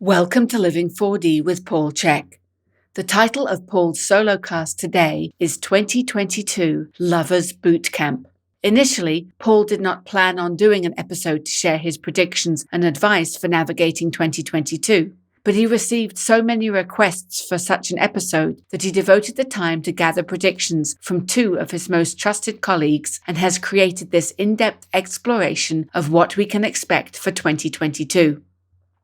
Welcome to Living 4D with Paul Chek. The title of Paul's solo cast today is 2022 Lovers Bootcamp. Initially, Paul did not plan on doing an episode to share his predictions and advice for navigating 2022, but he received so many requests for such an episode that he devoted the time to gather predictions from two of his most trusted colleagues and has created this in-depth exploration of what we can expect for 2022.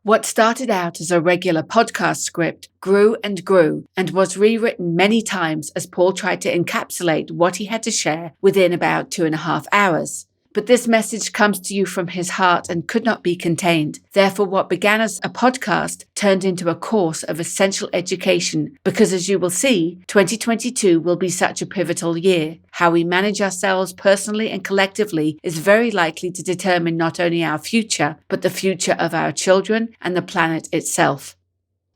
What started out as a regular podcast script grew and was rewritten many times as Paul tried to encapsulate what he had to share within about 2.5 hours. But this message comes to you from his heart and could not be contained. Therefore, what began as a podcast turned into a course of essential education because, as you will see, 2022 will be such a pivotal year. How we manage ourselves personally and collectively is very likely to determine not only our future, but the future of our children and the planet itself.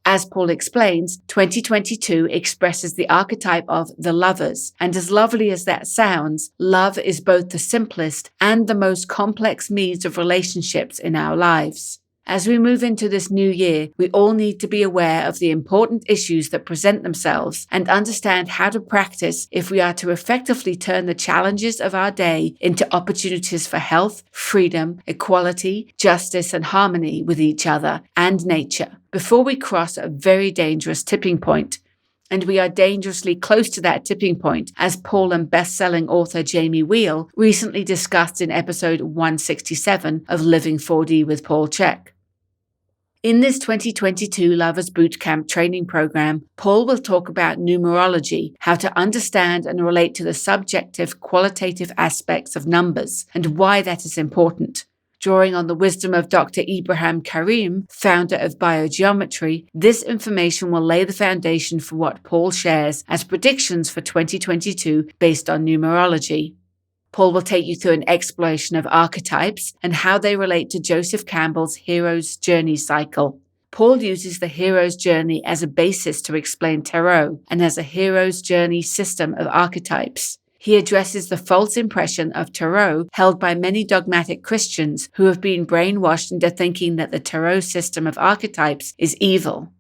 As Paul explains, 2022 expresses the archetype of the lovers, and as lovely as that sounds, love is both the simplest and the most complex means of relationships in our lives. As we move into this new year, we all need to be aware of the important issues that present themselves and understand how to practice if we are to effectively turn the challenges of our day into opportunities for health, freedom, equality, justice, and harmony with each other and nature before we cross a very dangerous tipping point. And we are dangerously close to that tipping point, as Paul and best-selling author Jamie Wheal recently discussed in episode 167 of Living 4D with Paul Chek. In this 2022 Lovers Bootcamp training program, Paul will talk about numerology, how to understand and relate to the subjective, qualitative aspects of numbers, and why that is important. Drawing on the wisdom of Dr. Ibrahim Karim, founder of biogeometry, this information will lay the foundation for what Paul shares as predictions for 2022 based on numerology. Paul will take you through an exploration of archetypes and how they relate to Joseph Campbell's hero's journey cycle. Paul uses the hero's journey as a basis to explain tarot and as a hero's journey system of archetypes. He addresses the false impression of tarot held by many dogmatic Christians who have been brainwashed into thinking that the tarot system of archetypes is evil.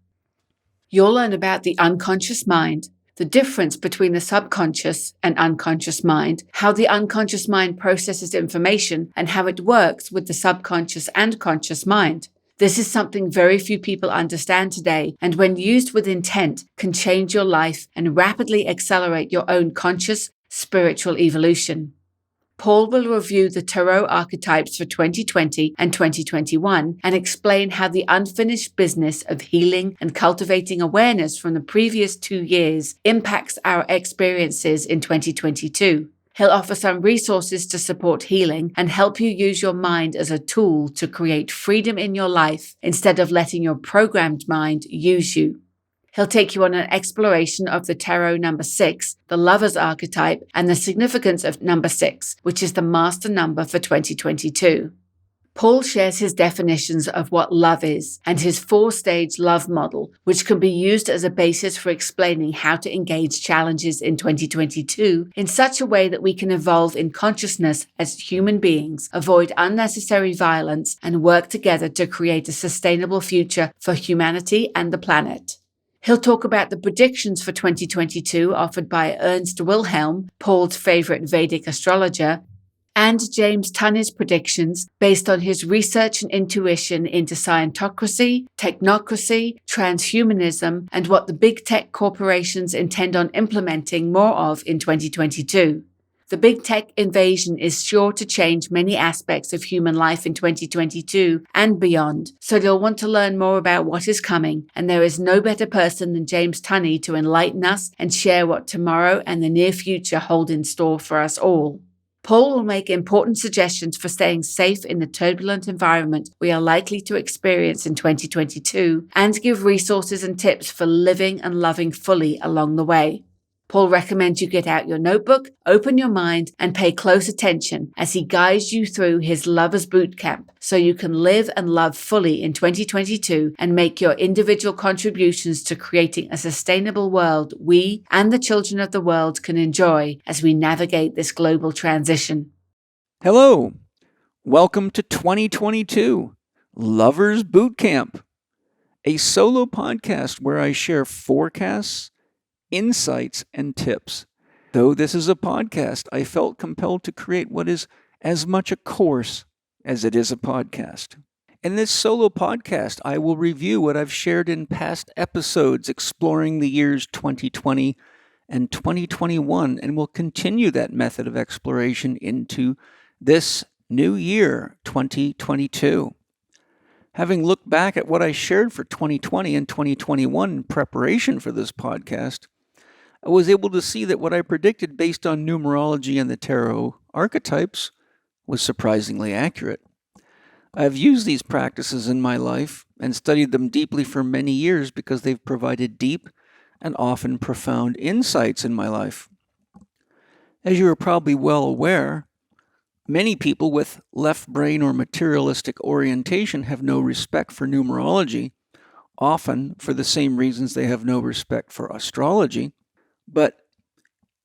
You'll learn about the unconscious mind, the difference between the subconscious and unconscious mind, how the unconscious mind processes information, and how it works with the subconscious and conscious mind. This is something very few people understand today, and when used with intent, can change your life and rapidly accelerate your own conscious, spiritual evolution. Paul will review the tarot archetypes for 2020 and 2021 and explain how the unfinished business of healing and cultivating awareness from the previous 2 years impacts our experiences in 2022. He'll offer some resources to support healing and help you use your mind as a tool to create freedom in your life instead of letting your programmed mind use you. He'll take you on an exploration of the tarot number 6, the lover's archetype, and the significance of number 6, which is the master number for 2022. Paul shares his definitions of what love is and his 4-stage love model, which can be used as a basis for explaining how to engage challenges in 2022 in such a way that we can evolve in consciousness as human beings, avoid unnecessary violence, and work together to create a sustainable future for humanity and the planet. He'll talk about the predictions for 2022 offered by Ernst Wilhelm, Paul's favorite Vedic astrologer, and James Tunney's predictions based on his research and intuition into scientocracy, technocracy, transhumanism, and what the big tech corporations intend on implementing more of in 2022. The big tech invasion is sure to change many aspects of human life in 2022 and beyond, so you'll want to learn more about what is coming, and there is no better person than James Tunney to enlighten us and share what tomorrow and the near future hold in store for us all. Paul will make important suggestions for staying safe in the turbulent environment we are likely to experience in 2022 and give resources and tips for living and loving fully along the way. Paul recommends you get out your notebook, open your mind, and pay close attention as he guides you through his Lovers Bootcamp so you can live and love fully in 2022 and make your individual contributions to creating a sustainable world we and the children of the world can enjoy as we navigate this global transition. Hello, welcome to 2022 Lovers Bootcamp. a solo podcast where I share forecasts, insights, and tips. Though this is a podcast, I felt compelled to create what is as much a course as it is a podcast. In this solo podcast, I will review what I've shared in past episodes exploring the years 2020 and 2021, and will continue that method of exploration into this new year, 2022. Having looked back at what I shared for 2020 and 2021 in preparation for this podcast, I was able to see that what I predicted based on numerology and the tarot archetypes was surprisingly accurate. I have used these practices in my life and studied them deeply for many years because they've provided deep and often profound insights in my life. As you are probably well aware, many people with left brain or materialistic orientation have no respect for numerology, often for the same reasons they have no respect for astrology. But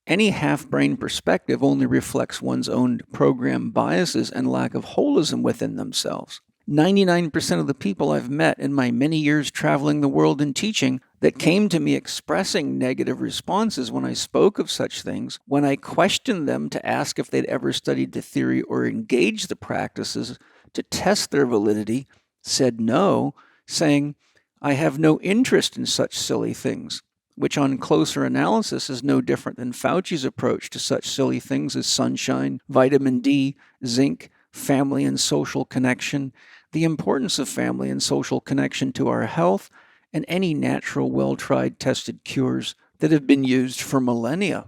any half-brain perspective only reflects one's own program biases and lack of holism within themselves. 99% of the people I've met in my many years traveling the world and teaching that came to me expressing negative responses when I spoke of such things, when I questioned them to ask if they'd ever studied the theory or engaged the practices to test their validity, said no, saying, "I have no interest in such silly things," which on closer analysis is no different than Fauci's approach to such silly things as sunshine, vitamin D, zinc, family and social connection, the importance of family and social connection to our health, and any natural, well-tried, tested cures that have been used for millennia.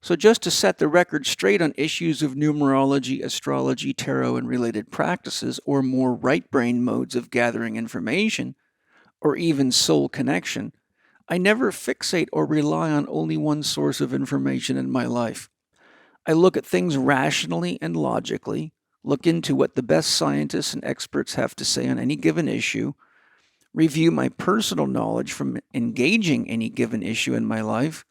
So just to set the record straight on issues of numerology, astrology, tarot, and related practices, or more right-brain modes of gathering information, or even soul connection, I never fixate or rely on only one source of information in my life. I look at things rationally and logically, look into what the best scientists and experts have to say on any given issue, review my personal knowledge from engaging any given issue in my life,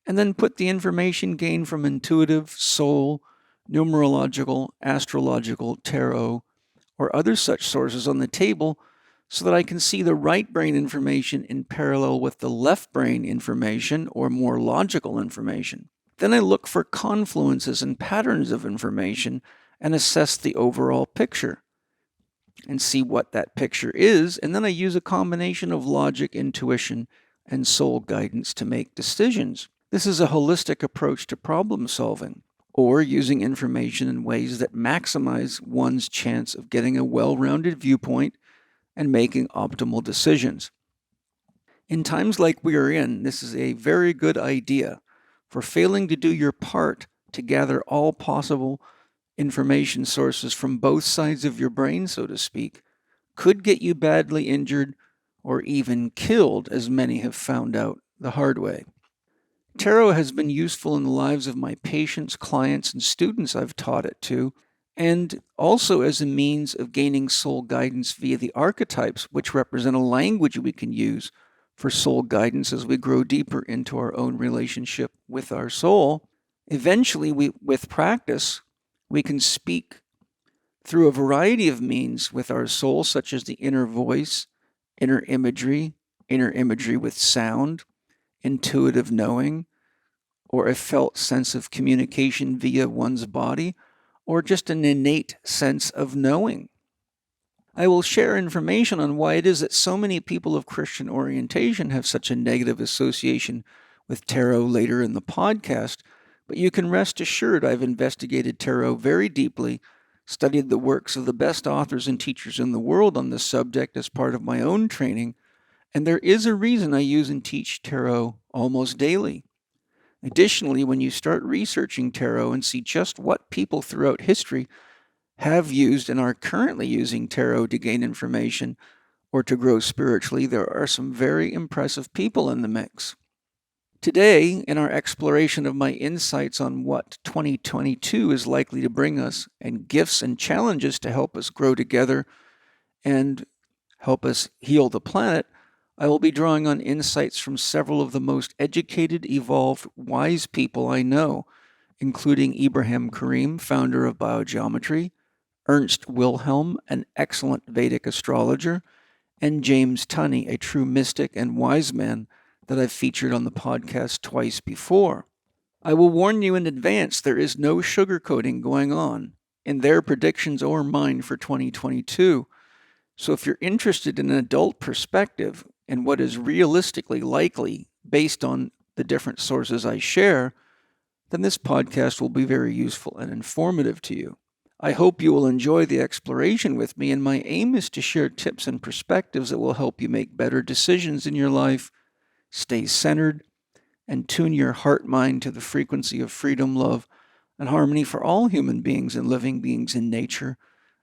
and then put the information gained from intuitive, soul, numerological, astrological, tarot, or other such sources on the table so that I can see the right brain information in parallel with the left brain information or more logical information. Then I look for confluences and patterns of information and assess the overall picture and see what that picture is, and then I use a combination of logic, intuition, and soul guidance to make decisions. This is a holistic approach to problem solving, or using information in ways that maximize one's chance of getting a well-rounded viewpoint and making optimal decisions. In times like we are in, this is a very good idea, for failing to do your part to gather all possible information sources from both sides of your brain, so to speak, could get you badly injured or even killed, as many have found out the hard way. Tarot has been useful in the lives of my patients, clients, and students I've taught it to, and also as a means of gaining soul guidance via the archetypes, which represent a language we can use for soul guidance as we grow deeper into our own relationship with our soul. Eventually, with practice, we can speak through a variety of means with our soul, such as the inner voice, inner imagery with sound, intuitive knowing, or a felt sense of communication via one's body, or just an innate sense of knowing. I will share information on why it is that so many people of Christian orientation have such a negative association with tarot later in the podcast, but you can rest assured I've investigated tarot very deeply, studied the works of the best authors and teachers in the world on this subject as part of my own training, and there is a reason I use and teach tarot almost daily. Additionally, when you start researching tarot and see just what people throughout history have used and are currently using tarot to gain information or to grow spiritually, there are some very impressive people in the mix. Today, in our exploration of my insights on what 2022 is likely to bring us, and gifts and challenges to help us grow together and help us heal the planet, I will be drawing on insights from several of the most educated, evolved, wise people I know, including Ibrahim Karim, founder of biogeometry, Ernst Wilhelm, an excellent Vedic astrologer, and James Tunney, a true mystic and wise man that I've featured on the podcast twice before. I will warn you in advance, there is no sugarcoating going on in their predictions or mine for 2022. So if you're interested in an adult perspective and what is realistically likely based on the different sources I share, then this podcast will be very useful and informative to you. I hope you will enjoy the exploration with me, and my aim is to share tips and perspectives that will help you make better decisions in your life, stay centered, and tune your heart-mind to the frequency of freedom, love, and harmony for all human beings and living beings in nature,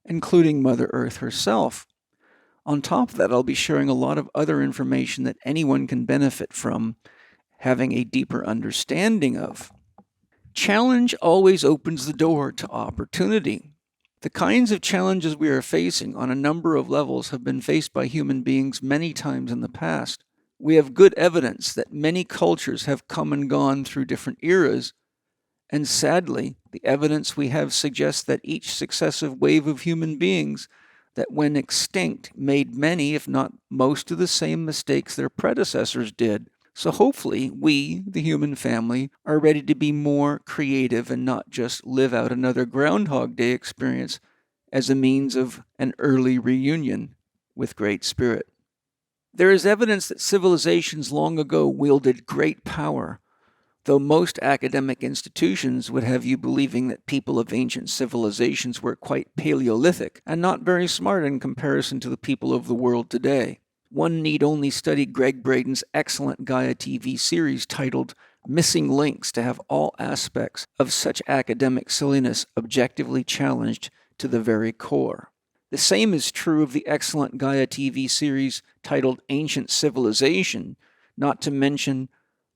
including Mother Earth herself. On top of that, I'll be sharing a lot of other information that anyone can benefit from having a deeper understanding of. Challenge always opens the door to opportunity. The kinds of challenges we are facing on a number of levels have been faced by human beings many times in the past. We have good evidence that many cultures have come and gone through different eras, and sadly, the evidence we have suggests that each successive wave of human beings that when extinct made many, if not most, of the same mistakes their predecessors did. So hopefully we, the human family, are ready to be more creative and not just live out another Groundhog Day experience as a means of an early reunion with Great Spirit. There is evidence that civilizations long ago wielded great power, though most academic institutions would have you believing that people of ancient civilizations were quite Paleolithic and not very smart in comparison to the people of the world today. One need only study Greg Braden's excellent Gaia TV series titled Missing Links to have all aspects of such academic silliness objectively challenged to the very core. The same is true of the excellent Gaia TV series titled Ancient Civilization, not to mention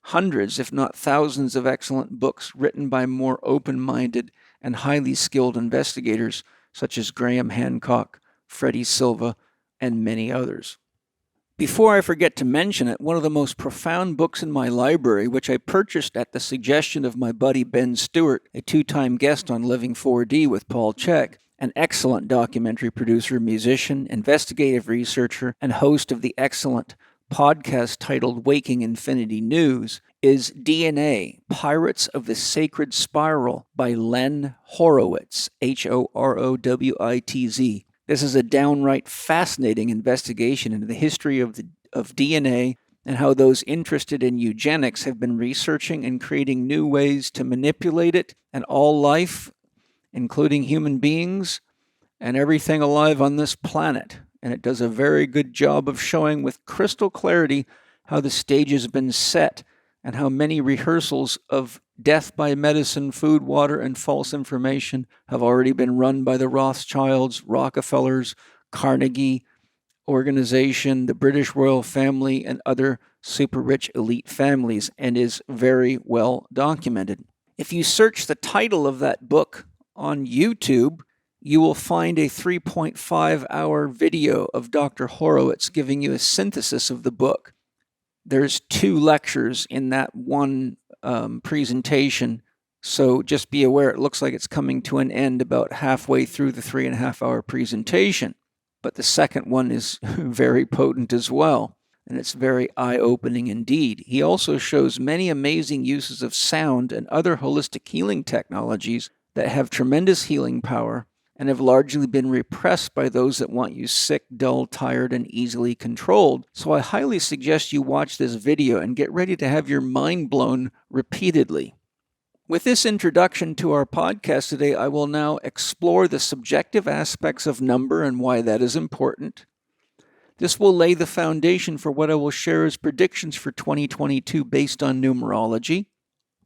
hundreds, if not thousands, of excellent books written by more open-minded and highly skilled investigators such as Graham Hancock, Freddie Silva, and many others. Before I forget to mention it, one of the most profound books in my library, which I purchased at the suggestion of my buddy Ben Stewart, a two-time guest on Living 4D with Paul Chek, an excellent documentary producer, musician, investigative researcher, and host of the excellent podcast titled Waking Infinity News, is DNA, Pirates of the Sacred Spiral by Len Horowitz, Horowitz. This is a downright fascinating investigation into the history of DNA and how those interested in eugenics have been researching and creating new ways to manipulate it, and all life, including human beings and everything alive on this planet. And it does a very good job of showing with crystal clarity how the stage has been set and how many rehearsals of death by medicine, food, water, and false information have already been run by the Rothschilds, Rockefellers, Carnegie organization, the British royal family, and other super rich elite families, and is very well documented. If you search the title of that book on YouTube, you will find a 3.5-hour video of Dr. Horowitz giving you a synthesis of the book. There's 2 lectures in that one presentation, so just be aware it looks like it's coming to an end about halfway through the 3.5-hour presentation. But the second one is very potent as well, and it's very eye-opening indeed. He also shows many amazing uses of sound and other holistic healing technologies that have tremendous healing power and have largely been repressed by those that want you sick, dull, tired, and easily controlled. So I highly suggest you watch this video and get ready to have your mind blown repeatedly. With this introduction to our podcast today, I will now explore the subjective aspects of number and why that is important. This will lay the foundation for what I will share as predictions for 2022 based on numerology.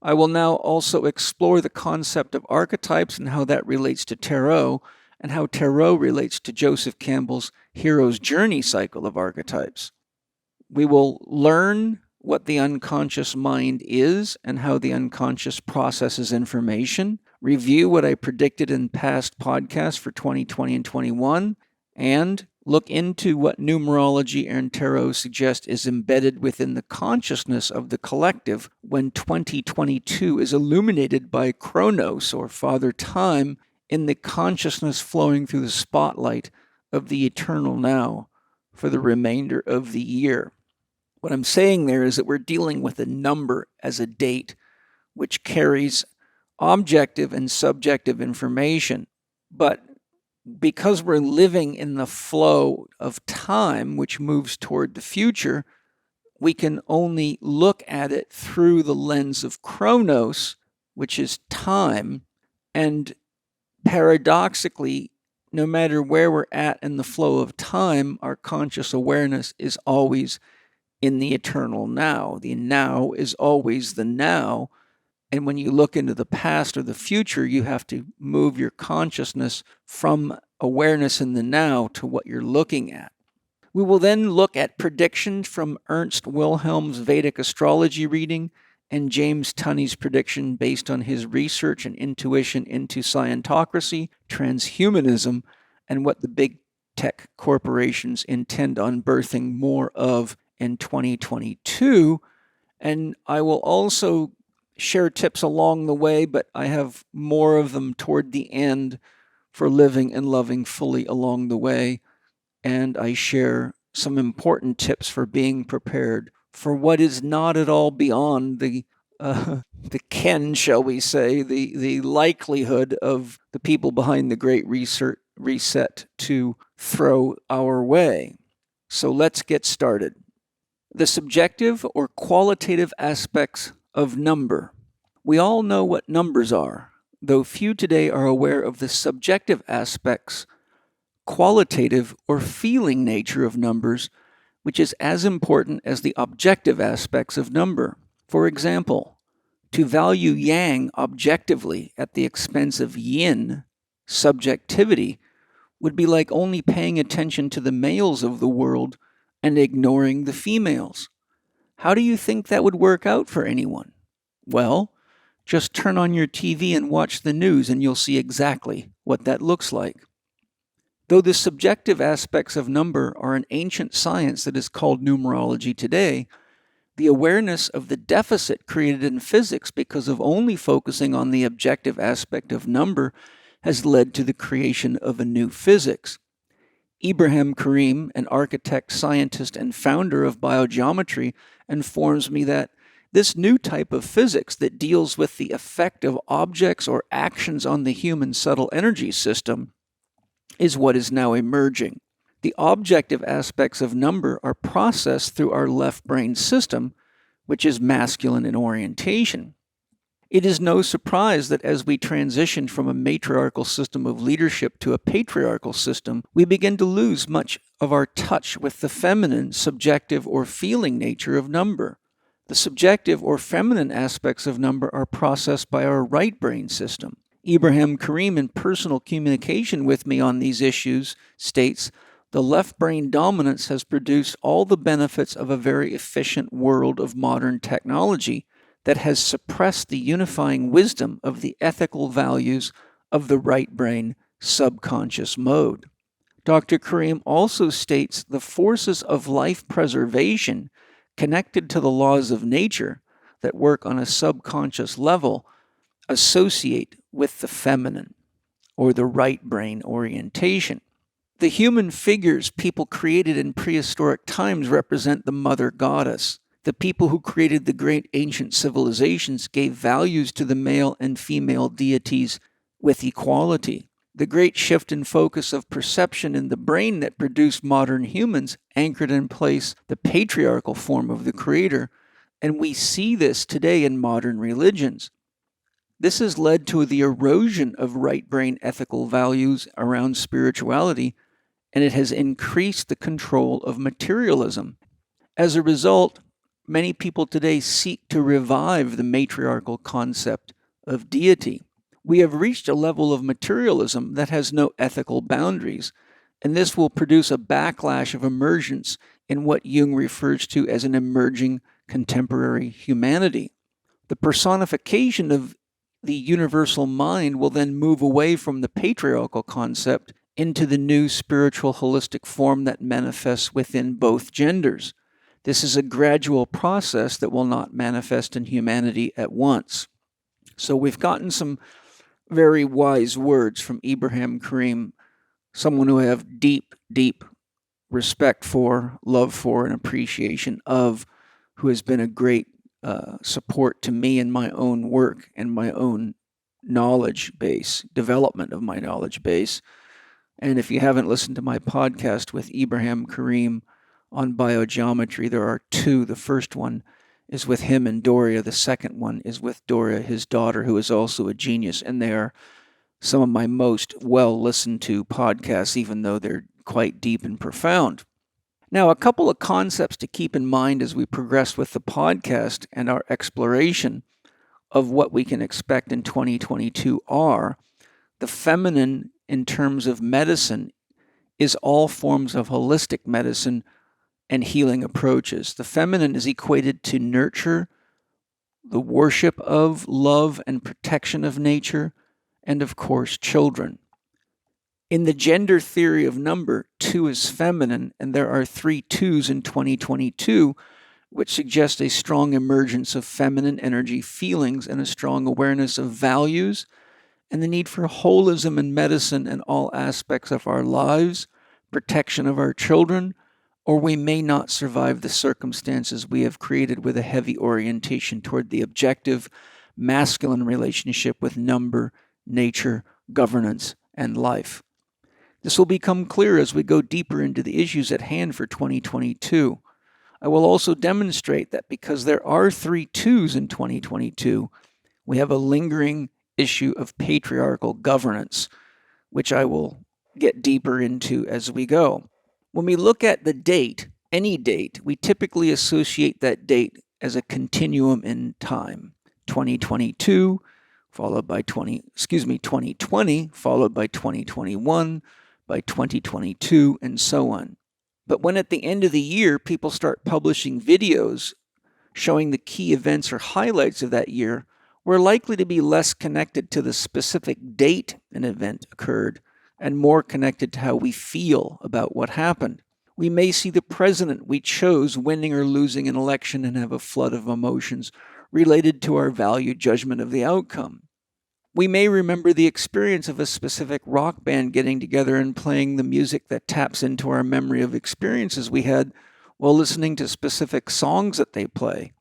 I will now also explore the concept of archetypes and how that relates to tarot, and how tarot relates to Joseph Campbell's Hero's Journey cycle of archetypes. We will learn what the unconscious mind is and how the unconscious processes information, review what I predicted in past podcasts for 2020 and 21, and look into what numerology and tarot suggest is embedded within the consciousness of the collective when 2022 is illuminated by Chronos, or Father Time, in the consciousness flowing through the spotlight of the eternal now for the remainder of the year. What I'm saying there is that we're dealing with a number as a date, which carries objective and subjective information. But because we're living in the flow of time, which moves toward the future, we can only look at it through the lens of chronos, which is time. And paradoxically, no matter where we're at in the flow of time, our conscious awareness is always in the eternal now. The now is always the now. And when you look into the past or the future, you have to move your consciousness from awareness in the now to what you're looking at. We will then look at predictions from Ernst Wilhelm's Vedic astrology reading and James Tunney's prediction based on his research and intuition into Scientocracy, transhumanism, and what the big tech corporations intend on birthing more of in 2022. And I will also share tips along the way, but I have more of them toward the end for living and loving fully along the way. And I share some important tips for being prepared for what is not at all beyond the ken, shall we say, the likelihood of the people behind the Great Reset to throw our way. So let's get started. The subjective or qualitative aspects of number. We all know what numbers are, though few today are aware of the subjective aspects, qualitative or feeling nature of numbers, which is as important as the objective aspects of number. For example, to value yang objectively at the expense of yin, subjectivity, would be like only paying attention to the males of the world and ignoring the females. How do you think that would work out for anyone? Well, just turn on your TV and watch the news and you'll see exactly what that looks like. Though the subjective aspects of number are an ancient science that is called numerology today, the awareness of the deficit created in physics because of only focusing on the objective aspect of number has led to the creation of a new physics. Ibrahim Karim, an architect, scientist, and founder of biogeometry, informs me that this new type of physics that deals with the effect of objects or actions on the human subtle energy system is what is now emerging. The objective aspects of number are processed through our left brain system, which is masculine in orientation. It is no surprise that as we transition from a matriarchal system of leadership to a patriarchal system, we begin to lose much of our touch with the feminine, subjective, or feeling nature of number. The subjective or feminine aspects of number are processed by our right brain system. Ibrahim Karim, in personal communication with me on these issues, states, "The left brain dominance has produced all the benefits of a very efficient world of modern technology that has suppressed the unifying wisdom of the ethical values of the right brain subconscious mode." Dr. Karim also states the forces of life preservation connected to the laws of nature that work on a subconscious level associate with the feminine or the right brain orientation. The human figures people created in prehistoric times represent the mother goddess. The people who created the great ancient civilizations gave values to the male and female deities with equality. The great shift in focus of perception in the brain that produced modern humans anchored in place the patriarchal form of the creator, and we see this today in modern religions. This has led to the erosion of right brain ethical values around spirituality, and it has increased the control of materialism. As a result, many people today seek to revive the matriarchal concept of deity. We have reached a level of materialism that has no ethical boundaries, and this will produce a backlash of emergence in what Jung refers to as an emerging contemporary humanity. The personification of the universal mind will then move away from the patriarchal concept into the new spiritual holistic form that manifests within both genders. This is a gradual process that will not manifest in humanity at once. So we've gotten some very wise words from Ibrahim Karim, someone who I have deep, deep respect for, love for, and appreciation of who has been a great support to me in my own work and my own knowledge base, development of my knowledge base. And if you haven't listened to my podcast with Ibrahim Karim on biogeometry, there are two. The first one is with him and Doria. The second one is with Doria, his daughter, who is also a genius. And they are some of my most well-listened to podcasts, even though they're quite deep and profound. Now, a couple of concepts to keep in mind as we progress with the podcast and our exploration of what we can expect in 2022 are the feminine in terms of medicine is all forms of holistic medicine and healing approaches. The feminine is equated to nurture, the worship of, love, and protection of nature, and of course, children. In the gender theory of number, 2 is feminine, and there are 3 2s in 2022, which suggest a strong emergence of feminine energy feelings and a strong awareness of values and the need for holism in medicine and all aspects of our lives, protection of our children, or we may not survive the circumstances we have created with a heavy orientation toward the objective, masculine relationship with number, nature, governance, and life. This will become clear as we go deeper into the issues at hand for 2022. I will also demonstrate that because there are 3 2s in 2022, we have a lingering issue of patriarchal governance, which I will get deeper into as we go. When we look at the date, any date, we typically associate that date as a continuum in time. 2022, followed by 2020, followed by 2021, by 2022, and so on. But when at the end of the year, people start publishing videos showing the key events or highlights of that year, we're likely to be less connected to the specific date an event occurred and more connected to how we feel about what happened. We may see the president we chose winning or losing an election and have a flood of emotions related to our value judgment of the outcome. We may remember the experience of a specific rock band getting together and playing the music that taps into our memory of experiences we had while listening to specific songs that they play.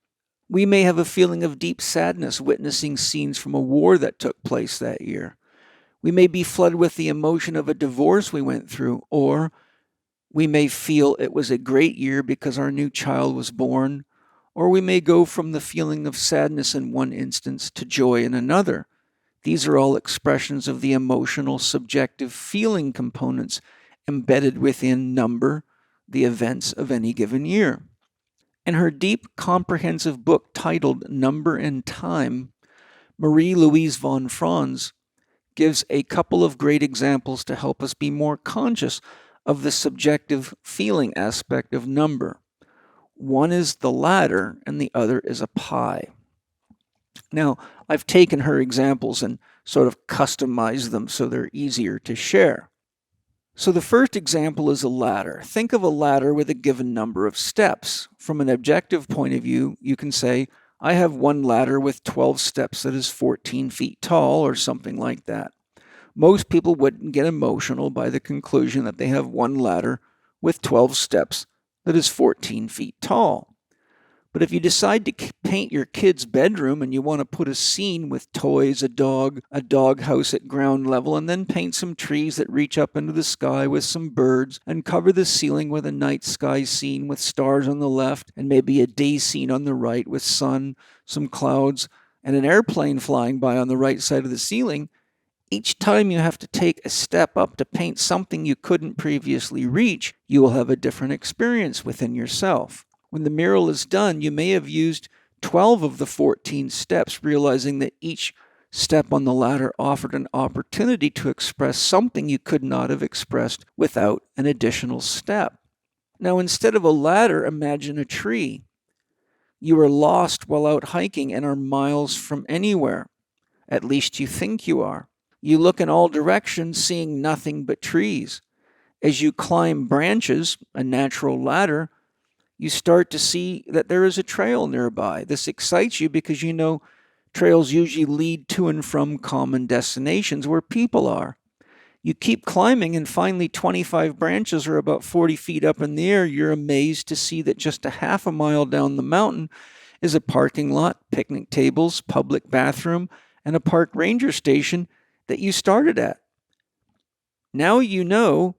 We may have a feeling of deep sadness witnessing scenes from a war that took place that year. We may be flooded with the emotion of a divorce we went through, or we may feel it was a great year because our new child was born, or we may go from the feeling of sadness in one instance to joy in another. These are all expressions of the emotional, subjective feeling components embedded within number, the events of any given year. In her deep, comprehensive book titled Number and Time, Marie-Louise von Franz gives a couple of great examples to help us be more conscious of the subjective feeling aspect of number. One is the ladder and the other is a pie. Now, I've taken her examples and sort of customized them so they're easier to share. So the first example is a ladder. Think of a ladder with a given number of steps. From an objective point of view, you can say, I have one ladder with 12 steps that is 14 feet tall or something like that. Most people wouldn't get emotional by the conclusion that they have one ladder with 12 steps that is 14 feet tall. But if you decide to paint your kid's bedroom and you want to put a scene with toys, a dog house at ground level, and then paint some trees that reach up into the sky with some birds, and cover the ceiling with a night sky scene with stars on the left, and maybe a day scene on the right with sun, some clouds, and an airplane flying by on the right side of the ceiling, each time you have to take a step up to paint something you couldn't previously reach, you will have a different experience within yourself. When the mural is done, you may have used 12 of the 14 steps, realizing that each step on the ladder offered an opportunity to express something you could not have expressed without an additional step. Now, instead of a ladder, imagine a tree. You are lost while out hiking and are miles from anywhere. At least you think you are. You look in all directions, seeing nothing but trees. As you climb branches, a natural ladder, you start to see that there is a trail nearby. This excites you because you know trails usually lead to and from common destinations where people are. You keep climbing, and finally 25 branches are about 40 feet up in the air. You're amazed to see that just a half a mile down the mountain is a parking lot, picnic tables, public bathroom, and a park ranger station that you started at. Now you know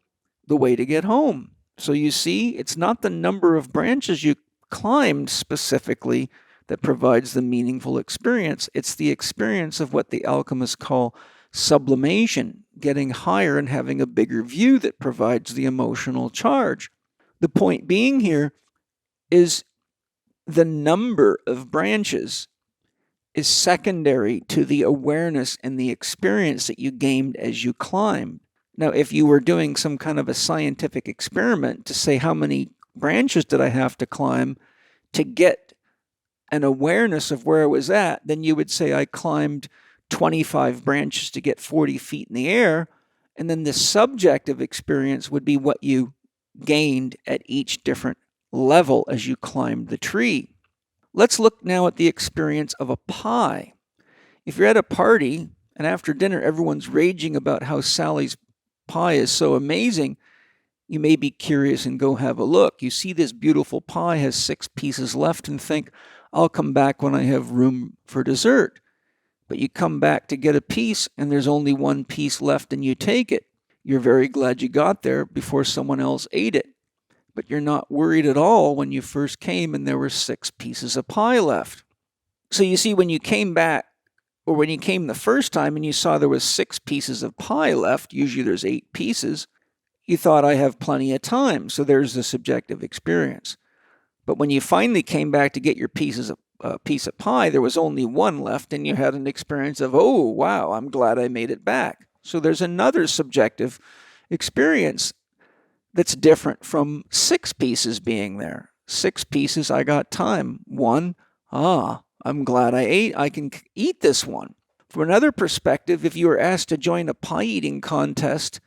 the way to get home. So you see, it's not the number of branches you climbed specifically that provides the meaningful experience. It's the experience of what the alchemists call sublimation, getting higher and having a bigger view that provides the emotional charge. The point being here is the number of branches is secondary to the awareness and the experience that you gained as you climbed. Now, if you were doing some kind of a scientific experiment to say how many branches did I have to climb to get an awareness of where I was at, then you would say I climbed 25 branches to get 40 feet in the air, and then the subjective experience would be what you gained at each different level as you climbed the tree. Let's look now at the experience of a pie. If you're at a party and after dinner everyone's raging about how Sally's pie is so amazing, you may be curious and go have a look. You see this beautiful pie has 6 pieces left and think, I'll come back when I have room for dessert. But you come back to get a piece and there's only 1 piece left and you take it. You're very glad you got there before someone else ate it. But you're not worried at all when you first came and there were 6 pieces of pie left. So you see, when you came back, or when you came the first time and you saw there was 6 pieces of pie left, usually there's 8 pieces, you thought I have plenty of time. So there's the subjective experience. But when you finally came back to get your piece of pie, there was only 1 left, and you had an experience of, oh, wow, I'm glad I made it back. So there's another subjective experience that's different from 6 pieces being there. 6 pieces, I got time. 1, I'm glad I can eat this one. From another perspective, if you were asked to join a pie eating contest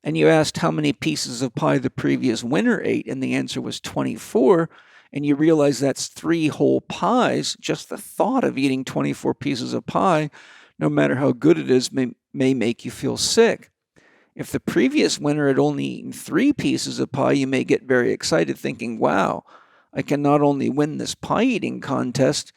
and you asked how many pieces of pie the previous winner ate, and the answer was 24, and you realize that's 3 whole pies, just the thought of eating 24 pieces of pie, no matter how good it is, may make you feel sick. If the previous winner had only eaten 3 pieces of pie, you may get very excited thinking, wow, I can not only win this pie eating contest,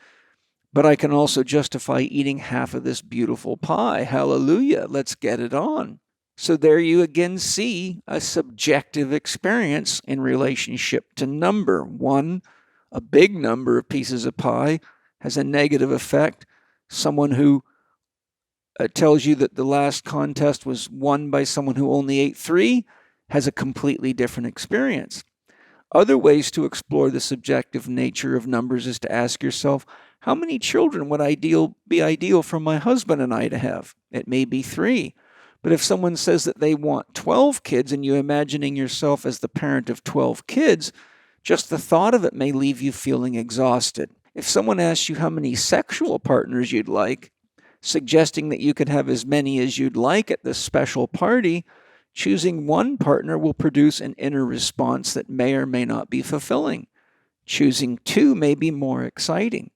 but I can also justify eating half of this beautiful pie. Hallelujah, let's get it on. So there you again see a subjective experience in relationship to number. 1, a big number of pieces of pie has a negative effect. Someone who tells you that the last contest was won by someone who only ate 3 has a completely different experience. Other ways to explore the subjective nature of numbers is to ask yourself, how many children would be ideal for my husband and I to have? It may be 3. But if someone says that they want 12 kids and you imagining yourself as the parent of 12 kids, just the thought of it may leave you feeling exhausted. If someone asks you how many sexual partners you'd like, suggesting that you could have as many as you'd like at this special party, choosing 1 partner will produce an inner response that may or may not be fulfilling. Choosing 2 may be more exciting.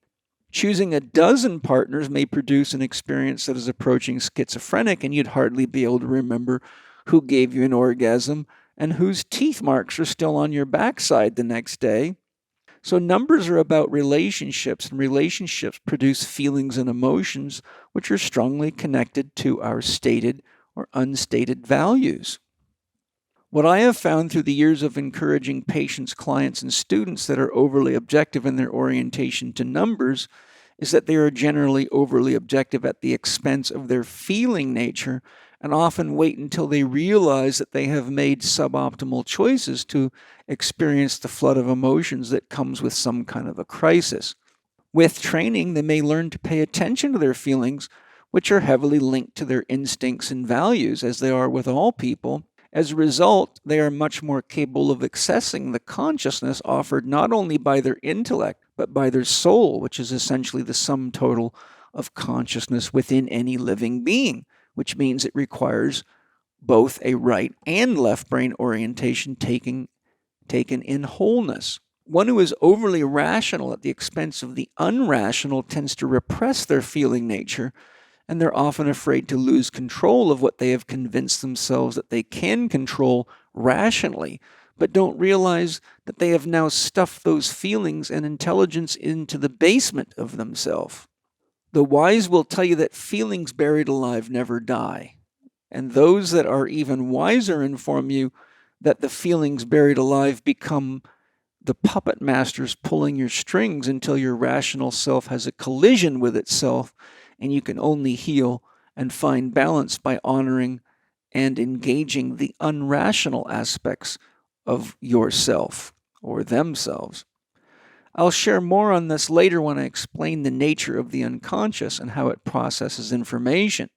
Choosing a dozen partners may produce an experience that is approaching schizophrenic, and you'd hardly be able to remember who gave you an orgasm and whose teeth marks are still on your backside the next day. So numbers are about relationships, and relationships produce feelings and emotions which are strongly connected to our stated or unstated values. What I have found through the years of encouraging patients, clients, and students that are overly objective in their orientation to numbers is that they are generally overly objective at the expense of their feeling nature, and often wait until they realize that they have made suboptimal choices to experience the flood of emotions that comes with some kind of a crisis. With training, they may learn to pay attention to their feelings, which are heavily linked to their instincts and values, as they are with all people. As a result, they are much more capable of accessing the consciousness offered not only by their intellect, but by their soul, which is essentially the sum total of consciousness within any living being, which means it requires both a right and left brain orientation taken in wholeness. One who is overly rational at the expense of the unrational tends to repress their feeling nature and they're often afraid to lose control of what they have convinced themselves that they can control rationally, but don't realize that they have now stuffed those feelings and intelligence into the basement of themselves. The wise will tell you that feelings buried alive never die, and those that are even wiser inform you that the feelings buried alive become the puppet masters pulling your strings until your rational self has a collision with itself, and you can only heal and find balance by honoring and engaging the unrational aspects of yourself or themselves. I'll share more on this later when I explain the nature of the unconscious and how it processes information.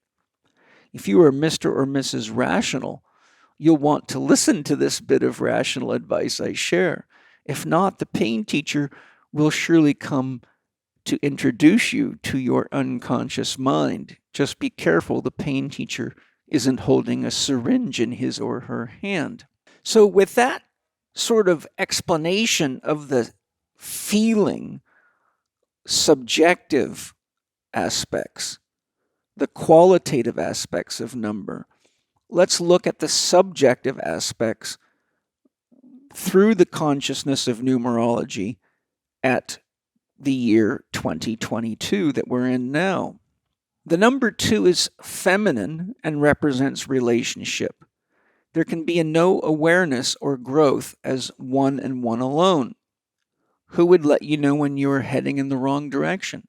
If you are Mr. or Mrs. Rational, you'll want to listen to this bit of rational advice I share. If not, the pain teacher will surely come to introduce you to your unconscious mind. Just be careful the pain teacher isn't holding a syringe in his or her hand. So with that sort of explanation of the feeling, subjective aspects, the qualitative aspects of number, let's look at the subjective aspects through the consciousness of numerology at the year 2022 that we're in now. The number 2 is feminine and represents relationship. There can be no awareness or growth as one and one alone. Who would let you know when you are heading in the wrong direction?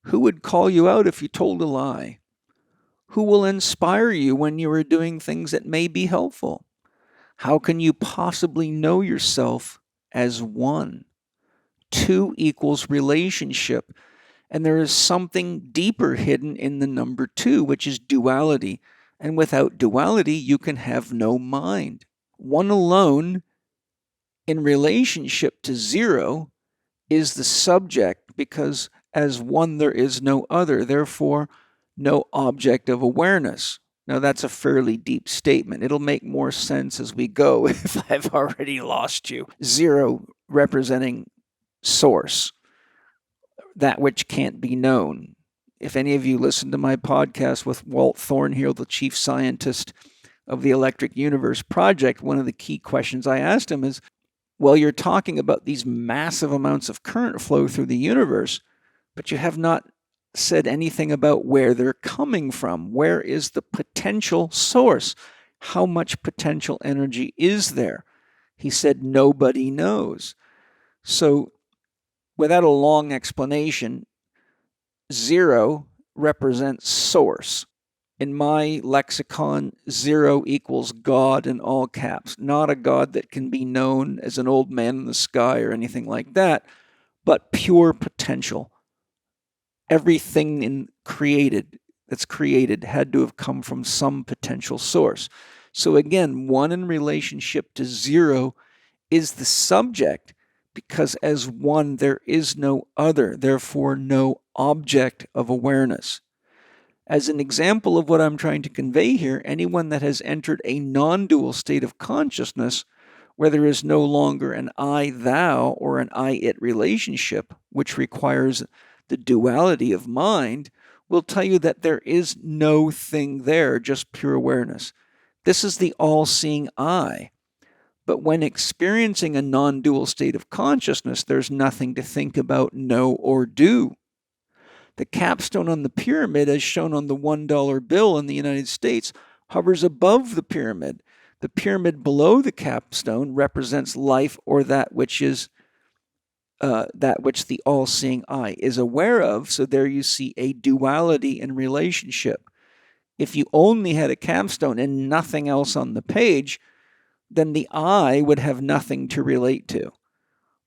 Who would call you out if you told a lie? Who will inspire you when you are doing things that may be helpful? How can you possibly know yourself as one? 2 equals relationship, and there is something deeper hidden in the number 2, which is duality. And without duality, you can have no mind. One alone in relationship to 0 is the subject, because as one there is no other, therefore no object of awareness. Now that's a fairly deep statement. It'll make more sense as we go if I've already lost you. 0 representing source, that which can't be known. If any of you listen to my podcast with Walt Thornhill, the chief scientist of the Electric Universe Project, one of the key questions I asked him is, well, you're talking about these massive amounts of current flow through the universe, but you have not said anything about where they're coming from. Where is the potential source? How much potential energy is there? He said, nobody knows. So without a long explanation, 0 represents source. In my lexicon, 0 equals God in all caps. Not a God that can be known as an old man in the sky or anything like that, but pure potential. Everything that's created had to have come from some potential source. So again, 1 in relationship to 0 is the subject, because as 1 there is no other, therefore no object of awareness. As an example of what I'm trying to convey here, anyone that has entered a non-dual state of consciousness, where there is no longer an I-thou or an I-it relationship, which requires the duality of mind, will tell you that there is no thing there, just pure awareness. This is the all-seeing I. But when experiencing a non-dual state of consciousness, there's nothing to think about, know, or do. The capstone on the pyramid, as shown on the $1 bill in the United States, hovers above the pyramid. The pyramid below the capstone represents life, or that which the all-seeing I is aware of. So there you see a duality in relationship. If you only had a capstone and nothing else on the page, then the I would have nothing to relate to.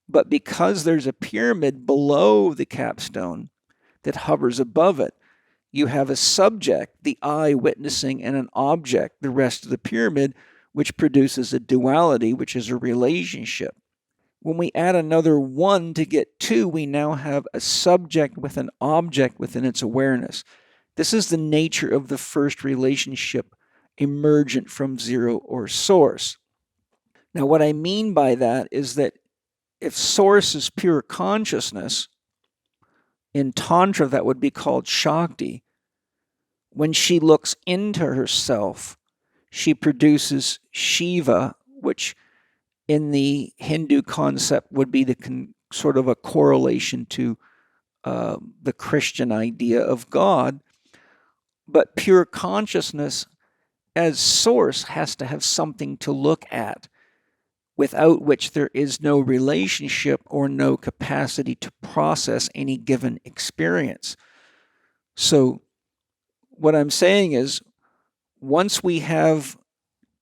But because there's a pyramid below the capstone that hovers above it, you have a subject, the I, witnessing, and an object, the rest of the pyramid, which produces a duality, which is a relationship. When we add another 1 to get 2, we now have a subject with an object within its awareness. This is the nature of the first relationship emergent from 0 or source. Now, what I mean by that is that if source is pure consciousness, in Tantra that would be called Shakti, When she looks into herself, she produces Shiva, which in the Hindu concept would be the sort of a correlation to the Christian idea of God. But pure consciousness as source has to have something to look at, without which there is no relationship or no capacity to process any given experience. So what I'm saying is, once we have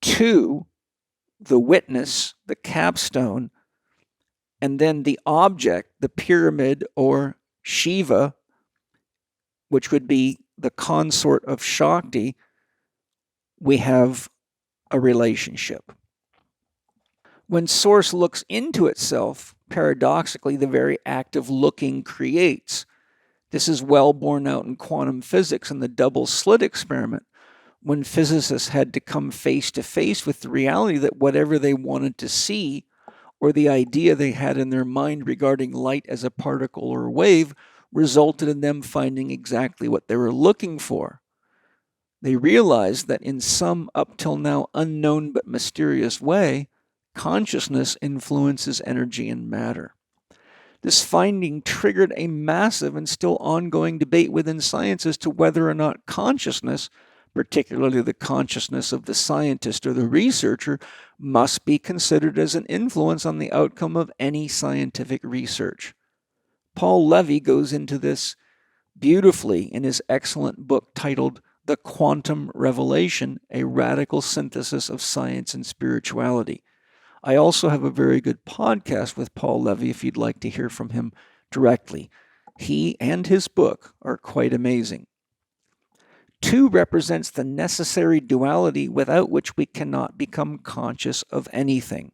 two, the witness, the capstone, and then the object, the pyramid or Shiva, which would be the consort of Shakti, we have a relationship. When Source looks into itself, paradoxically, the very act of looking creates. This is well borne out in quantum physics in the double slit experiment, when physicists had to come face to face with the reality that whatever they wanted to see, or the idea they had in their mind regarding light as a particle or a wave, resulted in them finding exactly what they were looking for. They realized that in some up till now unknown but mysterious way, consciousness influences energy and matter. This finding triggered a massive and still ongoing debate within science as to whether or not consciousness, particularly the consciousness of the scientist or the researcher, must be considered as an influence on the outcome of any scientific research. Paul Levy goes into this beautifully in his excellent book titled The Quantum Revelation, a Radical Synthesis of Science and Spirituality. I also have a very good podcast with Paul Levy if you'd like to hear from him directly. He and his book are quite amazing. 2 represents the necessary duality without which we cannot become conscious of anything.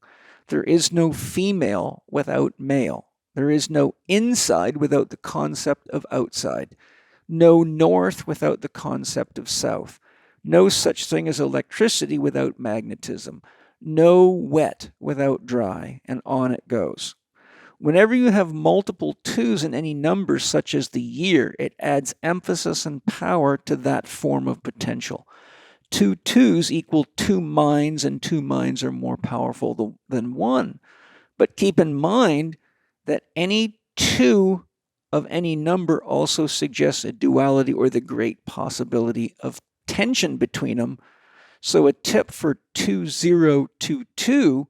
There is no female without male. There is no inside without the concept of outside. No north without the concept of south. No such thing as electricity without magnetism. No wet without dry, and on it goes. Whenever you have multiple 2s in any number, such as the year, it adds emphasis and power to that form of potential. 2 2s equal 2 minds, and 2 minds are more powerful than 1. But keep in mind that any 2 of any number also suggests a duality or the great possibility of tension between them. So a tip for 2022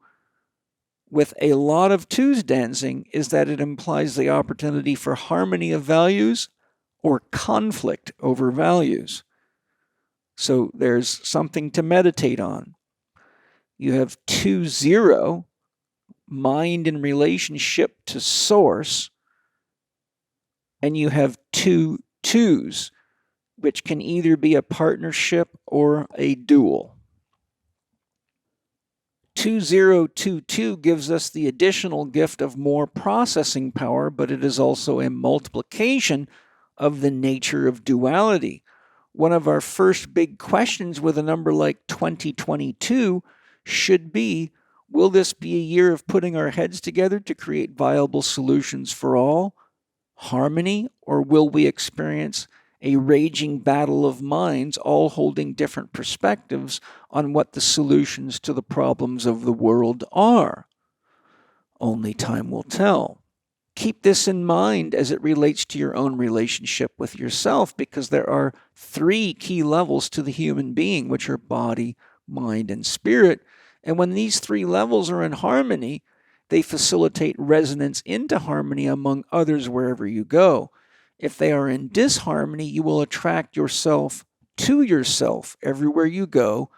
with a lot of 2s dancing is that it implies the opportunity for harmony of values or conflict over values. So there's something to meditate on. You have 2-0, mind in relationship to source, and you have 2 2s, which can either be a partnership or a duel. 2022 gives us the additional gift of more processing power, but it is also a multiplication of the nature of duality. One of our first big questions with a number like 2022 should be, will this be a year of putting our heads together to create viable solutions for all, harmony, or will we experience a raging battle of minds, all holding different perspectives on what the solutions to the problems of the world are? Only time will tell. Keep this in mind as it relates to your own relationship with yourself, because there are 3 key levels to the human being, which are body, mind, and spirit. And when these 3 levels are in harmony, they facilitate resonance into harmony among others wherever you go. If they are in disharmony, you will attract yourself to yourself everywhere you go,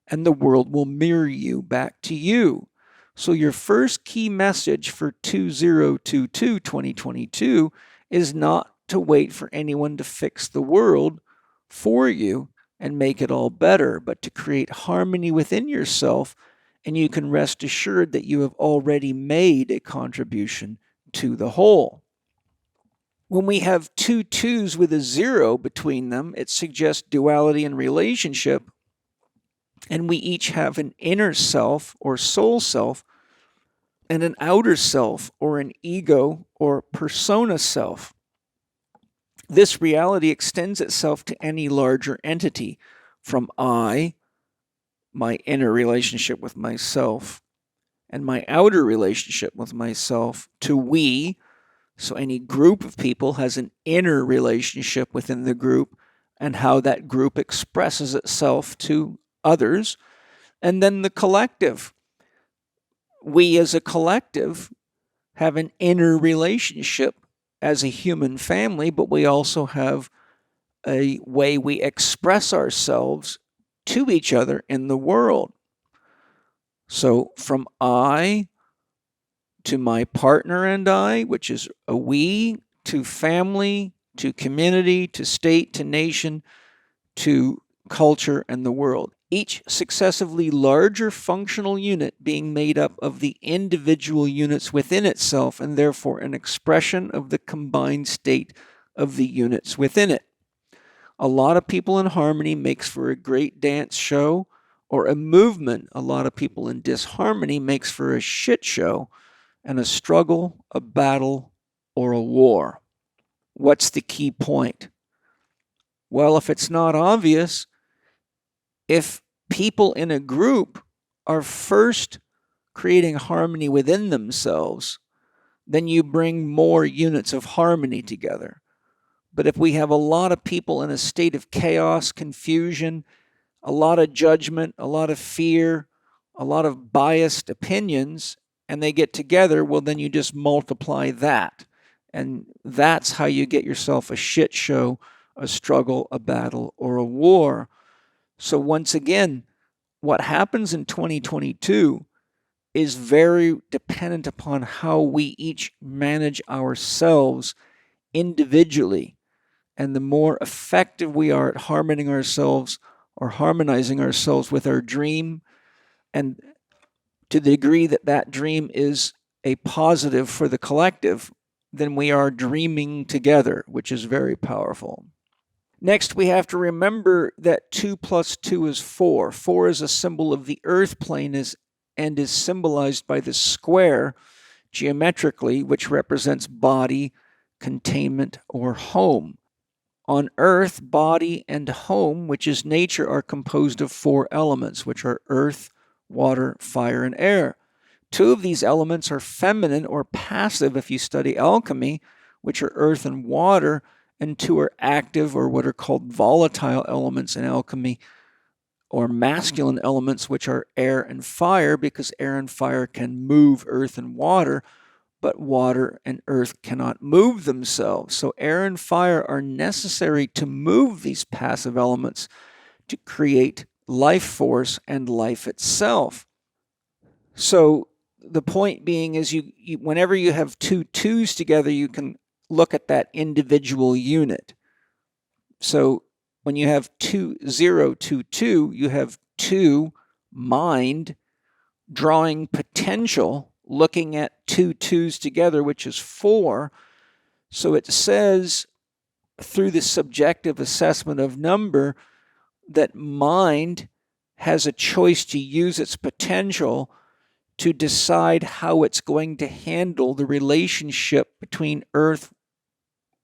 and the world will mirror you back to you. So your first key message for 2022 is not to wait for anyone to fix the world for you and make it all better, but to create harmony within yourself, and you can rest assured that you have already made a contribution to the whole. When we have 2 2s with a 0 between them, it suggests duality in relationship, and we each have an inner self or soul self and an outer self or an ego or persona self. This reality extends itself to any larger entity, from I, my inner relationship with myself, and my outer relationship with myself, to we. So any group of people has an inner relationship within the group and how that group expresses itself to others. And then the collective. We as a collective have an inner relationship as a human family, but we also have a way we express ourselves to each other in the world. So from I to my partner and I, which is a we, to family, to community, to state, to nation, to culture and the world. Each successively larger functional unit being made up of the individual units within itself, and therefore an expression of the combined state of the units within it. A lot of people in harmony makes for a great dance show, or a movement. A lot of people in disharmony makes for a shit show, and a struggle, a battle, or a war. What's the key point? Well, if it's not obvious, if people in a group are first creating harmony within themselves, then you bring more units of harmony together. But if we have a lot of people in a state of chaos, confusion, a lot of judgment, a lot of fear, a lot of biased opinions, and they get together, well, then you just multiply that. And that's how you get yourself a shit show, a struggle, a battle, or a war. So once again, what happens in 2022 is very dependent upon how we each manage ourselves individually. And the more effective we are at harmonizing ourselves with our dream, and to the degree that that dream is a positive for the collective, then we are dreaming together, which is very powerful. Next, we have to remember that 2 plus 2 is 4. 4 is a symbol of the earth plane and is symbolized by the square geometrically, which represents body, containment, or home. On earth, body and home, which is nature, are composed of 4 elements, which are earth, water, fire, and air. 2 of these elements are feminine or passive if you study alchemy, which are earth and water, and 2 are active, or what are called volatile elements in alchemy, or masculine elements, which are air and fire, because air and fire can move earth and water, but water and earth cannot move themselves. So air and fire are necessary to move these passive elements to create life force and life itself. So the point being is you whenever you have 2 twos together, you can look at that individual unit. So when you have 2, 0, 2, 2, you have 2 mind drawing potential, looking at 2 twos together, which is 4. So it says through the subjective assessment of number that mind has a choice to use its potential to decide how it's going to handle the relationship between earth,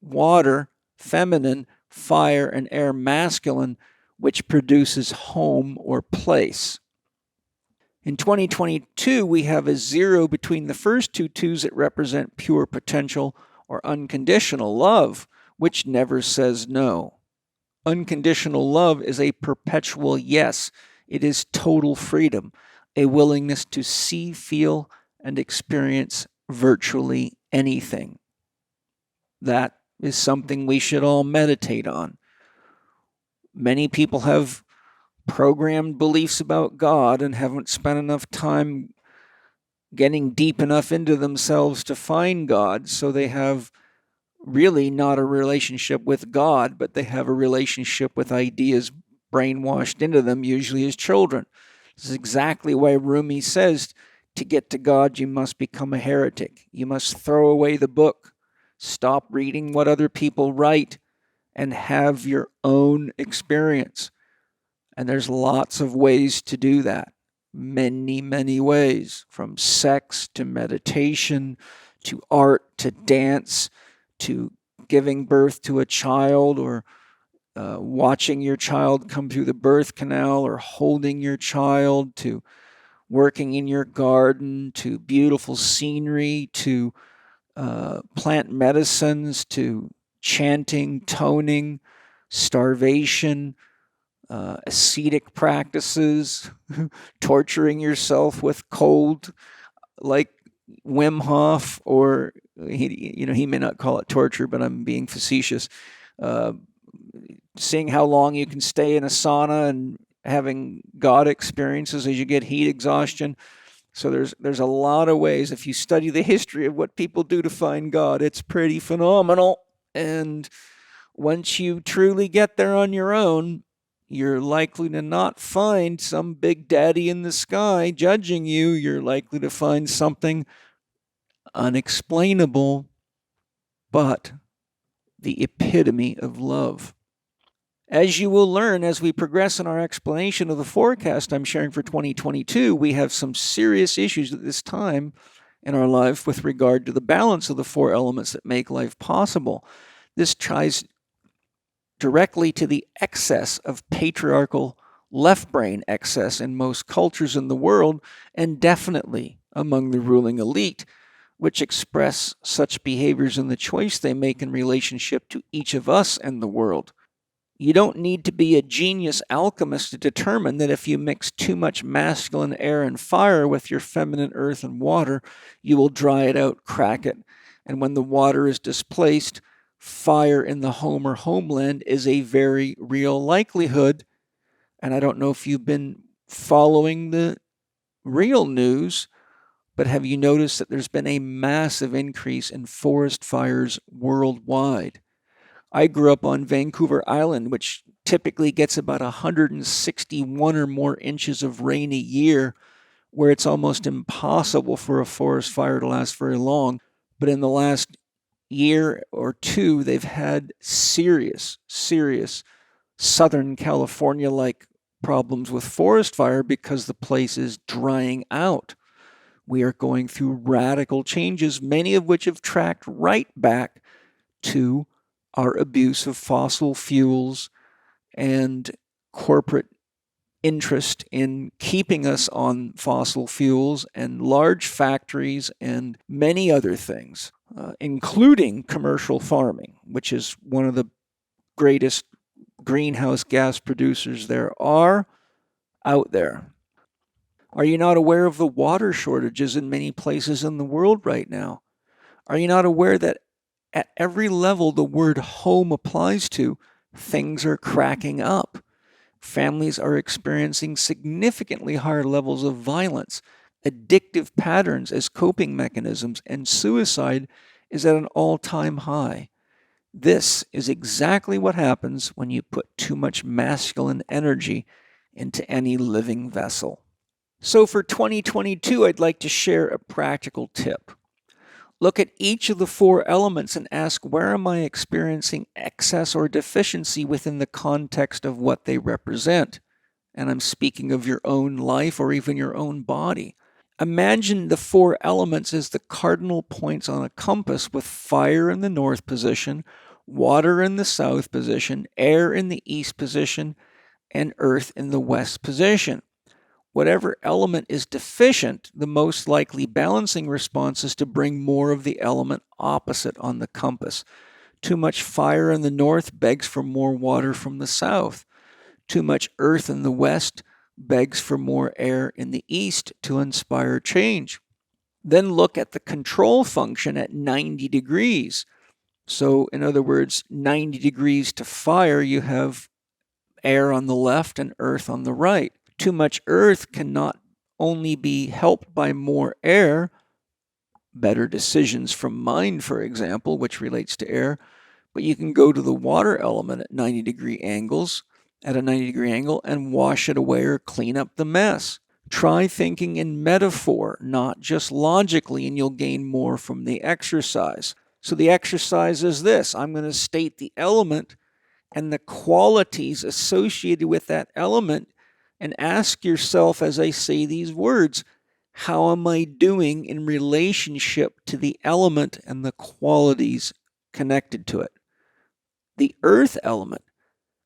water, feminine, fire, and air, masculine, which produces home or place. In 2022, we have a 0 between the first 2 twos that represent pure potential or unconditional love, which never says no. Unconditional love is a perpetual yes. It is total freedom, a willingness to see, feel, and experience virtually anything. That is something we should all meditate on. Many people have programmed beliefs about God and haven't spent enough time getting deep enough into themselves to find God, so they have really not a relationship with God, but they have a relationship with ideas brainwashed into them, usually as children. This is exactly why Rumi says, to get to God, you must become a heretic. You must throw away the book, stop reading what other people write, and have your own experience. And there's lots of ways to do that. Many, many ways, from sex to meditation, to art, to dance, to giving birth to a child, or watching your child come through the birth canal, or holding your child, to working in your garden, to beautiful scenery, to plant medicines, to chanting, toning, starvation, ascetic practices, torturing yourself with cold, like Wim Hof, or he may not call it torture, but I'm being facetious. Seeing how long you can stay in a sauna and having God experiences as you get heat exhaustion. So there's a lot of ways. If you study the history of what people do to find God, it's pretty phenomenal. And once you truly get there on your own, you're likely to not find some big daddy in the sky judging you. You're likely to find something unexplainable, but the epitome of love. As you will learn as we progress in our explanation of the forecast I'm sharing for 2022, we have some serious issues at this time in our life with regard to the balance of the four elements that make life possible. This ties directly to the excess of patriarchal left brain excess in most cultures in the world, and definitely among the ruling elite, which express such behaviors in the choice they make in relationship to each of us and the world. You don't need to be a genius alchemist to determine that if you mix too much masculine air and fire with your feminine earth and water, you will dry it out, crack it. And when the water is displaced, fire in the home or homeland is a very real likelihood. And I don't know if you've been following the real news, but have you noticed that there's been a massive increase in forest fires worldwide? I grew up on Vancouver Island, which typically gets about 161 or more inches of rain a year, where it's almost impossible for a forest fire to last very long. But in the last year or two, they've had serious Southern California-like problems with forest fire because the place is drying out. We are going through radical changes, many of which have tracked right back to our abuse of fossil fuels and corporate interest in keeping us on fossil fuels and large factories and many other things, including commercial farming, which is one of the greatest greenhouse gas producers there are out there. Are you not aware of the water shortages in many places in the world right now? Are you not aware that at every level the word home applies to, things are cracking up? Families are experiencing significantly higher levels of violence, addictive patterns as coping mechanisms, and suicide is at an all-time high. This is exactly what happens when you put too much masculine energy into any living vessel. So for 2022, I'd like to share a practical tip. Look at each of the four elements and ask, where am I experiencing excess or deficiency within the context of what they represent? And I'm speaking of your own life or even your own body. Imagine the four elements as the cardinal points on a compass, with fire in the north position, water in the south position, air in the east position, and earth in the west position. Whatever element is deficient, the most likely balancing response is to bring more of the element opposite on the compass. Too much fire in the north begs for more water from the south. Too much earth in the west begs for more air in the east to inspire change. Then look at the control function at 90 degrees. So, in other words, 90 degrees to fire, you have air on the left and earth on the right. Too much earth can not only be helped by more air, better decisions from mind, for example, which relates to air, but you can go to the water element at a 90 degree angle and wash it away or clean up the mess. Try thinking in metaphor, not just logically, and you'll gain more from the exercise. So the exercise is this. I'm going to state the element and the qualities associated with that element, and ask yourself as I say these words, how am I doing in relationship to the element and the qualities connected to it? The earth element,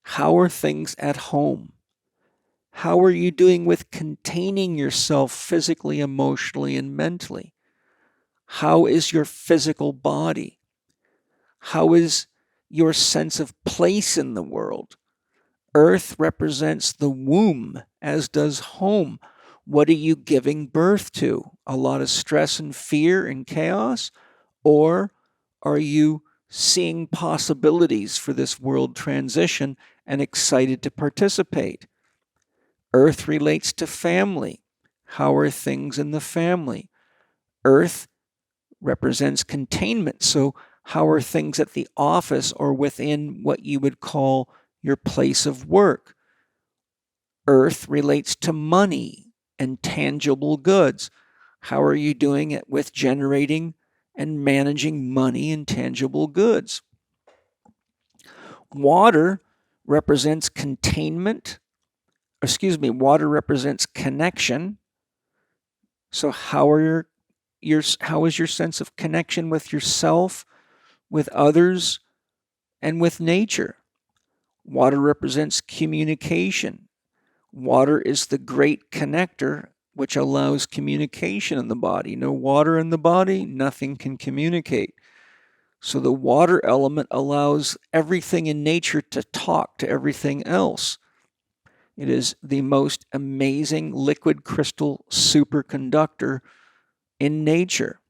how are things at home? How are you doing with containing yourself physically, emotionally, and mentally? How is your physical body? How is your sense of place in the world? Earth represents the womb, as does home. What are you giving birth to? A lot of stress and fear and chaos? Or are you seeing possibilities for this world transition and excited to participate? Earth relates to family. How are things in the family? Earth represents containment. So how are things at the office or within what you would call your place of work? Earth relates to money and tangible goods. How are you doing it with generating and managing money and tangible goods? Water represents water represents connection. So how is your sense of connection with yourself, with others, and with nature? Water represents communication. Water is the great connector which allows communication in the body. No water in the body, nothing can communicate. So the water element allows everything in nature to talk to everything else. It is the most amazing liquid crystal superconductor in nature.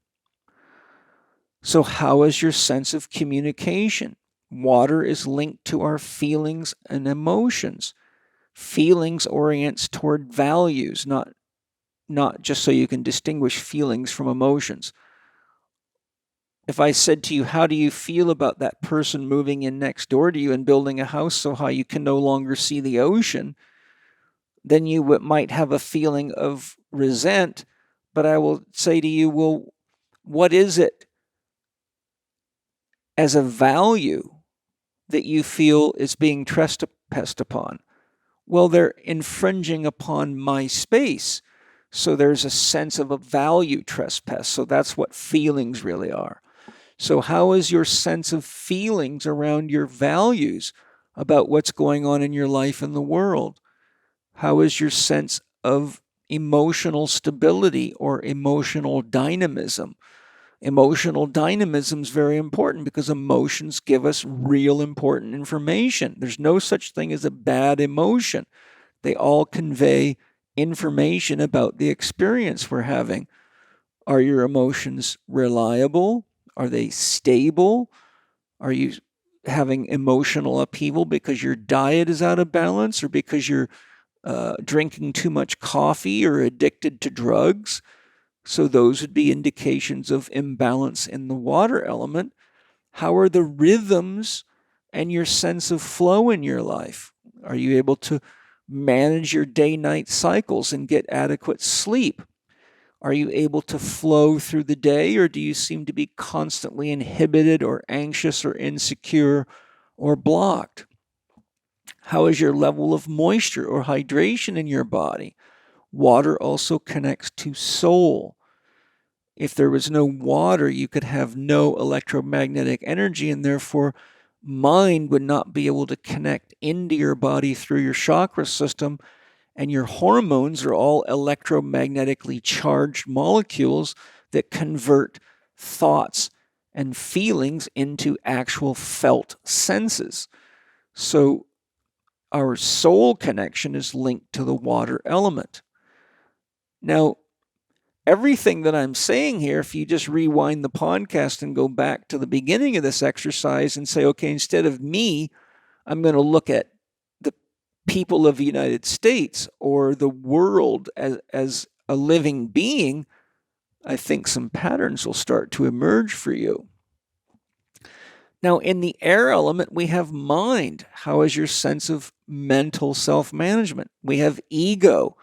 So how is your sense of communication? Water is linked to our feelings and emotions. Feelings orients toward values, not just so you can distinguish feelings from emotions. If I said to you, how do you feel about that person moving in next door to you and building a house so high you can no longer see the ocean, then you might have a feeling of resent. But I will say to you, well, what is it as a value that you feel is being trespassed upon? Well, they're infringing upon my space. So there's a sense of a value trespass. So that's what feelings really are. So how is your sense of feelings around your values about what's going on in your life and the world? How is your sense of emotional stability or emotional dynamism? Emotional dynamism is very important because emotions give us real important information. There's no such thing as a bad emotion. They all convey information about the experience we're having. Are your emotions reliable? Are they stable? Are you having emotional upheaval because your diet is out of balance or because you're drinking too much coffee or addicted to drugs? So those would be indications of imbalance in the water element. How are the rhythms and your sense of flow in your life? Are you able to manage your day-night cycles and get adequate sleep? Are you able to flow through the day, or do you seem to be constantly inhibited or anxious or insecure or blocked? How is your level of moisture or hydration in your body? Water also connects to soul. If there was no water, you could have no electromagnetic energy, and therefore mind would not be able to connect into your body through your chakra system, and your hormones are all electromagnetically charged molecules that convert thoughts and feelings into actual felt senses. So our soul connection is linked to the water element. Now, everything that I'm saying here, if you just rewind the podcast and go back to the beginning of this exercise and say, okay, instead of me, I'm going to look at the people of the United States or the world as a living being, I think some patterns will start to emerge for you. Now, in the air element, we have mind. How is your sense of mental self-management? We have ego.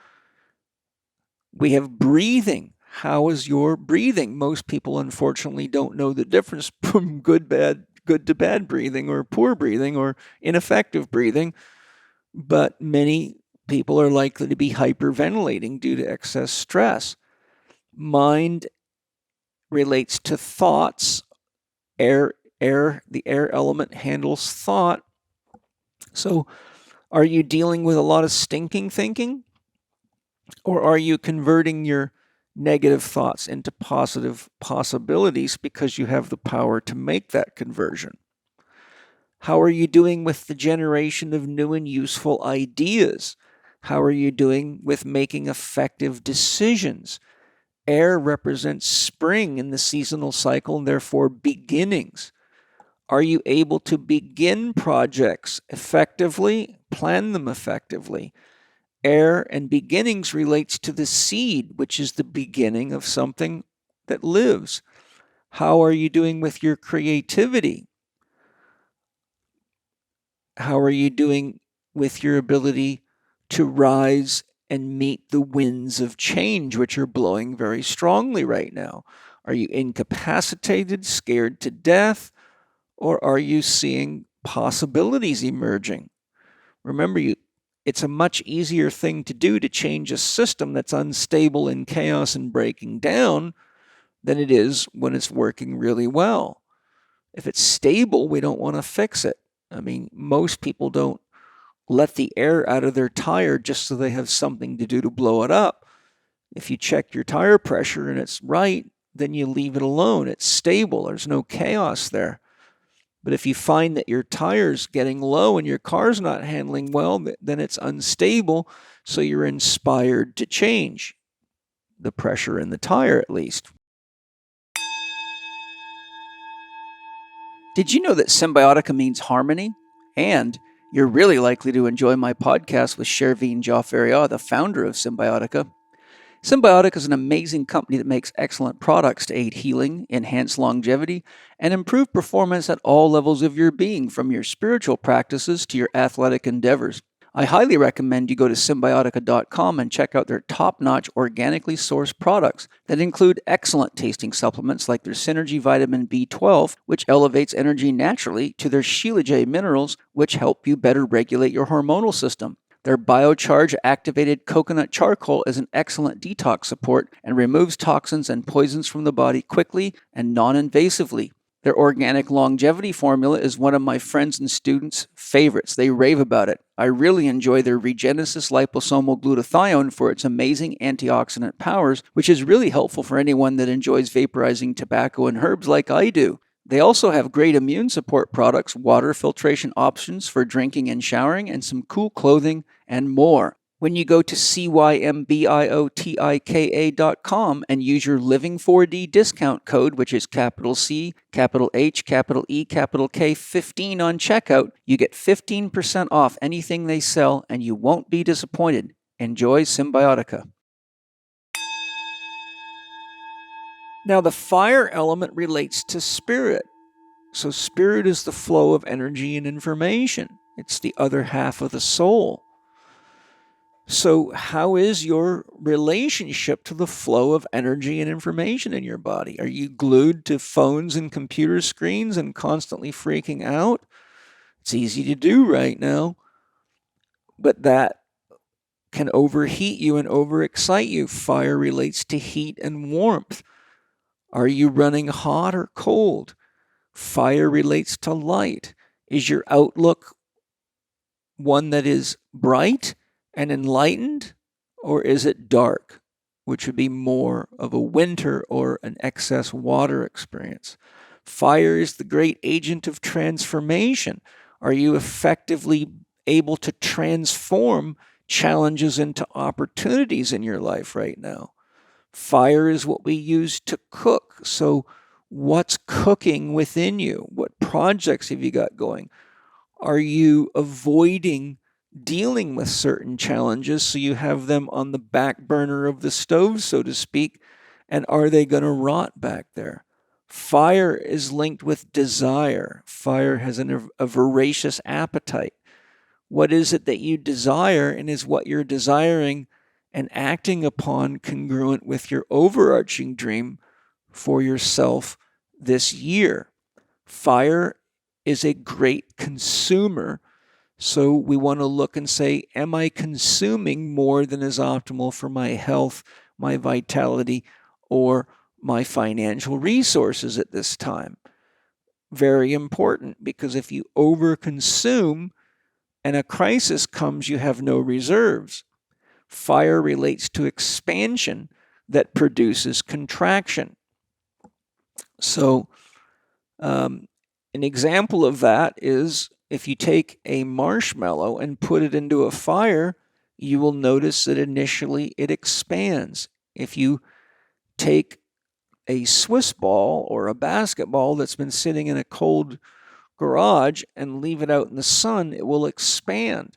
We have breathing. How is your breathing? Most people, unfortunately, don't know the difference from good to bad breathing or poor breathing or ineffective breathing. But many people are likely to be hyperventilating due to excess stress. Mind relates to thoughts. Air The air element handles thought. So are you dealing with a lot of stinking thinking? Or are you converting your negative thoughts into positive possibilities because you have the power to make that conversion? How are you doing with the generation of new and useful ideas? How are you doing with making effective decisions? Air represents spring in the seasonal cycle and therefore beginnings. Are you able to begin projects effectively, plan them effectively? Air and beginnings relates to the seed, which is the beginning of something that lives. How are you doing with your creativity? How are you doing with your ability to rise and meet the winds of change, which are blowing very strongly right now? Are you incapacitated, scared to death, or are you seeing possibilities emerging? Remember, it's a much easier thing to do to change a system that's unstable in chaos and breaking down than it is when it's working really well. If it's stable, we don't want to fix it. I mean, most people don't let the air out of their tire just so they have something to do to blow it up. If you check your tire pressure and it's right, then you leave it alone. It's stable. There's no chaos there. But if you find that your tire's getting low and your car's not handling well, then it's unstable, so you're inspired to change the pressure in the tire at least. Did you know that Symbiotica means harmony? And you're really likely to enjoy my podcast with Shervin Jaffaria, the founder of Symbiotica. Symbiotica is an amazing company that makes excellent products to aid healing, enhance longevity, and improve performance at all levels of your being, from your spiritual practices to your athletic endeavors. I highly recommend you go to Symbiotica.com and check out their top-notch organically sourced products that include excellent tasting supplements like their Synergy Vitamin B12, which elevates energy naturally, to their Shilajit minerals, which help you better regulate your hormonal system. Their Biocharge activated coconut charcoal is an excellent detox support and removes toxins and poisons from the body quickly and non-invasively. Their organic longevity formula is one of my friends and students' favorites. They rave about it. I really enjoy their Regenesis liposomal glutathione for its amazing antioxidant powers, which is really helpful for anyone that enjoys vaporizing tobacco and herbs like I do. They also have great immune support products, water filtration options for drinking and showering, and some cool clothing and more. When you go to CYMBIOTIKA.com and use your Living4D discount code, which is capital C, capital H, capital E, capital K, 15 on checkout, you get 15% off anything they sell, and you won't be disappointed. Enjoy Symbiotica. Now, the fire element relates to spirit. So spirit is the flow of energy and information. It's the other half of the soul. So how is your relationship to the flow of energy and information in your body? Are you glued to phones and computer screens and constantly freaking out? It's easy to do right now, but that can overheat you and overexcite you. Fire relates to heat and warmth. Are you running hot or cold? Fire relates to light. Is your outlook one that is bright and enlightened, or is it dark, which would be more of a winter or an excess water experience? Fire is the great agent of transformation. Are you effectively able to transform challenges into opportunities in your life right now? Fire is what we use to cook. So what's cooking within you? What projects have you got going? Are you avoiding dealing with certain challenges so you have them on the back burner of the stove, so to speak, and are they going to rot back there? Fire is linked with desire. Fire has a voracious appetite. What is it that you desire, and is what you're desiring and acting upon congruent with your overarching dream for yourself this year? Fire is a great consumer, so we want to look and say, am I consuming more than is optimal for my health, my vitality, or my financial resources at this time? very important, because if you overconsume and a crisis comes, you have no reserves. Fire relates to expansion that produces contraction. So an example of that is if you take a marshmallow and put it into a fire, you will notice that initially it expands. If you take a Swiss ball or a basketball that's been sitting in a cold garage and leave it out in the sun, it will expand.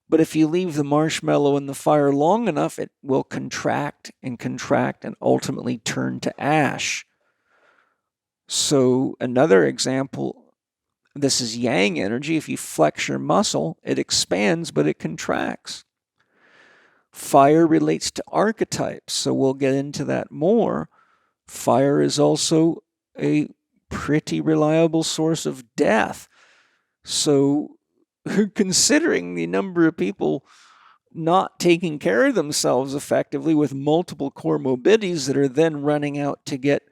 But if you leave the marshmallow in the fire long enough, it will contract and ultimately turn to ash. So another example, this is yang energy. If you flex your muscle, it expands, but it contracts. Fire relates to archetypes, so we'll get into that more. Fire is also a pretty reliable source of death. So considering the number of people not taking care of themselves effectively with multiple comorbidities that are then running out to get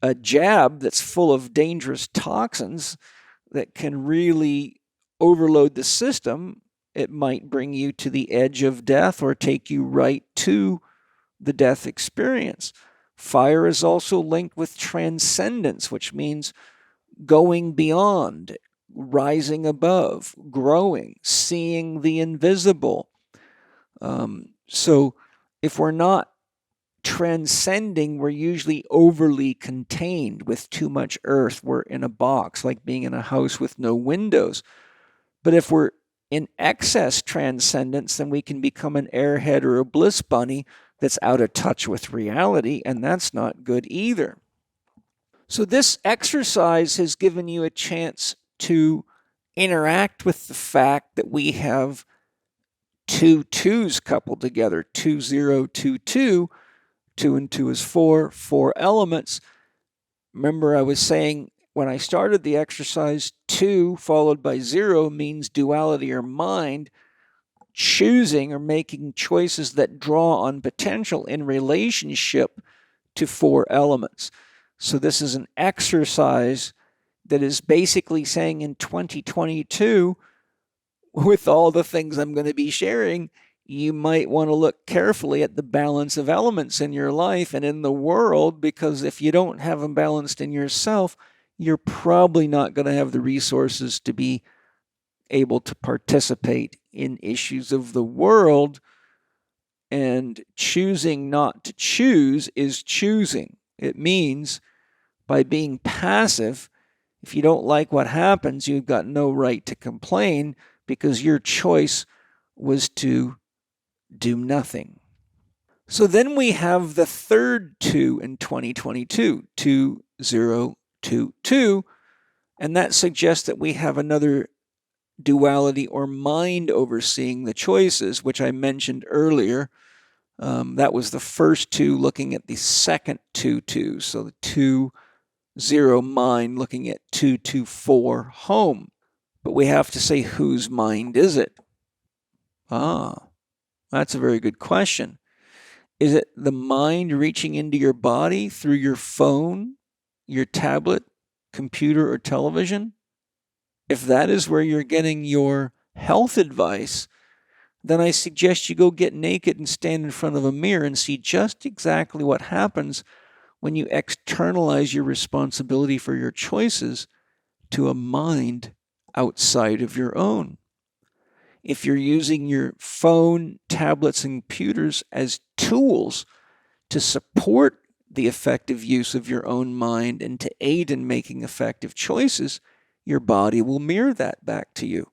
a jab that's full of dangerous toxins that can really overload the system, it might bring you to the edge of death or take you right to the death experience. Fire is also linked with transcendence, which means going beyond, rising above, growing, seeing the invisible. So if we're not transcending, we're usually overly contained with too much earth. We're in a box, like being in a house with no windows. But if we're in excess transcendence, then we can become an airhead or a bliss bunny that's out of touch with reality, and that's not good either. So this exercise has given you a chance to interact with the fact that we have two twos coupled together, 2, 0, 2, 2. 2 and 2 is 4 elements. Remember, I was saying when I started the exercise, 2 followed by 0 means duality or mind, choosing or making choices that draw on potential in relationship to 4 elements. So this is an exercise that is basically saying in 2022, with all the things I'm going to be sharing, you might want to look carefully at the balance of elements in your life and in the world, because if you don't have them balanced in yourself, you're probably not going to have the resources to be able to participate in issues of the world. And choosing not to choose is choosing. It means by being passive, if you don't like what happens, you've got no right to complain, because your choice was to do nothing. So then we have the third 2 in 2022, 2, 0, 2, 2, and that suggests that we have another duality or mind overseeing the choices, which I mentioned earlier. That was the first 2 looking at the second 2 twos, so the 2, 0 mind looking at 2, 2, 4 home. But we have to say, whose mind is it? That's a very good question. Is it the mind reaching into your body through your phone, your tablet, computer, or television? If that is where you're getting your health advice, then I suggest you go get naked and stand in front of a mirror and see just exactly what happens when you externalize your responsibility for your choices to a mind outside of your own. If you're using your phone, tablets, and computers as tools to support the effective use of your own mind and to aid in making effective choices, your body will mirror that back to you.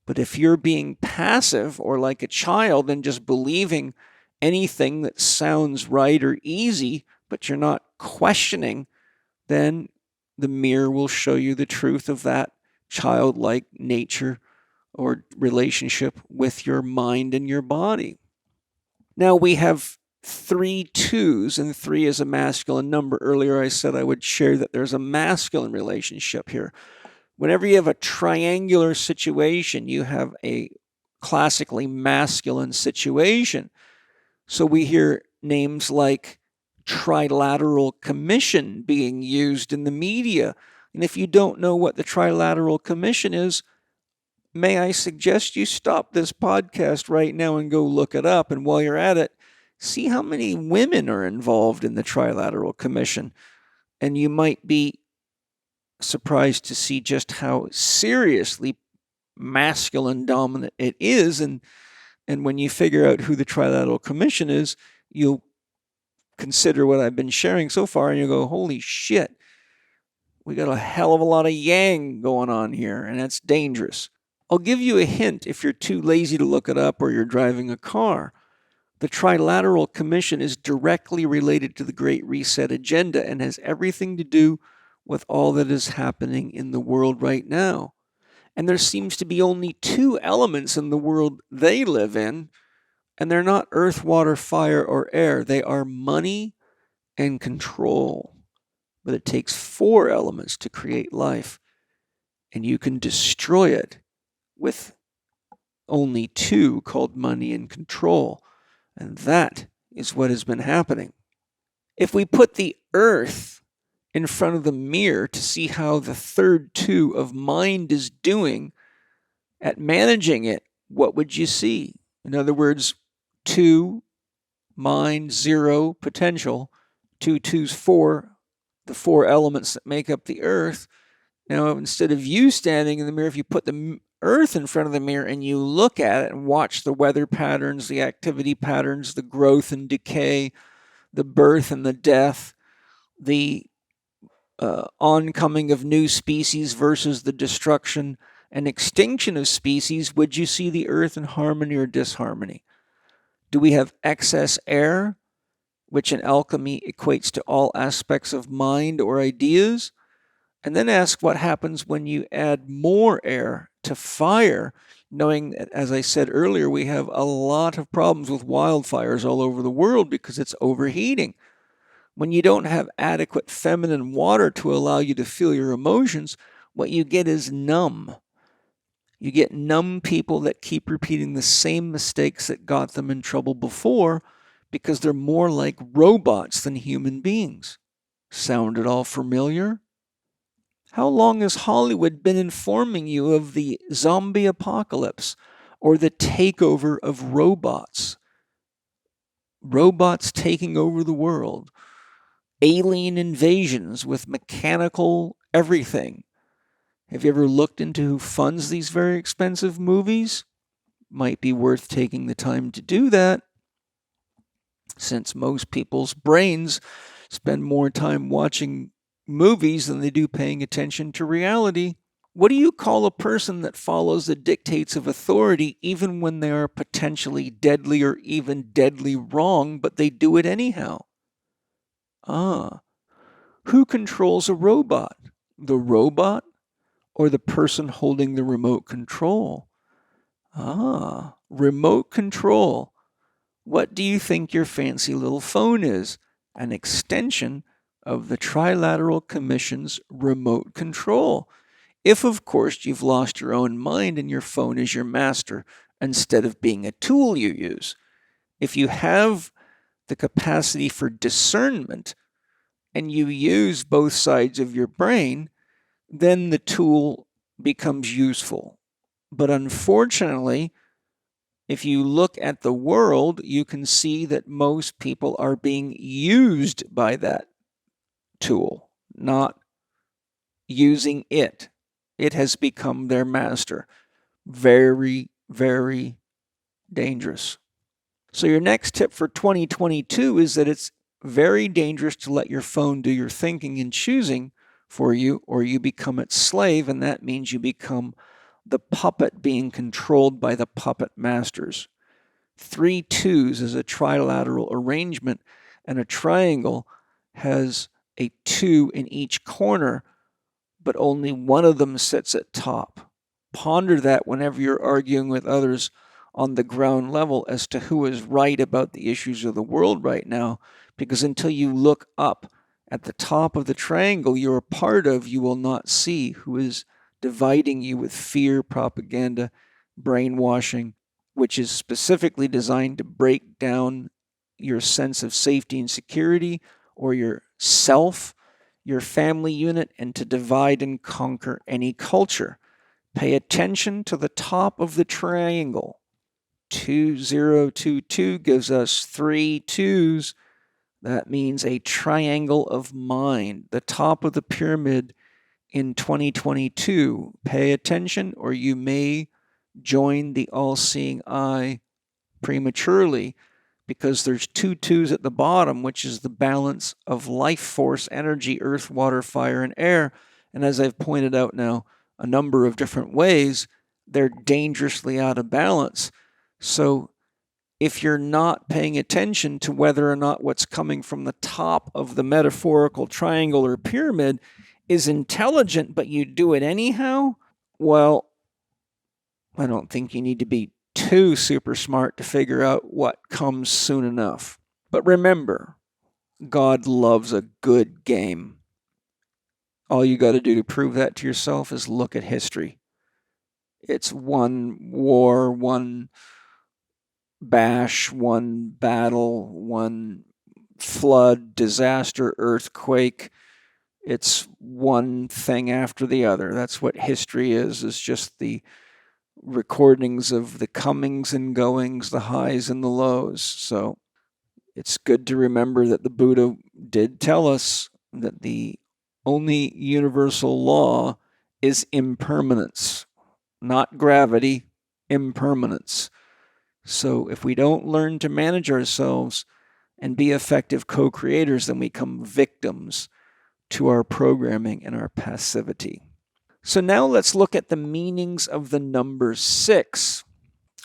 But if you're being passive or like a child and just believing anything that sounds right or easy, but you're not questioning, then the mirror will show you the truth of that childlike nature or relationship with your mind and your body. Now we have 3 twos, and 3 is a masculine number. Earlier I said I would share that there's a masculine relationship here. Whenever you have a triangular situation, you have a classically masculine situation. So we hear names like trilateral commission being used in the media. And if you don't know what the Trilateral Commission is, may I suggest you stop this podcast right now and go look it up. And while you're at it, see how many women are involved in the Trilateral Commission. And you might be surprised to see just how seriously masculine dominant it is. And when you figure out who the Trilateral Commission is, you'll consider what I've been sharing so far, and you'll go, holy shit, we got a hell of a lot of yang going on here, and that's dangerous. I'll give you a hint if you're too lazy to look it up or you're driving a car. The Trilateral Commission is directly related to the Great Reset agenda and has everything to do with all that is happening in the world right now. And there seems to be only two elements in the world they live in, and they're not earth, water, fire, or air. They are money and control. But it takes four elements to create life, and you can destroy it with only two, called money and control. And that is what has been happening. If we put the earth in front of the mirror to see how the third two of mind is doing at managing it, what would you see? In other words, 2, mind, 0, potential, 2, 2's 4, the four elements that make up the earth. Now, instead of you standing in the mirror, if you put the earth in front of the mirror and you look at it and watch the weather patterns, the activity patterns, the growth and decay, the birth and the death, the oncoming of new species versus the destruction and extinction of species, would you see the earth in harmony or disharmony? Do we have excess air, which in alchemy equates to all aspects of mind or ideas? And then ask what happens when you add more air to fire, knowing, as I said earlier, we have a lot of problems with wildfires all over the world because it's overheating. When you don't have adequate feminine water to allow you to feel your emotions, what you get is numb. You get numb people that keep repeating the same mistakes that got them in trouble before because they're more like robots than human beings. Sound at all familiar? How long has Hollywood been informing you of the zombie apocalypse or the takeover of robots? Robots taking over the world. Alien invasions with mechanical everything. Have you ever looked into who funds these very expensive movies? Might be worth taking the time to do that, since most people's brains spend more time watching movies than they do paying attention to reality. What do you call a person that follows the dictates of authority even when they are potentially deadly or even deadly wrong, but they do it anyhow? Who controls a robot? The robot or the person holding the remote control? Remote control. What do you think your fancy little phone is? An extension of the Trilateral Commission's remote control. If, of course, you've lost your own mind and your phone is your master instead of being a tool you use. If you have the capacity for discernment and you use both sides of your brain, then the tool becomes useful. But unfortunately, if you look at the world, you can see that most people are being used by that tool, not using it. It has become their master. Very, very dangerous. So your next tip for 2022 is that it's very dangerous to let your phone do your thinking and choosing for you, or you become its slave, and that means you become the puppet being controlled by the puppet masters. 3 2s is a trilateral arrangement, and a triangle has a 2 in each corner, but only one of them sits at top. Ponder that whenever you're arguing with others on the ground level as to who is right about the issues of the world right now, because until you look up at the top of the triangle you're a part of, you will not see who is dividing you with fear, propaganda, brainwashing, which is specifically designed to break down your sense of safety and security or your self your family unit, and to divide and conquer any culture. Pay attention to the top of the triangle. 2022 gives us 3 2s. That means a triangle of mind. The top of the pyramid in 2022. Pay attention, or you may join the all-seeing eye prematurely, because there's 2 2s at the bottom, which is the balance of life force, energy, earth, water, fire, and air. And as I've pointed out now a number of different ways, they're dangerously out of balance. So if you're not paying attention to whether or not what's coming from the top of the metaphorical triangle or pyramid is intelligent, but you do it anyhow, well, I don't think you need to be too super smart to figure out what comes soon enough. But remember, God loves a good game. All you got to do to prove that to yourself is look at history. It's one war, one bash, one battle, one flood, disaster, earthquake. It's one thing after the other. That's what history is just the recordings of the comings and goings, the highs and the lows. So it's good to remember that the Buddha did tell us that the only universal law is impermanence, not gravity, impermanence. So if we don't learn to manage ourselves and be effective co-creators, then we become victims to our programming and our passivity. So now let's look at the meanings of the number 6.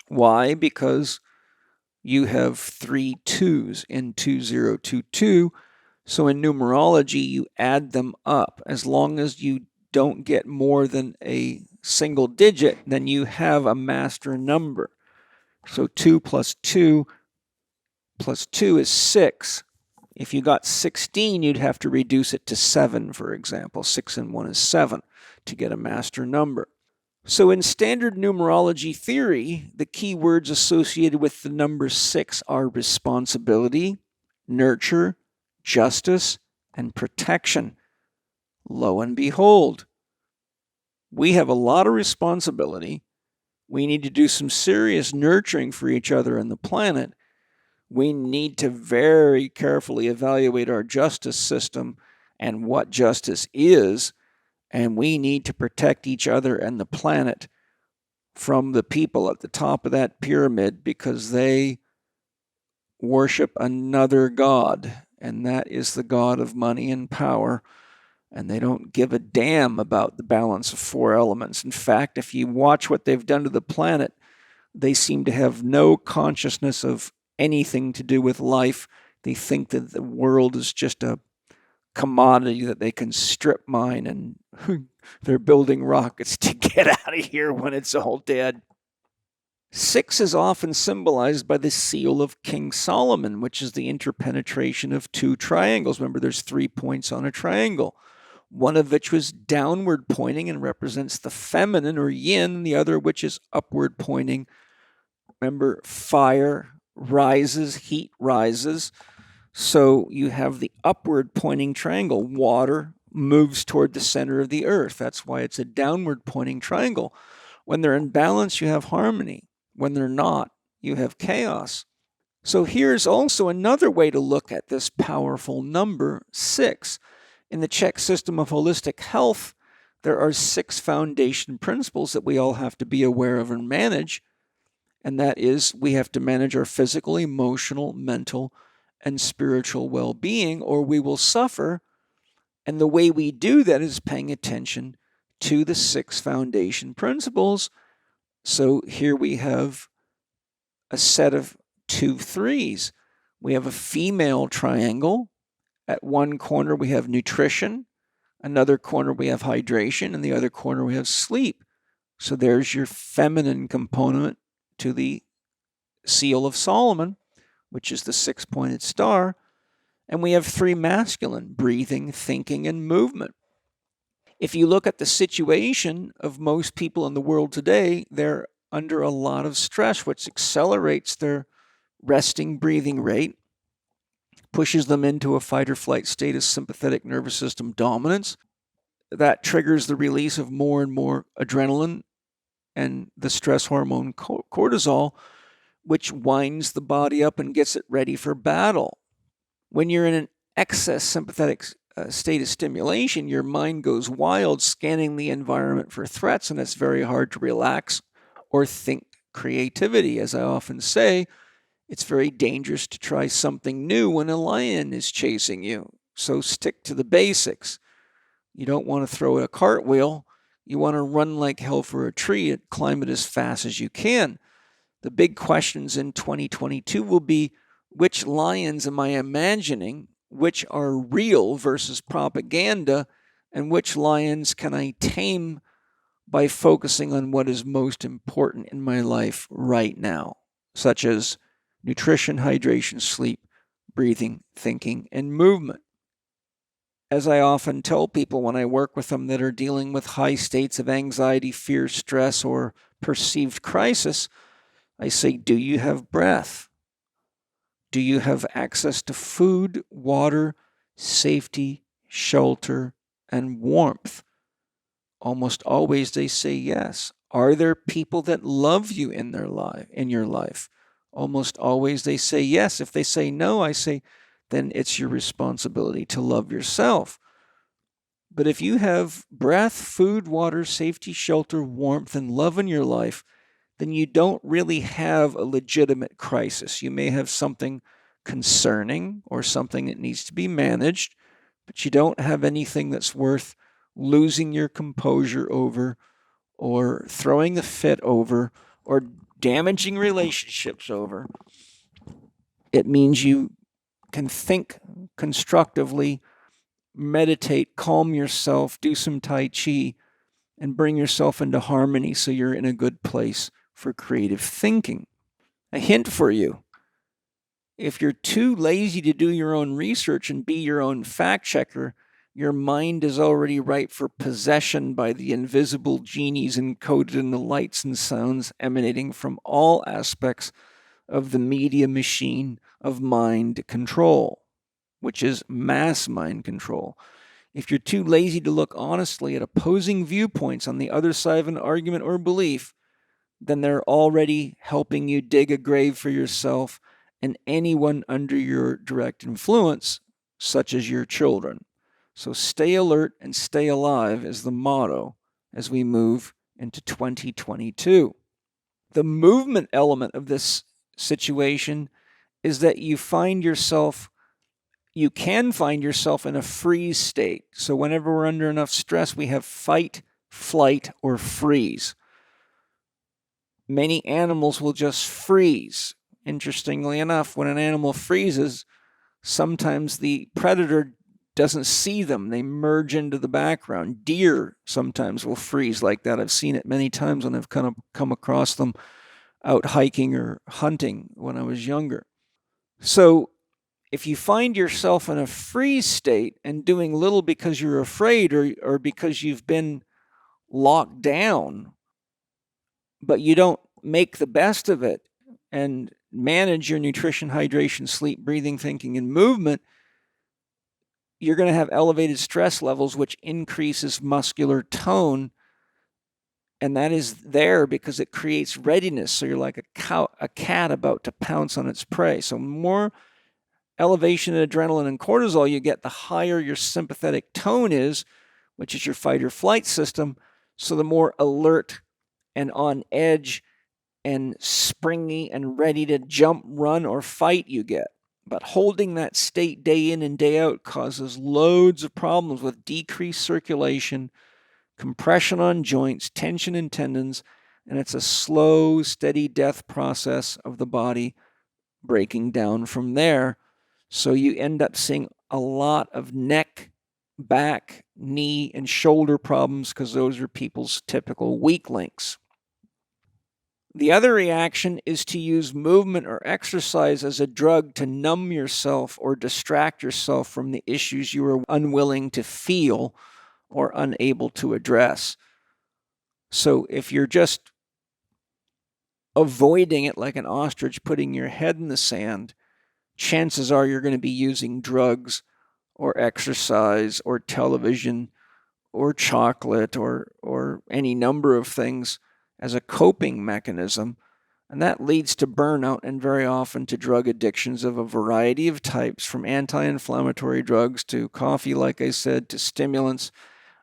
Why? Because you have 3 2s in 2022. So in numerology, you add them up. As long as you don't get more than a single digit, then you have a master number. So 2 plus 2 plus 2 is 6. If you got 16, you'd have to reduce it to 7, for example. 6 and 1 is 7 to get a master number. So in standard numerology theory, the key words associated with the number 6 are responsibility, nurture, justice, and protection. Lo and behold, we have a lot of responsibility. We need to do some serious nurturing for each other and the planet. We need to very carefully evaluate our justice system and what justice is, and we need to protect each other and the planet from the people at the top of that pyramid, because they worship another god, and that is the god of money and power, and they don't give a damn about the balance of 4 elements. In fact, if you watch what they've done to the planet, they seem to have no consciousness of anything to do with life. They think that the world is just a commodity that they can strip mine, and they're building rockets to get out of here when it's all dead. 6 is often symbolized by the seal of King Solomon, which is the interpenetration of 2 triangles. Remember, there's 3 points on a triangle, one of which was downward pointing and represents the feminine or yin, and the other which is upward pointing. Remember, fire rises, heat rises. So you have the upward pointing triangle. Water moves toward the center of the earth. That's why it's a downward pointing triangle. When they're in balance, you have harmony. When they're not, you have chaos. So here's also another way to look at this powerful number 6. In the Chek system of holistic health, there are 6 foundation principles that we all have to be aware of and manage. And that is, we have to manage our physical, emotional, mental, and spiritual well-being, or we will suffer. And the way we do that is paying attention to the 6 foundation principles. So here we have a set of 2 3s. We have a female triangle. At one corner we have nutrition, another corner we have hydration, and the other corner we have sleep. So there's your feminine component to the seal of Solomon, which is the 6-pointed star. And we have 3 masculine: breathing, thinking, and movement. If you look at the situation of most people in the world today, they're under a lot of stress, which accelerates their resting breathing rate, pushes them into a fight or flight state of sympathetic nervous system dominance. That triggers the release of more and more adrenaline and the stress hormone cortisol, which winds the body up and gets it ready for battle. When you're in an excess sympathetic state of stimulation, your mind goes wild, scanning the environment for threats, and it's very hard to relax or think creativity. As I often say, it's very dangerous to try something new when a lion is chasing you. So stick to the basics. You don't want to throw a cartwheel. You want to run like hell for a tree and climb it as fast as you can. The big questions in 2022 will be, which lions am I imagining? Which are real versus propaganda? And which lions can I tame by focusing on what is most important in my life right now, such as nutrition, hydration, sleep, breathing, thinking, and movement. As I often tell people when I work with them that are dealing with high states of anxiety, fear, stress, or perceived crisis, I say, do you have breath? Do you have access to food, water, safety, shelter, and warmth? Almost always they say yes. Are there people that love you in your life? Almost always they say yes. If they say no, I say, then it's your responsibility to love yourself. But if you have breath, food, water, safety, shelter, warmth, and love in your life, then you don't really have a legitimate crisis. You may have something concerning or something that needs to be managed, but you don't have anything that's worth losing your composure over or throwing a fit over or damaging relationships over. It means you can think constructively, meditate, calm yourself, do some Tai Chi, and bring yourself into harmony so you're in a good place for creative thinking. A hint for you: if you're too lazy to do your own research and be your own fact checker, your mind is already ripe for possession by the invisible genies encoded in the lights and sounds emanating from all aspects of the media machine of mind control, which is mass mind control. If you're too lazy to look honestly at opposing viewpoints on the other side of an argument or belief, then they're already helping you dig a grave for yourself and anyone under your direct influence, such as your children. So stay alert and stay alive is the motto as we move into 2022. The movement element of this situation is that you can find yourself in a freeze state. So whenever we're under enough stress, we have fight, flight, or freeze. Many animals will just freeze. Interestingly enough, when an animal freezes, sometimes the predator doesn't see them. They merge into the background. Deer sometimes will freeze like that. I've seen it many times when I've kind of come across them out hiking or hunting when I was younger. So if you find yourself in a freeze state and doing little because you're afraid or because you've been locked down, but you don't make the best of it and manage your nutrition, hydration, sleep, breathing, thinking, and movement, you're going to have elevated stress levels, which increases muscular tone. And that is there because it creates readiness. So you're like a cat about to pounce on its prey. So more elevation in adrenaline and cortisol you get, the higher your sympathetic tone is, which is your fight or flight system. So the more alert and on edge and springy and ready to jump, run, or fight you get. But holding that state day in and day out causes loads of problems with decreased circulation, compression on joints, tension in tendons, and it's a slow, steady death process of the body breaking down from there. So you end up seeing a lot of neck, back, knee, and shoulder problems because those are people's typical weak links. The other reaction is to use movement or exercise as a drug to numb yourself or distract yourself from the issues you are unwilling to feel or unable to address. So if you're just avoiding it like an ostrich, putting your head in the sand, chances are you're going to be using drugs or exercise or television or chocolate or any number of things as a coping mechanism. And that leads to burnout and very often to drug addictions of a variety of types, from anti-inflammatory drugs to coffee, like I said, to stimulants.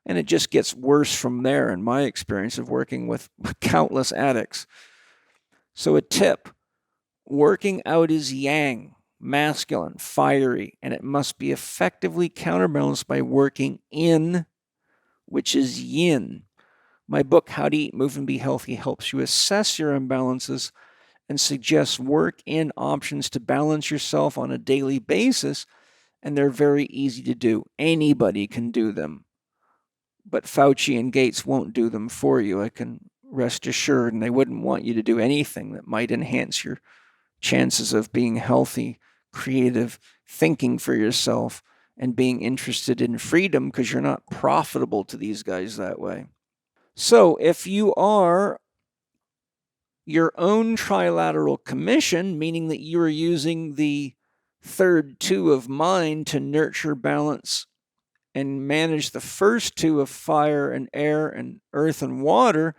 And it just gets worse from there, in my experience of working with countless addicts. So a tip: working out is yang, masculine, fiery, and it must be effectively counterbalanced by working in, which is yin. My book, How to Eat, Move, and Be Healthy, helps you assess your imbalances and suggests work-in options to balance yourself on a daily basis, and they're very easy to do. Anybody can do them, but Fauci and Gates won't do them for you. I can rest assured, and they wouldn't want you to do anything that might enhance your chances of being healthy, creative, thinking for yourself, and being interested in freedom, because you're not profitable to these guys that way. So if you are your own trilateral commission, meaning that you are using the third two of mind to nurture, balance, and manage the first two of fire and air and earth and water,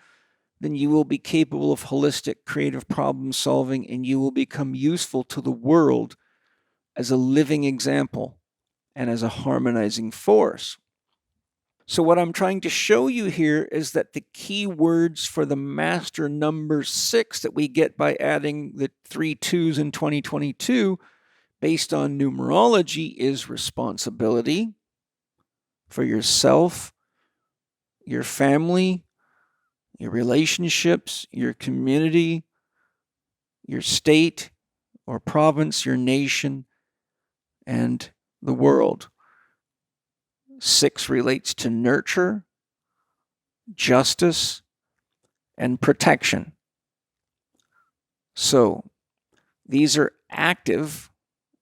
then you will be capable of holistic, creative problem solving, and you will become useful to the world as a living example and as a harmonizing force. So what I'm trying to show you here is that the key words for the master number 6 that we get by adding the 3 2s in 2022 based on numerology is responsibility for yourself, your family, your relationships, your community, your state or province, your nation, and the world. 6 relates to nurture, justice, and protection. So these are active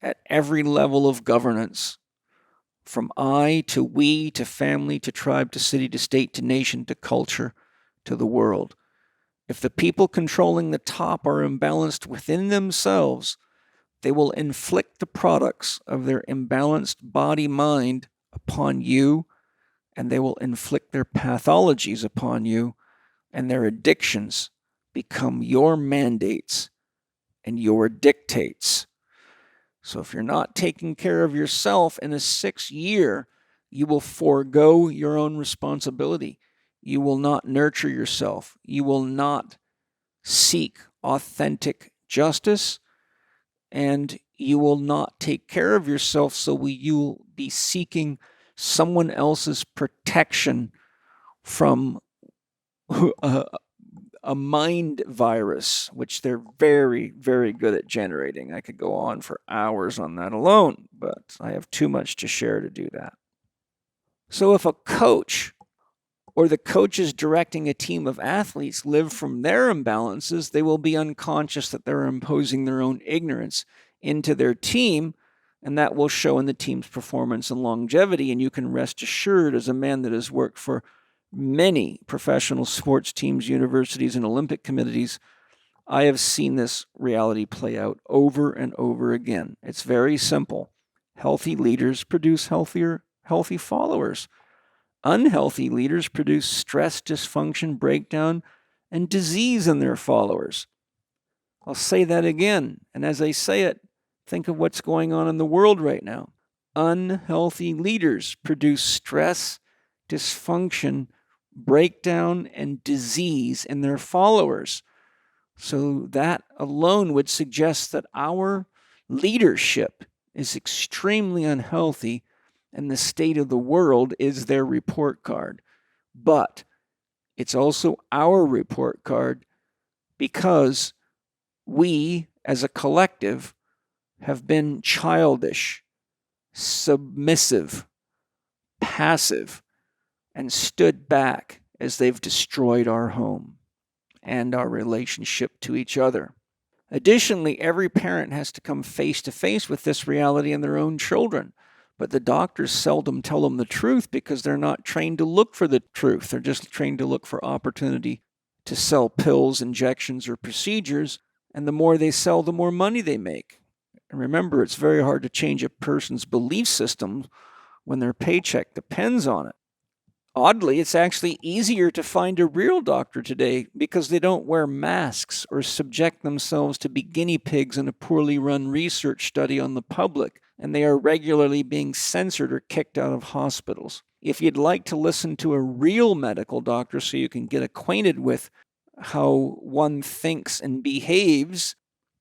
at every level of governance, from I to we to family to tribe to city to state to nation to culture to the world. If the people controlling the top are imbalanced within themselves, they will inflict the products of their imbalanced body-mind upon you, and they will inflict their pathologies upon you, and their addictions become your mandates and your dictates. So if you're not taking care of yourself in a 6th year, you will forego your own responsibility. You will not nurture yourself. You will not seek authentic justice, and you will not take care of yourself, so you'll be seeking someone else's protection from a mind virus, which they're very, very good at generating. I could go on for hours on that alone, but I have too much to share to do that. So if a coach or the coaches directing a team of athletes live from their imbalances, they will be unconscious that they're imposing their own ignorance into their team, and that will show in the team's performance and longevity. And you can rest assured, as a man that has worked for many professional sports teams, universities, and Olympic committees, I have seen this reality play out over and over again. It's very simple. Healthy leaders produce healthy followers. Unhealthy leaders produce stress, dysfunction, breakdown, and disease in their followers. I'll say that again, and as I say it, think of what's going on in the world right now. Unhealthy leaders produce stress, dysfunction, breakdown, and disease in their followers. So that alone would suggest that our leadership is extremely unhealthy, and the state of the world is their report card. But it's also our report card, because we, as a collective, have been childish, submissive, passive, and stood back as they've destroyed our home and our relationship to each other. Additionally, every parent has to come face to face with this reality in their own children. But the doctors seldom tell them the truth, because they're not trained to look for the truth. They're just trained to look for opportunity to sell pills, injections, or procedures. And the more they sell, the more money they make. And remember, it's very hard to change a person's belief system when their paycheck depends on it. Oddly, it's actually easier to find a real doctor today because they don't wear masks or subject themselves to be guinea pigs in a poorly run research study on the public, and they are regularly being censored or kicked out of hospitals. If you'd like to listen to a real medical doctor so you can get acquainted with how one thinks and behaves,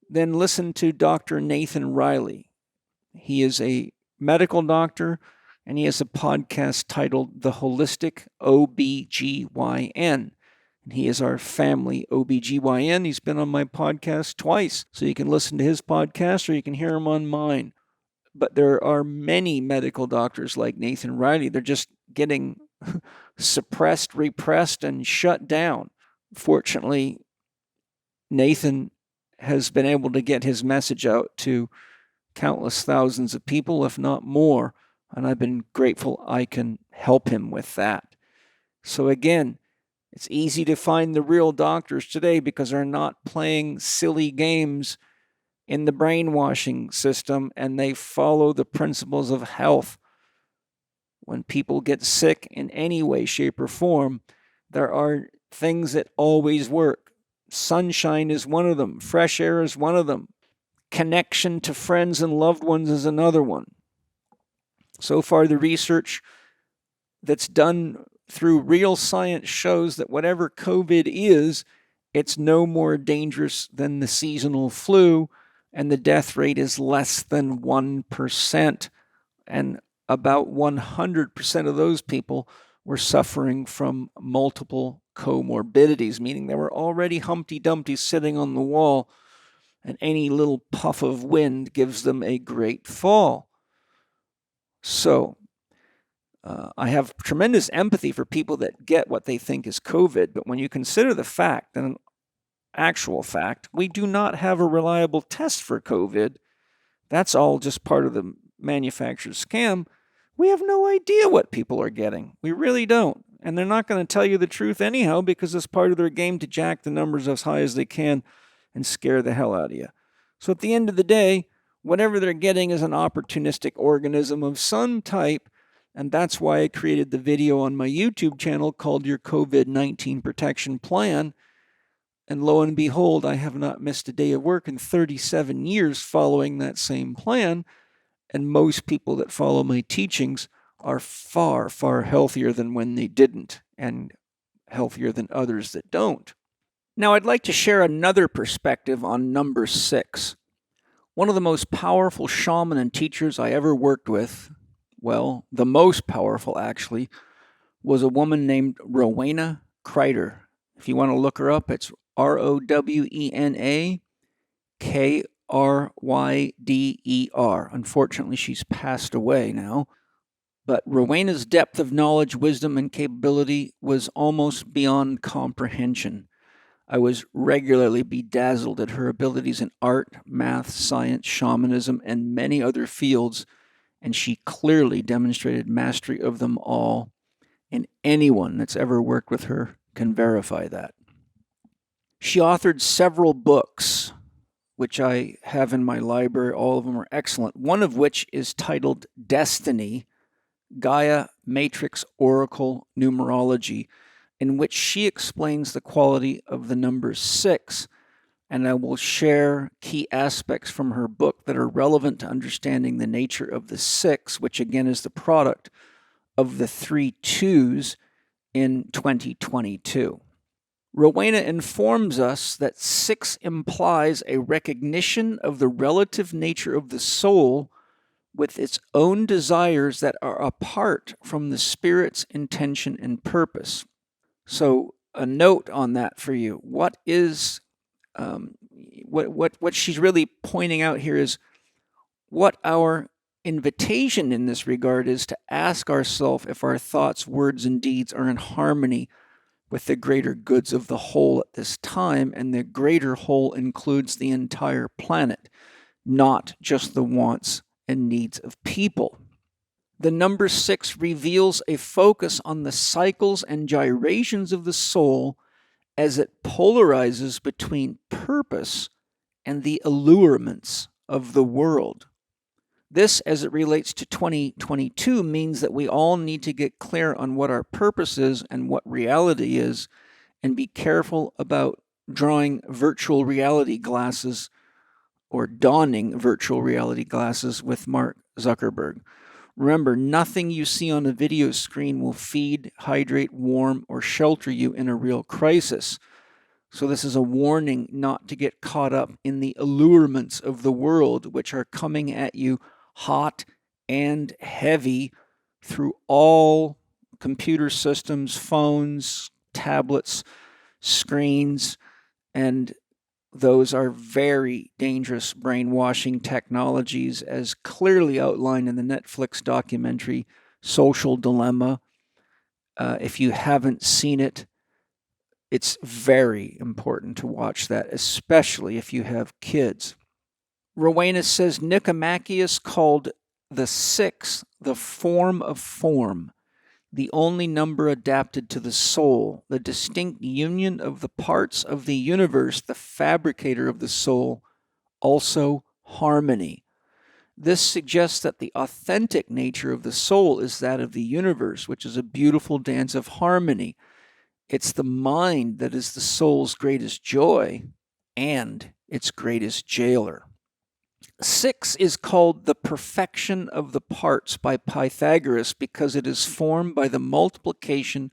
then listen to Dr. Nathan Riley. He is a medical doctor, and he has a podcast titled The Holistic OBGYN. And he is our family OBGYN. He's been on my podcast twice, so you can listen to his podcast or you can hear him on mine. But there are many medical doctors like Nathan Riley. They're just getting suppressed, repressed, and shut down. Fortunately, Nathan has been able to get his message out to countless thousands of people, if not more, and I've been grateful I can help him with that. So again, it's easy to find the real doctors today because they're not playing silly games in the brainwashing system, and they follow the principles of health. When people get sick in any way, shape, or form, there are things that always work. Sunshine is one of them. Fresh air is one of them. Connection to friends and loved ones is another one. So far, the research that's done through real science shows that whatever COVID is, it's no more dangerous than the seasonal flu, and the death rate is less than 1%. And about 100% of those people were suffering from multiple comorbidities, meaning they were already Humpty Dumpty sitting on the wall, and any little puff of wind gives them a great fall. So, I have tremendous empathy for people that get what they think is COVID, but when you consider the fact, and an actual fact, we do not have a reliable test for COVID, that's all just part of the manufacturer's scam. We have no idea what people are getting. We really don't. And they're not going to tell you the truth anyhow because it's part of their game to jack the numbers as high as they can and scare the hell out of you. So at the end of the day, whatever they're getting is an opportunistic organism of some type, and that's why I created the video on my YouTube channel called Your COVID-19 Protection Plan. And lo and behold, I have not missed a day of work in 37 years following that same plan. And most people that follow my teachings are far, far healthier than when they didn't, and healthier than others that don't. Now, I'd like to share another perspective on number 6. One of the most powerful shaman and teachers I ever worked with, well, the most powerful actually, was a woman named Rowena Kreider. If you want to look her up, it's ROWENA-KRYDER. Unfortunately, she's passed away now. But Rowena's depth of knowledge, wisdom, and capability was almost beyond comprehension. I was regularly bedazzled at her abilities in art, math, science, shamanism, and many other fields, and she clearly demonstrated mastery of them all, and anyone that's ever worked with her can verify that. She authored several books, which I have in my library. All of them are excellent, one of which is titled Destiny, Gaia Matrix Oracle Numerology, in which she explains the quality of the number 6, and I will share key aspects from her book that are relevant to understanding the nature of the 6, which again is the product of the 3 2s in 2022. Rowena informs us that 6 implies a recognition of the relative nature of the soul with its own desires that are apart from the spirit's intention and purpose. So a note on that for you. What is what she's really pointing out here is what our invitation in this regard is to ask ourselves if our thoughts, words, and deeds are in harmony with the greater goods of the whole at this time, and the greater whole includes the entire planet, not just the wants and needs of people. The number 6 reveals a focus on the cycles and gyrations of the soul as it polarizes between purpose and the allurements of the world. This, as it relates to 2022, means that we all need to get clear on what our purpose is and what reality is, and be careful about drawing virtual reality glasses or donning virtual reality glasses with Mark Zuckerberg. Remember, nothing you see on a video screen will feed, hydrate, warm, or shelter you in a real crisis. So this is a warning not to get caught up in the allurements of the world, which are coming at you hot and heavy through all computer systems, phones, tablets, screens, and those are very dangerous brainwashing technologies, as clearly outlined in the Netflix documentary Social Dilemma. If you haven't seen it, it's very important to watch that, especially if you have kids. Rowena says Nicomacheus called the 6 the form of form, the only number adapted to the soul, the distinct union of the parts of the universe, the fabricator of the soul, also harmony. This suggests that the authentic nature of the soul is that of the universe, which is a beautiful dance of harmony. It's the mind that is the soul's greatest joy and its greatest jailer. 6 is called the perfection of the parts by Pythagoras because it is formed by the multiplication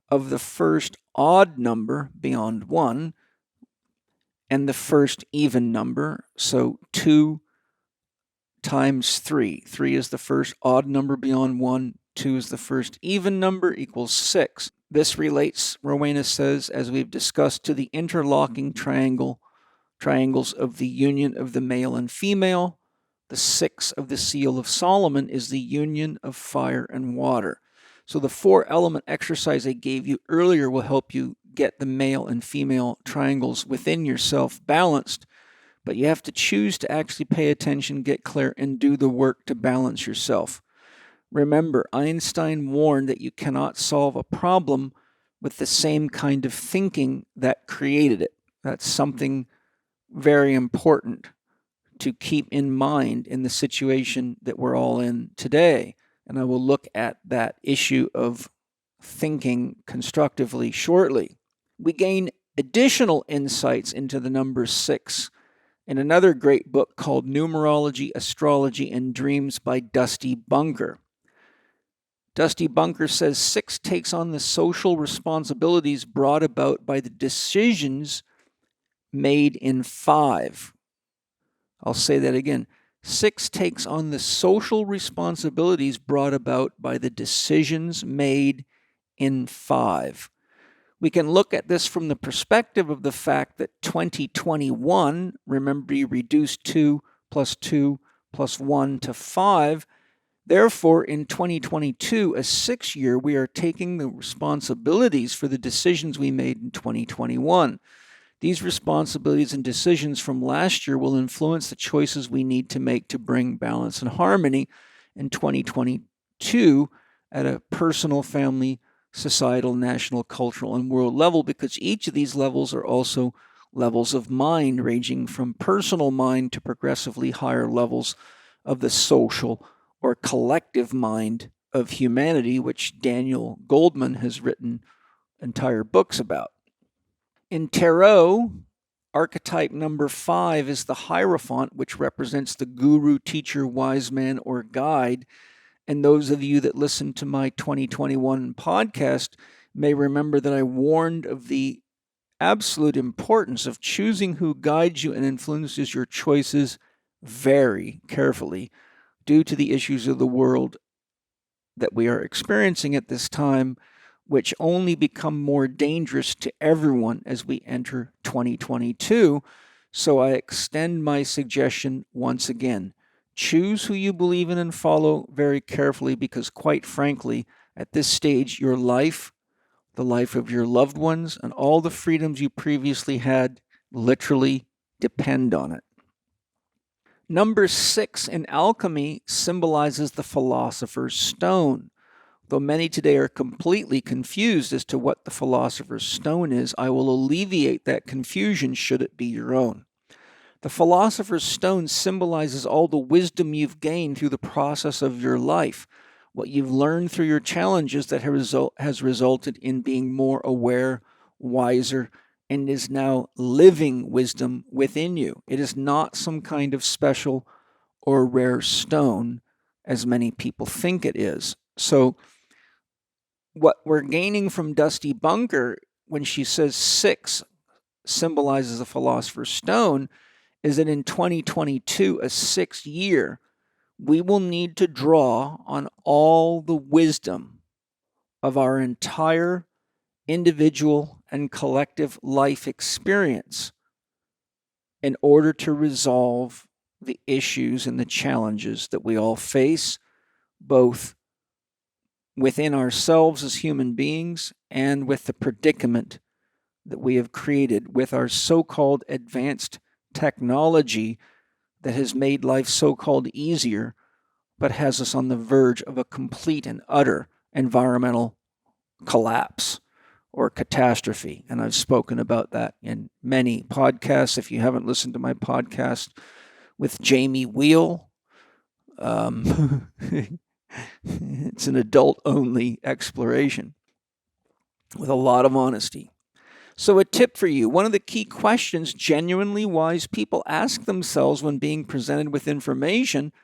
of the first odd number beyond 1 and the first even number. So 2 times 3. 3 is the first odd number beyond 1. 2 is the first even number, equals 6. This relates, Rowena says, as we've discussed, to the interlocking triangles of the union of the male and female. The 6 of the seal of Solomon is the union of fire and water. So the 4-element exercise I gave you earlier will help you get the male and female triangles within yourself balanced, but you have to choose to actually pay attention, get clear, and do the work to balance yourself. Remember, Einstein warned that you cannot solve a problem with the same kind of thinking that created it. That's something very important to keep in mind in the situation that we're all in today. And I will look at that issue of thinking constructively shortly. We gain additional insights into the number 6 in another great book called Numerology, Astrology, and Dreams by Dusty Bunker. Dusty Bunker says 6 takes on the social responsibilities brought about by the decisions made in 5. I'll say that again. 6 takes on the social responsibilities brought about by the decisions made in 5. We can look at this from the perspective of the fact that 2021, remember you reduced 2 plus 2 plus 1 to 5. Therefore, in 2022, a 6 year, we are taking the responsibilities for the decisions we made in 2021. These responsibilities and decisions from last year will influence the choices we need to make to bring balance and harmony in 2022 at a personal, family, societal, national, cultural, and world level, because each of these levels are also levels of mind, ranging from personal mind to progressively higher levels of the social or collective mind of humanity, which Daniel Goldman has written entire books about. In Tarot, archetype number 5 is the Hierophant, which represents the guru, teacher, wise man, or guide. And those of you that listened to my 2021 podcast may remember that I warned of the absolute importance of choosing who guides you and influences your choices very carefully, due to the issues of the world that we are experiencing at this time, which only become more dangerous to everyone as we enter 2022. So I extend my suggestion once again. Choose who you believe in and follow very carefully, because quite frankly, at this stage, your life, the life of your loved ones, and all the freedoms you previously had literally depend on it. Number 6 in alchemy symbolizes the philosopher's stone. Though many today are completely confused as to what the philosopher's stone is, I will alleviate that confusion should it be your own. The philosopher's stone symbolizes all the wisdom you've gained through the process of your life, what you've learned through your challenges that has resulted in being more aware, wiser, and is now living wisdom within you. It is not some kind of special or rare stone, as many people think it is. So what we're gaining from Dusty Bunker when she says 6 symbolizes a philosopher's stone is that in 2022, a 6th year, we will need to draw on all the wisdom of our entire individual and collective life experience in order to resolve the issues and the challenges that we all face, both within ourselves as human beings and with the predicament that we have created with our so-called advanced technology that has made life so-called easier, but has us on the verge of a complete and utter environmental collapse or catastrophe. And I've spoken about that in many podcasts. If you haven't listened to my podcast with Jamie Wheel, it's an adult-only exploration with a lot of honesty. So a tip for you, one of the key questions genuinely wise people ask themselves when being presented with information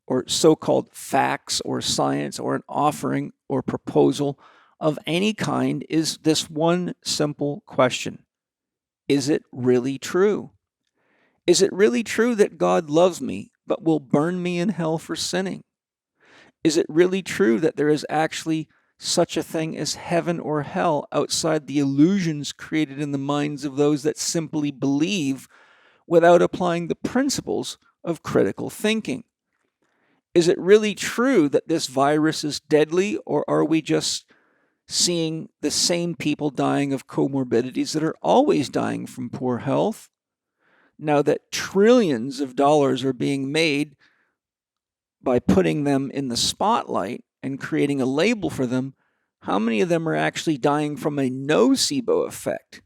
or so-called facts or science or an offering or proposal of any kind is this one simple question. Is it really true? Is it really true that God loves me but will burn me in hell for sinning? Is it really true that there is actually such a thing as heaven or hell outside the illusions created in the minds of those that simply believe without applying the principles of critical thinking? Is it really true that this virus is deadly, or are we just seeing the same people dying of comorbidities that are always dying from poor health? Now that trillions of dollars are being made by putting them in the spotlight and creating a label for them, how many of them are actually dying from a nocebo effect,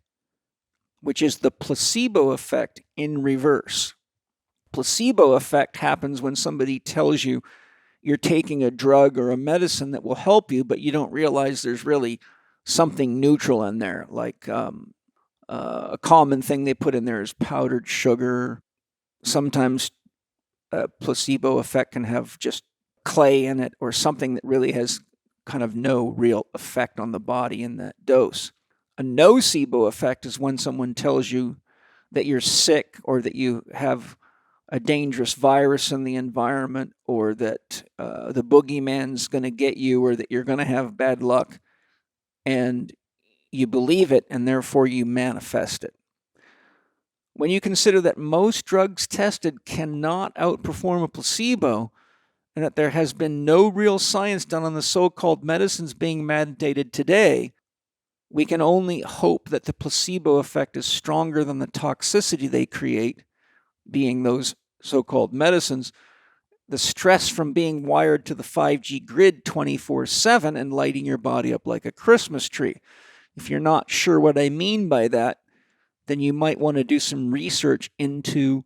which is the placebo effect in reverse? Placebo effect happens when somebody tells you you're taking a drug or a medicine that will help you, but you don't realize there's really something neutral in there. Like a common thing they put in there is powdered sugar. Sometimes a placebo effect can have just clay in it or something that really has kind of no real effect on the body in that dose. A nocebo effect is when someone tells you that you're sick or that you have a dangerous virus in the environment or that the boogeyman's going to get you or that you're going to have bad luck, and you believe it and therefore you manifest it. When you consider that most drugs tested cannot outperform a placebo and that there has been no real science done on the so-called medicines being mandated today, we can only hope that the placebo effect is stronger than the toxicity they create, being those so-called medicines, the stress from being wired to the 5G grid 24/7 and lighting your body up like a Christmas tree. If you're not sure what I mean by that, then you might want to do some research into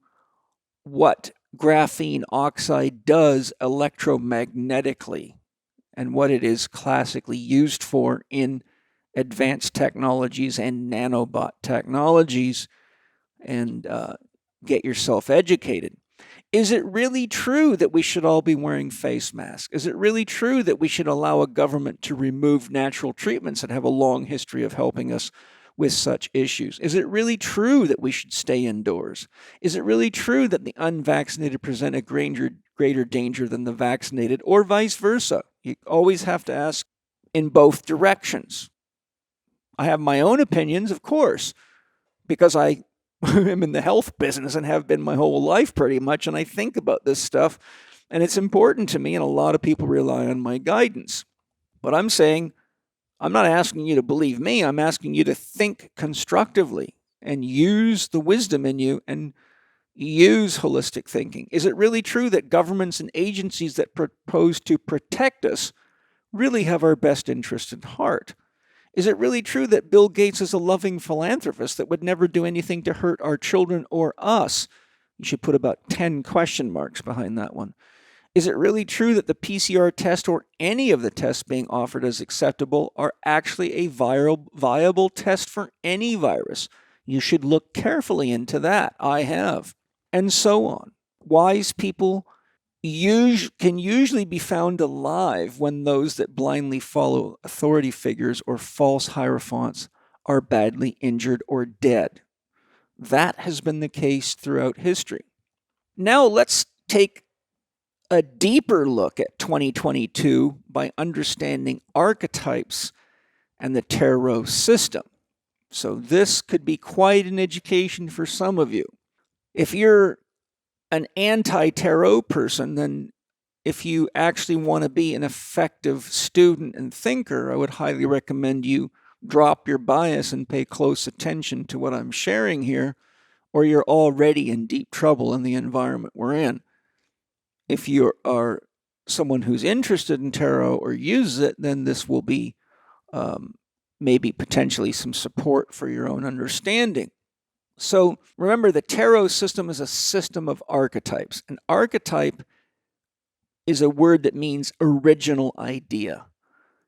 what graphene oxide does electromagnetically and what it is classically used for in advanced technologies and nanobot technologies, and get yourself educated. Is it really true that we should all be wearing face masks? Is it really true that we should allow a government to remove natural treatments that have a long history of helping us with such issues? Is it really true that we should stay indoors? Is it really true that the unvaccinated present a greater danger than the vaccinated, or vice versa? You always have to ask in both directions. I have my own opinions, of course, because I am in the health business and have been my whole life pretty much, and I think about this stuff, and it's important to me, and a lot of people rely on my guidance. But I'm saying, I'm not asking you to believe me, I'm asking you to think constructively and use the wisdom in you and use holistic thinking. Is it really true that governments and agencies that propose to protect us really have our best interest at heart? Is it really true that Bill Gates is a loving philanthropist that would never do anything to hurt our children or us, You should put about 10 question marks behind that one. Is it really true that the PCR test or any of the tests being offered as acceptable are actually a viable test for any virus? You should look carefully into that. I have. And so on. Wise people can usually be found alive when those that blindly follow authority figures or false hierophants are badly injured or dead. That has been the case throughout history. Now let's take a deeper look at 2022 by understanding archetypes and the tarot system. So this could be quite an education for some of you. If you're an anti-tarot person, then if you actually want to be an effective student and thinker, I would highly recommend you drop your bias and pay close attention to what I'm sharing here, or you're already in deep trouble in the environment we're in. If you are someone who's interested in tarot or uses it, then this will be maybe potentially some support for your own understanding. So remember, the tarot system is a system of archetypes. An archetype is a word that means original idea.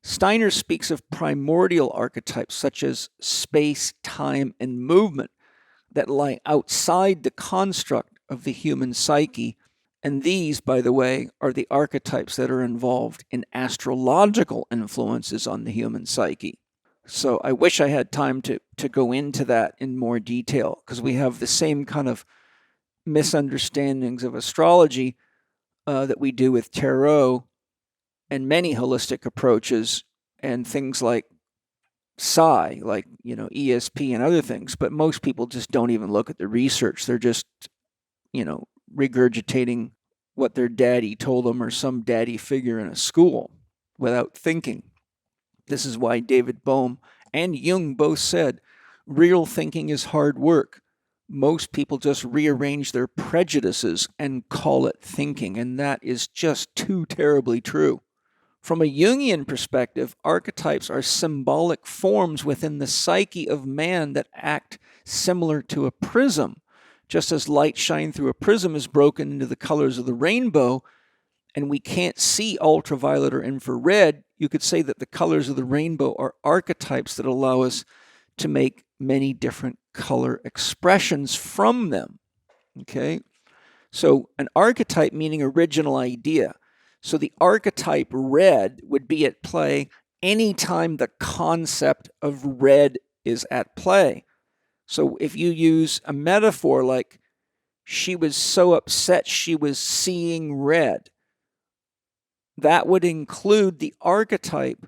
Steiner speaks of primordial archetypes such as space, time, and movement that lie outside the construct of the human psyche. And these, by the way, are the archetypes that are involved in astrological influences on the human psyche. So I wish I had time to go into that in more detail, because we have the same kind of misunderstandings of astrology that we do with tarot and many holistic approaches and things like psi, like, ESP and other things. But most people just don't even look at the research. They're just, regurgitating what their daddy told them or some daddy figure in a school without thinking. This is why David Bohm and Jung both said, real thinking is hard work. Most people just rearrange their prejudices and call it thinking, and that is just too terribly true. From a Jungian perspective, archetypes are symbolic forms within the psyche of man that act similar to a prism. Just as light shining through a prism is broken into the colors of the rainbow, and we can't see ultraviolet or infrared, you could say that the colors of the rainbow are archetypes that allow us to make many different color expressions from them. Okay? So an archetype meaning original idea. So the archetype red would be at play anytime the concept of red is at play. So if you use a metaphor like, she was so upset she was seeing red, that would include the archetype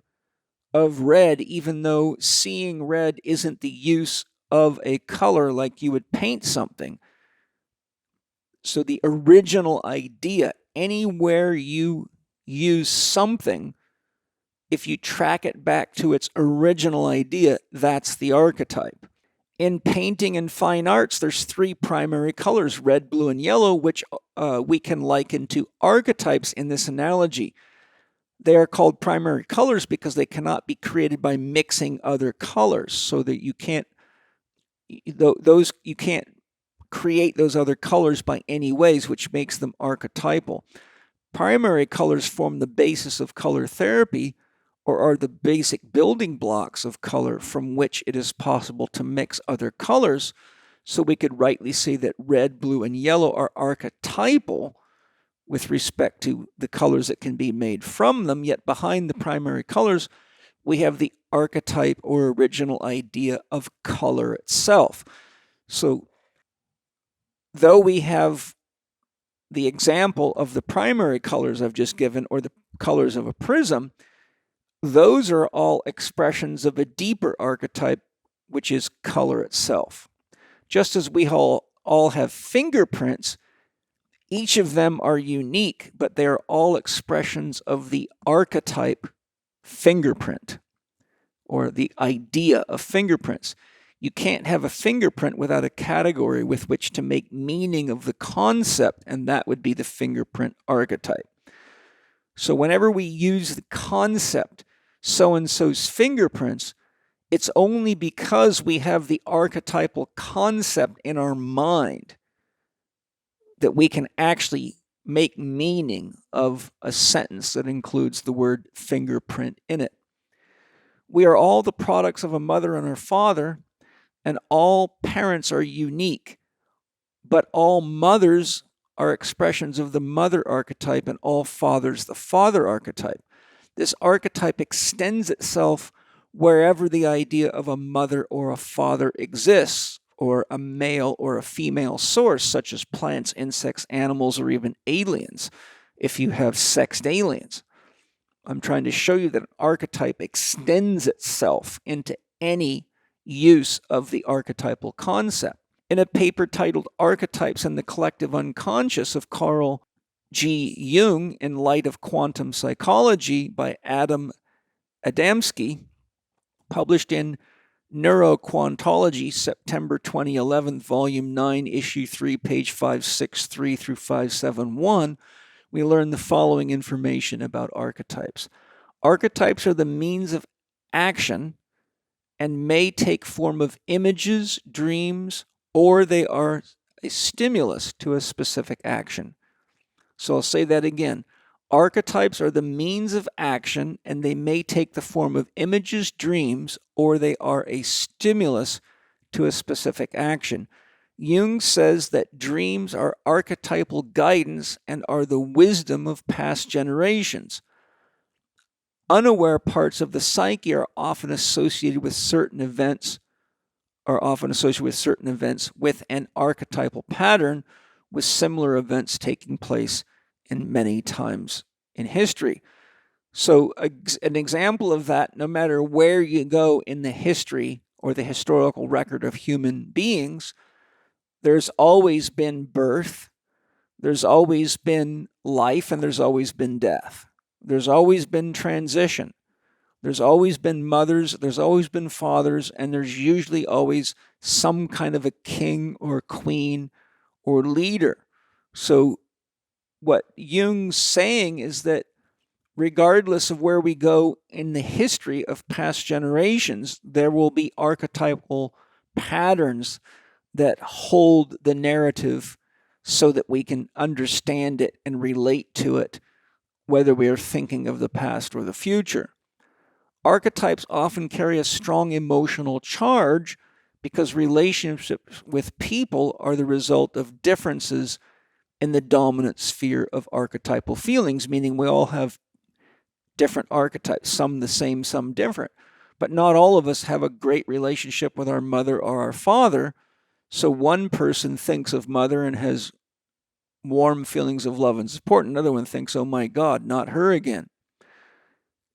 of red, even though seeing red isn't the use of a color like you would paint something. So the original idea, anywhere you use something, if you track it back to its original idea, that's the archetype. In painting and fine arts, there's 3 primary colors, red, blue, and yellow, which we can liken to archetypes in this analogy. They are called primary colors because they cannot be created by mixing other colors, so that you can't create those other colors by any ways, which makes them archetypal. Primary colors form the basis of color therapy, or are the basic building blocks of color from which it is possible to mix other colors. So we could rightly say that red, blue, and yellow are archetypal with respect to the colors that can be made from them, yet behind the primary colors, we have the archetype or original idea of color itself. So though we have the example of the primary colors I've just given, or the colors of a prism, those are all expressions of a deeper archetype, which is color itself. Just as we all have fingerprints, each of them are unique, but they are all expressions of the archetype fingerprint, or the idea of fingerprints. You can't have a fingerprint without a category with which to make meaning of the concept, and that would be the fingerprint archetype. So whenever we use the concept, so-and-so's fingerprints, it's only because we have the archetypal concept in our mind. that we can actually make meaning of a sentence that includes the word fingerprint in it. We are all the products of a mother and her father, and all parents are unique, but all mothers are expressions of the mother archetype, and all fathers the father archetype. This archetype extends itself wherever the idea of a mother or a father exists, or a male or a female source, such as plants, insects, animals, or even aliens, if you have sexed aliens. I'm trying to show you that an archetype extends itself into any use of the archetypal concept. In a paper titled Archetypes and the Collective Unconscious of Carl G. Jung in Light of Quantum Psychology by Adam Adamski, published in Neuroquantology, September 2011, Volume 9, Issue 3, page 563 through 571, we learn the following information about archetypes. Archetypes are the means of action and may take form of images, dreams, or they are a stimulus to a specific action. So I'll say that again. Archetypes are the means of action, and they may take the form of images, dreams, or they are a stimulus to a specific action. Jung says that dreams are archetypal guidance and are the wisdom of past generations. Unaware parts of the psyche are often associated with certain events, with an archetypal pattern, with similar events taking place in many times in history. So an example of that, no matter where you go in the history or the historical record of human beings, there's always been birth, there's always been life, and there's always been death. There's always been transition. There's always been mothers, there's always been fathers, and there's usually always some kind of a king or queen or leader. So what Jung's saying is that regardless of where we go in the history of past generations, there will be archetypal patterns that hold the narrative so that we can understand it and relate to it, whether we are thinking of the past or the future. Archetypes often carry a strong emotional charge because relationships with people are the result of differences in the dominant sphere of archetypal feelings, meaning we all have different archetypes, some the same, some different. But not all of us have a great relationship with our mother or our father. So one person thinks of mother and has warm feelings of love and support. Another one thinks, oh my God, not her again.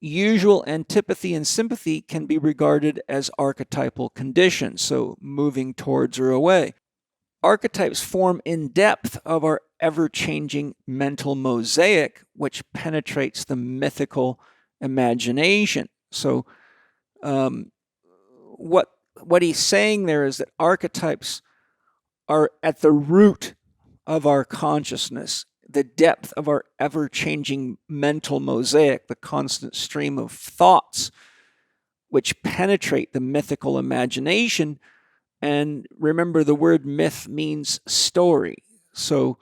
Usual antipathy and sympathy can be regarded as archetypal conditions, so moving towards or away. Archetypes form in depth of our ever-changing mental mosaic, which penetrates the mythical imagination. So what he's saying there is that archetypes are at the root of our consciousness, the depth of our ever-changing mental mosaic, the constant stream of thoughts which penetrate the mythical imagination. And remember, the word myth means story. So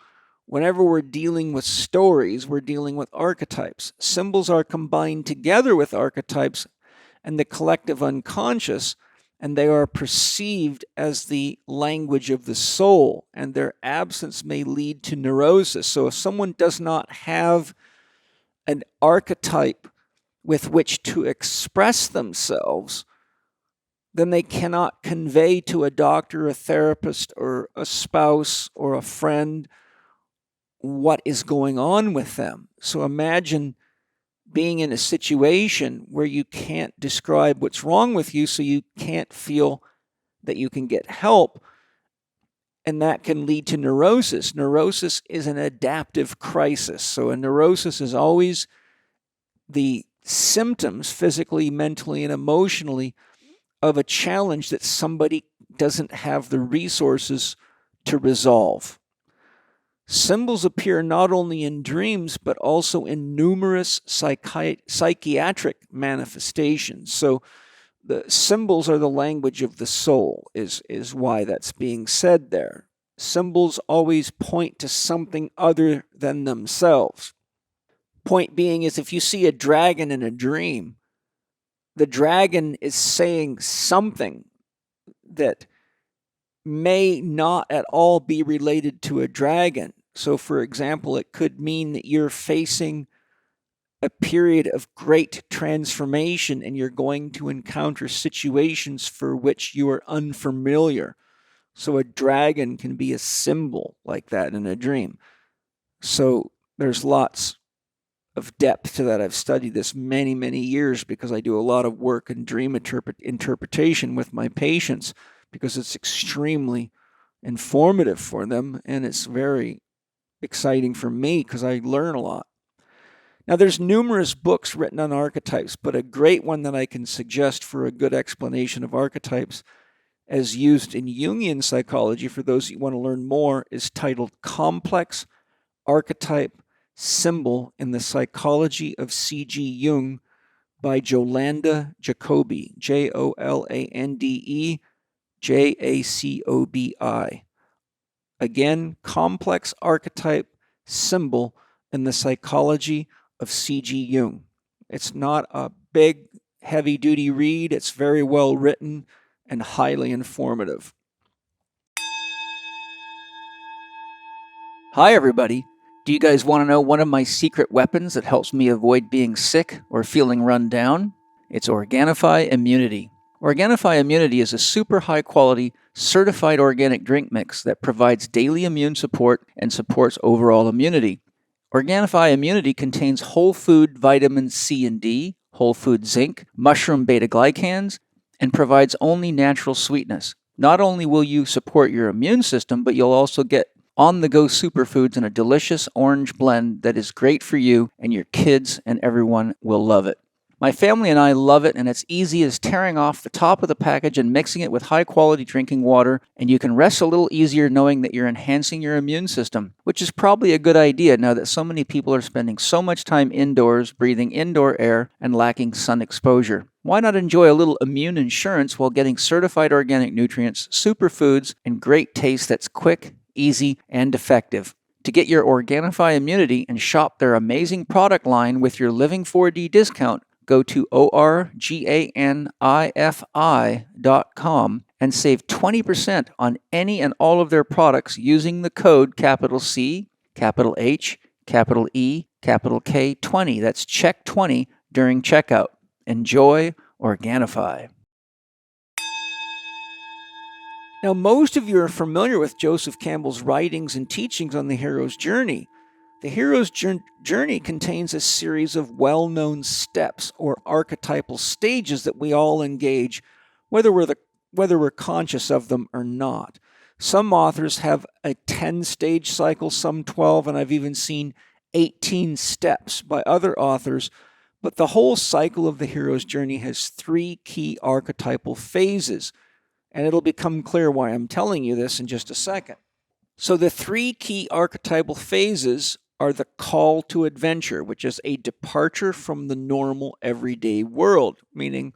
whenever we're dealing with stories, we're dealing with archetypes. Symbols are combined together with archetypes and the collective unconscious, and they are perceived as the language of the soul, and their absence may lead to neurosis. So if someone does not have an archetype with which to express themselves, then they cannot convey to a doctor, a therapist, or a spouse, or a friend what is going on with them. So imagine being in a situation where you can't describe what's wrong with you, so you can't feel that you can get help, and that can lead to neurosis. Neurosis is an adaptive crisis. So a neurosis is always the symptoms, physically, mentally, and emotionally, of a challenge that somebody doesn't have the resources to resolve. Symbols appear not only in dreams, but also in numerous psychiatric manifestations. So the symbols are the language of the soul, is why that's being said there. symbols always point to something other than themselves. Point being is if you see a dragon in a dream, the dragon is saying something that may not at all be related to a dragon. So, for example, it could mean that you're facing a period of great transformation and you're going to encounter situations for which you are unfamiliar. So a dragon can be a symbol like that in a dream. So there's lots of depth to that. I've studied this many, many years because I do a lot of work in dream interpretation with my patients because it's extremely informative for them and it's very exciting for me because I learn a lot. Now, there's numerous books written on archetypes, but a great one that I can suggest for a good explanation of archetypes as used in Jungian psychology, for those who want to learn more, is titled Complex Archetype Symbol in the Psychology of C.G. Jung by Jolanda Jacobi, Jolande Jacobi. Again, Complex Archetype Symbol in the Psychology of C.G. Jung. It's not a big, heavy-duty read. It's very well written and highly informative. Hi, everybody. Do you guys want to know one of my secret weapons that helps me avoid being sick or feeling run down? It's Organifi Immunity. Organifi Immunity is a super high-quality, certified organic drink mix that provides daily immune support and supports overall immunity. Organifi Immunity contains whole food vitamins C and D, whole food zinc, mushroom beta-glycans, and provides only natural sweetness. Not only will you support your immune system, but you'll also get on-the-go superfoods in a delicious orange blend that is great for you and your kids, and everyone will love it. My family and I love it, and it's easy as tearing off the top of the package and mixing it with high-quality drinking water, and you can rest a little easier knowing that you're enhancing your immune system, which is probably a good idea now that so many people are spending so much time indoors, breathing indoor air, and lacking sun exposure. Why not enjoy a little immune insurance while getting certified organic nutrients, superfoods, and great taste that's quick, easy, and effective? To get your Organifi Immunity and shop their amazing product line with your Living 4D discount, go to organifi.com and save 20% on any and all of their products using the code capital C, capital H, capital E, capital K 20. That's Chek 20 during checkout. Enjoy Organifi. Now, most of you are familiar with Joseph Campbell's writings and teachings on the hero's journey. The hero's journey contains a series of well-known steps or archetypal stages that we all engage, whether we're conscious of them or not. Some authors have a 10-stage cycle, some 12, and I've even seen 18 steps by other authors. But the whole cycle of the hero's journey has 3 key archetypal phases, and it'll become clear why I'm telling you this in just a second. So the 3 key archetypal phases are the call to adventure, which is a departure from the normal everyday world, meaning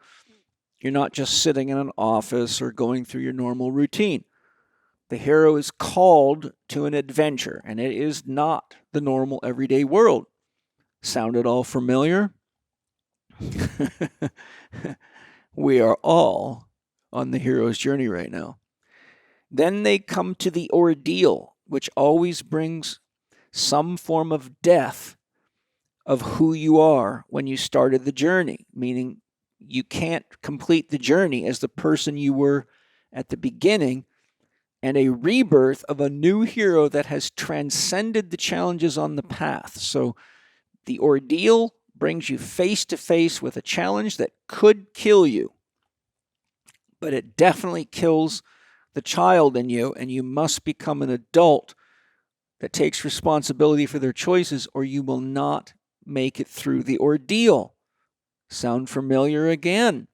you're not just sitting in an office or going through your normal routine. The hero is called to an adventure, and it is not the normal everyday world. Sound at all familiar? We are all on the hero's journey right now. Then they come to the ordeal, which always brings some form of death of who you are when you started the journey, meaning you can't complete the journey as the person you were at the beginning, and a rebirth of a new hero that has transcended the challenges on the path. So the ordeal brings you face to face with a challenge that could kill you, but it definitely kills the child in you, and you must become an adult that takes responsibility for their choices, or you will not make it through the ordeal. Sound familiar again?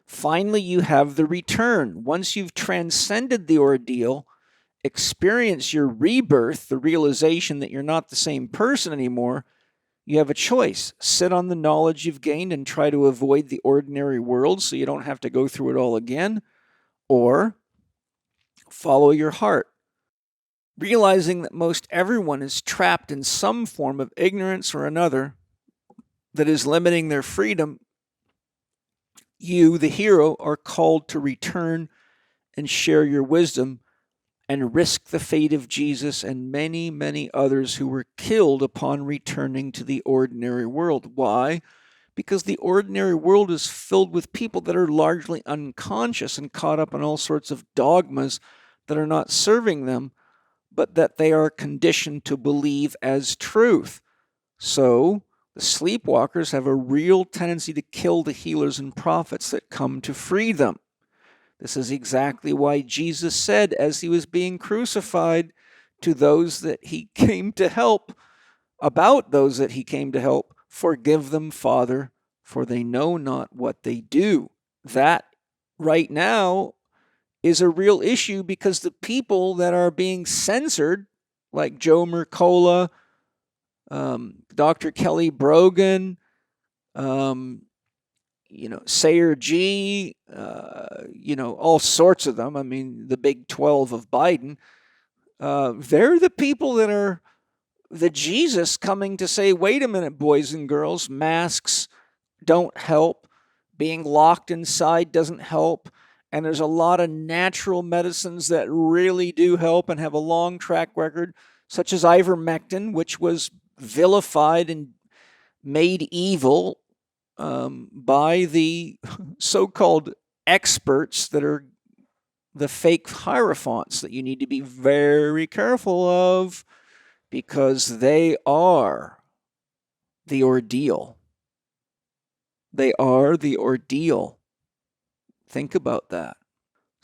Finally, you have the return. Once you've transcended the ordeal, experience your rebirth, the realization that you're not the same person anymore, you have a choice. Sit on the knowledge you've gained and try to avoid the ordinary world so you don't have to go through it all again, or follow your heart. realizing that most everyone is trapped in some form of ignorance or another that is limiting their freedom, you, the hero, are called to return and share your wisdom and risk the fate of Jesus and many, many others who were killed upon returning to the ordinary world. Why? Because the ordinary world is filled with people that are largely unconscious and caught up in all sorts of dogmas that are not serving them, but that they are conditioned to believe as truth. So, the sleepwalkers have a real tendency to kill the healers and prophets that come to free them. This is exactly why Jesus said, as he was being crucified, to those that he came to help, about those that he came to help, "Forgive them, Father, for they know not what they do." That, right now, is a real issue because the people that are being censored, like Joe Mercola, Dr. Kelly Brogan, Sayer G, all sorts of them. I mean, the Big 12 of Biden. They're the people that are the Jesus coming to say, wait a minute, boys and girls, masks don't help. Being locked inside doesn't help. And there's a lot of natural medicines that really do help and have a long track record, such as ivermectin, which was vilified and made evil by the so-called experts that are the fake hierophants that you need to be very careful of, because they are the ordeal. They are the ordeal. Think about that.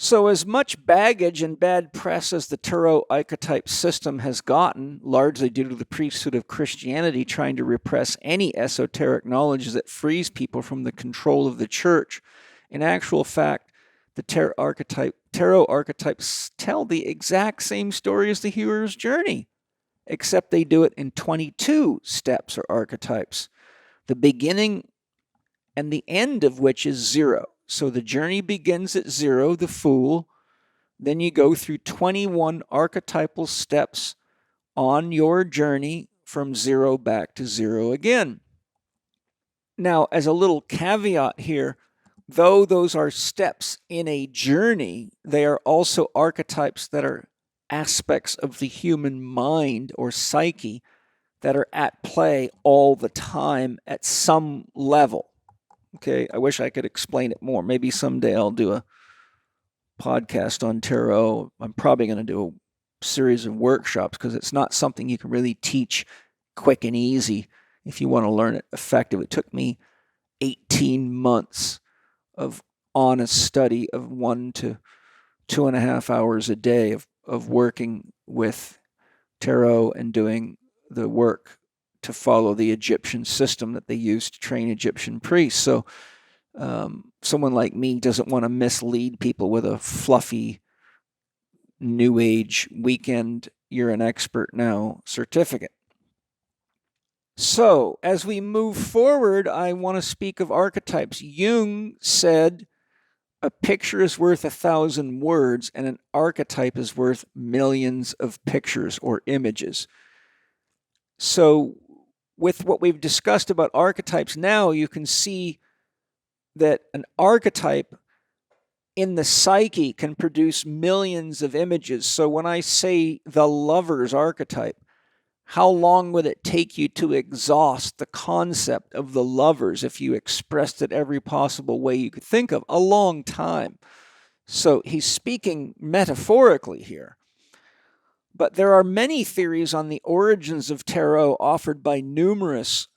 So as much baggage and bad press as the tarot archetype system has gotten, largely due to the priesthood of Christianity trying to repress any esoteric knowledge that frees people from the control of the church, in actual fact, the tarot archetypes tell the exact same story as the hero's journey, except they do it in 22 steps or archetypes, the beginning and the end of which is 0. So the journey begins at 0, the Fool. Then you go through 21 archetypal steps on your journey from 0 back to 0 again. Now, as a little caveat here, though those are steps in a journey, they are also archetypes that are aspects of the human mind or psyche that are at play all the time at some level. Okay, I wish I could explain it more. Maybe someday I'll do a podcast on tarot. I'm probably going to do a series of workshops because it's not something you can really teach quick and easy if you want to learn it effective. It took me 18 months of honest study of 1 to 2.5 hours a day of working with tarot and doing the work to follow the Egyptian system that they used to train Egyptian priests. So someone like me doesn't want to mislead people with a fluffy New Age weekend, you're an expert now certificate. So as we move forward, I want to speak of archetypes. Jung said, a picture is worth 1,000 words, and an archetype is worth millions of pictures or images. So with what we've discussed about archetypes now, you can see that an archetype in the psyche can produce millions of images. So when I say the lover's archetype, how long would it take you to exhaust the concept of the lovers if you expressed it every possible way you could think of? A long time. So he's speaking metaphorically here. But there are many theories on the origins of tarot offered by numerous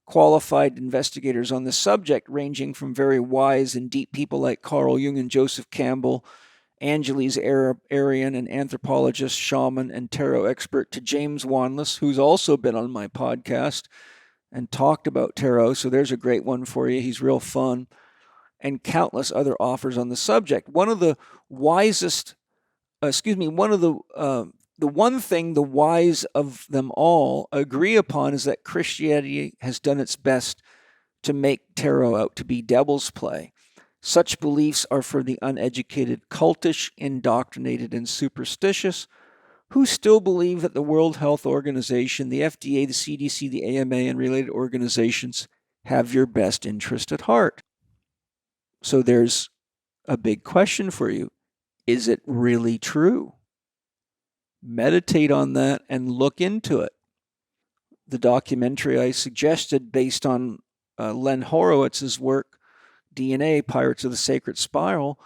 qualified investigators on the subject, ranging from very wise and deep people like Carl Jung and Joseph Campbell, Angeles Aryan, an anthropologist, shaman, and tarot expert, to James Wanless, who's also been on my podcast and talked about tarot. So there's a great one for you. He's real fun. And countless other authors on the subject. The one thing the wise of them all agree upon is that Christianity has done its best to make tarot out to be devil's play. Such beliefs are for the uneducated, cultish, indoctrinated, and superstitious, who still believe that the World Health Organization, the FDA, the CDC, the AMA, and related organizations have your best interest at heart. So there's a big question for you. Is it really true? Meditate on that and look into it. The documentary I suggested, based on Len Horowitz's work, DNA, Pirates of the Sacred Spiral,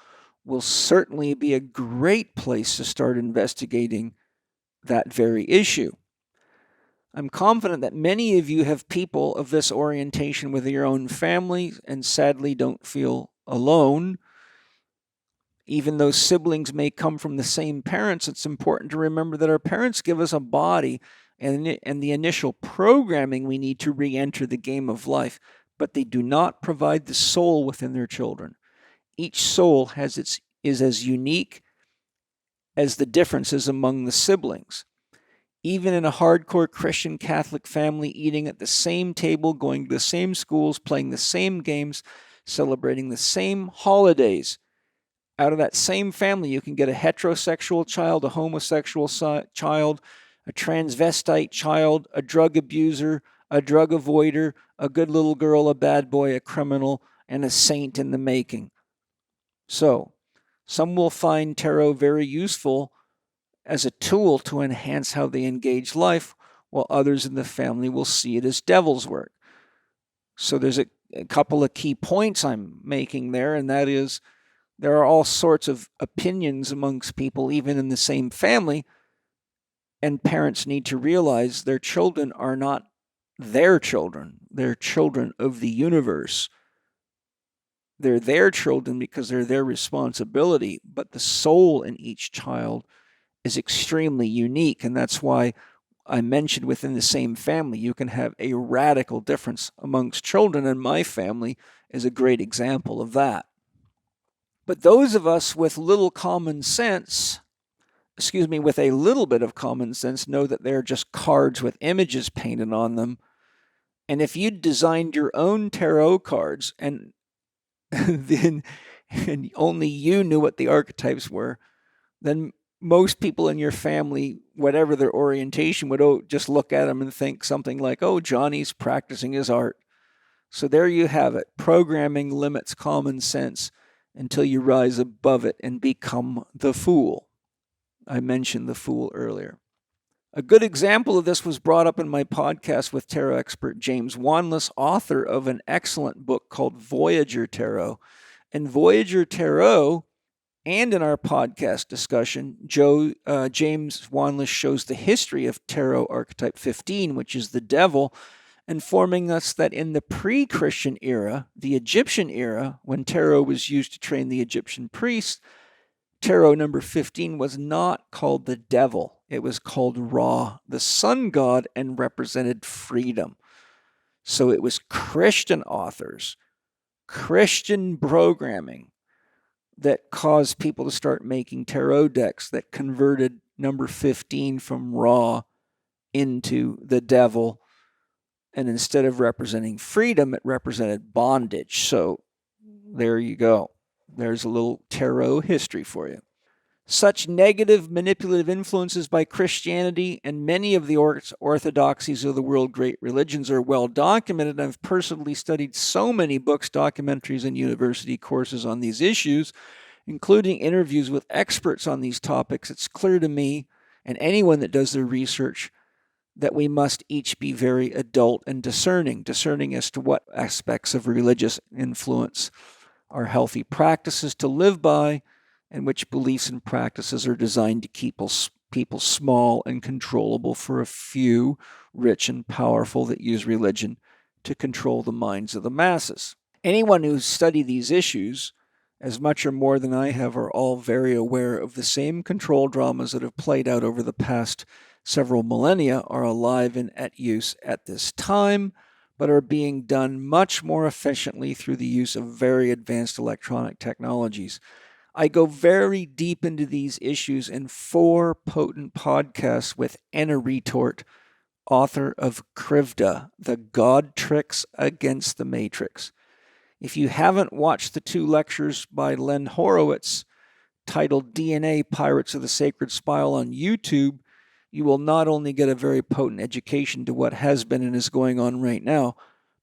will certainly be a great place to start investigating that very issue. I'm confident that many of you have people of this orientation within your own family and sadly don't feel alone. Even though siblings may come from the same parents, it's important to remember that our parents give us a body and the initial programming we need to re-enter the game of life, but they do not provide the soul within their children. Each soul is as unique as the differences among the siblings. Even in a hardcore Christian Catholic family, eating at the same table, going to the same schools, playing the same games, celebrating the same holidays, out of that same family, you can get a heterosexual child, a homosexual child, a transvestite child, a drug abuser, a drug avoider, a good little girl, a bad boy, a criminal, and a saint in the making. So, some will find tarot very useful as a tool to enhance how they engage life, while others in the family will see it as devil's work. So there's a couple of key points I'm making there, and that is there are all sorts of opinions amongst people, even in the same family, and parents need to realize their children are not their children. They're children of the universe. They're their children because they're their responsibility, but the soul in each child is extremely unique, and that's why I mentioned within the same family you can have a radical difference amongst children, and my family is a great example of that. But those of us with with a little bit of common sense know that they're just cards with images painted on them. And if you designed your own tarot cards and then and only you knew what the archetypes were, then most people in your family, whatever their orientation, would just look at them and think something like, oh, Johnny's practicing his art. So there you have it. Programming limits common sense until you rise above it and become the fool. I mentioned the fool earlier. A good example of this was brought up in my podcast with tarot expert James Wanless, author of an excellent book called Voyager Tarot. And Voyager Tarot, and in our podcast discussion, James Wanless shows the history of tarot archetype 15, which is the devil, informing us that in the pre-Christian era, the Egyptian era, when tarot was used to train the Egyptian priests, tarot number 15 was not called the devil. It was called Ra, the sun god, and represented freedom. So it was Christian authors, Christian programming that caused people to start making tarot decks that converted number 15 from Ra into the devil. And instead of representing freedom, it represented bondage. So there you go. There's a little tarot history for you. Such negative manipulative influences by Christianity and many of the orthodoxies of the world great religions are well documented. I've personally studied so many books, documentaries, and university courses on these issues, including interviews with experts on these topics. It's clear to me and anyone that does their research that we must each be very adult and discerning as to what aspects of religious influence are healthy practices to live by, and which beliefs and practices are designed to keep people small and controllable for a few, rich and powerful, that use religion to control the minds of the masses. Anyone who studies these issues, as much or more than I have, are all very aware of the same control dramas that have played out over the past several millennia, are alive and at use at this time, but are being done much more efficiently through the use of very advanced electronic technologies. I go very deep into these issues in 4 potent podcasts with Anna Retort, author of Krivda, The God Tricks Against the Matrix. If you haven't watched the 2 lectures by Len Horowitz titled DNA, Pirates of the Sacred Spiral on YouTube, you will not only get a very potent education to what has been and is going on right now,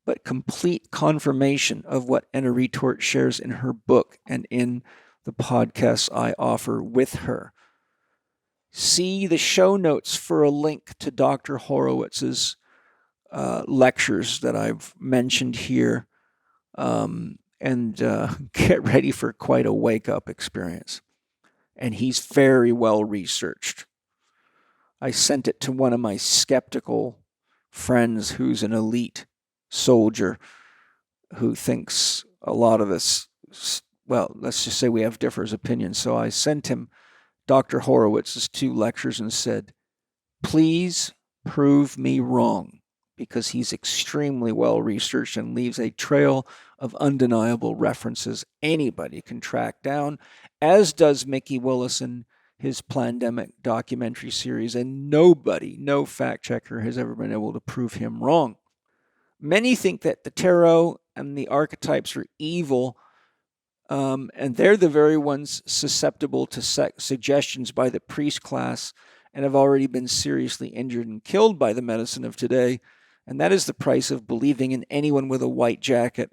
but complete confirmation of what Anna Retort shares in her book and in the podcasts I offer with her. See the show notes for a link to Dr. Horowitz's lectures that I've mentioned here, and get ready for quite a wake-up experience. And he's very well researched. I sent it to one of my skeptical friends who's an elite soldier who thinks a lot of us, well, let's just say we have different opinions. So I sent him Dr. Horowitz's 2 lectures and said, please prove me wrong, because he's extremely well researched and leaves a trail of undeniable references anybody can track down, as does Mickey Willis in his Plandemic documentary series, and nobody, no fact checker, has ever been able to prove him wrong. Many think that the tarot and the archetypes are evil, and they're the very ones susceptible to suggestions by the priest class and have already been seriously injured and killed by the medicine of today. And that is the price of believing in anyone with a white jacket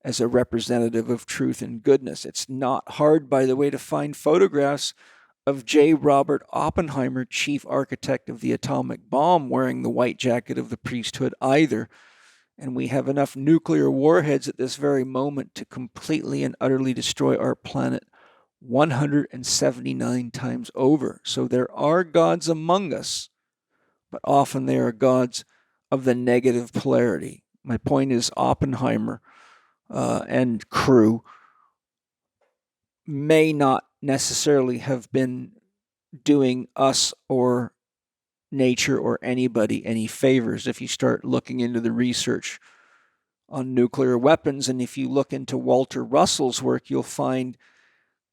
as a representative of truth and goodness. It's not hard, by the way, to find photographs of J. Robert Oppenheimer, chief architect of the atomic bomb, wearing the white jacket of the priesthood either. And we have enough nuclear warheads at this very moment to completely and utterly destroy our planet 179 times over. So there are gods among us, but often they are gods of the negative polarity. My point is, Oppenheimer and crew may not necessarily have been doing us or nature or anybody any favors. If you start looking into the research on nuclear weapons, and if you look into Walter Russell's work, you'll find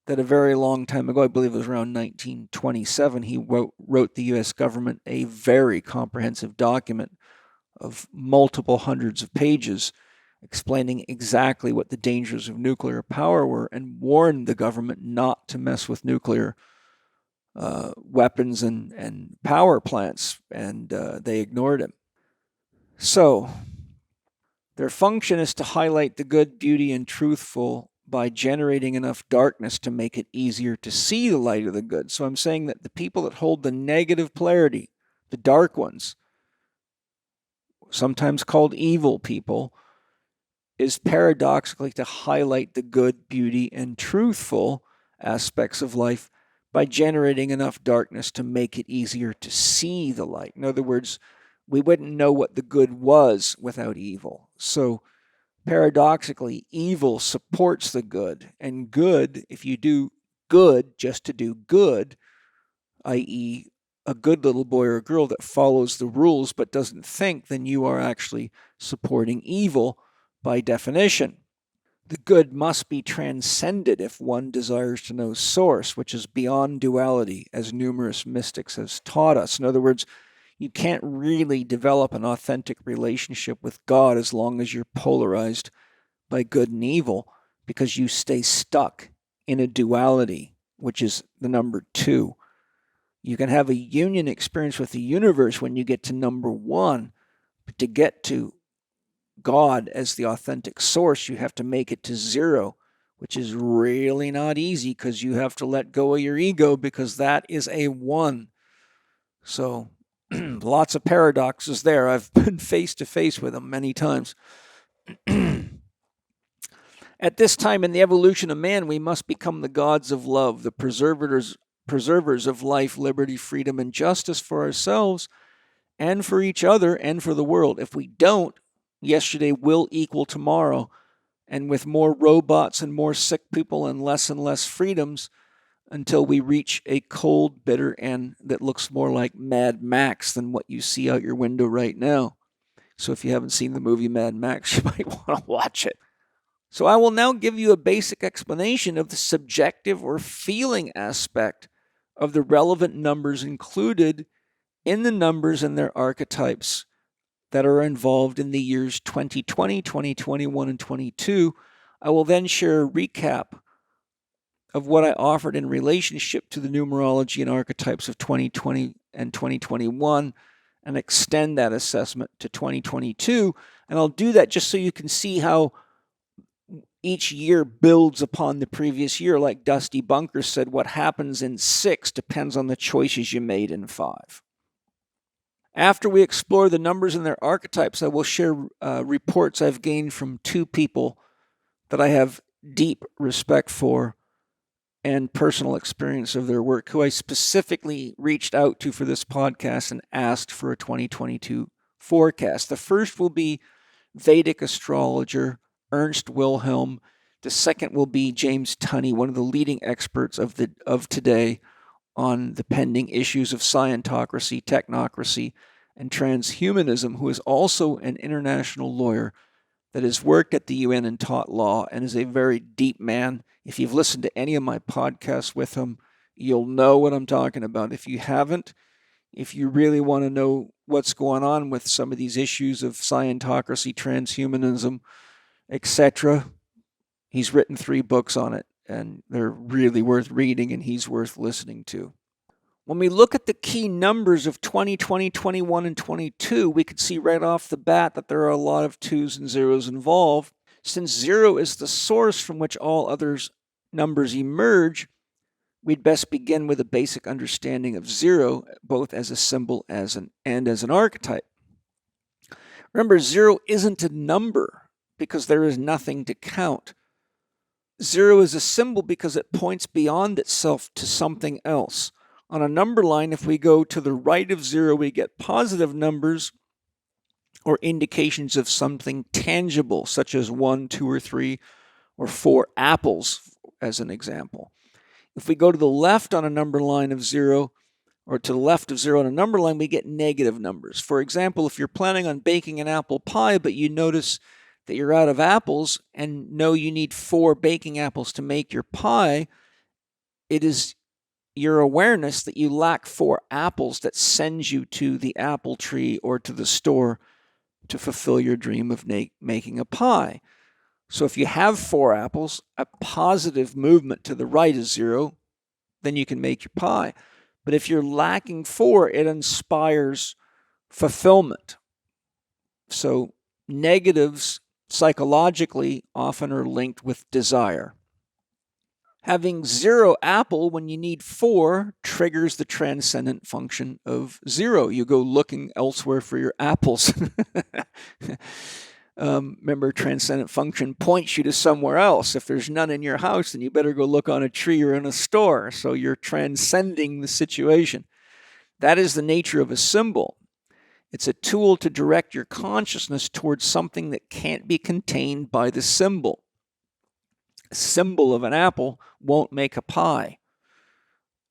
that a very long time ago, I believe it was around 1927, he wrote the U.S. government a very comprehensive document of multiple hundreds of pages explaining exactly what the dangers of nuclear power were, and warned the government not to mess with nuclear weapons and power plants, and they ignored him. So their function is to highlight the good, beauty, and truthful by generating enough darkness to make it easier to see the light of the good. So I'm saying that the people that hold the negative polarity, the dark ones, sometimes called evil people, is paradoxically to highlight the good, beauty, and truthful aspects of life by generating enough darkness to make it easier to see the light. In other words, we wouldn't know what the good was without evil. So paradoxically, evil supports the good, and good, if you do good just to do good, i.e., a good little boy or girl that follows the rules but doesn't think, then you are actually supporting evil by definition. The good must be transcended if one desires to know source, which is beyond duality, as numerous mystics have taught us. In other words, you can't really develop an authentic relationship with God as long as you're polarized by good and evil, because you stay stuck in a duality, which is the number 2. You can have a union experience with the universe when you get to number 1, but to get to God as the authentic source, you have to make it to 0, which is really not easy, because you have to let go of your ego, because that is a 1. So lots of paradoxes there. I've been face to face with them many times. At this time in the evolution of man, we must become the gods of love, the preservers of life, liberty, freedom, and justice for ourselves and for each other and for the world. If we don't, yesterday will equal tomorrow, and with more robots and more sick people and less freedoms, until we reach a cold, bitter end that looks more like Mad Max than what you see out your window right now. So if you haven't seen the movie Mad Max, you might want to watch it. So I will now give you a basic explanation of the subjective or feeling aspect of the relevant numbers included in the numbers and their archetypes that are involved in the years 2020, 2021, and 22. I will then share a recap of what I offered in relationship to the numerology and archetypes of 2020 and 2021 and extend that assessment to 2022. And I'll do that just so you can see how each year builds upon the previous year. Like Dusty Bunker said, what happens in 6 depends on the choices you made in 5. After we explore the numbers and their archetypes, I will share reports I've gained from 2 people that I have deep respect for and personal experience of their work, who I specifically reached out to for this podcast and asked for a 2022 forecast. The first will be Vedic astrologer Ernst Wilhelm. The second will be James Tunney, one of the leading experts of today on the pending issues of scientocracy, technocracy, and transhumanism, who is also an international lawyer that has worked at the UN and taught law and is a very deep man. If you've listened to any of my podcasts with him, you'll know what I'm talking about. If you haven't, if you really want to know what's going on with some of these issues of scientocracy, transhumanism, etc., he's written 3 books on it, and they're really worth reading, and he's worth listening to. When we look at the key numbers of 2020, 21, and 22, we can see right off the bat that there are a lot of 2s and 0s involved. Since 0 is the source from which all other numbers emerge, we'd best begin with a basic understanding of 0, both as a symbol and as an archetype. Remember, 0 isn't a number because there is nothing to count. 0 is a symbol because it points beyond itself to something else. On a number line, if we go to the right of 0, we get positive numbers or indications of something tangible, such as 1, 2, or 3, or 4 apples, as an example. If we go to the left on a number line of 0, or to the left of 0 on a number line, we get negative numbers. For example, if you're planning on baking an apple pie, but you notice that you're out of apples and know you need 4 baking apples to make your pie, it is your awareness that you lack 4 apples that sends you to the apple tree or to the store to fulfill your dream of making a pie. So if you have 4 apples, a positive movement to the right is 0, then you can make your pie. But if you're lacking 4, it inspires fulfillment. So negatives psychologically often are linked with desire. Having 0 apple when you need 4 triggers the transcendent function of 0. You go looking elsewhere for your apples. Remember, transcendent function points you to somewhere else. If there's none in your house, then you better go look on a tree or in a store. So you're transcending the situation. That is the nature of a symbol. It's a tool to direct your consciousness towards something that can't be contained by the symbol. A symbol of an apple won't make a pie.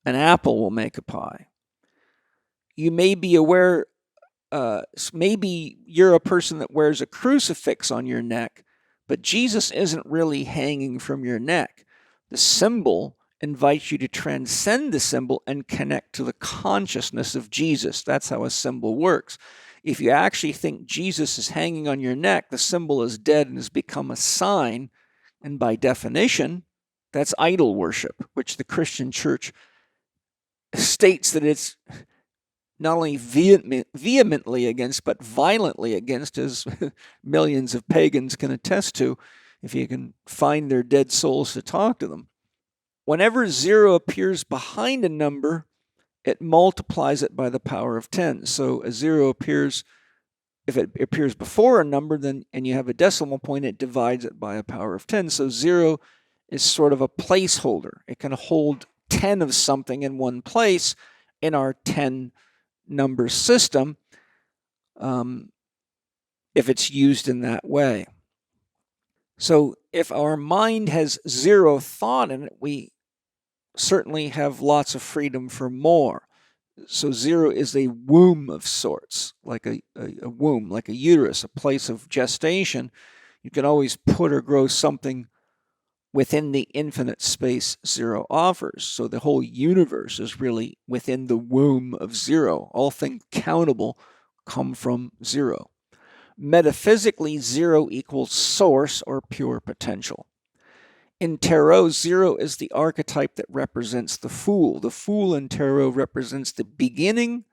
An apple will make a pie. You may be aware, maybe you're a person that wears a crucifix on your neck, but Jesus isn't really hanging from your neck. The symbol invites you to transcend the symbol and connect to the consciousness of Jesus. That's how a symbol works. If you actually think Jesus is hanging on your neck, the symbol is dead and has become a sign. And by definition, that's idol worship, which the Christian church states that it's not only vehemently against, but violently against, as millions of pagans can attest to, if you can find their dead souls to talk to them. Whenever 0 appears behind a number, it multiplies it by the power of 10. So a 0 appears, if it appears before a number, then and you have a decimal point, it divides it by a power of 10. So 0 is sort of a placeholder. It can hold 10 of something in one place in our 10 number system if it's used in that way. So if our mind has 0 thought in it, we certainly have lots of freedom for more. So 0 is a womb of sorts, like a womb, like a uterus, a place of gestation. You can always put or grow something within the infinite space 0 offers. So the whole universe is really within the womb of 0. All things countable come from 0. Metaphysically, 0 equals source or pure potential. In tarot, 0 is the archetype that represents the fool. The fool in tarot represents the beginning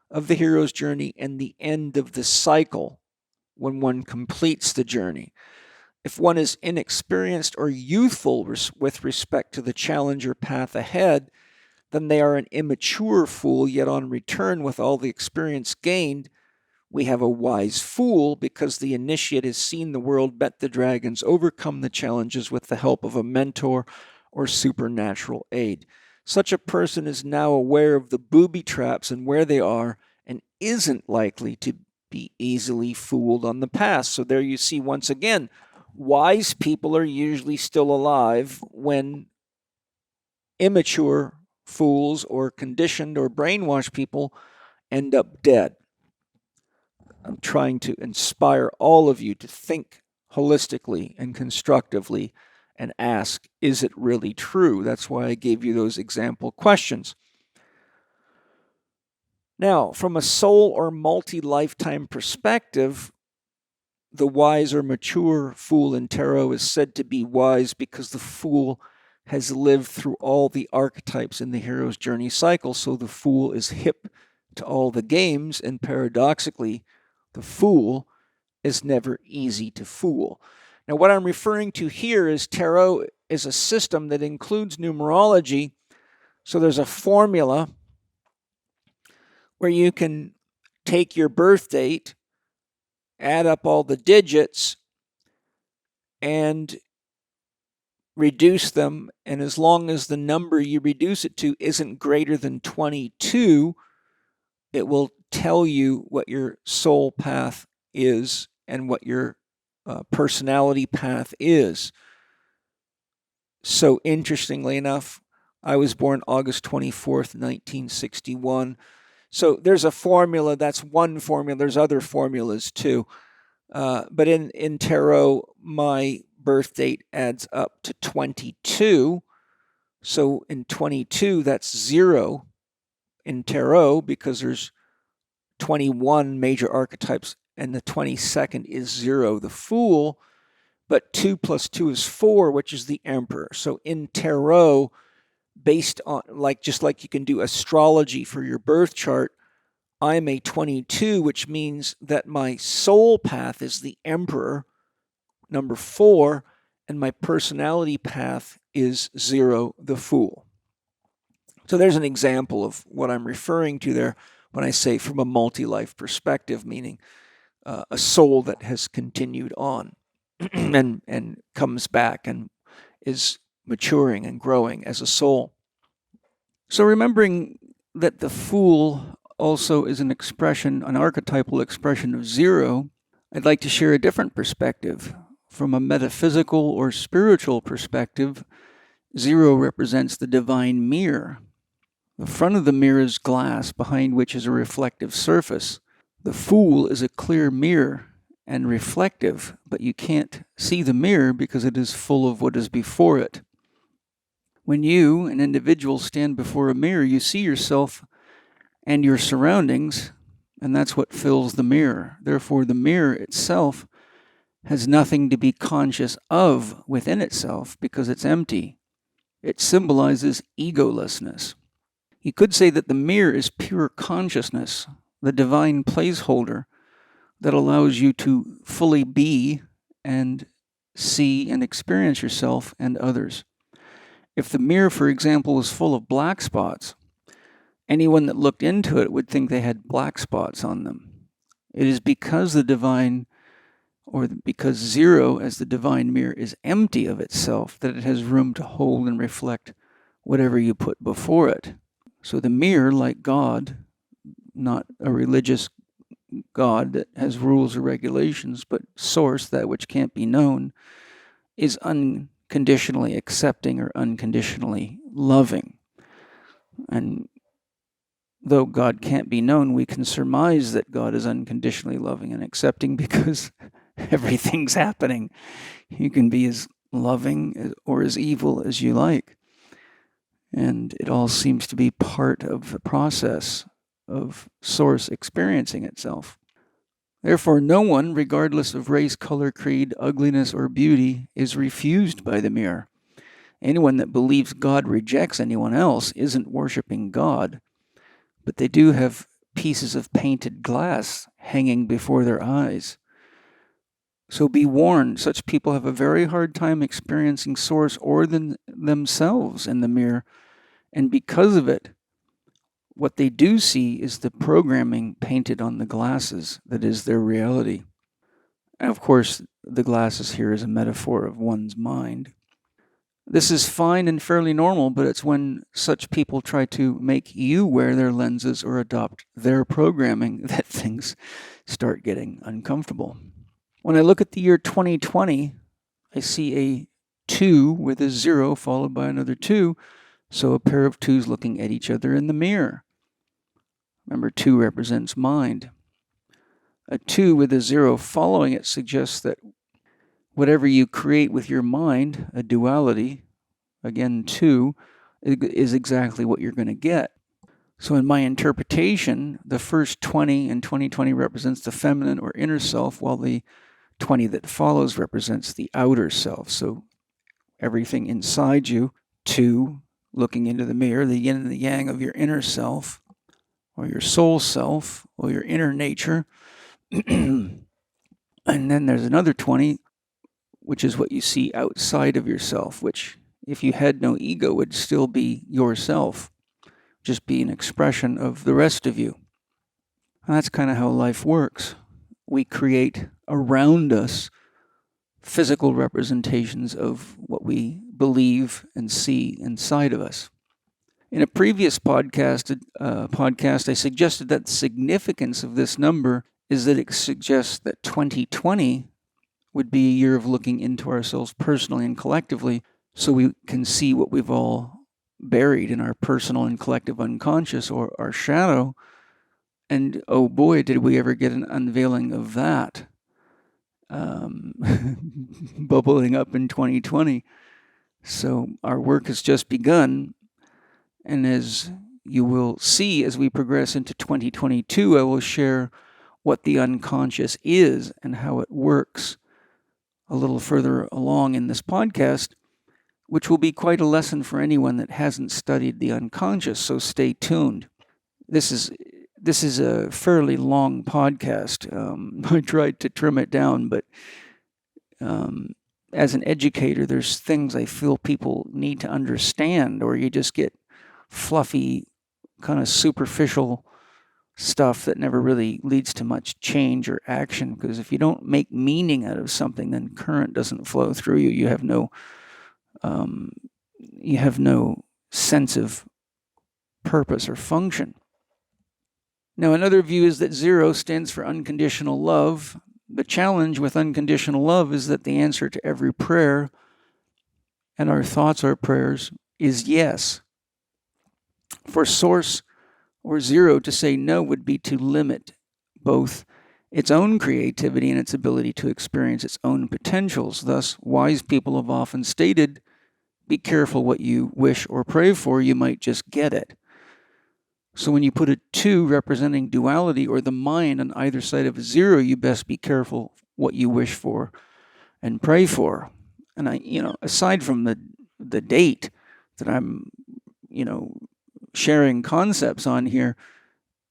of the hero's journey and the end of the cycle when one completes the journey. If one is inexperienced or youthful with respect to the challenge or path ahead, then they are an immature fool, yet on return with all the experience gained, we have a wise fool because the initiate has seen the world, bet the dragons, overcome the challenges with the help of a mentor or supernatural aid. Such a person is now aware of the booby traps and where they are and isn't likely to be easily fooled on the path. So there you see, once again, wise people are usually still alive when immature fools or conditioned or brainwashed people end up dead. I'm trying to inspire all of you to think holistically and constructively and ask, is it really true? That's why I gave you those example questions. Now, from a soul or multi-lifetime perspective, the wise or mature fool in tarot is said to be wise because the fool has lived through all the archetypes in the hero's journey cycle, so the fool is hip to all the games, and paradoxically, the fool is never easy to fool. Now, what I'm referring to here is tarot is a system that includes numerology. So there's a formula where you can take your birth date, add up all the digits, and reduce them. And as long as the number you reduce it to isn't greater than 22, it will tell you what your soul path is and what your personality path is. So interestingly enough, I was born August 24th, 1961. So there's a formula. That's one formula. There's other formulas too. But in tarot, my birth date adds up to 22. So in 22, that's 0 in tarot because there's 21 major archetypes and the 22nd is 0, the fool. But 2 plus 2 is 4, which is the emperor. So in tarot, based on, just like you can do astrology for your birth chart, I'm a 22, which means that my soul path is the emperor, number 4, and my personality path is 0, the fool. So there's an example of what I'm referring to there when I say from a multi-life perspective, meaning a soul that has continued on and comes back and is maturing and growing as a soul. So remembering that the fool also is an expression, an archetypal expression of 0, I'd like to share a different perspective. From a metaphysical or spiritual perspective, 0 represents the divine mirror. The front of the mirror is glass, behind which is a reflective surface. The fool is a clear mirror and reflective, but you can't see the mirror because it is full of what is before it. When you, an individual, stand before a mirror, you see yourself and your surroundings, and that's what fills the mirror. Therefore, the mirror itself has nothing to be conscious of within itself because it's empty. It symbolizes egolessness. You could say that the mirror is pure consciousness, the divine placeholder that allows you to fully be and see and experience yourself and others. If the mirror, for example, was full of black spots, anyone that looked into it would think they had black spots on them. It is because the divine, or because 0 as the divine mirror is empty of itself, that it has room to hold and reflect whatever you put before it. So the mirror, like God, not a religious God that has rules or regulations, but source, that which can't be known, is unconditionally accepting or unconditionally loving. And though God can't be known, we can surmise that God is unconditionally loving and accepting because everything's happening. You can be as loving or as evil as you like. And it all seems to be part of the process of Source experiencing itself. Therefore, no one, regardless of race, color, creed, ugliness, or beauty, is refused by the mirror. Anyone that believes God rejects anyone else isn't worshiping God, but they do have pieces of painted glass hanging before their eyes. So be warned, such people have a very hard time experiencing Source or themselves in the mirror, and because of it, what they do see is the programming painted on the glasses that is their reality. And of course, the glasses here is a metaphor of one's mind. This is fine and fairly normal, but it's when such people try to make you wear their lenses or adopt their programming that things start getting uncomfortable. When I look at the year 2020, I see a 2 with a 0 followed by another 2, so a pair of 2s looking at each other in the mirror. Remember, 2 represents mind. A 2 with a 0 following it suggests that whatever you create with your mind, a duality, again 2, is exactly what you're going to get. So in my interpretation, the first 20 in 2020 represents the feminine or inner self, while the 20 that follows represents the outer self. So everything inside you, 2, looking into the mirror, the yin and the yang of your inner self, or your soul self, or your inner nature. And then there's another 20, which is what you see outside of yourself, which, if you had no ego, would still be yourself, just be an expression of the rest of you. And that's kind of how life works. We create around us physical representations of what we believe and see inside of us. In a previous podcast, I suggested that the significance of this number is that it suggests that 2020 would be a year of looking into ourselves personally and collectively, so we can see what we've all buried in our personal and collective unconscious, or our shadow. And oh boy, did we ever get an unveiling of that bubbling up in 2020. So our work has just begun, and as you will see as we progress into 2022, I will share what the unconscious is and how it works a little further along in this podcast, which will be quite a lesson for anyone that hasn't studied the unconscious, so stay tuned. This is a fairly long podcast. I tried to trim it down, but as an educator, there's things I feel people need to understand, or you just get fluffy, kind of superficial stuff that never really leads to much change or action. Because if you don't make meaning out of something, then current doesn't flow through you. You have no sense of purpose or function. Now, another view is that 0 stands for unconditional love. The challenge with unconditional love is that the answer to every prayer, and our thoughts, our prayers, is yes. For Source or 0 to say no would be to limit both its own creativity and its ability to experience its own potentials. Thus, wise people have often stated, be careful what you wish or pray for, you might just get it. So when you put a 2 representing duality or the mind on either side of a 0, you best be careful what you wish for and pray for. And aside from the date that I'm, sharing concepts on here,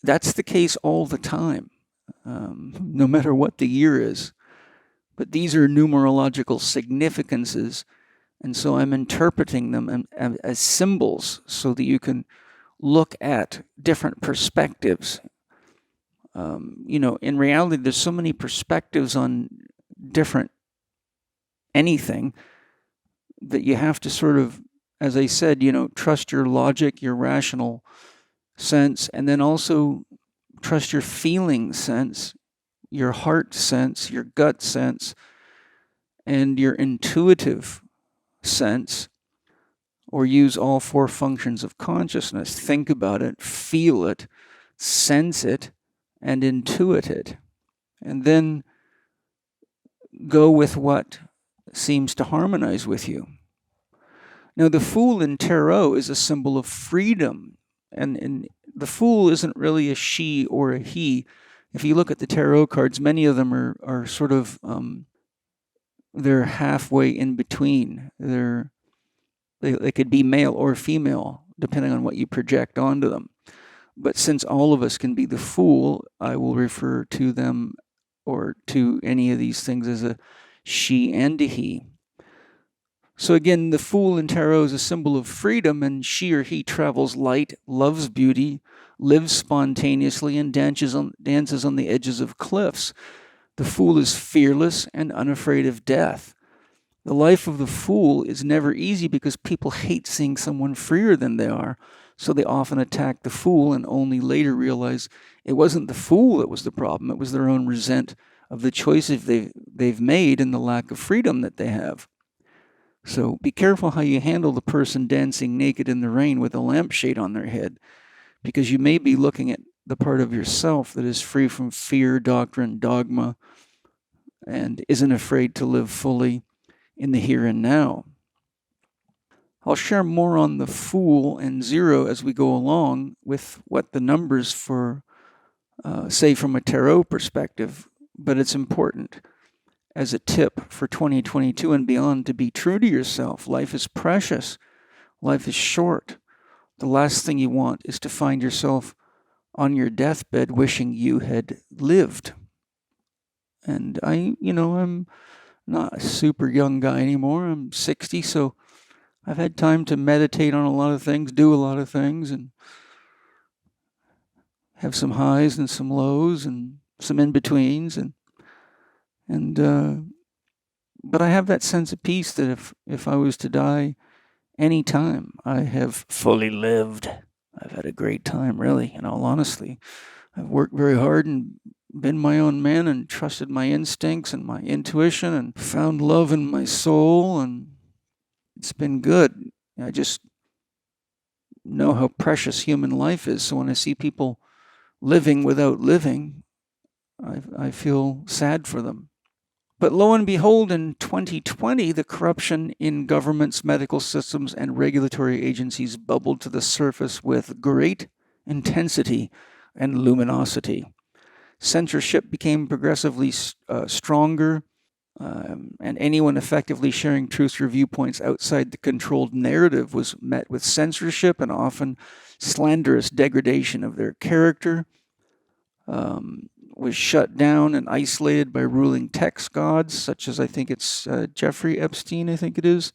that's the case all the time, no matter what the year is. But these are numerological significances, and so I'm interpreting them as symbols so that you can look at different perspectives. In reality, there's so many perspectives on different anything that you have to sort of, as I said, trust your logic, your rational sense, and then also trust your feeling sense, your heart sense, your gut sense, and your intuitive sense, or use all 4 functions of consciousness. Think about it, feel it, sense it, and intuit it. And then go with what seems to harmonize with you. Now, the Fool in Tarot is a symbol of freedom. And the Fool isn't really a she or a he. If you look at the tarot cards, many of them are sort of, they're halfway in between. They're They could be male or female, depending on what you project onto them. But since all of us can be the fool, I will refer to them or to any of these things as a she and a he. So again, the fool in tarot is a symbol of freedom, and she or he travels light, loves beauty, lives spontaneously, and dances on the edges of cliffs. The fool is fearless and unafraid of death. The life of the fool is never easy because people hate seeing someone freer than they are, so they often attack the fool and only later realize it wasn't the fool that was the problem, it was their own resent of the choices they've made and the lack of freedom that they have. So be careful how you handle the person dancing naked in the rain with a lampshade on their head, because you may be looking at the part of yourself that is free from fear, doctrine, dogma, and isn't afraid to live fully in the here and now. I'll share more on the Fool and Zero as we go along with what the numbers for, say from a tarot perspective, but it's important as a tip for 2022 and beyond to be true to yourself. Life is precious. Life is short. The last thing you want is to find yourself on your deathbed wishing you had lived. And I'm not a super young guy anymore. I'm 60, so I've had time to meditate on a lot of things, do a lot of things, and have some highs and some lows and some in-betweens. But I have that sense of peace that if I was to die any time, I have fully lived. I've had a great time, really, in all honesty. I've worked very hard and been my own man and trusted my instincts and my intuition and found love in my soul, and it's been good. I just know how precious human life is, so when I see people living without living, I feel sad for them. But lo and behold, in 2020, the corruption in governments, medical systems, and regulatory agencies bubbled to the surface with great intensity and luminosity. Censorship became progressively stronger, and anyone effectively sharing truths or viewpoints outside the controlled narrative was met with censorship and often slanderous degradation of their character. Was shut down and isolated by ruling tech gods, such as I think it's Jeffrey Epstein, I think it is,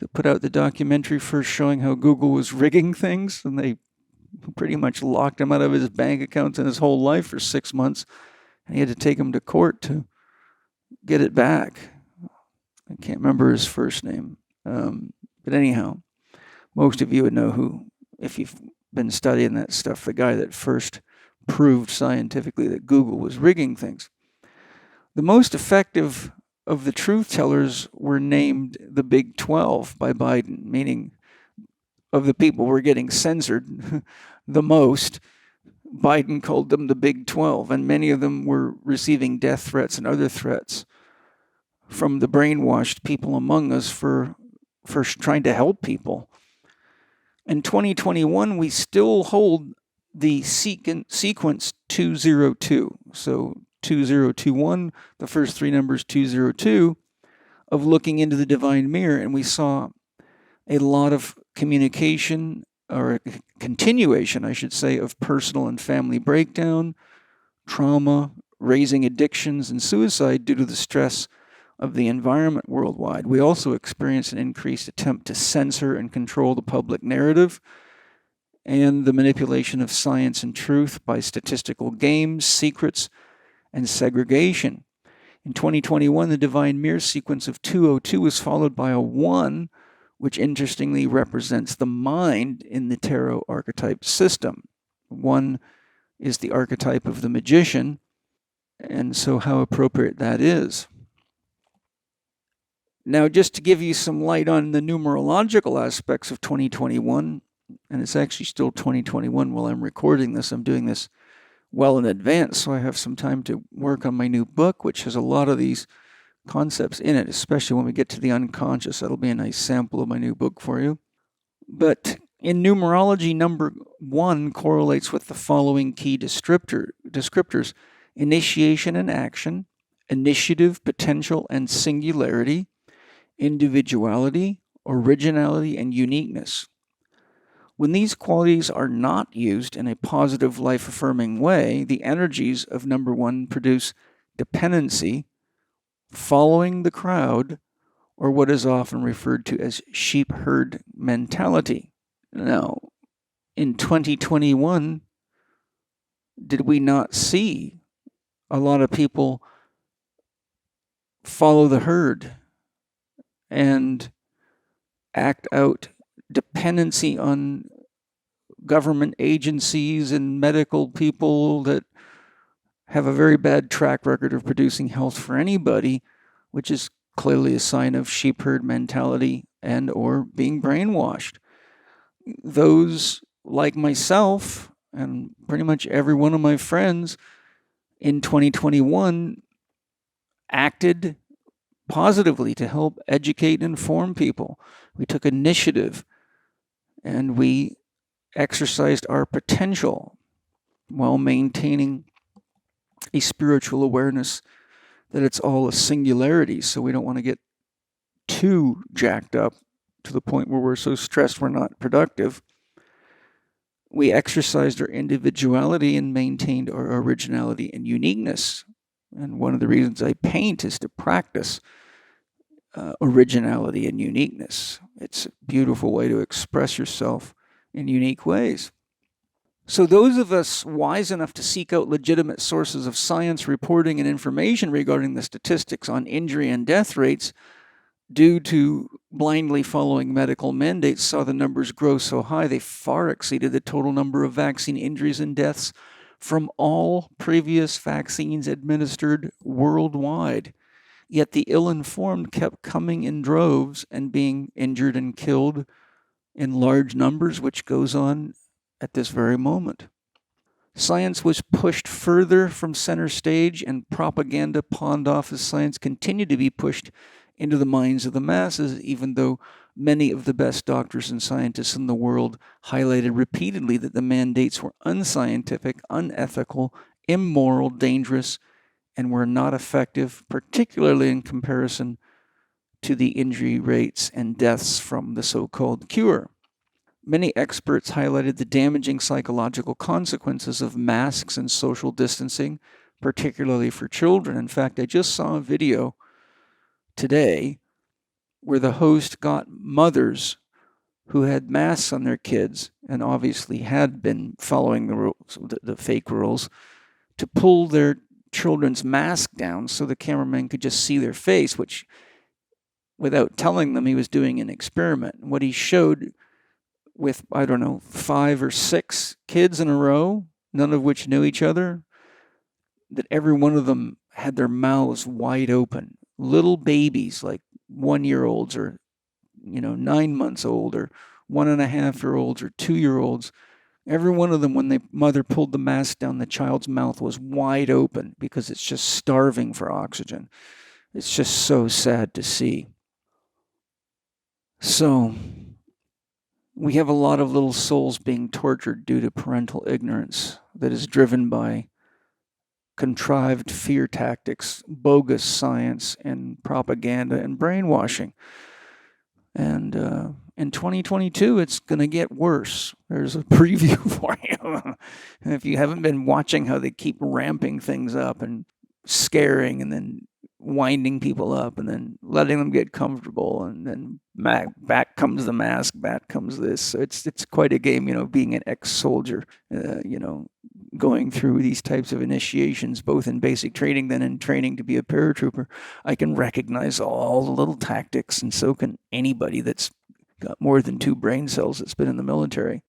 that put out the documentary first showing how Google was rigging things, and they pretty much locked him out of his bank accounts and his whole life for 6 months, and he had to take him to court to get it back. I can't remember his first name. But anyhow, most of you would know who, if you've been studying that stuff, the guy that first proved scientifically that Google was rigging things. The most effective of the truth tellers were named the Big 12 by Biden, meaning of the people who were getting censored the most, Biden called them the Big 12, and many of them were receiving death threats and other threats from the brainwashed people among us for trying to help people. In 2021, we still hold the sequence 202. So 2021, the first three numbers 202, of looking into the divine mirror, and we saw a lot of communication, or a continuation, I should say, of personal and family breakdown, trauma, raising addictions, and suicide due to the stress of the environment worldwide. We also experienced an increased attempt to censor and control the public narrative, and the manipulation of science and truth by statistical games, secrets, and segregation. In 2021, the divine mirror sequence of 202 was followed by a 1, which interestingly represents the mind in the tarot archetype system. 1 is the archetype of the magician, and so how appropriate that is. Now, just to give you some light on the numerological aspects of 2021, and it's actually still 2021 while I'm recording this. I'm doing this well in advance, so I have some time to work on my new book, which has a lot of these concepts in it, especially when we get to the unconscious. That'll be a nice sample of my new book for you. But in numerology, number 1 correlates with the following key descriptors: initiation and action, initiative, potential, and singularity, individuality, originality, and uniqueness. When these qualities are not used in a positive, life-affirming way, the energies of number 1 produce dependency, following the crowd, or what is often referred to as sheep-herd mentality. Now, in 2021, did we not see a lot of people follow the herd and act out dependency on government agencies and medical people that have a very bad track record of producing health for anybody, which is clearly a sign of sheep herd mentality and or being brainwashed. Those like myself and pretty much every one of my friends in 2021 acted positively to help educate and inform people. We took initiative and we exercised our potential while maintaining a spiritual awareness that it's all a singularity. So we don't want to get too jacked up to the point where we're so stressed we're not productive. We exercised our individuality and maintained our originality and uniqueness. And one of the reasons I paint is to practice originality and uniqueness. It's a beautiful way to express yourself in unique ways. So those of us wise enough to seek out legitimate sources of science reporting and information regarding the statistics on injury and death rates due to blindly following medical mandates saw the numbers grow so high they far exceeded the total number of vaccine injuries and deaths from all previous vaccines administered worldwide. Yet the ill-informed kept coming in droves and being injured and killed in large numbers, which goes on at this very moment. Science was pushed further from center stage, and propaganda pawned off as science continued to be pushed into the minds of the masses, even though many of the best doctors and scientists in the world highlighted repeatedly that the mandates were unscientific, unethical, immoral, dangerous, and were not effective, particularly in comparison to the injury rates and deaths from the so-called cure. Many experts highlighted the damaging psychological consequences of masks and social distancing, particularly for children. In fact, I just saw a video today where the host got mothers who had masks on their kids and obviously had been following the rules, the fake rules, to pull their children's mask down so the cameraman could just see their face, which, without telling them, he was doing an experiment. And what he showed with, 5 or 6 kids in a row, none of which knew each other, that every one of them had their mouths wide open. Little babies, like 1-year-olds or 9 months old or 1.5-year-olds or 2-year-olds. Every one of them, when the mother pulled the mask down, the child's mouth was wide open because it's just starving for oxygen. It's just so sad to see. So we have a lot of little souls being tortured due to parental ignorance that is driven by contrived fear tactics, bogus science, and propaganda and brainwashing. And in 2022, it's going to get worse. There's a preview for you. And if you haven't been watching how they keep ramping things up and scaring and then winding people up and then letting them get comfortable, and then back comes the mask, back comes this. So it's quite a game, being an ex-soldier, going through these types of initiations, both in basic training, then in training to be a paratrooper. I can recognize all the little tactics, and so can anybody that's got more than 2 brain cells that's been in the military.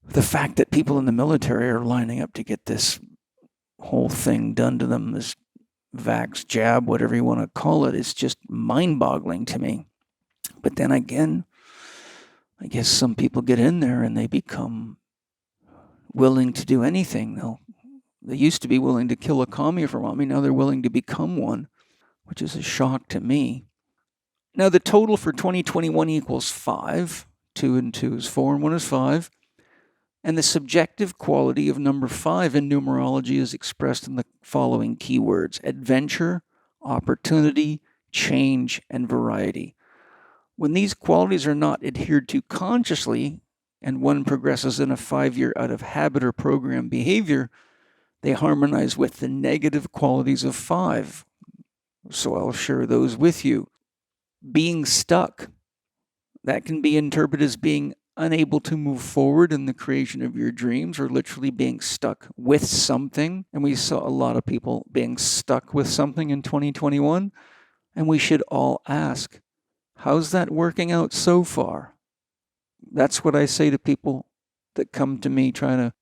The fact that people in the military are lining up to get this whole thing done to them, this vax, jab, whatever you want to call it, is just mind-boggling to me. But then again, I guess some people get in there and they become willing to do anything. They used to be willing to kill a commie for mommy. Now they're willing to become one, which is a shock to me. Now the total for 2021 equals 5. 2 and 2 is 4 and 1 is 5. And the subjective quality of number 5 in numerology is expressed in the following keywords: adventure, opportunity, change, and variety. When these qualities are not adhered to consciously, and one progresses in a 5-year out of habit or program behavior, they harmonize with the negative qualities of 5. So I'll share those with you. Being stuck. That can be interpreted as being unable to move forward in the creation of your dreams, or literally being stuck with something. And we saw a lot of people being stuck with something in 2021. And we should all ask, how's that working out so far? That's what I say to people that come to me trying to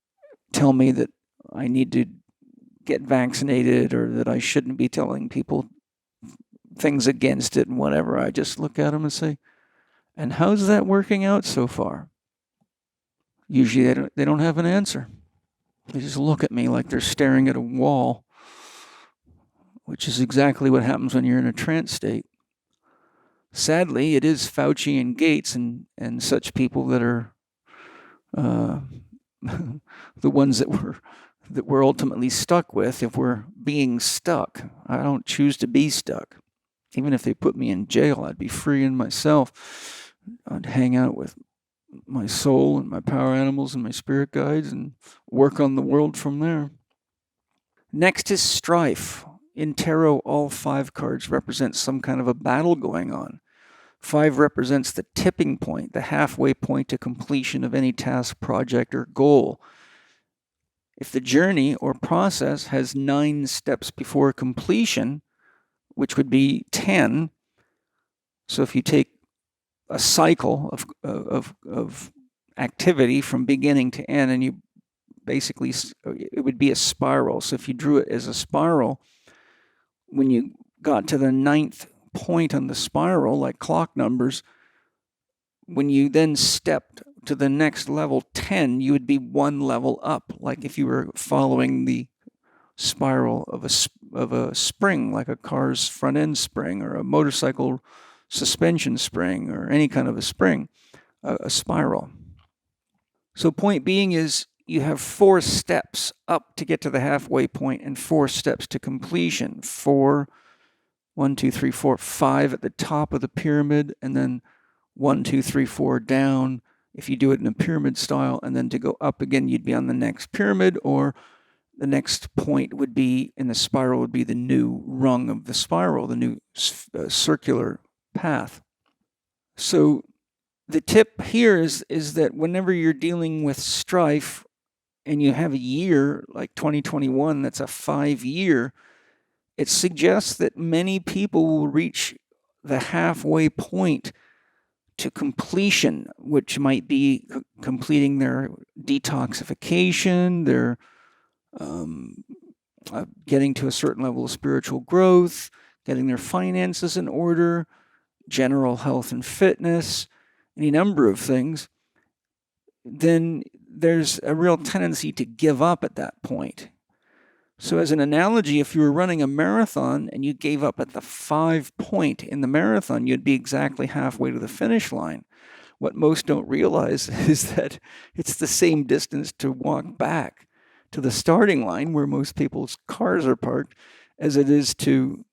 tell me that I need to get vaccinated, or that I shouldn't be telling people things against it and whatever. I just look at them and say, and how's that working out so far? Usually they don't have an answer. They just look at me like they're staring at a wall, which is exactly what happens when you're in a trance state. Sadly, it is Fauci and Gates and such people that are the ones that we're ultimately stuck with. If we're being stuck, I don't choose to be stuck. Even if they put me in jail, I'd be freeing myself. I'd hang out with my soul and my power animals and my spirit guides and work on the world from there. Next is strife. In tarot, all 5 cards represent some kind of a battle going on. 5 represents the tipping point, the halfway point to completion of any task, project, or goal. If the journey or process has 9 steps before completion, which would be 10, so if you take a cycle of activity from beginning to end, and you basically, it would be a spiral. So if you drew it as a spiral, when you got to the 9th point on the spiral, like clock numbers, when you then stepped to the next level, 10, you would be 1 level up, like if you were following the spiral of a spring, like a car's front end spring, or a motorcycle suspension spring, or any kind of a spring, a spiral. So point being is, you have 4 steps up to get to the halfway point, and 4 steps to completion. 1, 2, 3, 4, 5 at the top of the pyramid, and then 1, 2, 3, 4 down, if you do it in a pyramid style, and then to go up again, you'd be on the next pyramid, or the next point would be, in the spiral, would be the new rung of the spiral, the new circular path. So the tip here is that whenever you're dealing with strife, and you have a year like 2021, that's a 5-year, it suggests that many people will reach the halfway point to completion, which might be completing their detoxification, their getting to a certain level of spiritual growth, getting their finances in order, general health and fitness, any number of things. Then there's a real tendency to give up at that point. So as an analogy, if you were running a marathon and you gave up at the 5 point in the marathon, you'd be exactly halfway to the finish line. What most don't realize is that it's the same distance to walk back to the starting line, where most people's cars are parked, as it is to,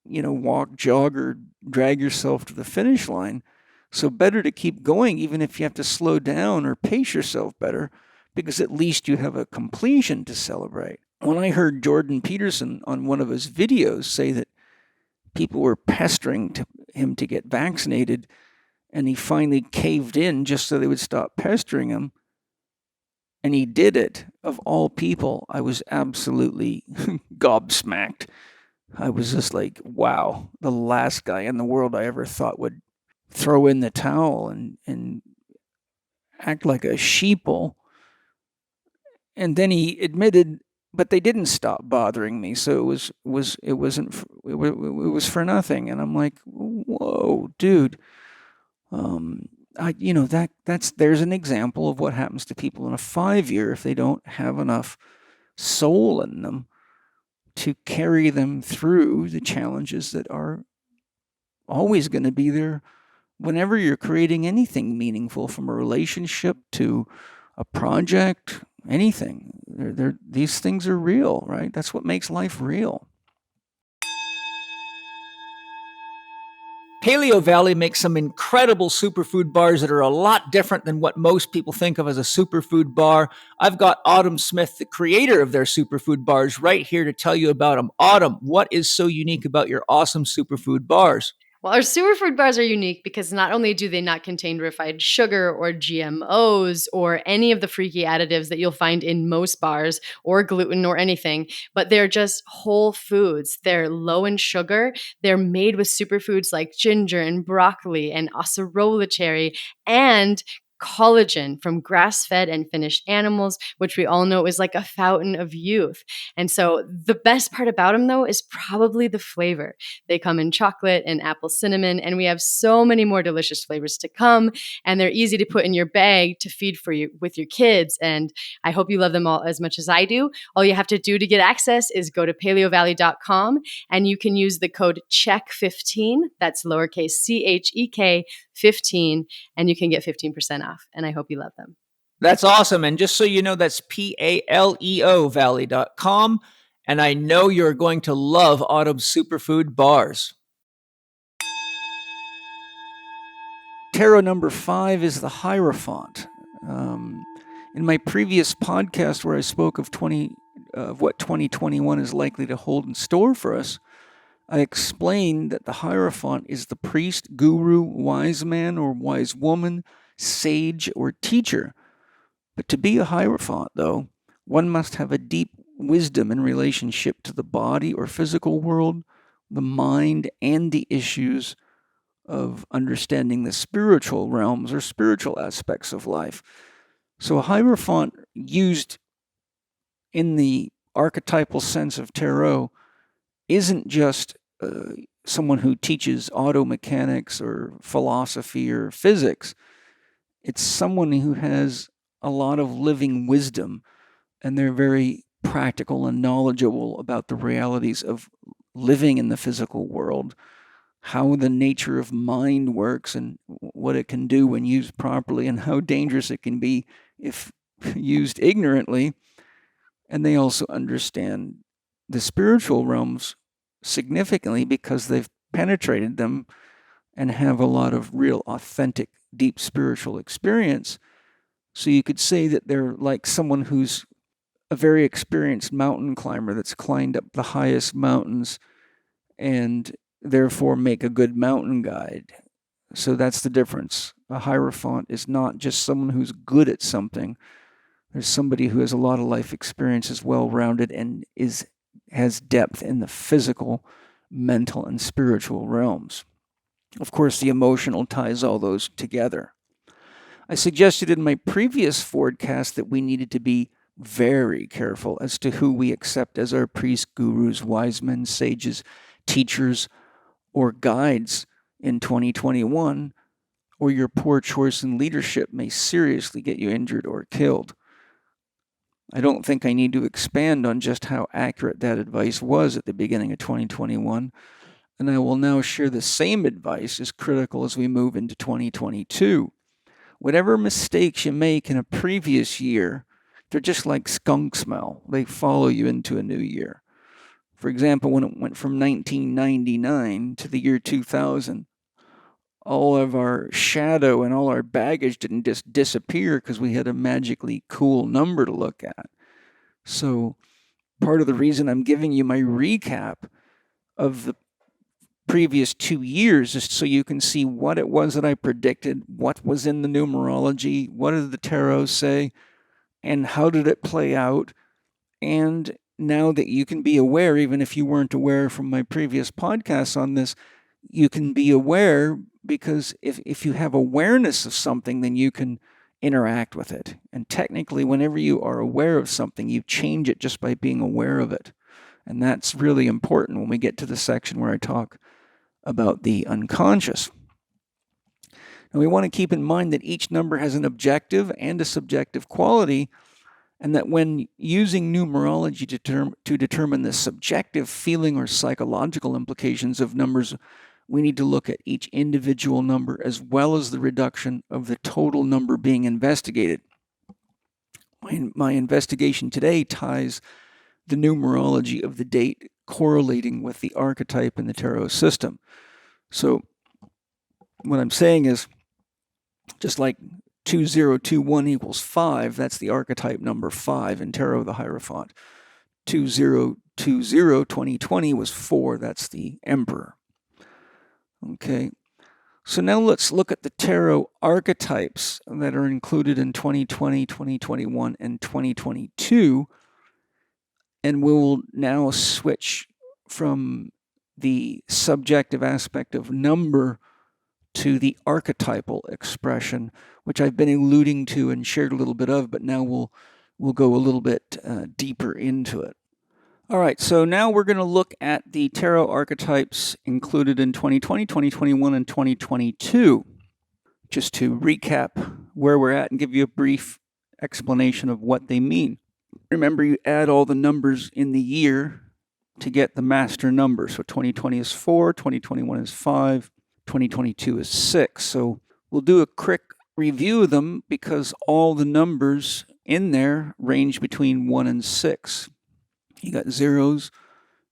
walk, jog, or drag yourself to the finish line. So better to keep going, even if you have to slow down or pace yourself better, because at least you have a completion to celebrate. When I heard Jordan Peterson on one of his videos say that people were pestering him to get vaccinated, and he finally caved in just so they would stop pestering him, and he did it, of all people, I was absolutely gobsmacked. I was just like, wow, the last guy in the world I ever thought would throw in the towel and act like a sheeple. And then he admitted, but they didn't stop bothering me, so it was for nothing. And I'm like, whoa, dude. There's an example of what happens to people in a 5-year if they don't have enough soul in them to carry them through the challenges that are always going to be there whenever you're creating anything meaningful, from a relationship to a project, anything. These things are real, right? That's what makes life real. Paleo Valley makes some incredible superfood bars that are a lot different than what most people think of as a superfood bar. I've got Autumn Smith, the creator of their superfood bars, right here to tell you about them. Autumn, what is so unique about your awesome superfood bars? Well, our superfood bars are unique because not only do they not contain refined sugar or GMOs or any of the freaky additives that you'll find in most bars or gluten or anything, but they're just whole foods. They're low in sugar. They're made with superfoods like ginger and broccoli and acerola cherry and collagen from grass-fed and finished animals, which we all know is like a fountain of youth. And so the best part about them, though, is probably the flavor. They come in chocolate and apple cinnamon, and we have so many more delicious flavors to come. And they're easy to put in your bag to feed for you with your kids. And I hope you love them all as much as I do. All you have to do to get access is go to paleovalley.com, and you can use the code CHEK15. That's lowercase CHEK 15, and you can get 15% off. And I hope you love them. That's awesome. And just so you know, that's PALEO Valley.com. And I know you're going to love Autumn's superfood bars. Tarot number 5 is the Hierophant. In my previous podcast where I spoke of what 2021 is likely to hold in store for us, I explained that the Hierophant is the priest, guru, wise man or wise woman, sage or teacher. But to be a Hierophant, though, one must have a deep wisdom in relationship to the body or physical world, the mind, and the issues of understanding the spiritual realms or spiritual aspects of life. So a Hierophant used in the archetypal sense of tarot isn't just someone who teaches auto mechanics or philosophy or physics. It's someone who has a lot of living wisdom, and they're very practical and knowledgeable about the realities of living in the physical world, how the nature of mind works and what it can do when used properly, and how dangerous it can be if used ignorantly. And they also understand the spiritual realms significantly because they've penetrated them and have a lot of real authentic, deep spiritual experience. So you could say that they're like someone who's a very experienced mountain climber that's climbed up the highest mountains and therefore make a good mountain guide. So that's the difference. A Hierophant is not just someone who's good at something. There's somebody who has a lot of life experience, is well-rounded, and has depth in the physical, mental, and spiritual realms. Of course, the emotional ties all those together. I suggested in my previous forecast that we needed to be very careful as to who we accept as our priests, gurus, wise men, sages, teachers, or guides in 2021, or your poor choice in leadership may seriously get you injured or killed. I don't think I need to expand on just how accurate that advice was at the beginning of 2021, and I will now share the same advice as critical as we move into 2022. Whatever mistakes you make in a previous year, they're just like skunk smell. They follow you into a new year. For example, when it went from 1999 to the year 2000, all of our shadow and all our baggage didn't just disappear because we had a magically cool number to look at. So part of the reason I'm giving you my recap of the previous 2 years is so you can see what it was that I predicted, what was in the numerology, what did the tarot say, and how did it play out. And now that you can be aware, even if you weren't aware from my previous podcasts on this, you can be aware because if you have awareness of something, then you can interact with it. And technically, whenever you are aware of something, you change it just by being aware of it. And that's really important when we get to the section where I talk about the unconscious. And we want to keep in mind that each number has an objective and a subjective quality, and that when using numerology to determine the subjective feeling or psychological implications of numbers, we need to look at each individual number as well as the reduction of the total number being investigated. My investigation today ties the numerology of the date correlating with the archetype in the tarot system. So what I'm saying is, just like 2021 equals 5, that's the archetype number 5 in Tarot, the Hierophant. 2020, 2020 was 4, that's the Emperor. Okay, so now let's look at the tarot archetypes that are included in 2020, 2021, and 2022. And we will now switch from the subjective aspect of number to the archetypal expression, which I've been alluding to and shared a little bit of, but now we'll go a little bit deeper into it. All right, so now we're going to look at the tarot archetypes included in 2020, 2021, and 2022. Just to recap where we're at and give you a brief explanation of what they mean. Remember, you add all the numbers in the year to get the master number. So 2020 is 4, 2021 is 5, 2022 is 6. So we'll do a quick review of them because all the numbers in there range between 1 and 6. You got zeros,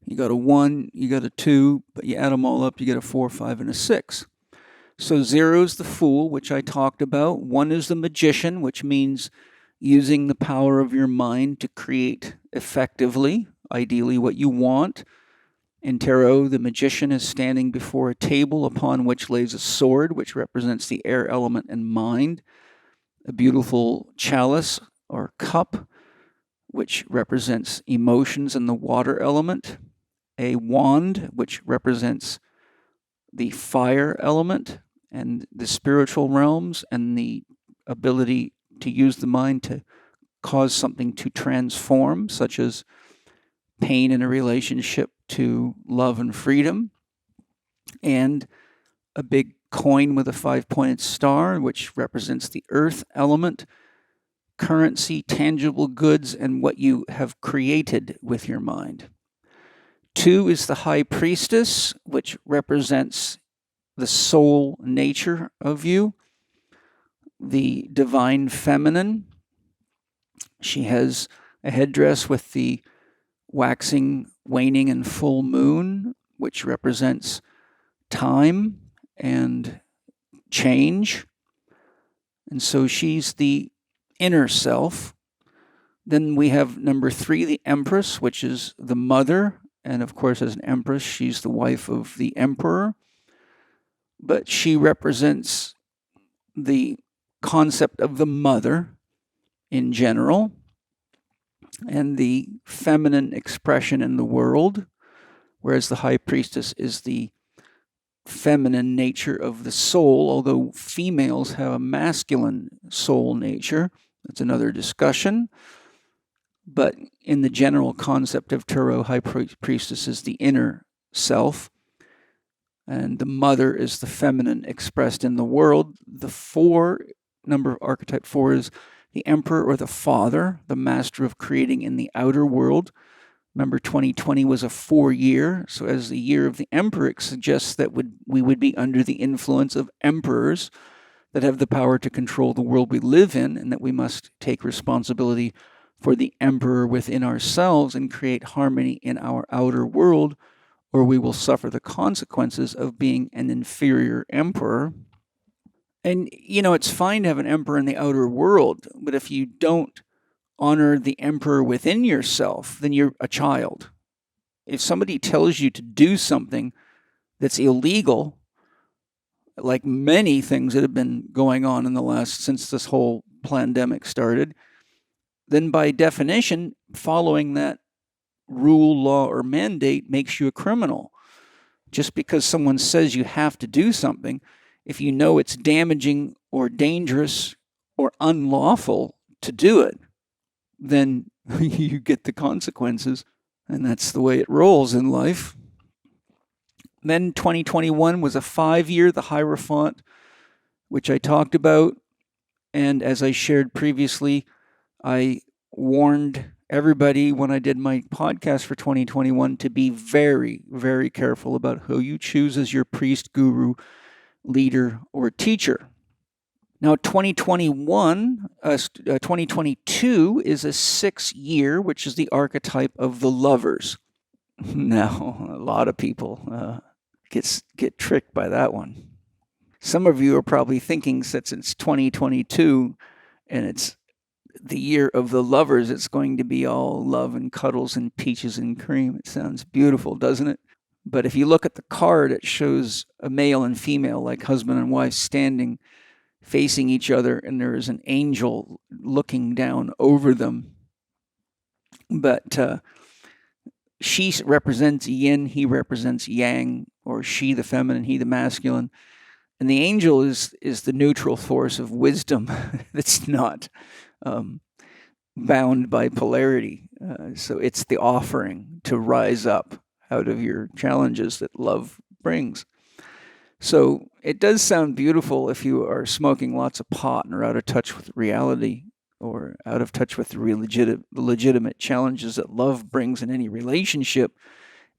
you got a 1, you got a 2, but you add them all up, you get a 4, 5, and a 6. So 0 is the Fool, which I talked about. 1 is the Magician, which means using the power of your mind to create effectively, ideally what you want. In Tarot, the Magician is standing before a table upon which lays a sword, which represents the air element and mind. A beautiful chalice or cup, which represents emotions and the water element. A wand, which represents the fire element and the spiritual realms and the ability to use the mind to cause something to transform, such as pain in a relationship to love and freedom. And a big coin with a 5-pointed star, which represents the earth element, currency, tangible goods, and what you have created with your mind. 2 is the High Priestess, which represents the soul nature of you, the divine feminine. She has a headdress with the waxing, waning, and full moon, which represents time and change. And so she's the inner self. Then we have number 3, the Empress, which is the mother. And of course, as an empress, she's the wife of the emperor. But she represents the concept of the mother in general and the feminine expression in the world, whereas the High Priestess is the feminine nature of the soul, although females have a masculine soul nature. That's another discussion. But in the general concept of Tarot, High Priestess is the inner self, and the mother is the feminine expressed in the world. The 4, number of archetype 4 is the Emperor or the Father, the master of creating in the outer world. Remember, 2020 was a 4-year, so as the year of the Emperor, it suggests that we would be under the influence of emperors that have the power to control the world we live in, and that we must take responsibility for the emperor within ourselves and create harmony in our outer world, or we will suffer the consequences of being an inferior emperor. And, it's fine to have an emperor in the outer world, but if you don't honor the emperor within yourself, then you're a child. If somebody tells you to do something that's illegal, like many things that have been going on since this whole pandemic started, then by definition, following that rule, law, or mandate makes you a criminal. Just because someone says you have to do something, if you know it's damaging or dangerous or unlawful to do it, then you get the consequences, and that's the way it rolls in life. Then 2021 was a 5-year, the Hierophant, which I talked about, and as I shared previously, I warned everybody when I did my podcast for 2021 to be very, very careful about who you choose as your priest, guru, leader, or teacher. Now, 2022 is a 6-year, which is the archetype of the Lovers. Now, a lot of people get tricked by that one. Some of you are probably thinking, since it's 2022 and it's the year of the lovers, it's going to be all love and cuddles and peaches and cream. It sounds beautiful, doesn't it? But if you look at the card, it shows a male and female, like husband and wife, standing facing each other, and there is an angel looking down over them. But she represents yin, he represents yang, or she the feminine, he the masculine. And the angel is the neutral force of wisdom that's not bound by polarity. So it's the offering to rise up out of your challenges that love brings. So it does sound beautiful if you are smoking lots of pot and are out of touch with reality, or out of touch with the legitimate challenges that love brings in any relationship,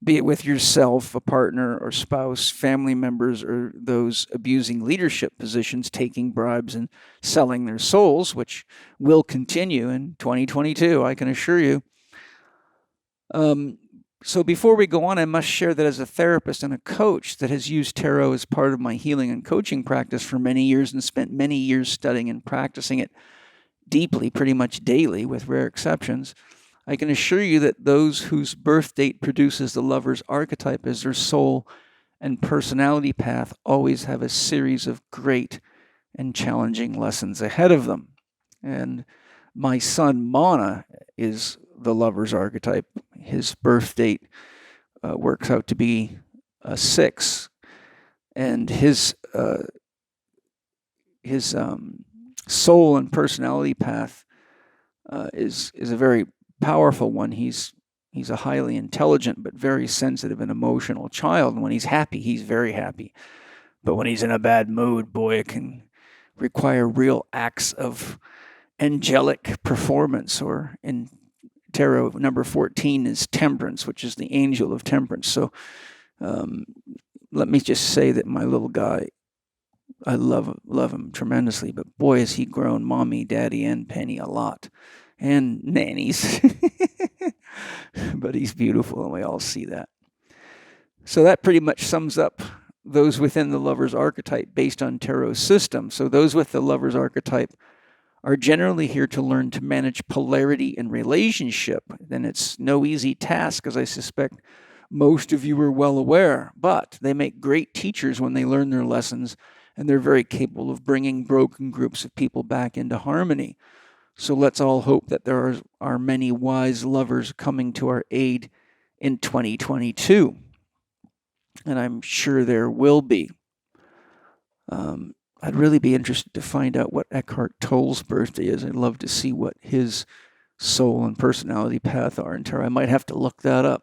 be it with yourself, a partner or spouse, family members, or those abusing leadership positions, taking bribes and selling their souls, which will continue in 2022, I can assure you. So before we go on, I must share that as a therapist and a coach that has used tarot as part of my healing and coaching practice for many years and spent many years studying and practicing it deeply, pretty much daily, with rare exceptions, I can assure you that those whose birth date produces the lover's archetype as their soul and personality path always have a series of great and challenging lessons ahead of them. And my son Mana is the lover's archetype. His birth date works out to be a 6, and his soul and personality path is a very powerful one. He's a highly intelligent but very sensitive and emotional child. And when he's happy, he's very happy. But when he's in a bad mood, boy, it can require real acts of angelic performance. Or in tarot, number 14 is temperance, which is the angel of temperance. So let me just say that my little guy, I love him tremendously, but boy, has he grown mommy, daddy, and Penny a lot. And nannies. But he's beautiful, and we all see that. So that pretty much sums up those within the lover's archetype based on tarot's system. So those with the lover's archetype are generally here to learn to manage polarity in relationship. And it's no easy task, as I suspect most of you are well aware. But they make great teachers when they learn their lessons, and they're very capable of bringing broken groups of people back into harmony. So let's all hope that there are many wise lovers coming to our aid in 2022. And I'm sure there will be. I'd really be interested to find out what Eckhart Tolle's birthday is. I'd love to see what his soul and personality path are in tarot. I might have to look that up.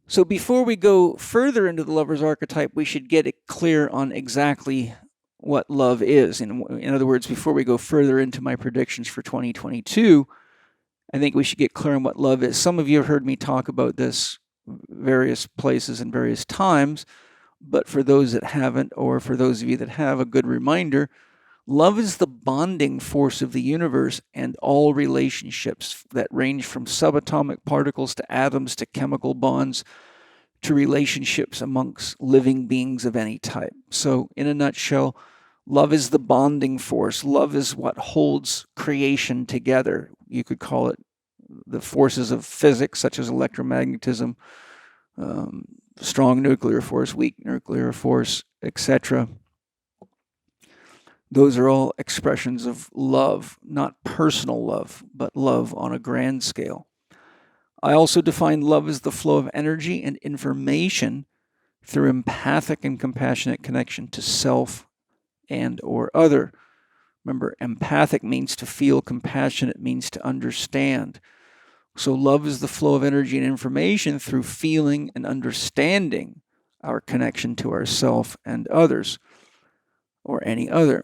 So before we go further into the lover's archetype, we should get it clear on exactly what love is. In other words, before we go further into my predictions for 2022, I think we should get clear on what love is. Some of you have heard me talk about this various places and various times, but for those that haven't, or for those of you that have, a good reminder, love is the bonding force of the universe and all relationships that range from subatomic particles to atoms to chemical bonds to relationships amongst living beings of any type. So in a nutshell, love is the bonding force. Love is what holds creation together. You could call it the forces of physics, such as electromagnetism, strong nuclear force, weak nuclear force, etc. Those are all expressions of love, not personal love, but love on a grand scale. I also define love as the flow of energy and information through empathic and compassionate connection to self and or other. Remember, empathic means to feel, compassionate means to understand. So love is the flow of energy and information through feeling and understanding our connection to ourself and others, or any other.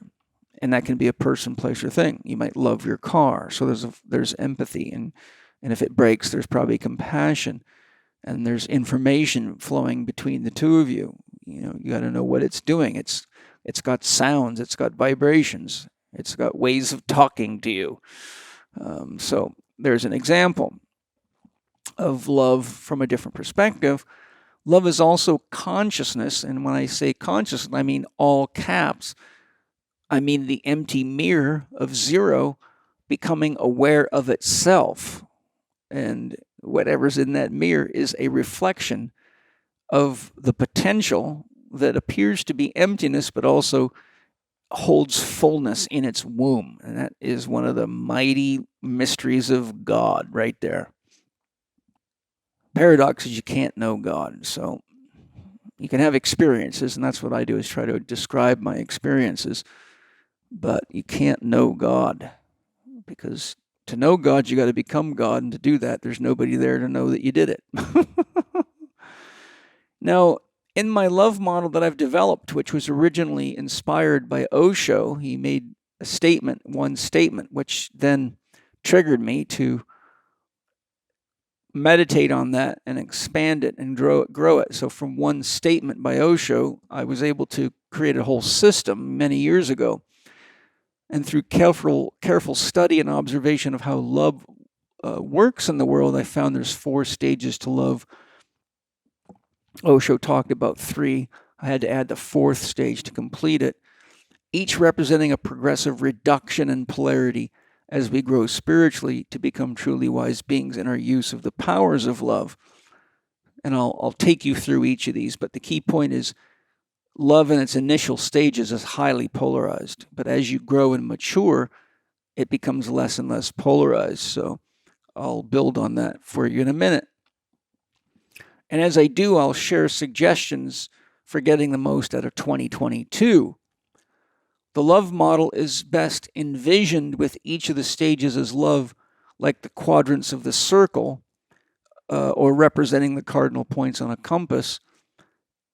And that can be a person, place, or thing. You might love your car, so there's empathy, and if it breaks, there's probably compassion, and there's information flowing between the two of you. You know, you got to know what it's doing. It's got sounds, it's got vibrations, it's got ways of talking to you. So there's an example of love from a different perspective. Love is also consciousness, and when I say consciousness, I mean all caps. I mean the empty mirror of zero becoming aware of itself. And whatever's in that mirror is a reflection of the potential that appears to be emptiness, but also holds fullness in its womb. And that is one of the mighty mysteries of God right there. Paradox is you can't know God. So you can have experiences, and that's what I do, is try to describe my experiences. But you can't know God, because to know God, you got to become God, and to do that, there's nobody there to know that you did it. Now, in my love model that I've developed, which was originally inspired by Osho, he made a statement, one statement, which then triggered me to meditate on that and expand it and grow it. So from one statement by Osho, I was able to create a whole system many years ago. And through careful study and observation of how love works in the world, I found there's 4 stages to love. Osho talked about 3. I had to add the 4th stage to complete it, each representing a progressive reduction in polarity as we grow spiritually to become truly wise beings in our use of the powers of love. And I'll take you through each of these, but the key point is love in its initial stages is highly polarized, but as you grow and mature, it becomes less and less polarized. So I'll build on that for you in a minute. And as I do, I'll share suggestions for getting the most out of 2022. The love model is best envisioned with each of the stages as love, like the quadrants of the circle, or representing the cardinal points on a compass.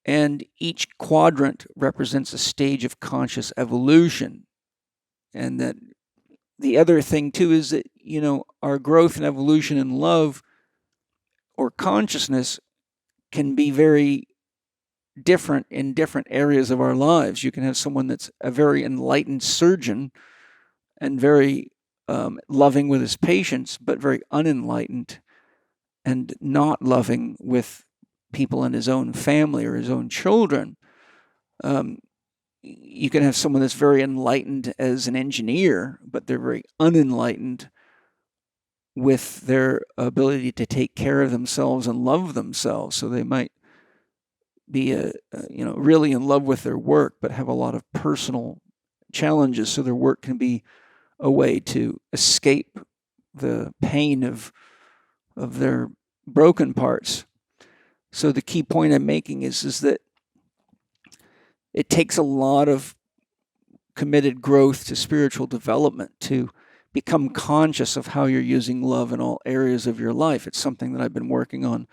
And each quadrant represents a stage of conscious evolution. And that the other thing, too, is that, our growth and evolution in love or consciousness can be very different in different areas of our lives. You can have someone that's a very enlightened surgeon and very loving with his patients, but very unenlightened and not loving with people in his own family or his own children. You can have someone that's very enlightened as an engineer, but they're very unenlightened with their ability to take care of themselves and love themselves. So they might be really in love with their work, but have a lot of personal challenges. So their work can be a way to escape the pain of their broken parts. So the key point I'm making is that it takes a lot of committed growth to spiritual development to become conscious of how you're using love in all areas of your life. It's something that I've been working on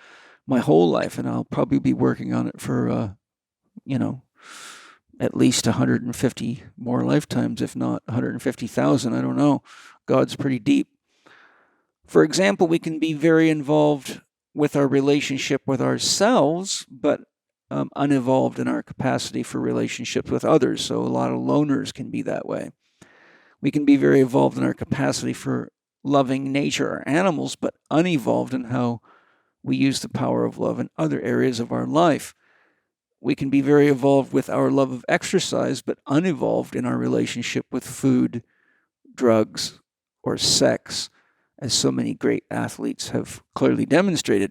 my whole life, and I'll probably be working on it for, at least 150 more lifetimes, if not 150,000. I don't know. God's pretty deep. For example, we can be very involved with our relationship with ourselves, but unevolved in our capacity for relationships with others. So a lot of loners can be that way. We can be very evolved in our capacity for loving nature or animals, but unevolved in how we use the power of love in other areas of our life. We can be very evolved with our love of exercise, but unevolved in our relationship with food, drugs, or sex, as so many great athletes have clearly demonstrated.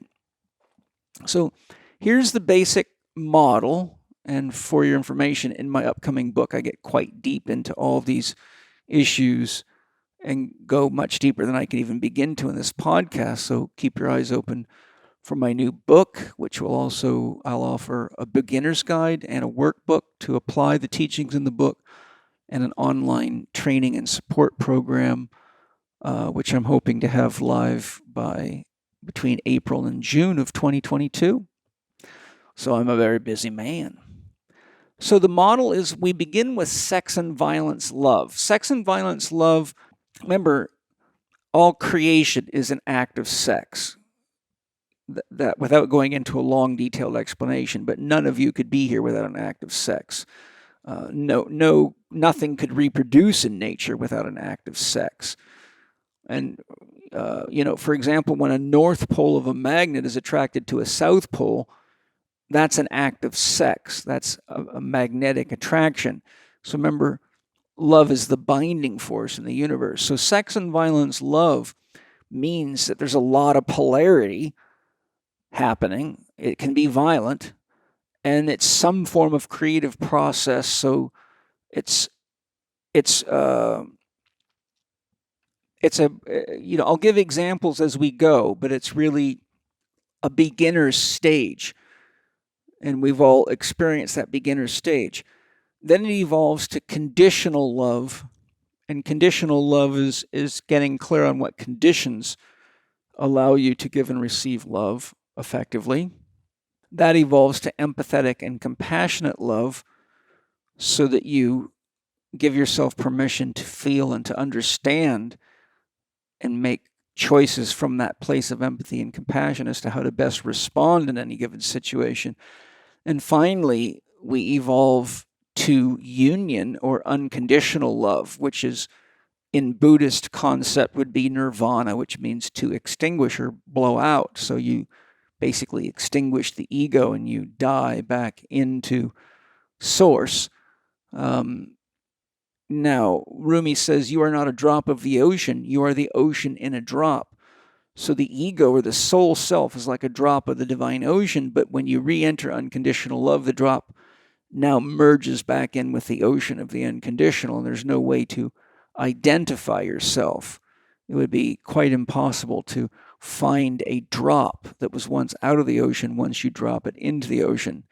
So here's the basic model, and for your information, in my upcoming book, I get quite deep into all of these issues and go much deeper than I can even begin to in this podcast. So keep your eyes open for my new book, which I'll offer a beginner's guide and a workbook to apply the teachings in the book, and an online training and support program, which I'm hoping to have live by between April and June of 2022. So I'm a very busy man. So the model is we begin with sex and violence love. Sex and violence love, remember, all creation is an act of sex. That without going into a long, detailed explanation, but none of you could be here without an act of sex. Nothing could reproduce in nature without an act of sex. And, for example, when a north pole of a magnet is attracted to a south pole, that's an act of sex. That's a magnetic attraction. So remember, love is the binding force in the universe. So sex and violence love means that there's a lot of polarity happening. It can be violent, and it's some form of creative process. So it's a I'll give examples as we go, but it's really a beginner's stage, and we've all experienced that beginner's stage. Then it evolves to conditional love, and conditional love is getting clear on what conditions allow you to give and receive love effectively. That evolves to empathetic and compassionate love, so that you give yourself permission to feel and to understand and make choices from that place of empathy and compassion as to how to best respond in any given situation. And finally, we evolve to union or unconditional love, which is in Buddhist concept would be nirvana, which means to extinguish or blow out. So you basically extinguish the ego and you die back into source. Now, Rumi says, you are not a drop of the ocean, you are the ocean in a drop. So the ego or the soul self is like a drop of the divine ocean, but when you re-enter unconditional love, the drop now merges back in with the ocean of the unconditional, and there's no way to identify yourself. It would be quite impossible to find a drop that was once out of the ocean once you drop it into the ocean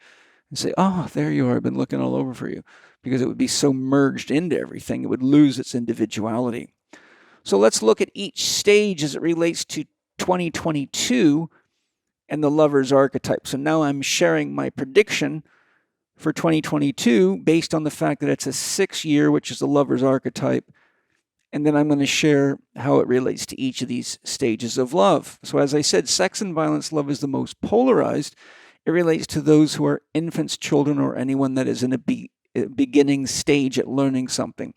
and say, oh, there you are, I've been looking all over for you, because it would be so merged into everything, it would lose its individuality. So let's look at each stage as it relates to 2022 and the lover's archetype. So now I'm sharing my prediction for 2022 based on the fact that it's a 6 year, which is the lover's archetype. And then I'm going to share how it relates to each of these stages of love. So as I said, sex and violence love is the most polarized. It relates to those who are infants, children, or anyone that is in a beginning stage at learning something.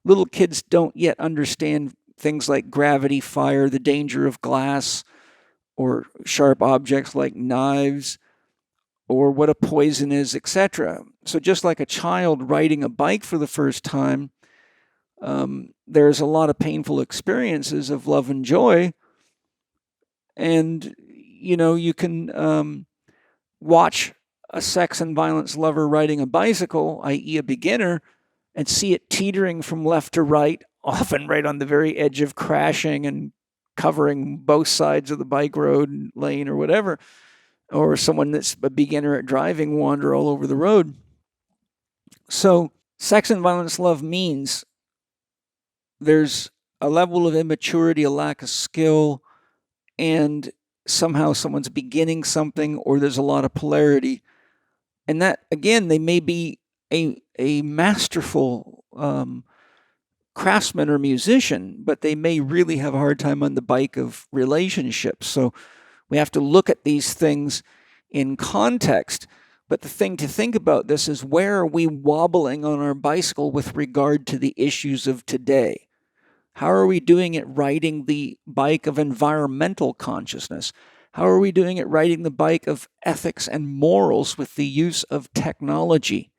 Little kids don't yet understand things like gravity, fire, the danger of glass, or sharp objects like knives, or what a poison is, etc. So just like a child riding a bike for the first time, there's a lot of painful experiences of love and joy. And, you can watch a sex and violence lover riding a bicycle, i.e. a beginner, and see it teetering from left to right, often right on the very edge of crashing and covering both sides of the bike road lane or whatever, or someone that's a beginner at driving wander all over the road. So sex and violence love means there's a level of immaturity, a lack of skill, and somehow someone's beginning something, or there's a lot of polarity. And that, again, they may be a masterful craftsman or musician, but they may really have a hard time on the bike of relationships. So we have to look at these things in context. But the thing to think about this is, where are we wobbling on our bicycle with regard to the issues of today? How are we doing it riding the bike of environmental consciousness? How are we doing it riding the bike of ethics and morals with the use of technology?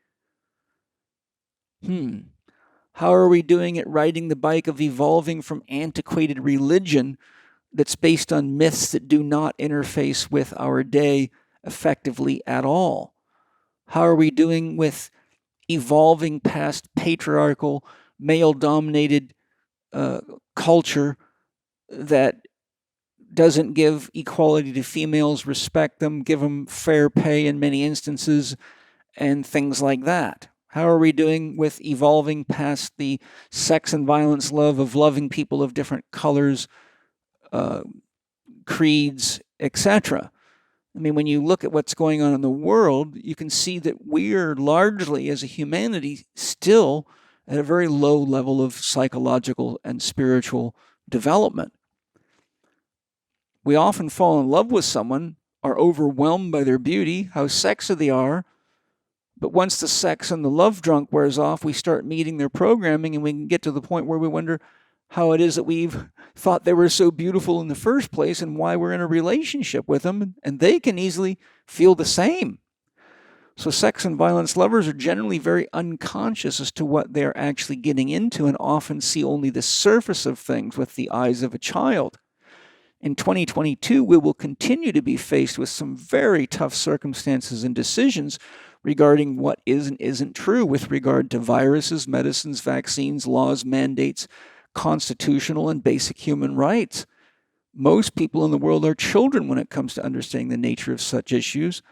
How are we doing it riding the bike of evolving from antiquated religion that's based on myths that do not interface with our day effectively at all? How are we doing with evolving past patriarchal, male-dominated culture that doesn't give equality to females, respect them, give them fair pay in many instances, and things like that? How are we doing with evolving past the sex and violence love of loving people of different colors, creeds, etc.? I mean, when you look at what's going on in the world, you can see that we're largely, as a humanity, still at a very low level of psychological and spiritual development. We often fall in love with someone, are overwhelmed by their beauty, how sexy they are, but once the sex and the love drunk wears off, we start meeting their programming, and we can get to the point where we wonder how it is that we've thought they were so beautiful in the first place and why we're in a relationship with them, and they can easily feel the same. So sex and violence lovers are generally very unconscious as to what they're actually getting into and often see only the surface of things with the eyes of a child. In 2022, we will continue to be faced with some very tough circumstances and decisions regarding what is and isn't true with regard to viruses, medicines, vaccines, laws, mandates, constitutional and basic human rights. Most people in the world are children when it comes to understanding the nature of such issues,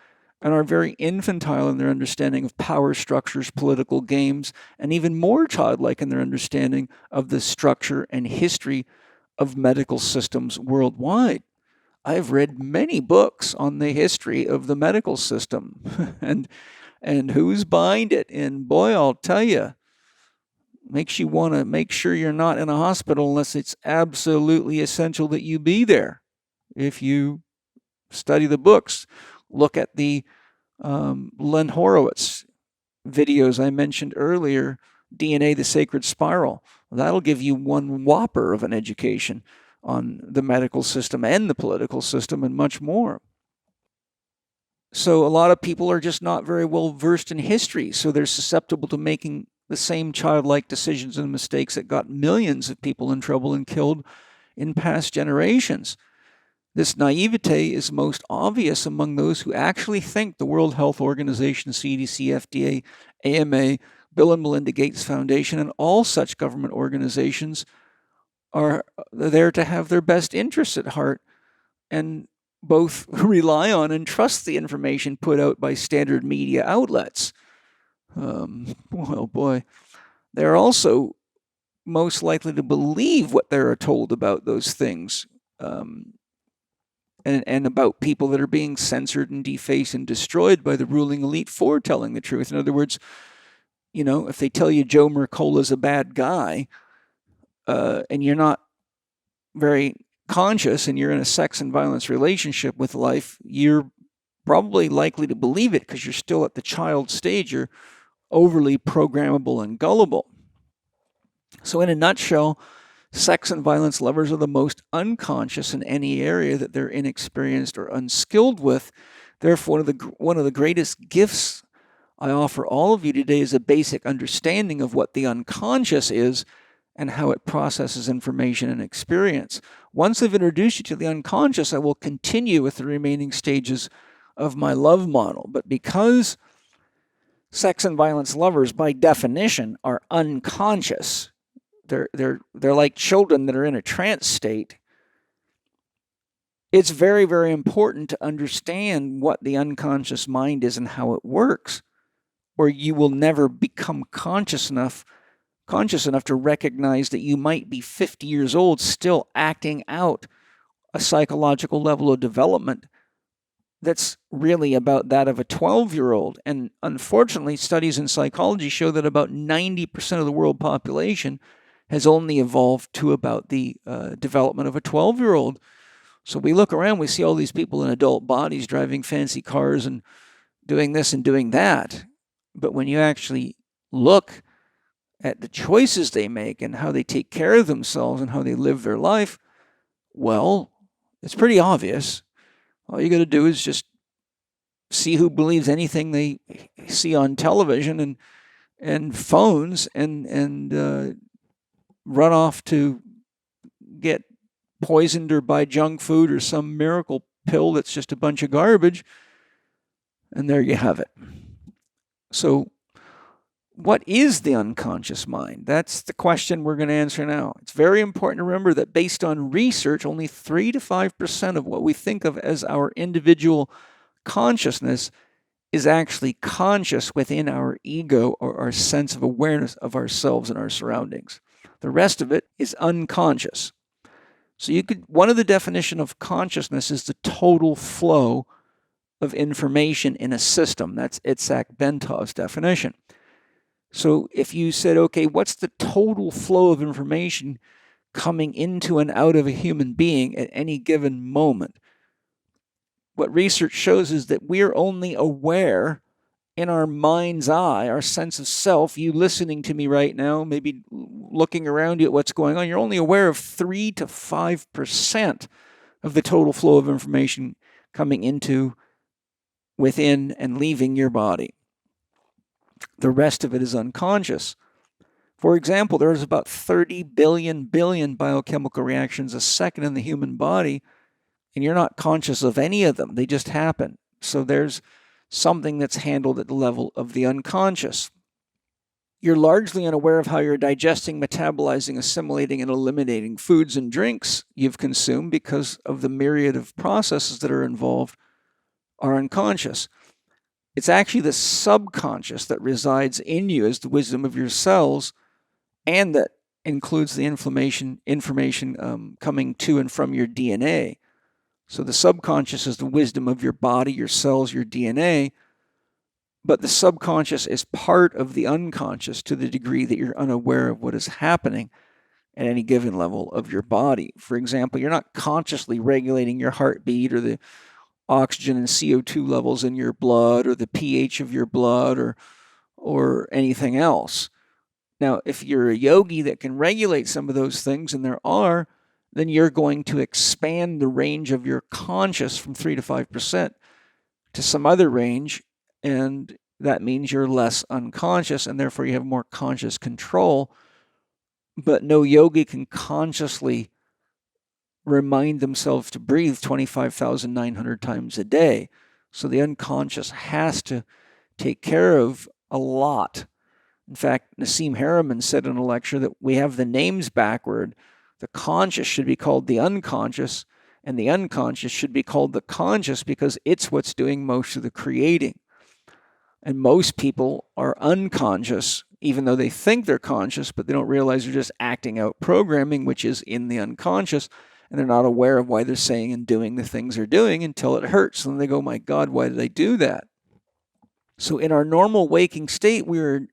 and are very infantile in their understanding of power structures, political games, and even more childlike in their understanding of the structure and history of medical systems worldwide. I've read many books on the history of the medical system and who's behind it, and boy, I'll tell you, makes you want to make sure you're not in a hospital unless it's absolutely essential that you be there. If you study the books, look at the Len Horowitz videos I mentioned earlier, DNA, the Sacred Spiral. That'll give you one whopper of an education on the medical system and the political system and much more. So a lot of people are just not very well versed in history, so they're susceptible to making the same childlike decisions and mistakes that got millions of people in trouble and killed in past generations. This naivete is most obvious among those who actually think the World Health Organization, CDC, FDA, AMA, Bill and Melinda Gates Foundation, and all such government organizations are there to have their best interests at heart and both rely on and trust the information put out by standard media outlets. Well, boy, they're also most likely to believe what they're told about those things. And about people that are being censored and defaced and destroyed by the ruling elite for telling the truth. In other words, if they tell you Joe Mercola's a bad guy, and you're not very conscious and you're in a sex and violence relationship with life, you're probably likely to believe it because you're still at the child stage. You're overly programmable and gullible. So in a nutshell, sex and violence lovers are the most unconscious in any area that they're inexperienced or unskilled with. Therefore, one of the greatest gifts I offer all of you today is a basic understanding of what the unconscious is and how it processes information and experience. Once I've introduced you to the unconscious, I will continue with the remaining stages of my love model. But because sex and violence lovers, by definition, are unconscious, they're like children that are in a trance state, it's very, very important to understand what the unconscious mind is and how it works, or you will never become conscious enough to recognize that you might be 50 years old still acting out a psychological level of development that's really about that of a 12-year-old. And unfortunately, studies in psychology show that about 90% of the world population has only evolved to about the development of a 12-year-old. So we look around, we see all these people in adult bodies driving fancy cars and doing this and doing that. But when you actually look at the choices they make and how they take care of themselves and how they live their life, well, it's pretty obvious. All you got to do is just see who believes anything they see on television and phones and run off to get poisoned or buy junk food or some miracle pill that's just a bunch of garbage. And there you have it. So what is the unconscious mind? That's the question we're going to answer now. It's very important to remember that based on research, only 3 to 5% of what we think of as our individual consciousness is actually conscious within our ego or our sense of awareness of ourselves and our surroundings. The rest of it is unconscious. So one of the definition of consciousness is the total flow of information in a system. That's Itzhak Bentov's definition. So if you said, okay, what's the total flow of information coming into and out of a human being at any given moment? What research shows is that we're only aware in our mind's eye, our sense of self, you listening to me right now, maybe looking around you at what's going on, you're only aware of 3 to 5% of the total flow of information coming into, within, and leaving your body. The rest of it is unconscious. For example, there's about 30 billion biochemical reactions a second in the human body, and you're not conscious of any of them. They just happen. So there's something that's handled at the level of the unconscious. You're largely unaware of how you're digesting, metabolizing, assimilating, and eliminating foods and drinks you've consumed because of the myriad of processes that are involved are unconscious. It's actually the subconscious that resides in you as the wisdom of your cells, and that includes the information coming to and from your DNA. So the subconscious is the wisdom of your body, your cells, your DNA, but the subconscious is part of the unconscious to the degree that you're unaware of what is happening at any given level of your body. For example, you're not consciously regulating your heartbeat or the oxygen and CO2 levels in your blood or the pH of your blood or anything else. Now, if you're a yogi that can regulate some of those things, and there are, then you're going to expand the range of your conscious from 3 to 5% to some other range, and that means you're less unconscious, and therefore you have more conscious control. But no yogi can consciously remind themselves to breathe 25,900 times a day. So the unconscious has to take care of a lot. In fact, Nassim Haramein said in a lecture that we have the names backward. The conscious should be called the unconscious, and the unconscious should be called the conscious because it's what's doing most of the creating. And most people are unconscious, even though they think they're conscious, but they don't realize they're just acting out programming, which is in the unconscious, and they're not aware of why they're saying and doing the things they're doing until it hurts. And then they go, my God, why did I do that? So in our normal waking state, we're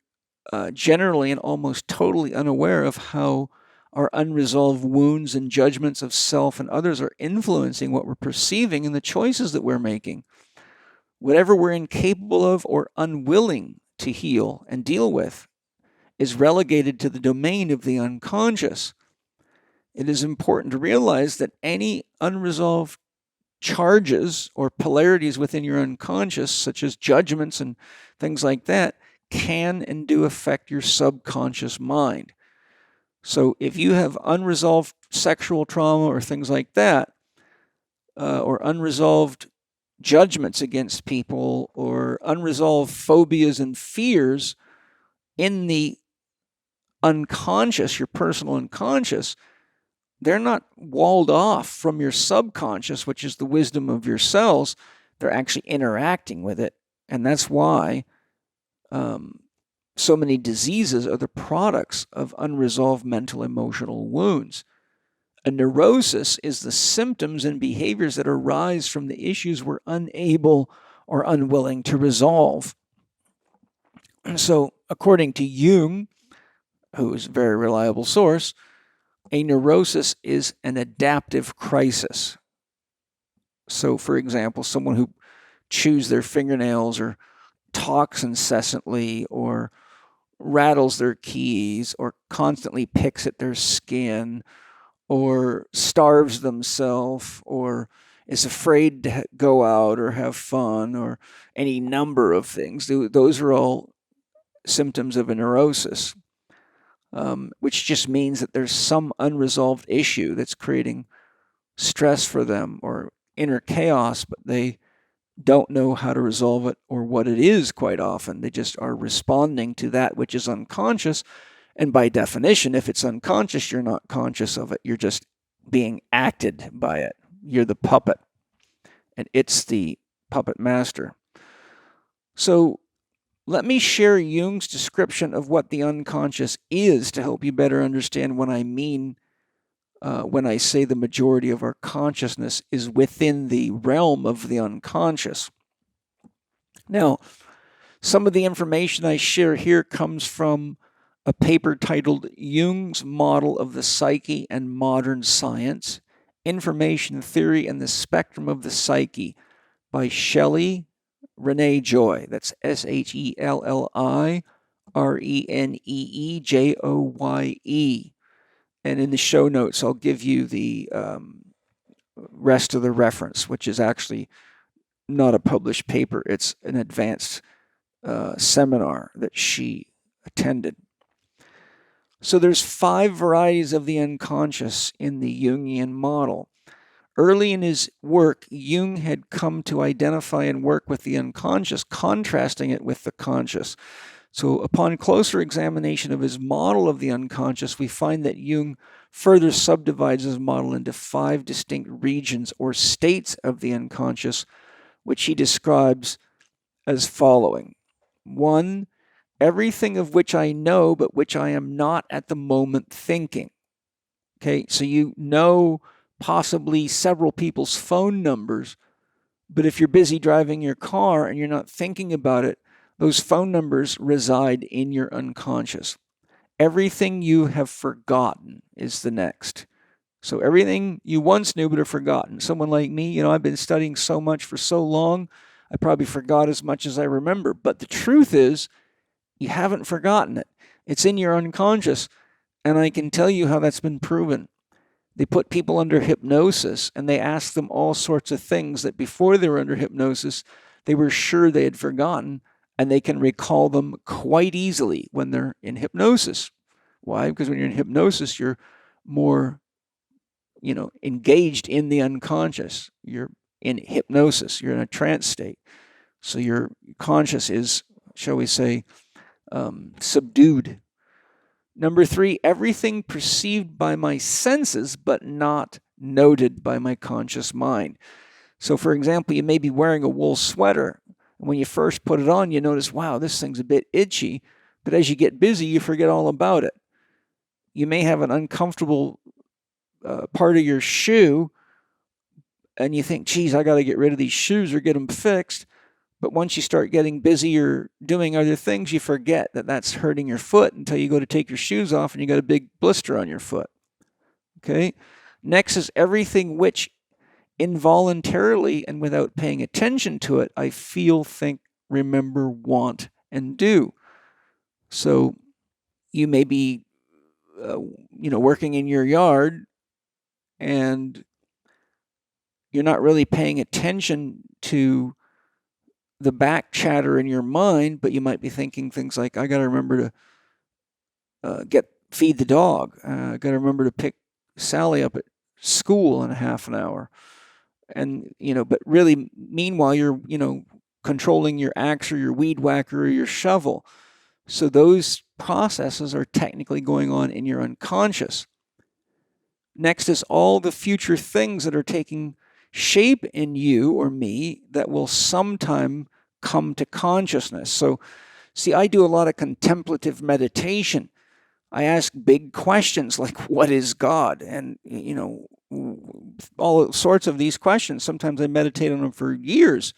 generally and almost totally unaware of how our unresolved wounds and judgments of self and others are influencing what we're perceiving and the choices that we're making. Whatever we're incapable of or unwilling to heal and deal with is relegated to the domain of the unconscious. It is important to realize that any unresolved charges or polarities within your unconscious, such as judgments and things like that, can and do affect your subconscious mind. So if you have unresolved sexual trauma or things like that, or unresolved judgments against people, or unresolved phobias and fears in the unconscious, your personal unconscious, they're not walled off from your subconscious, which is the wisdom of your cells. They're actually interacting with it. And that's why so many diseases are the products of unresolved mental emotional wounds. A neurosis is the symptoms and behaviors that arise from the issues we're unable or unwilling to resolve. So, according to Jung, who is a very reliable source, a neurosis is an adaptive crisis. So, for example, someone who chews their fingernails or talks incessantly or rattles their keys or constantly picks at their skin or starves themselves or is afraid to go out or have fun or any number of things. Those are all symptoms of a neurosis, which just means that there's some unresolved issue that's creating stress for them or inner chaos, but they don't know how to resolve it or what it is quite often. They just are responding to that which is unconscious. And by definition, if it's unconscious, you're not conscious of it. You're just being acted by it. You're the puppet, and it's the puppet master. So let me share Jung's description of what the unconscious is to help you better understand what I mean when I say the majority of our consciousness is within the realm of the unconscious. Now, some of the information I share here comes from a paper titled Jung's Model of the Psyche and Modern Science, Information Theory and the Spectrum of the Psyche by Shelley Renee Joy. That's SHELLIRENEEJOYE. And in the show notes, I'll give you the rest of the reference, which is actually not a published paper. It's an advanced seminar that she attended. So there's 5 varieties of the unconscious in the Jungian model. Early in his work, Jung had come to identify and work with the unconscious, contrasting it with the conscious. So upon closer examination of his model of the unconscious, we find that Jung further subdivides his model into 5 distinct regions or states of the unconscious, which he describes as following. 1, everything of which I know, but which I am not at the moment thinking. Okay, so you know possibly several people's phone numbers, but if you're busy driving your car and you're not thinking about it, those phone numbers reside in your unconscious. Everything you have forgotten is the next. So everything you once knew but have forgotten. Someone like me, I've been studying so much for so long, I probably forgot as much as I remember. But the truth is, you haven't forgotten it. It's in your unconscious, and I can tell you how that's been proven. They put people under hypnosis, and they ask them all sorts of things that before they were under hypnosis, they were sure they had forgotten, and they can recall them quite easily when they're in hypnosis. Why? Because when you're in hypnosis, you're more, engaged in the unconscious. You're in hypnosis. You're in a trance state. So your conscious is, shall we say, subdued. Number 3, everything perceived by my senses, but not noted by my conscious mind. So, for example, you may be wearing a wool sweater. And when you first put it on, you notice, wow, this thing's a bit itchy. But as you get busy, you forget all about it. You may have an uncomfortable part of your shoe, and you think, geez, I got to get rid of these shoes or get them fixed. But once you start getting busy or doing other things, you forget that that's hurting your foot until you go to take your shoes off and you got a big blister on your foot. Okay? Next is everything which involuntarily and without paying attention to it, I feel, think, remember, want, and do. So you may be, working in your yard and you're not really paying attention to the back chatter in your mind, but you might be thinking things like, I got to remember to feed the dog. I got to remember to pick Sally up at school in a half an hour. And, but really, meanwhile, you're, controlling your axe or your weed whacker or your shovel. So those processes are technically going on in your unconscious. Next is all the future things that are taking shape in you or me that will sometime come to consciousness. So, see, I do a lot of contemplative meditation. I ask big questions like, what is God? And, all sorts of these questions. Sometimes I meditate on them for years.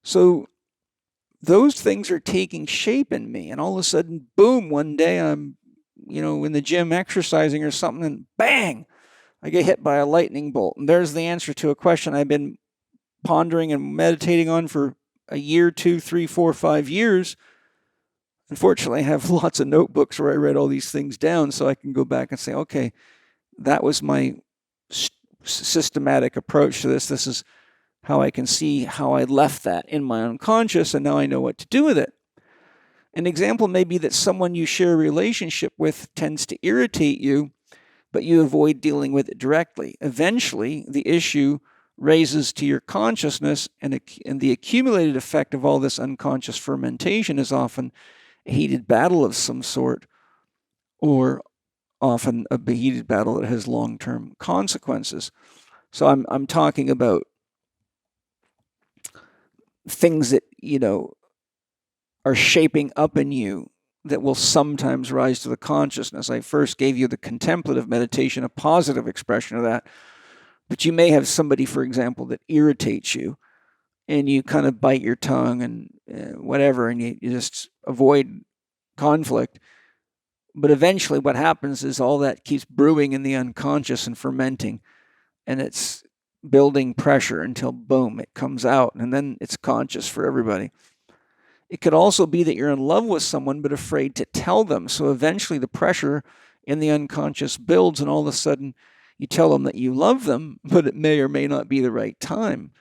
So those things are taking shape in me. And all of a sudden, boom, one day I'm, in the gym exercising or something, and bang, I get hit by a lightning bolt. And there's the answer to a question I've been pondering and meditating on for a year, 2, 3, 4, 5 years. Unfortunately, I have lots of notebooks where I write all these things down so I can go back and say, okay, that was my systematic approach to this. This is how I can see how I left that in my unconscious, and now I know what to do with it. An example may be that someone you share a relationship with tends to irritate you, but you avoid dealing with it directly. Eventually, the issue raises to your consciousness, and the accumulated effect of all this unconscious fermentation is often a heated battle of some sort, or often a heated battle that has long-term consequences. So I'm talking about things that, are shaping up in you that will sometimes rise to the consciousness. I first gave you the contemplative meditation, a positive expression of that. But you may have somebody, for example, that irritates you, and you kind of bite your tongue and whatever, and you just avoid conflict. But eventually what happens is all that keeps brewing in the unconscious and fermenting, and it's building pressure until, boom, it comes out, and then it's conscious for everybody. It could also be that you're in love with someone but afraid to tell them. So eventually the pressure in the unconscious builds, and all of a sudden you tell them that you love them, but it may or may not be the right time.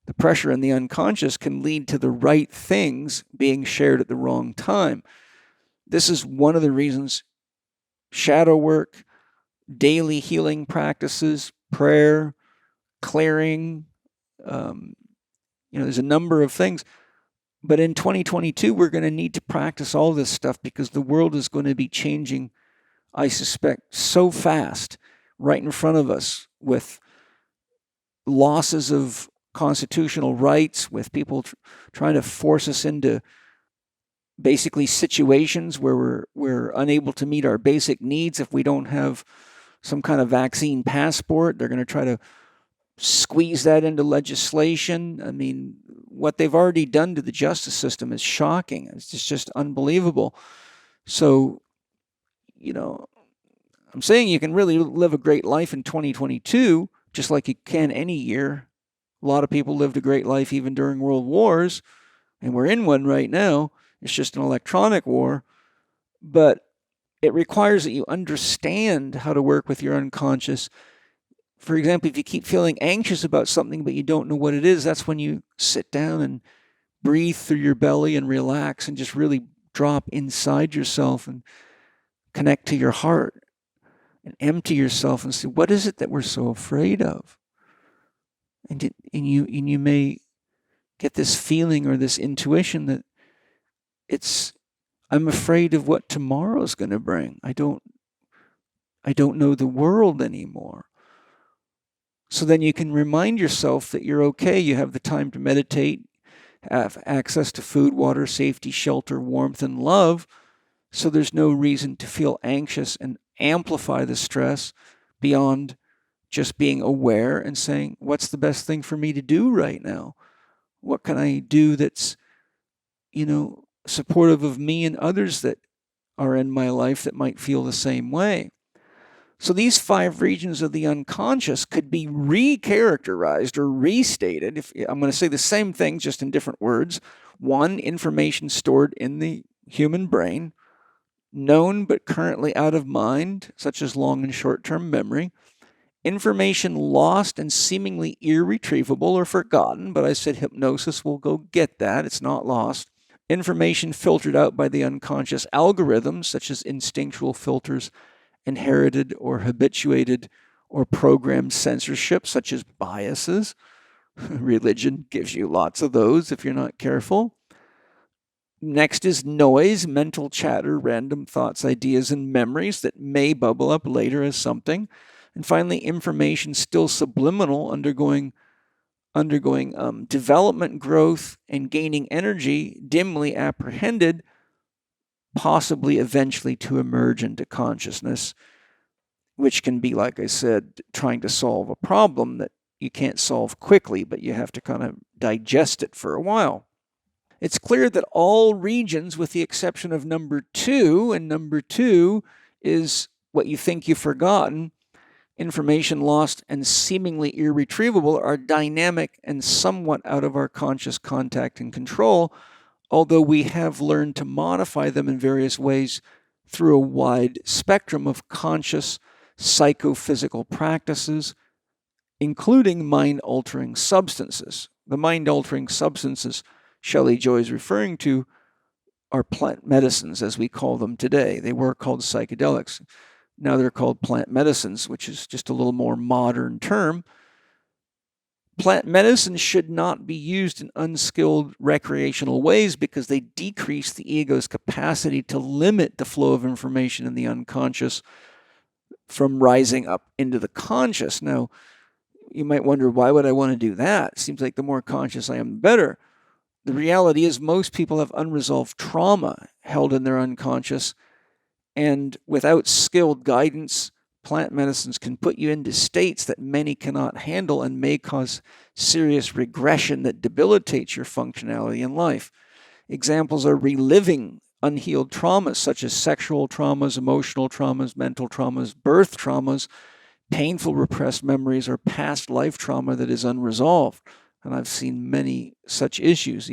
The pressure in the unconscious can lead to the right things being shared at the wrong time. This is one of the reasons shadow work, daily healing practices, prayer, clearing, there's a number of things. But in 2022, we're going to need to practice all this stuff because the world is going to be changing, I suspect, so fast right in front of us, with losses of constitutional rights, with people trying to force us into basically situations where we're unable to meet our basic needs if we don't have some kind of vaccine passport. They're going to try to squeeze that into legislation. I mean, what they've already done to the justice system is shocking. It's just unbelievable. So, I'm saying you can really live a great life in 2022, just like you can any year. A lot of people lived a great life even during world wars, and we're in one right now. It's just an electronic war. But it requires that you understand how to work with your unconscious. For example, if you keep feeling anxious about something but you don't know what it is, that's when you sit down and breathe through your belly and relax and just really drop inside yourself and connect to your heart and empty yourself and see, what is it that we're so afraid of? And you may get this feeling or this intuition that I'm afraid of what tomorrow's going to bring. I don't know the world anymore. So then you can remind yourself that you're okay. You have the time to meditate, have access to food, water, safety, shelter, warmth, and love. So there's no reason to feel anxious and amplify the stress beyond just being aware and saying, what's the best thing for me to do right now? What can I do that's, supportive of me and others that are in my life that might feel the same way? So these 5 regions of the unconscious could be recharacterized or restated. If I'm going to say the same thing, just in different words. 1, information stored in the human brain, known but currently out of mind, such as long and short-term memory. Information lost and seemingly irretrievable or forgotten, but I said hypnosis will go get that. It's not lost. Information filtered out by the unconscious algorithms, such as instinctual filters, inherited or habituated or programmed censorship, such as biases. Religion gives you lots of those if you're not careful. Next is noise, mental chatter, random thoughts, ideas, and memories that may bubble up later as something. And finally, information still subliminal, undergoing development, growth, and gaining energy, dimly apprehended, possibly eventually to emerge into consciousness, which can be, like I said, trying to solve a problem that you can't solve quickly, but you have to kind of digest it for a while. It's clear that all regions, with the exception of number 2, and number 2 is what you think you've forgotten, information lost and seemingly irretrievable, are dynamic and somewhat out of our conscious contact and control, although we have learned to modify them in various ways through a wide spectrum of conscious psychophysical practices, including mind-altering substances. The mind-altering substances Shelley Joy is referring to are plant medicines, as we call them today. They were called psychedelics. Now they're called plant medicines, which is just a little more modern term. Plant medicines should not be used in unskilled recreational ways because they decrease the ego's capacity to limit the flow of information in the unconscious from rising up into the conscious. Now, you might wonder, why would I want to do that? It seems like the more conscious I am, the better. The reality is most people have unresolved trauma held in their unconscious, and without skilled guidance, plant medicines can put you into states that many cannot handle and may cause serious regression that debilitates your functionality in life. Examples are reliving unhealed traumas such as sexual traumas, emotional traumas, mental traumas, birth traumas, painful repressed memories, or past life trauma that is unresolved. And I've seen many such issues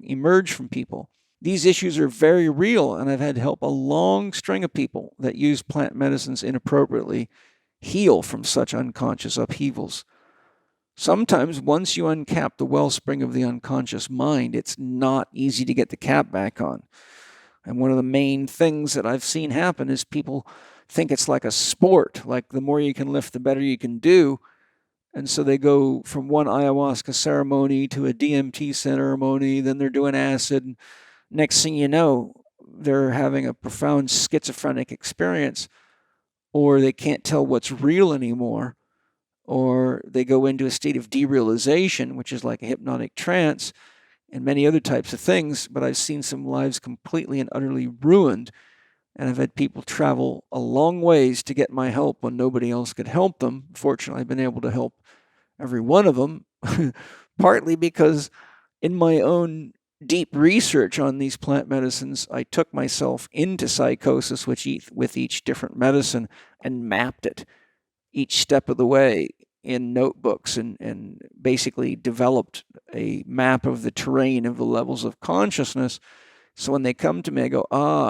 emerge from people. These issues are very real, and I've had to help a long string of people that use plant medicines inappropriately heal from such unconscious upheavals. Sometimes once you uncap the wellspring of the unconscious mind, it's not easy to get the cap back on. And one of the main things that I've seen happen is people think it's like a sport, like the more you can lift, the better you can do. And so they go from one ayahuasca ceremony to a DMT ceremony, then they're doing acid. Next thing you know, they're having a profound schizophrenic experience, or they can't tell what's real anymore, or they go into a state of derealization, which is like a hypnotic trance, and many other types of things. But I've seen some lives completely and utterly ruined, and I've had people travel a long ways to get my help when nobody else could help them. Fortunately, I've been able to help every one of them, partly because in my own deep research on these plant medicines, I took myself into psychosis with each different medicine and mapped it each step of the way in notebooks, and basically developed a map of the terrain of the levels of consciousness. So when they come to me, I go,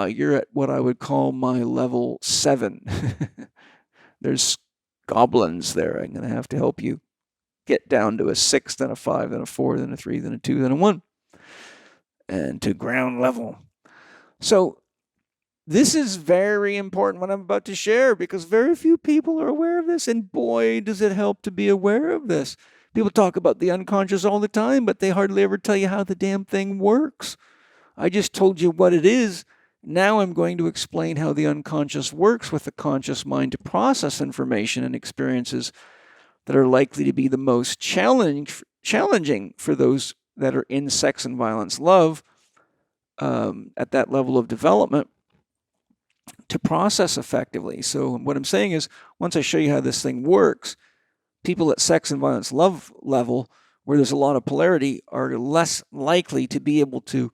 you're at what I would call my level 7. There's goblins there. I'm going to have to help you get down to a 6, then a 5, then a 4, then a 3, then a 2, then a 1, and to ground level. So this is very important what I'm about to share, because very few people are aware of this, and boy, does it help to be aware of this. People talk about the unconscious all the time, but they hardly ever tell you how the damn thing works. I just told you what it is. Now I'm going to explain how the unconscious works with the conscious mind to process information and experiences that are likely to be the most challenging for those that are in sex and violence love at that level of development to process effectively. So what I'm saying is, once I show you how this thing works, people at sex and violence love level, where there's a lot of polarity, are less likely to be able to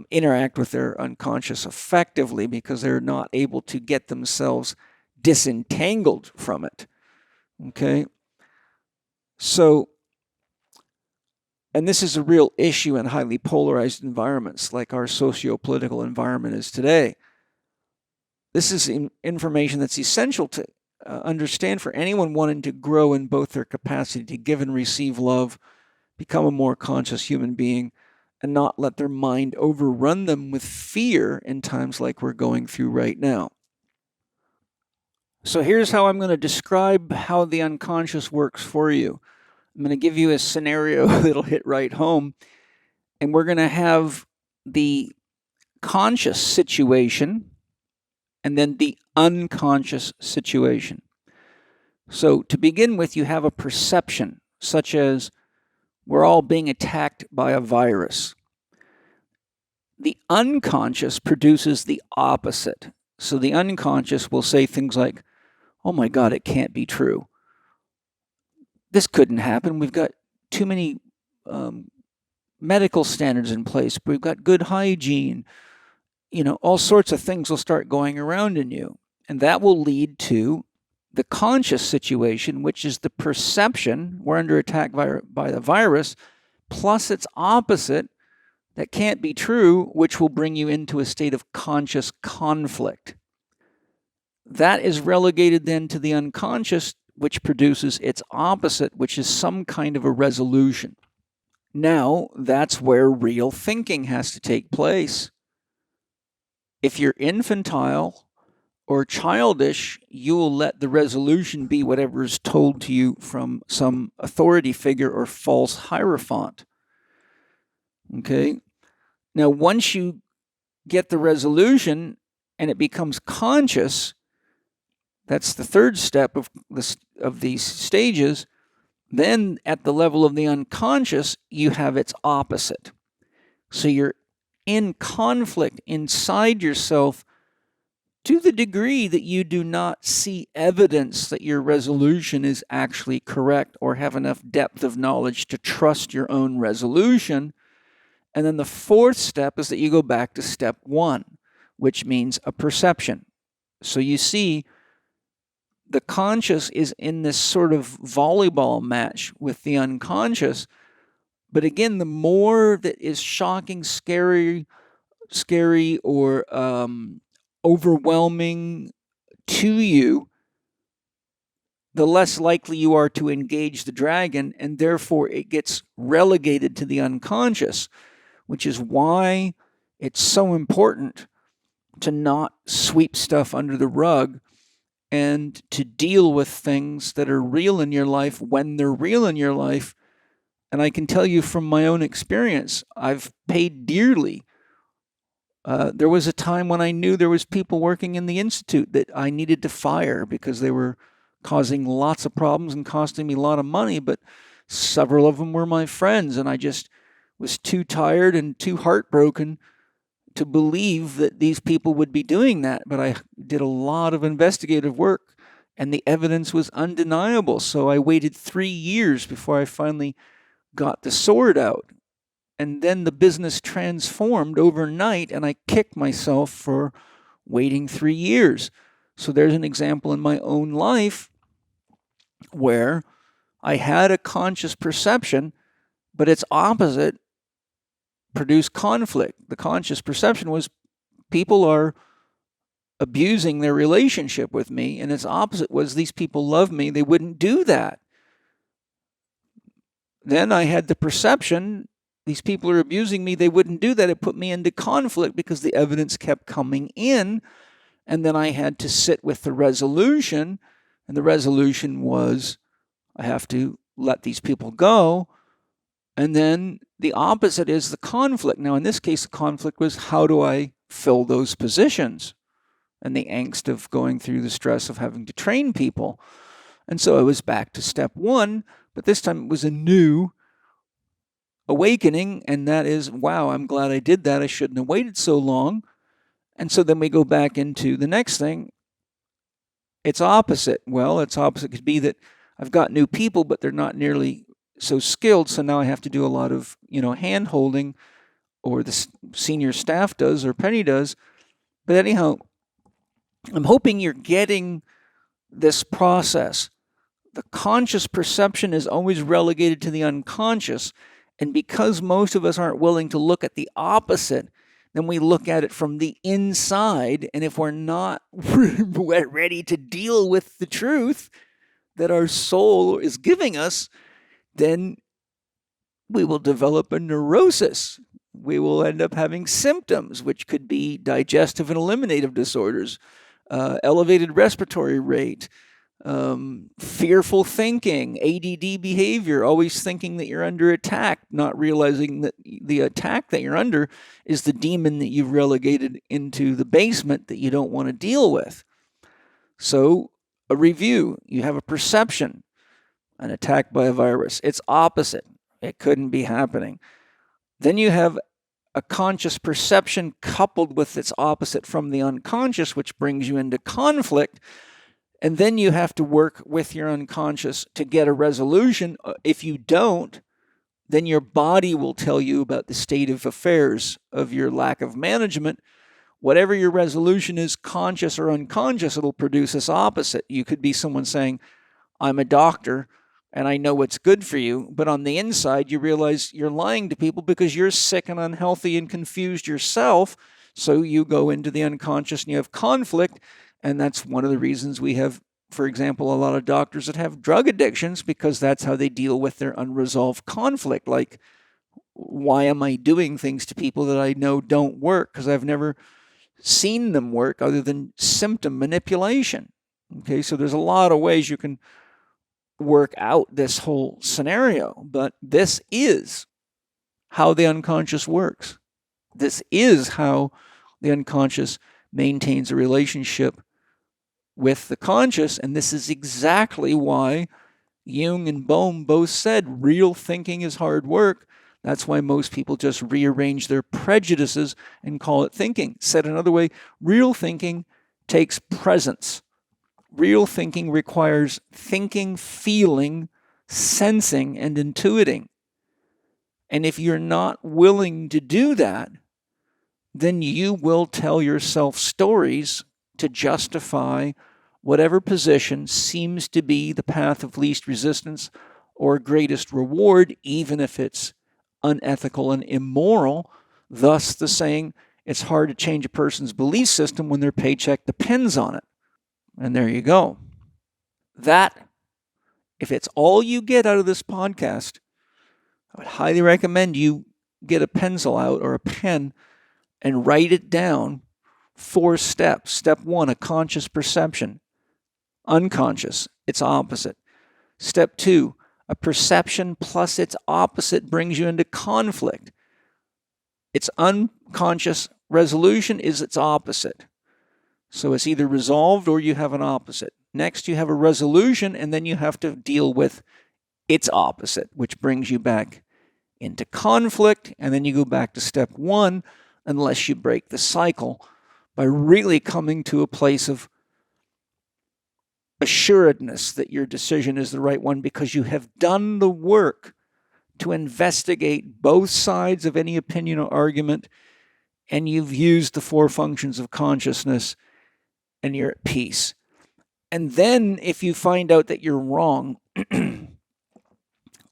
interact with their unconscious effectively, because they're not able to get themselves disentangled from it. Okay? So, and this is a real issue in highly polarized environments like our socio-political environment is today. This is information that's essential to understand for anyone wanting to grow in both their capacity to give and receive love, become a more conscious human being, and not let their mind overrun them with fear in times like we're going through right now. So here's how I'm going to describe how the unconscious works for you. I'm going to give you a scenario that'll hit right home, and we're going to have the conscious situation and then the unconscious situation. So to begin with, you have a perception, such as we're all being attacked by a virus. The unconscious produces the opposite. So the unconscious will say things like, oh my God, it can't be true. This couldn't happen. We've got too many medical standards in place. We've got good hygiene. All sorts of things will start going around in you. And that will lead to the conscious situation, which is the perception, we're under attack by the virus, plus its opposite, that can't be true, which will bring you into a state of conscious conflict. That is relegated then to the unconscious, which produces its opposite, which is some kind of a resolution. Now, that's where real thinking has to take place. If you're infantile or childish, you will let the resolution be whatever is told to you from some authority figure or false hierophant. Okay? Now, once you get the resolution and it becomes conscious, that's the third step of these stages. Then at the level of the unconscious, you have its opposite. So you're in conflict inside yourself to the degree that you do not see evidence that your resolution is actually correct or have enough depth of knowledge to trust your own resolution. And then the fourth step is that you go back to step 1, which means a perception. So you see, the conscious is in this sort of volleyball match with the unconscious. But again, the more that is shocking, scary, or overwhelming to you, the less likely you are to engage the dragon, and therefore it gets relegated to the unconscious, which is why it's so important to not sweep stuff under the rug and to deal with things that are real in your life when they're real in your life. And I can tell you from my own experience, I've paid dearly. There was a time when I knew there was people working in the Institute that I needed to fire because they were causing lots of problems and costing me a lot of money, but several of them were my friends, and I just was too tired and too heartbroken to believe that these people would be doing that. But I did a lot of investigative work, and the evidence was undeniable. So I waited 3 years before I finally got the sword out. And then the business transformed overnight, and I kicked myself for waiting 3 years. So there's an example in my own life where I had a conscious perception, but its opposite produced conflict. The conscious perception was people are abusing their relationship with me, and its opposite was these people love me, they wouldn't do that. Then I had the perception these people are abusing me, they wouldn't do that. It put me into conflict because the evidence kept coming in, and then I had to sit with the resolution, and the resolution was I have to let these people go. And then the opposite is the conflict. Now, in this case, the conflict was how do I fill those positions? And the angst of going through the stress of having to train people. And so I was back to step one, but this time it was a new awakening, and that is, wow, I'm glad I did that. I shouldn't have waited so long. And so then we go back into the next thing. It's opposite. Well, it's opposite could be that I've got new people, but they're not nearly so skilled, so now I have to do a lot of, hand-holding, or the senior staff does, or Penny does. But anyhow, I'm hoping you're getting this process. The conscious perception is always relegated to the unconscious, and because most of us aren't willing to look at the opposite, then we look at it from the inside, and if we're not ready to deal with the truth that our soul is giving us, then we will develop a neurosis. We will end up having symptoms, which could be digestive and eliminative disorders, elevated respiratory rate, fearful thinking, ADD behavior, always thinking that you're under attack, not realizing that the attack that you're under is the demon that you've relegated into the basement that you don't want to deal with. So, a review, you have a perception, an attack by a virus. It's opposite. It couldn't be happening. Then you have a conscious perception coupled with its opposite from the unconscious, which brings you into conflict. And then you have to work with your unconscious to get a resolution. If you don't, then your body will tell you about the state of affairs of your lack of management. Whatever your resolution is, conscious or unconscious, it'll produce this opposite. You could be someone saying, I'm a doctor and I know what's good for you, but on the inside you realize you're lying to people because you're sick and unhealthy and confused yourself. So you go into the unconscious and you have conflict. And that's one of the reasons we have, for example, a lot of doctors that have drug addictions, because that's how they deal with their unresolved conflict. Like, why am I doing things to people that I know don't work? Because I've never seen them work other than symptom manipulation. Okay, so there's a lot of ways you can work out this whole scenario, but this is how the unconscious works. This is how the unconscious maintains a relationship with the conscious, and this is exactly why Jung and Bohm both said real thinking is hard work. That's why most people just rearrange their prejudices and call it thinking. Said another way, real thinking takes presence. Real thinking requires thinking, feeling, sensing, and intuiting. And if you're not willing to do that, then you will tell yourself stories to justify whatever position seems to be the path of least resistance or greatest reward, even if it's unethical and immoral. Thus the saying, it's hard to change a person's belief system when their paycheck depends on it. And there you go. That if it's all you get out of this podcast, I would highly recommend you get a pencil out or a pen and write it down. 4 steps. Step 1, a conscious perception. Unconscious, its opposite. Step 2, a perception plus its opposite brings you into conflict. Its unconscious resolution is its opposite. So it's either resolved or you have an opposite. Next, you have a resolution, and then you have to deal with its opposite, which brings you back into conflict, and then you go back to step 1 unless you break the cycle by really coming to a place of assuredness that your decision is the right one because you have done the work to investigate both sides of any opinion or argument, and you've used the 4 functions of consciousness, and you're at peace. And then if you find out that you're wrong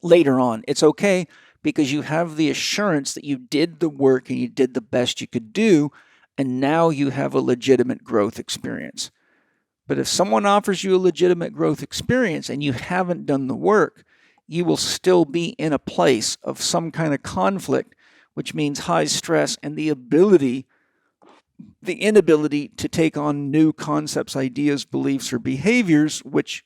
later on, it's okay because you have the assurance that you did the work and you did the best you could do, and now you have a legitimate growth experience. But if someone offers you a legitimate growth experience and you haven't done the work, you will still be in a place of some kind of conflict, which means high stress and the inability to take on new concepts, ideas, beliefs, or behaviors, which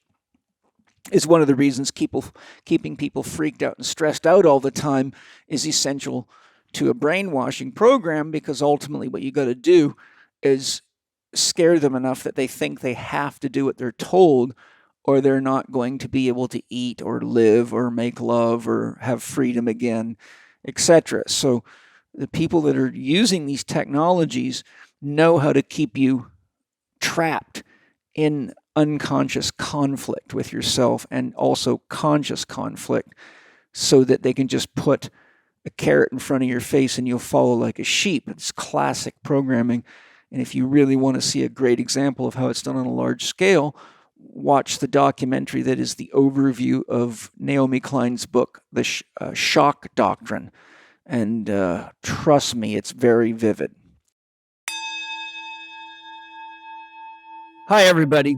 is one of the reasons keeping people freaked out and stressed out all the time is essential to a brainwashing program, because ultimately what you got to do is scare them enough that they think they have to do what they're told, or they're not going to be able to eat or live or make love or have freedom again, etc. So the people that are using these technologies know how to keep you trapped in unconscious conflict with yourself and also conscious conflict, so that they can just put a carrot in front of your face and you'll follow like a sheep. It's classic programming. And if you really want to see a great example of how it's done on a large scale, watch the documentary that is the overview of Naomi Klein's book, The Shock Doctrine. And trust me, it's very vivid. Hi, everybody.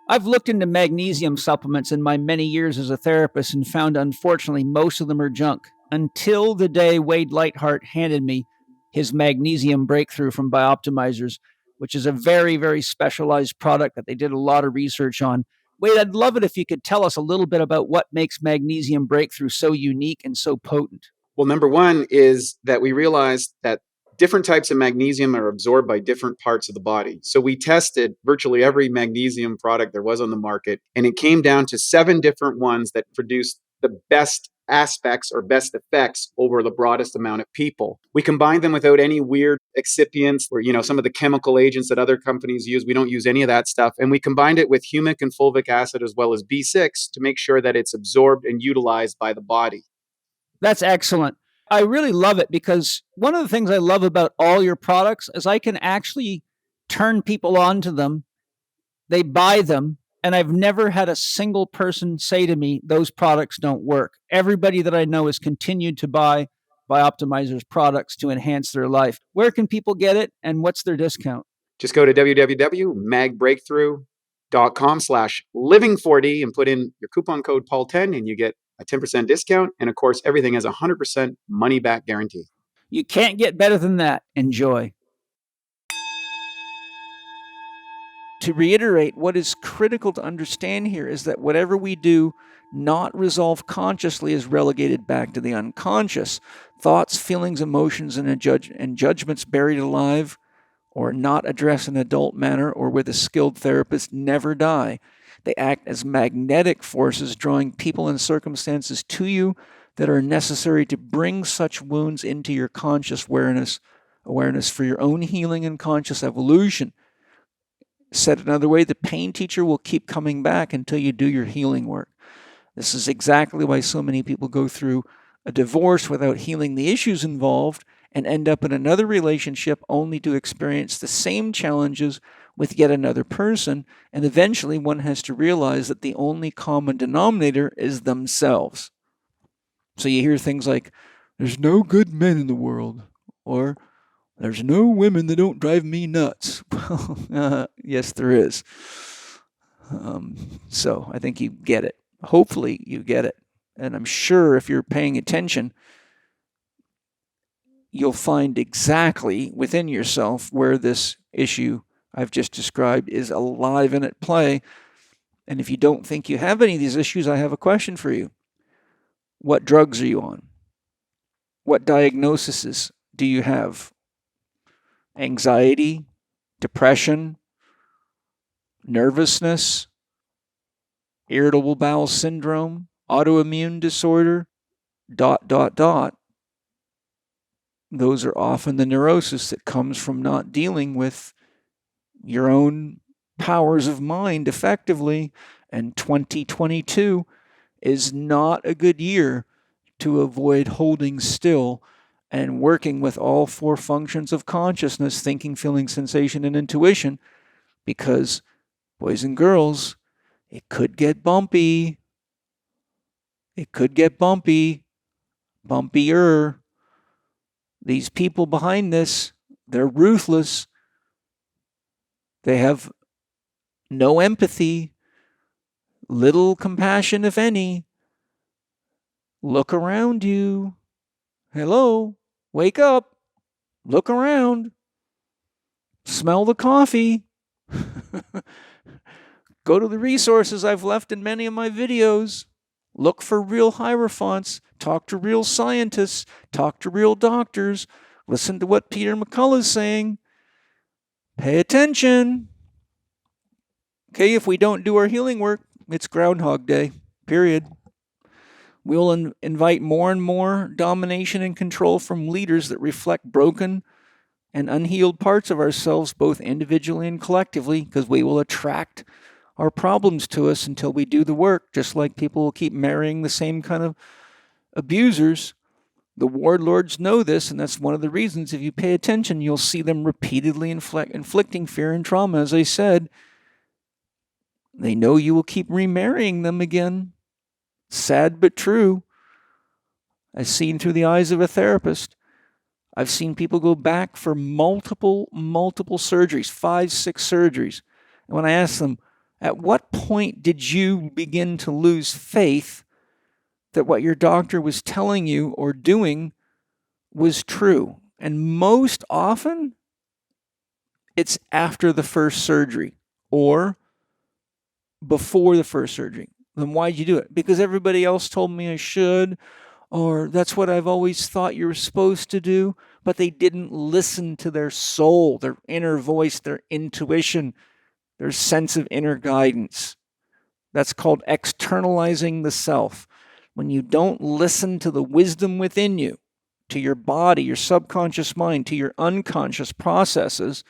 I've looked into magnesium supplements in my many years as a therapist and found, unfortunately, most of them are junk. Until the day Wade Lightheart handed me his magnesium breakthrough from Bioptimizers, which is a very, very specialized product that they did a lot of research on. Wade, I'd love it if you could tell us a little bit about what makes magnesium breakthrough so unique and so potent. Well, number one is that we realized that different types of magnesium are absorbed by different parts of the body. So we tested virtually every magnesium product there was on the market, and it came down to 7 different ones that produced the best aspects or best effects over the broadest amount of people. We combined them without any weird excipients or, some of the chemical agents that other companies use. We don't use any of that stuff. And we combined it with humic and fulvic acid as well as B6 to make sure that it's absorbed and utilized by the body. That's excellent. I really love it because one of the things I love about all your products is I can actually turn people on to them. They buy them, and I've never had a single person say to me, those products don't work. Everybody that I know has continued to buy Bioptimizers products to enhance their life. Where can people get it, and what's their discount? Just go to www.magbreakthrough.com/living4D and put in your coupon code Paul10 and you get a 10% discount. And of course, everything has a 100% money back guarantee. You can't get better than that. Enjoy. To reiterate, what is critical to understand here is that whatever we do not resolve consciously is relegated back to the unconscious. Thoughts, feelings, emotions, and judgments buried alive or not addressed in an adult manner or with a skilled therapist never die. They act as magnetic forces, drawing people and circumstances to you that are necessary to bring such wounds into your conscious awareness for your own healing and conscious evolution. Said another way, the pain teacher will keep coming back until you do your healing work. This is exactly why so many people go through a divorce without healing the issues involved and end up in another relationship only to experience the same challenges with yet another person, and eventually one has to realize that the only common denominator is themselves. So you hear things like, there's no good men in the world, or there's no women that don't drive me nuts. Well, yes, there is. So I think you get it. Hopefully you get it. And I'm sure if you're paying attention, you'll find exactly within yourself where this issue I've just described is alive and at play. And if you don't think you have any of these issues, I have a question for you. What drugs are you on? What diagnoses do you have? Anxiety, depression, nervousness, irritable bowel syndrome, autoimmune disorder, ... Those are often the neurosis that comes from not dealing with your own powers of mind effectively. And 2022 is not a good year to avoid holding still and working with all four functions of consciousness: thinking, feeling, sensation, and intuition, because, boys and girls, it could get bumpy. It could get bumpy, bumpier. These people behind this, they're ruthless. They have no empathy, little compassion, if any. Look around you. Hello, wake up. Look around. Smell the coffee. Go to the resources I've left in many of my videos. Look for real hierophants. Talk to real scientists. Talk to real doctors. Listen to what Peter McCullough's saying. Pay attention. Okay, if we don't do our healing work, it's Groundhog Day, period. We will invite more and more domination and control from leaders that reflect broken and unhealed parts of ourselves, both individually and collectively, because we will attract our problems to us until we do the work, just like people will keep marrying the same kind of abusers. The warlords know this, and that's one of the reasons, if you pay attention, you'll see them repeatedly inflicting fear and trauma. As I said, they know you will keep remarrying them again. Sad but true. I've seen through the eyes of a therapist. I've seen people go back for multiple surgeries, 5, 6 surgeries. And when I ask them, at what point did you begin to lose faith that what your doctor was telling you or doing was true? And most often, it's after the first surgery or before the first surgery. Then why'd you do it? Because everybody else told me I should, or that's what I've always thought you were supposed to do. But they didn't listen to their soul, their inner voice, their intuition, their sense of inner guidance. That's called externalizing the self. When you don't listen to the wisdom within you, to your body, your subconscious mind, to your unconscious processes,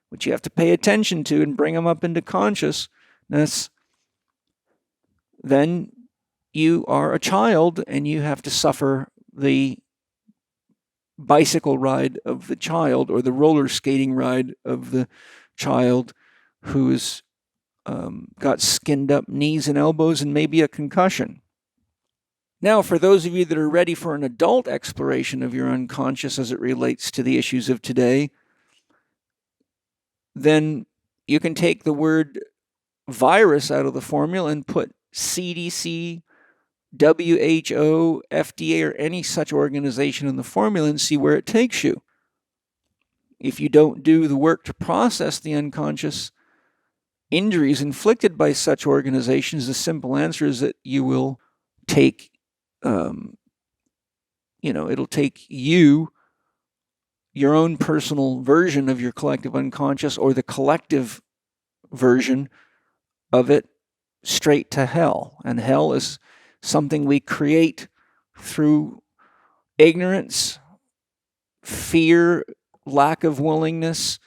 which you have to pay attention to and bring them up into consciousness, then you are a child and you have to suffer the bicycle ride of the child or the roller skating ride of the child who's got skinned up knees and elbows and maybe a concussion. Now, for those of you that are ready for an adult exploration of your unconscious as it relates to the issues of today, then you can take the word virus out of the formula and put CDC, WHO, FDA, or any such organization in the formula and see where it takes you. If you don't do the work to process the unconscious injuries inflicted by such organizations, the simple answer is that you will take, it'll take you, your own personal version of your collective unconscious or the collective version of it straight to hell. And hell is something we create through ignorance, fear, lack of willingness,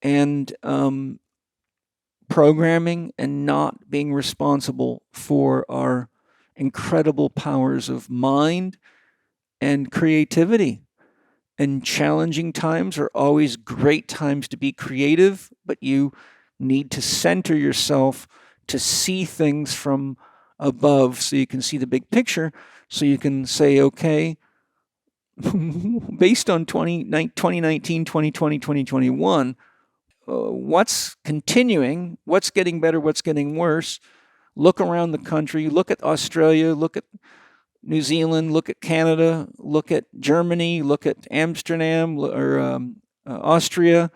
and programming, and not being responsible for our incredible powers of mind and creativity. And challenging times are always great times to be creative, but you need to center yourself to see things from above so you can see the big picture, so you can say, okay, based on 2019, 2020, 2021, what's continuing, what's getting better, what's getting worse, Look around the country. Look at Australia. Look at New Zealand. Look at Canada. Look at Germany. Look at Amsterdam or Austria.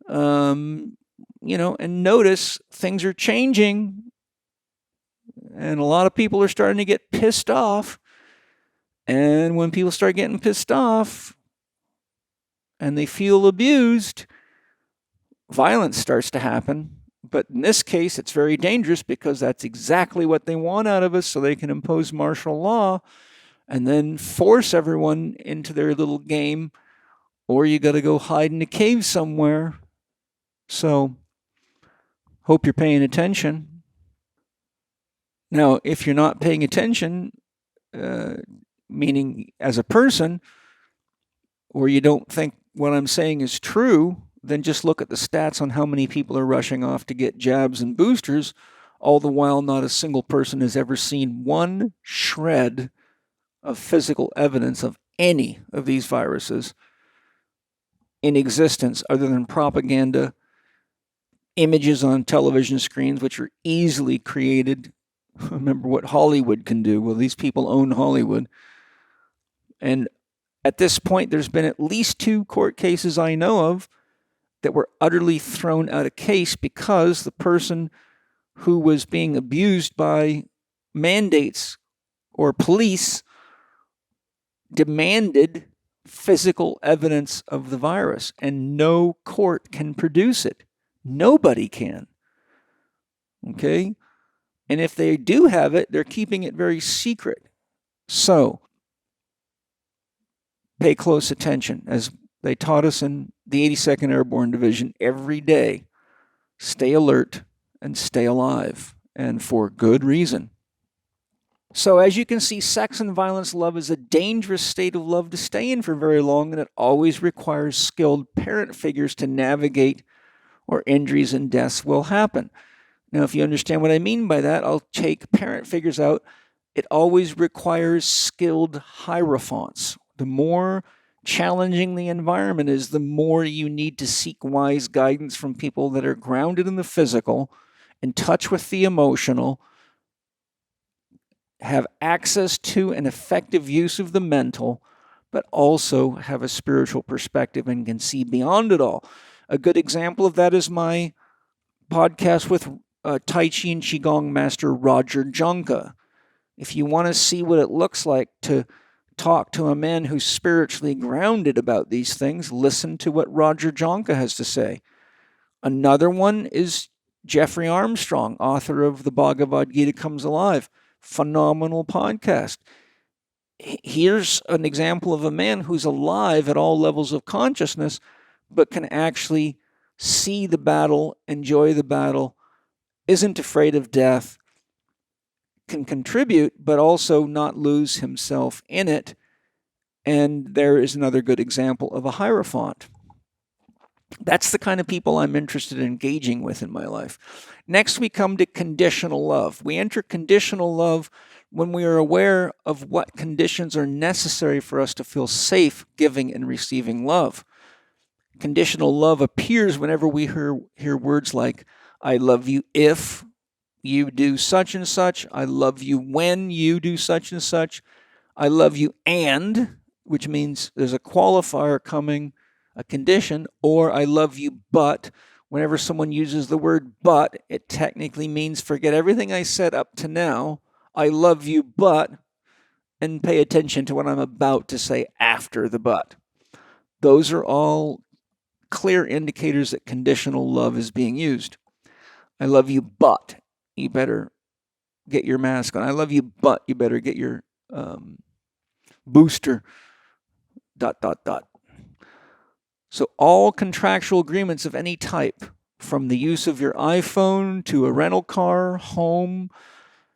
And notice things are changing. And a lot of people are starting to get pissed off. And when people start getting pissed off and they feel abused, violence starts to happen. But in this case, it's very dangerous because that's exactly what they want out of us, so they can impose martial law and then force everyone into their little game, or you got to go hide in a cave somewhere. So, hope you're paying attention. Now, if you're not paying attention, meaning as a person, or you don't think what I'm saying is true, then just look at the stats on how many people are rushing off to get jabs and boosters, all the while not a single person has ever seen one shred of physical evidence of any of these viruses in existence other than propaganda, images on television screens, which are easily created. Remember what Hollywood can do. Well, these people own Hollywood. And at this point, there's been at least 2 court cases I know of that were utterly thrown out of case because the person who was being abused by mandates or police demanded physical evidence of the virus, and no court can produce it. Nobody can. Okay? And if they do have it, they're keeping it very secret. So, pay close attention. As they taught us in the 82nd Airborne Division every day, stay alert and stay alive, and for good reason. So as you can see, sex and violence love is a dangerous state of love to stay in for very long, and it always requires skilled parent figures to navigate, or injuries and deaths will happen. Now, if you understand what I mean by that, I'll take parent figures out. It always requires skilled hierophants. The more challenging the environment is, the more you need to seek wise guidance from people that are grounded in the physical, in touch with the emotional, have access to an effective use of the mental, but also have a spiritual perspective and can see beyond it all. A good example of that is my podcast with Tai Chi and Qigong master Roger Jonka. If you want to see what it looks like to talk to a man who's spiritually grounded about these things, listen to what Roger Jonka has to say. Another one is Jeffrey Armstrong, author of The Bhagavad Gita Comes Alive. Phenomenal podcast. Here's an example of a man who's alive at all levels of consciousness, but can actually see the battle, enjoy the battle, isn't afraid of death, can contribute, but also not lose himself in it. And there is another good example of a Hierophant. That's the kind of people I'm interested in engaging with in my life. Next, we come to conditional love. We enter conditional love when we are aware of what conditions are necessary for us to feel safe giving and receiving love. Conditional love appears whenever we hear words like, I love you if you do such and such. I love you when you do such and such. I love you and, which means there's a qualifier coming, a condition, or I love you but. Whenever someone uses the word but, it technically means forget everything I said up to now. I love you but, and pay attention to what I'm about to say after the but. Those are all clear indicators that conditional love is being used. I love you but you better get your mask on. I love you but you better get your booster, ... So all contractual agreements of any type, from the use of your iPhone to a rental car, home,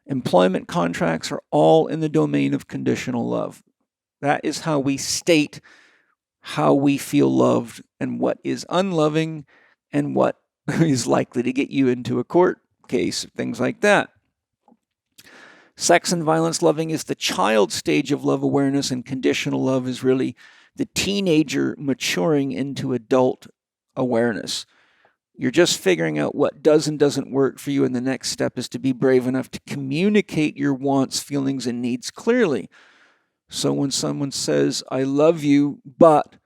employment contracts, are all in the domain of conditional love. That is how we state how we feel loved and what is unloving and what is likely to get you into a court case, things like that. Sex and violence loving is the child stage of love awareness, and conditional love is really the teenager maturing into adult awareness. You're just figuring out what does and doesn't work for you, and the next step is to be brave enough to communicate your wants, feelings, and needs clearly. So when someone says, I love you, but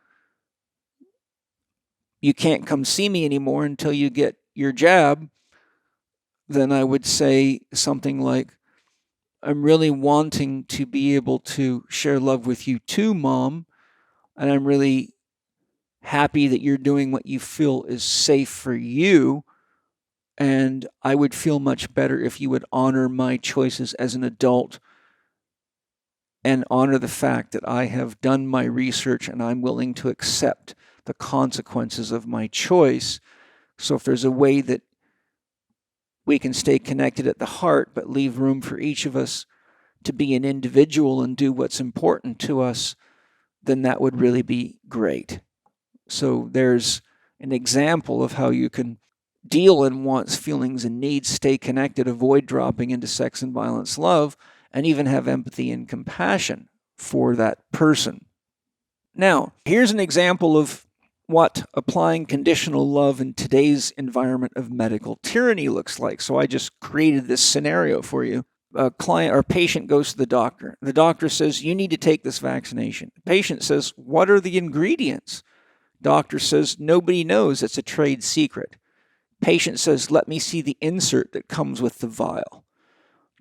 you can't come see me anymore until you get your jab, then I would say something like, I'm really wanting to be able to share love with you too, Mom, and I'm really happy that you're doing what you feel is safe for you, and I would feel much better if you would honor my choices as an adult and honor the fact that I have done my research and I'm willing to accept the consequences of my choice. So if there's a way that we can stay connected at the heart but leave room for each of us to be an individual and do what's important to us, then that would really be great. So there's an example of how you can deal in wants, feelings, and needs, stay connected, avoid dropping into sex and violence love, and even have empathy and compassion for that person. Now, here's an example of what applying conditional love in today's environment of medical tyranny looks like. So I just created this scenario for you. A client or patient goes to the doctor. The doctor says, you need to take this vaccination. The patient says, what are the ingredients? Doctor says, nobody knows. It's a trade secret. Patient says, let me see the insert that comes with the vial.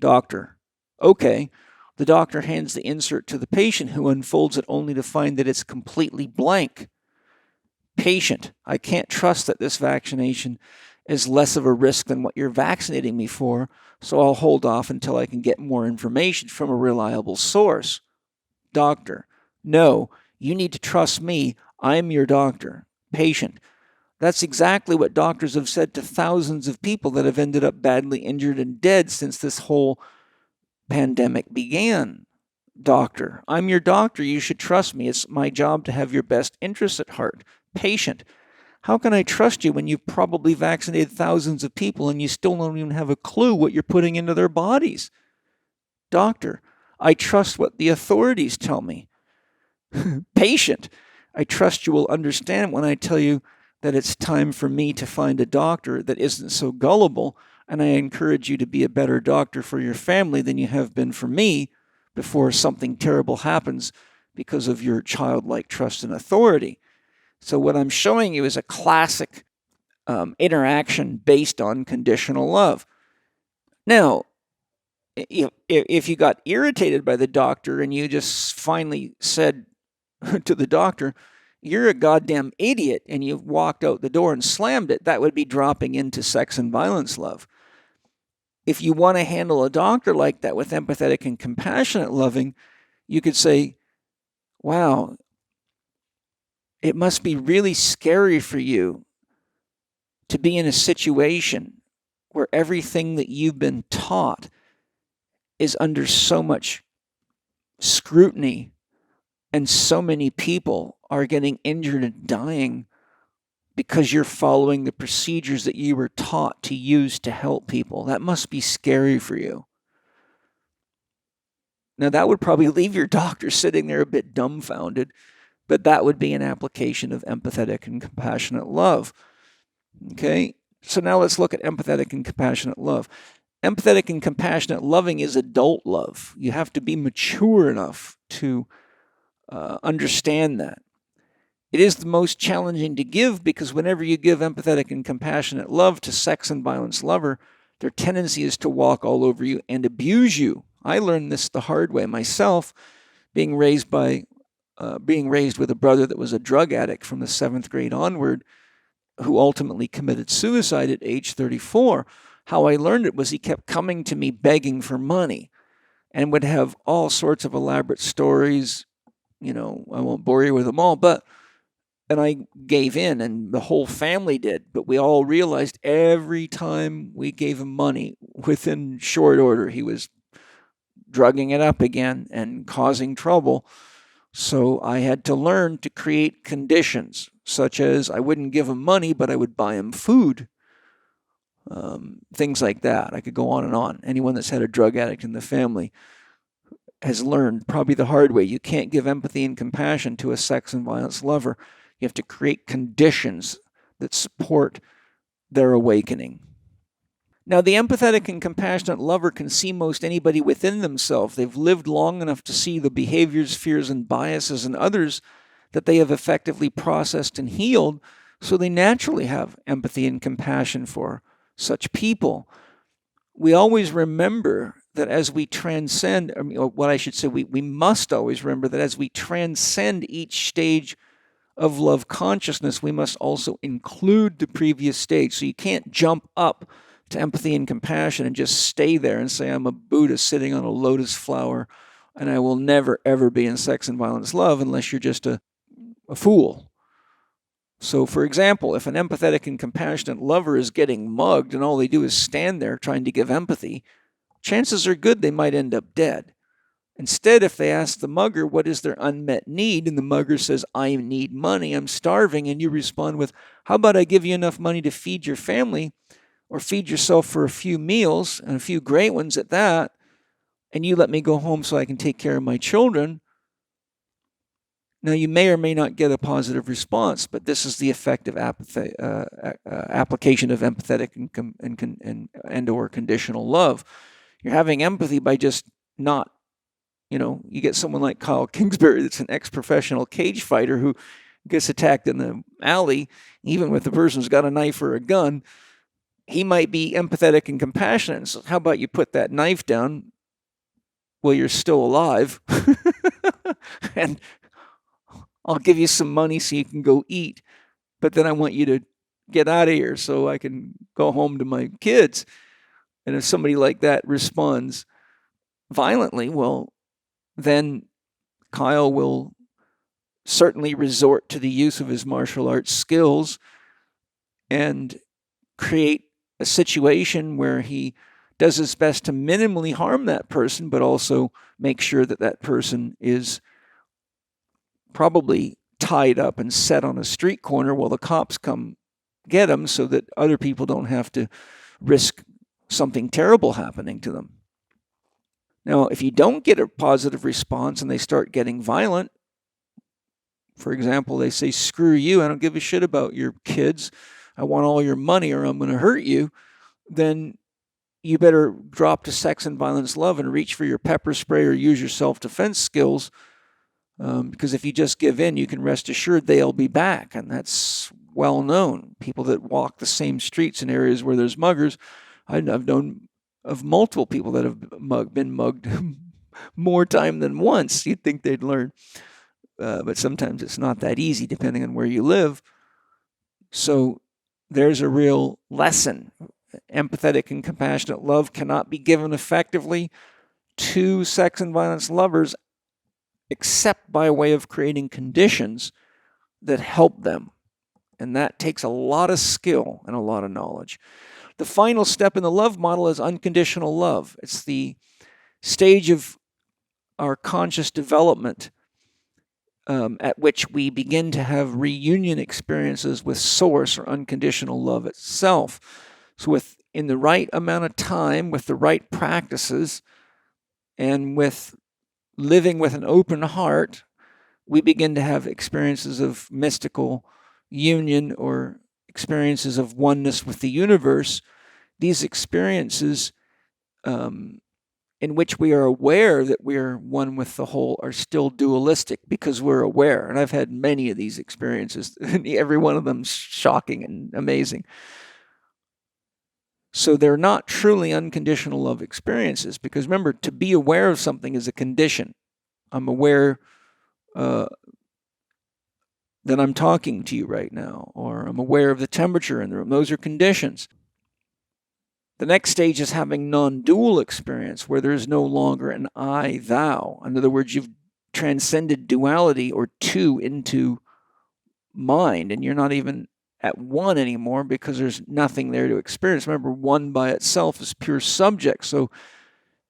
Doctor, okay. The doctor hands the insert to the patient, who unfolds it only to find that it's completely blank. Patient, I can't trust that this vaccination is less of a risk than what you're vaccinating me for, so I'll hold off until I can get more information from a reliable source. Doctor, no, you need to trust me. I'm your doctor. Patient, that's exactly what doctors have said to thousands of people that have ended up badly injured and dead since this whole pandemic began. Doctor, I'm your doctor. You should trust me. It's my job to have your best interests at heart. Patient, how can I trust you when you've probably vaccinated thousands of people and you still don't even have a clue what you're putting into their bodies? Doctor, I trust what the authorities tell me. Patient, I trust you will understand when I tell you that it's time for me to find a doctor that isn't so gullible, and I encourage you to be a better doctor for your family than you have been for me before something terrible happens because of your childlike trust and authority. So what I'm showing you is a classic interaction based on conditional love. Now, if you got irritated by the doctor and you just finally said to the doctor, you're a goddamn idiot, and you walked out the door and slammed it, that would be dropping into sex and violence love. If you want to handle a doctor like that with empathetic and compassionate loving, you could say, wow, it must be really scary for you to be in a situation where everything that you've been taught is under so much scrutiny and so many people are getting injured and dying because you're following the procedures that you were taught to use to help people. That must be scary for you. Now, that would probably leave your doctor sitting there a bit dumbfounded, but that would be an application of empathetic and compassionate love. Okay? So now let's look at empathetic and compassionate love. Empathetic and compassionate loving is adult love. You have to be mature enough to understand that. It is the most challenging to give because whenever you give empathetic and compassionate love to sex and violence lover, their tendency is to walk all over you and abuse you. I learned this the hard way myself, being raised with a brother that was a drug addict from the 7th grade onward, who ultimately committed suicide at age 34. How I learned it was he kept coming to me begging for money and would have all sorts of elaborate stories. I won't bore you with them all, and I gave in, and the whole family did. But we all realized every time we gave him money, within short order, he was drugging it up again and causing trouble. So I had to learn to create conditions, such as I wouldn't give him money, but I would buy him food. Things like that. I could go on and on. Anyone that's had a drug addict in the family has learned, probably the hard way, you can't give empathy and compassion to a sex and violence lover. You have to create conditions that support their awakening. Now, the empathetic and compassionate lover can see most anybody within themselves. They've lived long enough to see the behaviors, fears, and biases in others that they have effectively processed and healed, so they naturally have empathy and compassion for such people. We always remember that as we transcend, we must always remember that as we transcend each stage of love consciousness, we must also include the previous stage. So you can't jump up to empathy and compassion and just stay there and say, I'm a Buddha sitting on a lotus flower and I will never, ever be in sex and violence love, unless you're just a fool. So, for example, if an empathetic and compassionate lover is getting mugged and all they do is stand there trying to give empathy, chances are good they might end up dead. Instead, if they ask the mugger what is their unmet need, and the mugger says, I need money, I'm starving, and you respond with, how about I give you enough money to feed your family or feed yourself for a few meals, and a few great ones at that, and you let me go home so I can take care of my children. Now, you may or may not get a positive response, but this is the effective application of empathetic and or conditional love. You're having empathy by just not, you get someone like Kyle Kingsbury that's an ex-professional cage fighter who gets attacked in the alley, even with the person's got a knife or a gun. He might be empathetic and compassionate. So how about you put that knife down while you're still alive and I'll give you some money so you can go eat, but then I want you to get out of here so I can go home to my kids. And if somebody like that responds violently, well, then Kyle will certainly resort to the use of his martial arts skills and create a situation where he does his best to minimally harm that person, but also make sure that that person is probably tied up and set on a street corner while the cops come get him, so that other people don't have to risk something terrible happening to them. Now, if you don't get a positive response and they start getting violent, for example, they say, screw you, I don't give a shit about your kids, I want all your money or I'm going to hurt you, then you better drop to sex and violence love and reach for your pepper spray or use your self-defense skills. Because if you just give in, you can rest assured they'll be back. And that's well known. People that walk the same streets in areas where there's muggers, I've known of multiple people that have been mugged more time than once. You'd think they'd learn. But sometimes it's not that easy depending on where you live. So there's a real lesson. Empathetic and compassionate love cannot be given effectively to sex and violence lovers except by way of creating conditions that help them. And that takes a lot of skill and a lot of knowledge. The final step in the love model is unconditional love. It's the stage of our conscious development at which we begin to have reunion experiences with Source or unconditional love itself. So in the right amount of time, with the right practices, and with living with an open heart, we begin to have experiences of mystical union or experiences of oneness with the universe. These experiences in which we are aware that we are one with the whole are still dualistic because we're aware. And I've had many of these experiences, and every one of them is shocking and amazing. So they're not truly unconditional love experiences, because remember, to be aware of something is a condition. I'm aware that I'm talking to you right now, or I'm aware of the temperature in the room. Those are conditions. The next stage is having non-dual experience, where there is no longer an I, thou. In other words, you've transcended duality or two into mind, and you're not even at one anymore because there's nothing there to experience. Remember, one by itself is pure subject. So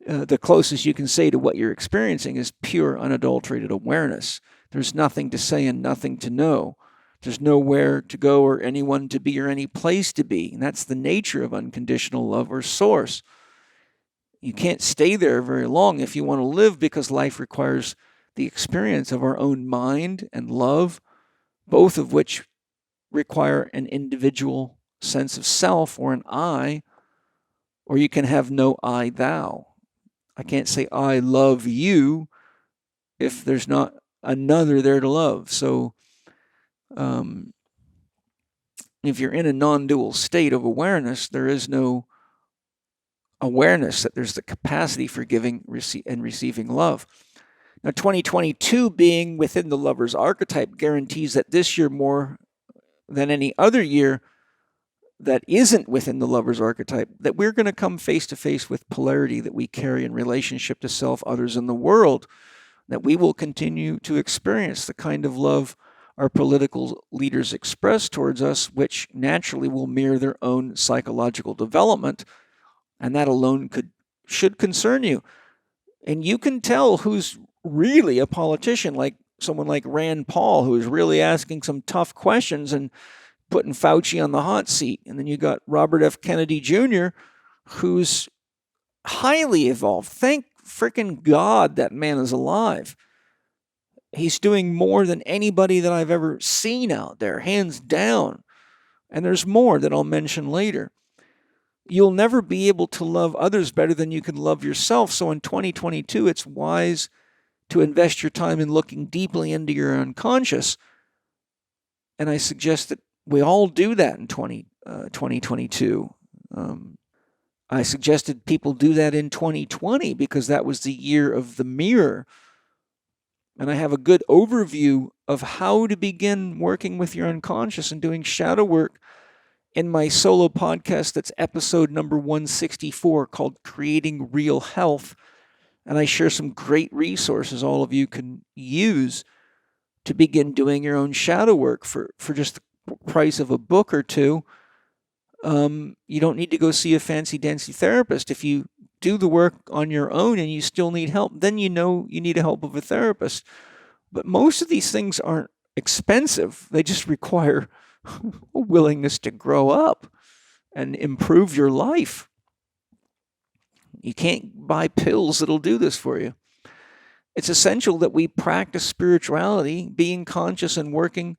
the closest you can say to what you're experiencing is pure, unadulterated awareness. There's nothing to say and nothing to know. There's nowhere to go or anyone to be or any place to be. And that's the nature of unconditional love or Source. You can't stay there very long if you want to live, because life requires the experience of our own mind and love, both of which require an individual sense of self or an I, or you can have no I, thou. I can't say I love you if there's not another there to love. So if you're in a non-dual state of awareness, there is no awareness that there's the capacity for giving and receiving love. Now, 2022 being within the lover's archetype guarantees that this year, more than any other year that isn't within the lover's archetype, that we're going to come face to face with polarity that we carry in relationship to self, others, and the world, that we will continue to experience the kind of love our political leaders express towards us, which naturally will mirror their own psychological development, and that alone should concern you. And you can tell who's really a politician, like someone like Rand Paul, who is really asking some tough questions and putting Fauci on the hot seat. And then you got Robert F. Kennedy Jr., who's highly evolved. Thank frickin' God that man is alive. He's doing more than anybody that I've ever seen out there, hands down. And there's more that I'll mention later. You'll never be able to love others better than you can love yourself. So in 2022, it's wise to invest your time in looking deeply into your unconscious. And I suggest that we all do that in 2022. I suggested people do that in 2020 because that was the year of the mirror. And I have a good overview of how to begin working with your unconscious and doing shadow work in my solo podcast that's episode number 164 called Creating Real Health. And I share some great resources all of you can use to begin doing your own shadow work for just the price of a book or two. You don't need to go see a fancy-dancy therapist. If you do the work on your own and you still need help, then you know you need the help of a therapist. But most of these things aren't expensive. They just require a willingness to grow up and improve your life. You can't buy pills that'll do this for you. It's essential that we practice spirituality, being conscious and working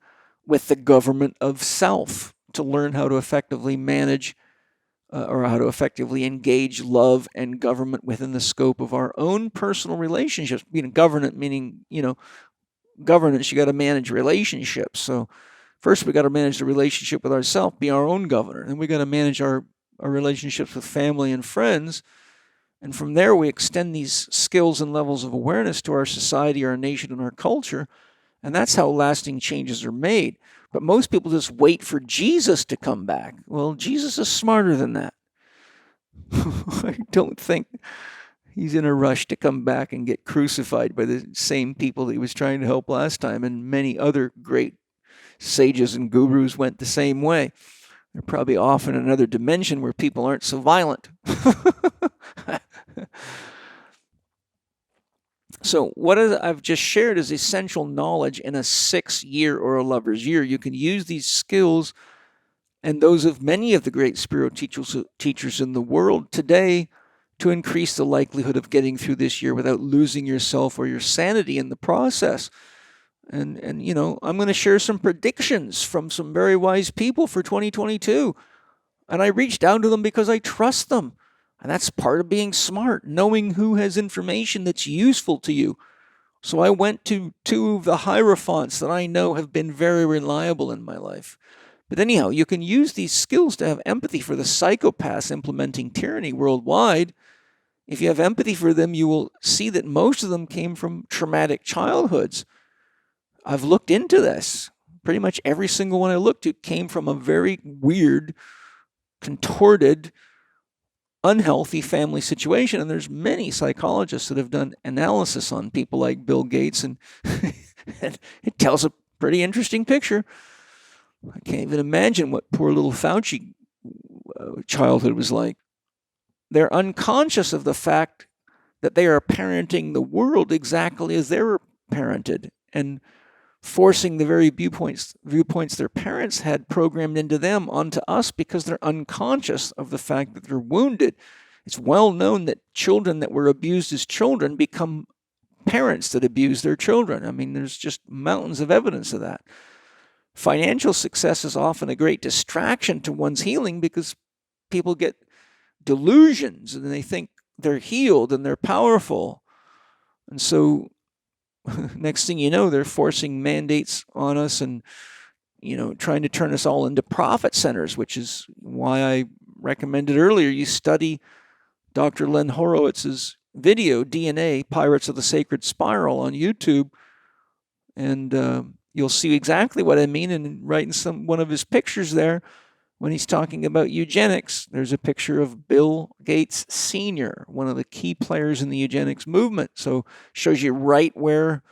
with the government of self to learn how to effectively manage or how to effectively engage love and government within the scope of our own personal relationships. Governance meaning, governance, you got to manage relationships. So first we got to manage the relationship with ourselves, be our own governor. Then we got to manage our relationships with family and friends. And from there we extend these skills and levels of awareness to our society, our nation, and our culture. And that's how lasting changes are made. But most people just wait for Jesus to come back. Well, Jesus is smarter than that. I don't think he's in a rush to come back and get crucified by the same people that he was trying to help last time. And many other great sages and gurus went the same way. They're probably off in another dimension where people aren't so violent. So what I've just shared is essential knowledge in a 6-year or a lover's year. You can use these skills and those of many of the great spiritual teachers in the world today to increase the likelihood of getting through this year without losing yourself or your sanity in the process. And I'm going to share some predictions from some very wise people for 2022. And I reached out to them because I trust them. And that's part of being smart, knowing who has information that's useful to you. So I went to 2 of the Hierophants that I know have been very reliable in my life. But anyhow, you can use these skills to have empathy for the psychopaths implementing tyranny worldwide. If you have empathy for them, you will see that most of them came from traumatic childhoods. I've looked into this. Pretty much every single one I looked at came from a very weird, contorted, unhealthy family situation. And there's many psychologists that have done analysis on people like Bill Gates, and it tells a pretty interesting picture. I can't even imagine what poor little Fauci childhood was like. They're unconscious of the fact that they are parenting the world exactly as they were parented, and forcing the very viewpoints their parents had programmed into them onto us because they're unconscious of the fact that they're wounded. It's well known that children that were abused as children become parents that abuse their children. I mean, there's just mountains of evidence of that. financial success is often a great distraction to one's healing because people get delusions and they think they're healed and they're powerful. And so next thing you know, they're forcing mandates on us and, trying to turn us all into profit centers, which is why I recommended earlier you study Dr. Len Horowitz's video, DNA, Pirates of the Sacred Spiral, on YouTube. And you'll see exactly what I mean. And right in one of his pictures there, when he's talking about eugenics, there's a picture of Bill Gates Sr., one of the key players in the eugenics movement. So shows you right where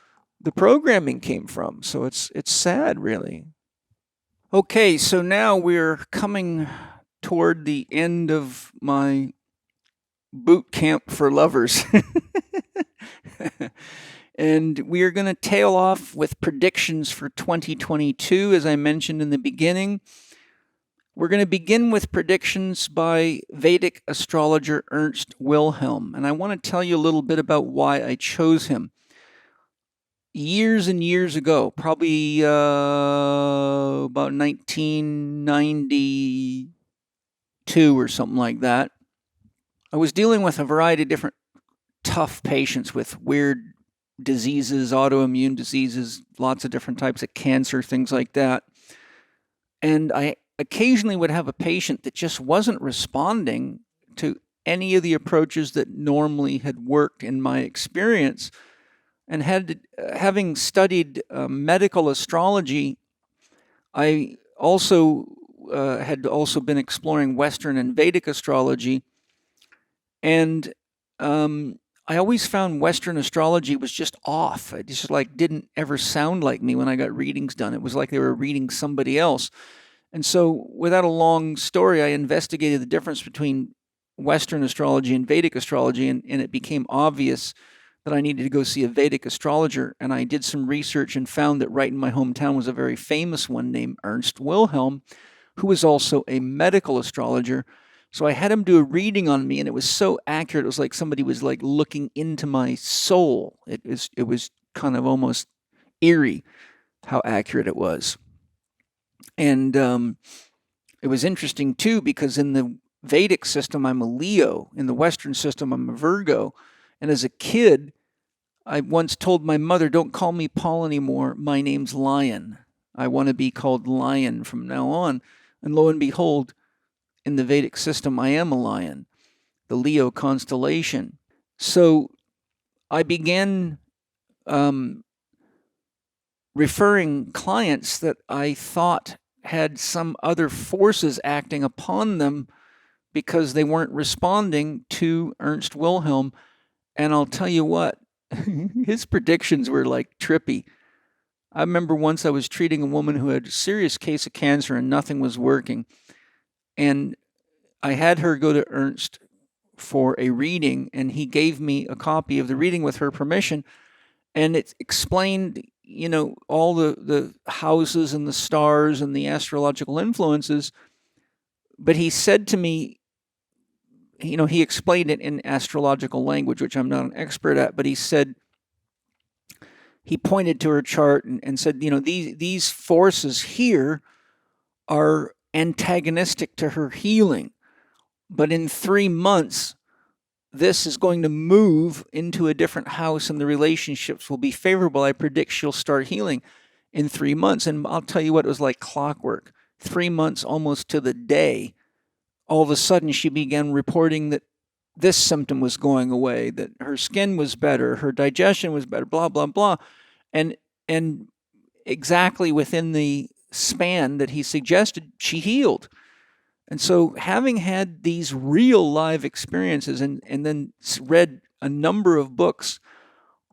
the programming came from. So it's sad, really. Okay, so now we're coming toward the end of my boot camp for lovers. And we are going to tail off with predictions for 2022, as I mentioned in the beginning. We're going to begin with predictions by Vedic astrologer Ernst Wilhelm. And I want to tell you a little bit about why I chose him. Years and years ago, probably about 1992 or something like that, I was dealing with a variety of different tough patients with weird diseases, autoimmune diseases, lots of different types of cancer, things like that. And I occasionally would have a patient that just wasn't responding to any of the approaches that normally had worked in my experience. And having studied medical astrology, I also had also been exploring Western and Vedic astrology. And I always found Western astrology was just off. It just didn't ever sound like me when I got readings done. It was like they were reading somebody else. And so without a long story, I investigated the difference between Western astrology and Vedic astrology, and it became obvious that I needed to go see a Vedic astrologer. And I did some research and found that right in my hometown was a very famous one named Ernst Wilhelm, who was also a medical astrologer. So I had him do a reading on me, and it was so accurate. It was like somebody was looking into my soul. It was kind of almost eerie how accurate it was. And it was interesting too, because in the Vedic system, I'm a Leo. In the Western system, I'm a Virgo. And as a kid, I once told my mother, "Don't call me Paul anymore. My name's Lion. I want to be called Lion from now on." And lo and behold, in the Vedic system, I am a lion, the Leo constellation. So I began referring clients that I thought had some other forces acting upon them because they weren't responding to Ernst Wilhelm. And I'll tell you what, his predictions were trippy. I remember once I was treating a woman who had a serious case of cancer and nothing was working. And I had her go to Ernst for a reading, and he gave me a copy of the reading with her permission. And it explained, all the houses and the stars and the astrological influences. But he said to me, he explained it in astrological language, which I'm not an expert at, but he pointed to her chart and said, these forces here are antagonistic to her healing. But in 3 months, this is going to move into a different house and the relationships will be favorable. I predict she'll start healing in 3 months. And I'll tell you what, it was like clockwork. 3 months almost to the day, all of a sudden she began reporting that this symptom was going away, that her skin was better, her digestion was better, blah, blah, blah. And exactly within the span that he suggested, she healed. And so having had these real live experiences and then read a number of books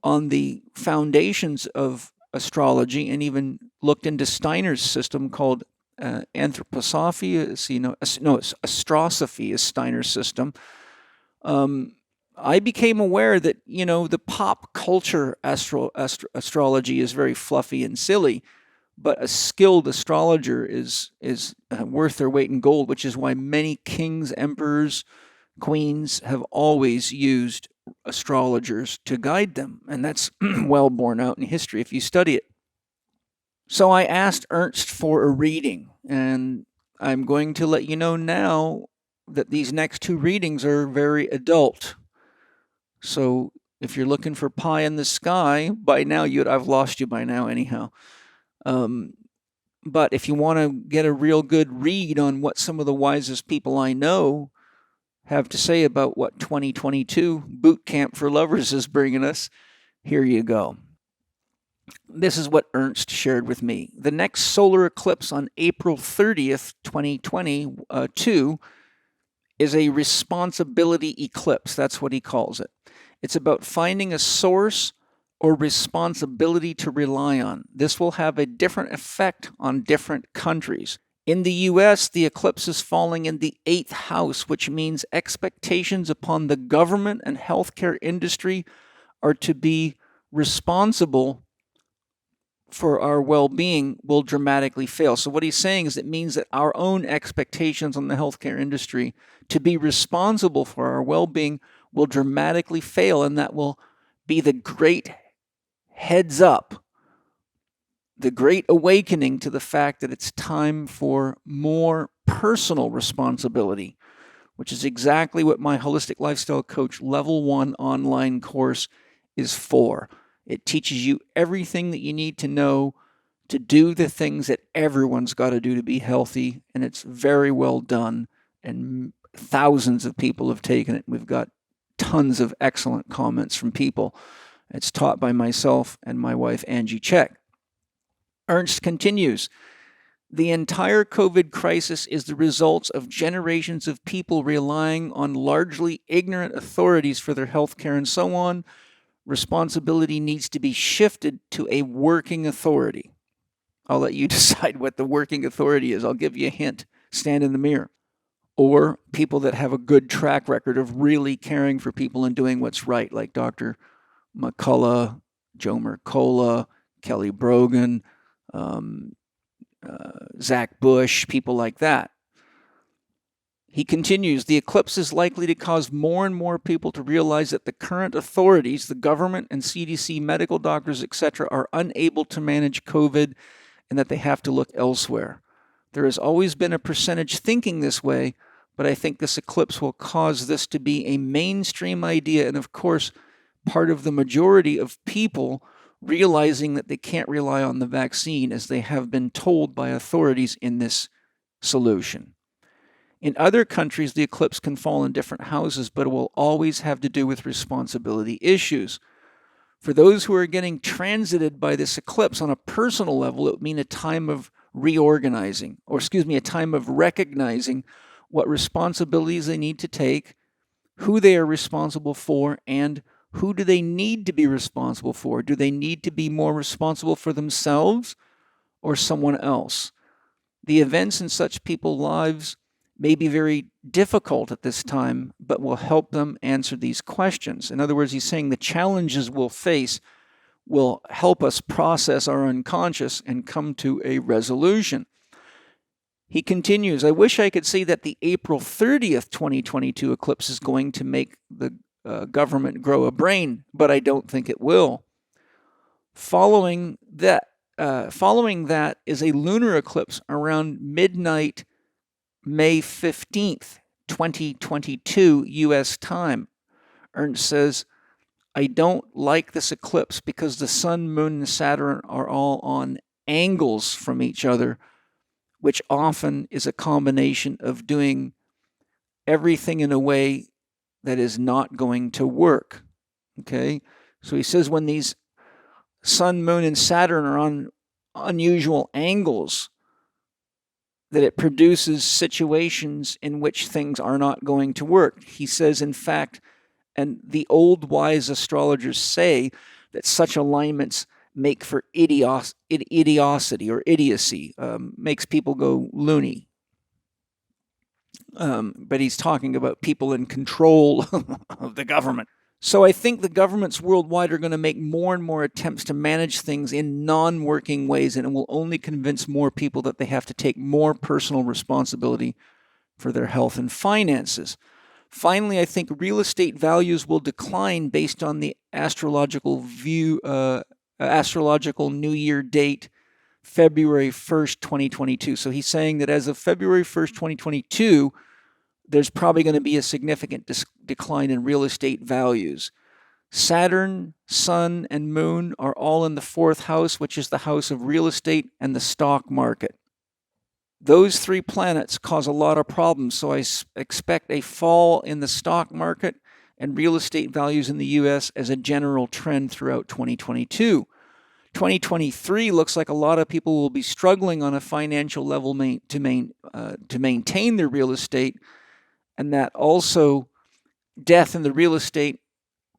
on the foundations of astrology and even looked into Steiner's system called anthroposophy, astrosophy is Steiner's system. I became aware that, the pop culture astrology is very fluffy and silly, but a skilled astrologer is worth their weight in gold, which is why many kings, emperors, queens have always used astrologers to guide them. And that's well borne out in history if you study it. So I asked Ernst for a reading, and I'm going to let you know now that these next two readings are very adult. So if you're looking for pie in the sky, by now I've lost you by now anyhow. But if you want to get a real good read on what some of the wisest people I know have to say about what 2022 Bootcamp for Lovers is bringing us, here you go. This is what Ernst shared with me. The next solar eclipse on April 30th, 2022 is a responsibility eclipse. That's what he calls it. It's about finding a source or responsibility to rely on. This will have a different effect on different countries. In the US, the eclipse is falling in the 8th house, which means expectations upon the government and healthcare industry are to be responsible for our well-being will dramatically fail. So what he's saying is it means that our own expectations on the healthcare industry to be responsible for our well-being will dramatically fail, and that will be the great heads up, the great awakening to the fact that it's time for more personal responsibility, which is exactly what my Holistic Lifestyle Coach Level 1 online course is for. It teaches you everything that you need to know to do the things that everyone's got to do to be healthy, and it's very well done, and thousands of people have taken it. We've got tons of excellent comments from people. It's taught by myself and my wife, Angie Chek. Ernst continues, the entire COVID crisis is the result of generations of people relying on largely ignorant authorities for their health care and so on. Responsibility needs to be shifted to a working authority. I'll let you decide what the working authority is. I'll give you a hint. Stand in the mirror. Or people that have a good track record of really caring for people and doing what's right, like Dr. McCullough, Joe Mercola, Kelly Brogan, Zach Bush, people like that. He continues, the eclipse is likely to cause more and more people to realize that the current authorities, the government and CDC, medical doctors, etc., are unable to manage COVID and that they have to look elsewhere. There has always been a percentage thinking this way, but I think this eclipse will cause this to be a mainstream idea and, of course, part of the majority of people realizing that they can't rely on the vaccine as they have been told by authorities in this solution. In other countries, the eclipse can fall in different houses, but it will always have to do with responsibility issues. For those who are getting transited by this eclipse on a personal level, it would mean a time of reorganizing, a time of recognizing what responsibilities they need to take, who they are responsible for, and who do they need to be responsible for. Do they need to be more responsible for themselves or someone else? The events in such people's lives may be very difficult at this time, but will help them answer these questions. In other words, he's saying the challenges we'll face will help us process our unconscious and come to a resolution. He continues, I wish I could say that the April 30th, 2022 eclipse is going to make the government grow a brain, but I don't think it will. Following that is a lunar eclipse around midnight May 15th, 2022 U.S. time. Ernst says, I don't like this eclipse because the Sun, Moon, and Saturn are all on angles from each other, which often is a combination of doing everything in a way that is not going to work. Okay? So he says when these Sun, Moon, and Saturn are on unusual angles, that it produces situations in which things are not going to work. He says, in fact, and the old wise astrologers say that such alignments make for idiocy or idiocy, makes people go loony. But he's talking about people in control of the government. So I think the governments worldwide are going to make more and more attempts to manage things in non-working ways, and it will only convince more people that they have to take more personal responsibility for their health and finances. Finally, I think real estate values will decline based on the astrological New Year date February 1st, 2022. So he's saying that as of February 1st, 2022, there's probably going to be a significant decline in real estate values. Saturn, Sun, and Moon are all in the 4th house, which is the house of real estate and the stock market. Those 3 planets cause a lot of problems, so I expect a fall in the stock market and real estate values in the U.S. as a general trend throughout 2022. 2023 looks like a lot of people will be struggling on a financial level to maintain their real estate, and that also death in the real estate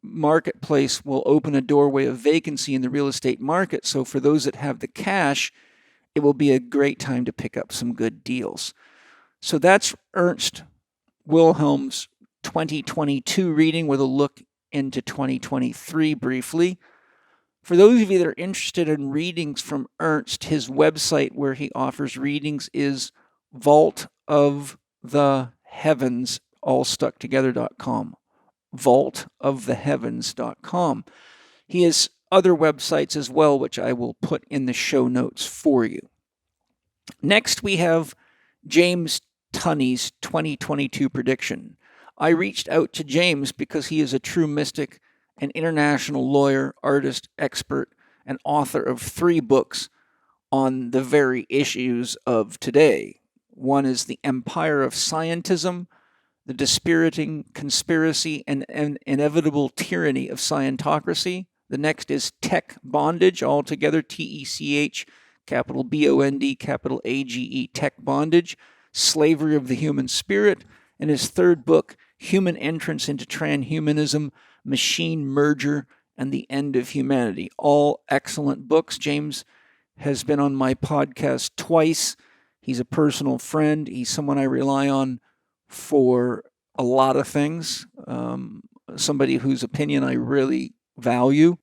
marketplace will open a doorway of vacancy in the real estate market. So for those that have the cash, it will be a great time to pick up some good deals. So that's Ernst Wilhelm's 2022 reading with a look into 2023 briefly. For those of you that are interested in readings from Ernst, his website where he offers readings is vaultoftheheavens, allstucktogether.com. vaultoftheheavens.com. He has other websites as well, which I will put in the show notes for you. Next, we have James Tunney's 2022 prediction. I reached out to James because he is a true mystic, an international lawyer, artist, expert, and author of 3 books on the very issues of today. One is The Empire of Scientism, The Dispiriting Conspiracy and Inevitable Tyranny of Scientocracy. The next is Tech Bondage, all together, TECH, capital BOND, capital AGE, Tech Bondage, Slavery of the Human Spirit. And his 3rd book, Human Entrance into Transhumanism, Machine Merger, and the End of Humanity. All excellent books. James has been on my podcast twice. He's a personal friend. He's someone I rely on for a lot of things, somebody whose opinion I really value.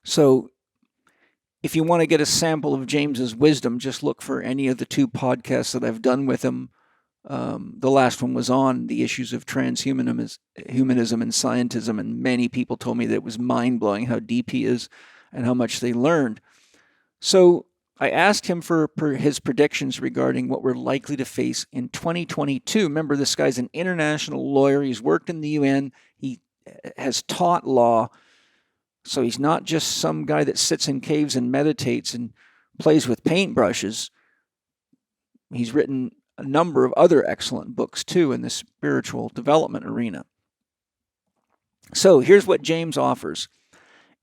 So if you want to get a sample of James's wisdom, just look for any of the 2 podcasts that I've done with him. The last one was on the issues of transhumanism and scientism, and many people told me that it was mind-blowing how deep he is and how much they learned. So I asked him for his predictions regarding what we're likely to face in 2022. Remember, this guy's an international lawyer. He's worked in the UN. He has taught law. So he's not just some guy that sits in caves and meditates and plays with paintbrushes. He's written a number of other excellent books, too, in the spiritual development arena. So here's what James offers.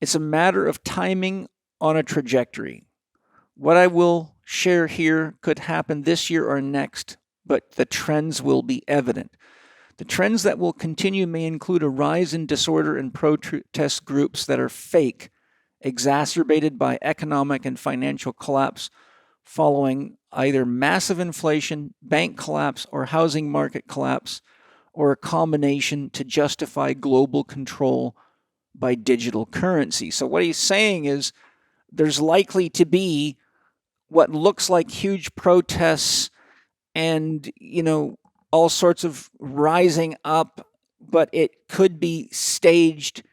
It's a matter of timing on a trajectory. What I will share here could happen this year or next, but the trends will be evident. The trends that will continue may include a rise in disorder and protest groups that are fake, exacerbated by economic and financial collapse following either massive inflation, bank collapse, or housing market collapse, or a combination to justify global control by digital currency. So what he's saying is there's likely to be what looks like huge protests and, all sorts of rising up, but it could be staged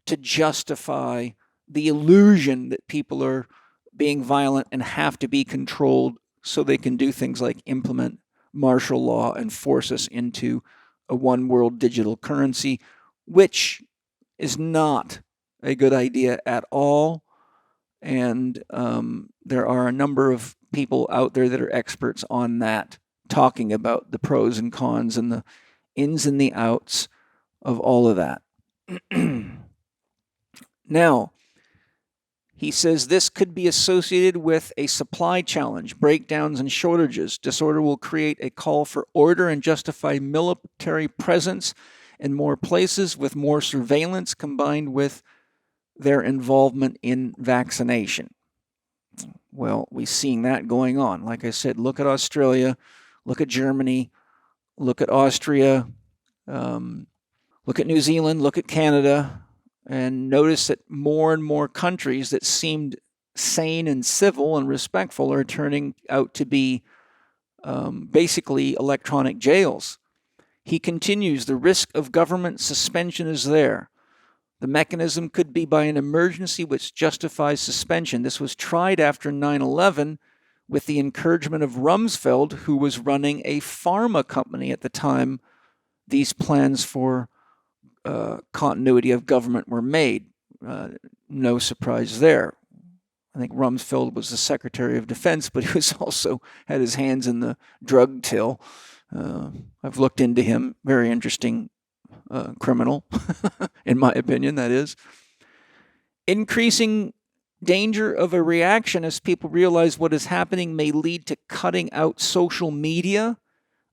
to justify the illusion that people are being violent and have to be controlled so they can do things like implement martial law and force us into a one world digital currency, which is not a good idea at all. And there are a number of people out there that are experts on that, talking about the pros and cons and the ins and the outs of all of that. Now, he says this could be associated with a supply challenge, breakdowns and shortages. Disorder will create a call for order and justify military presence in more places with more surveillance combined with their involvement in vaccination. Well, we're seeing that going on. Like I said, look at Australia, look at Germany, look at Austria, look at New Zealand, look at Canada, and notice that more and more countries that seemed sane and civil and respectful are turning out to be basically electronic jails. He continues, the risk of government suspension is there. The mechanism could be by an emergency which justifies suspension. This was tried after 9/11 with the encouragement of Rumsfeld, who was running a pharma company at the time these plans for continuity of government were made. No surprise there. I think Rumsfeld was the Secretary of Defense, but he was also had his hands in the drug till. I've looked into him. Very interesting criminal, in my opinion, that is. Increasing danger of a reaction as people realize what is happening may lead to cutting out social media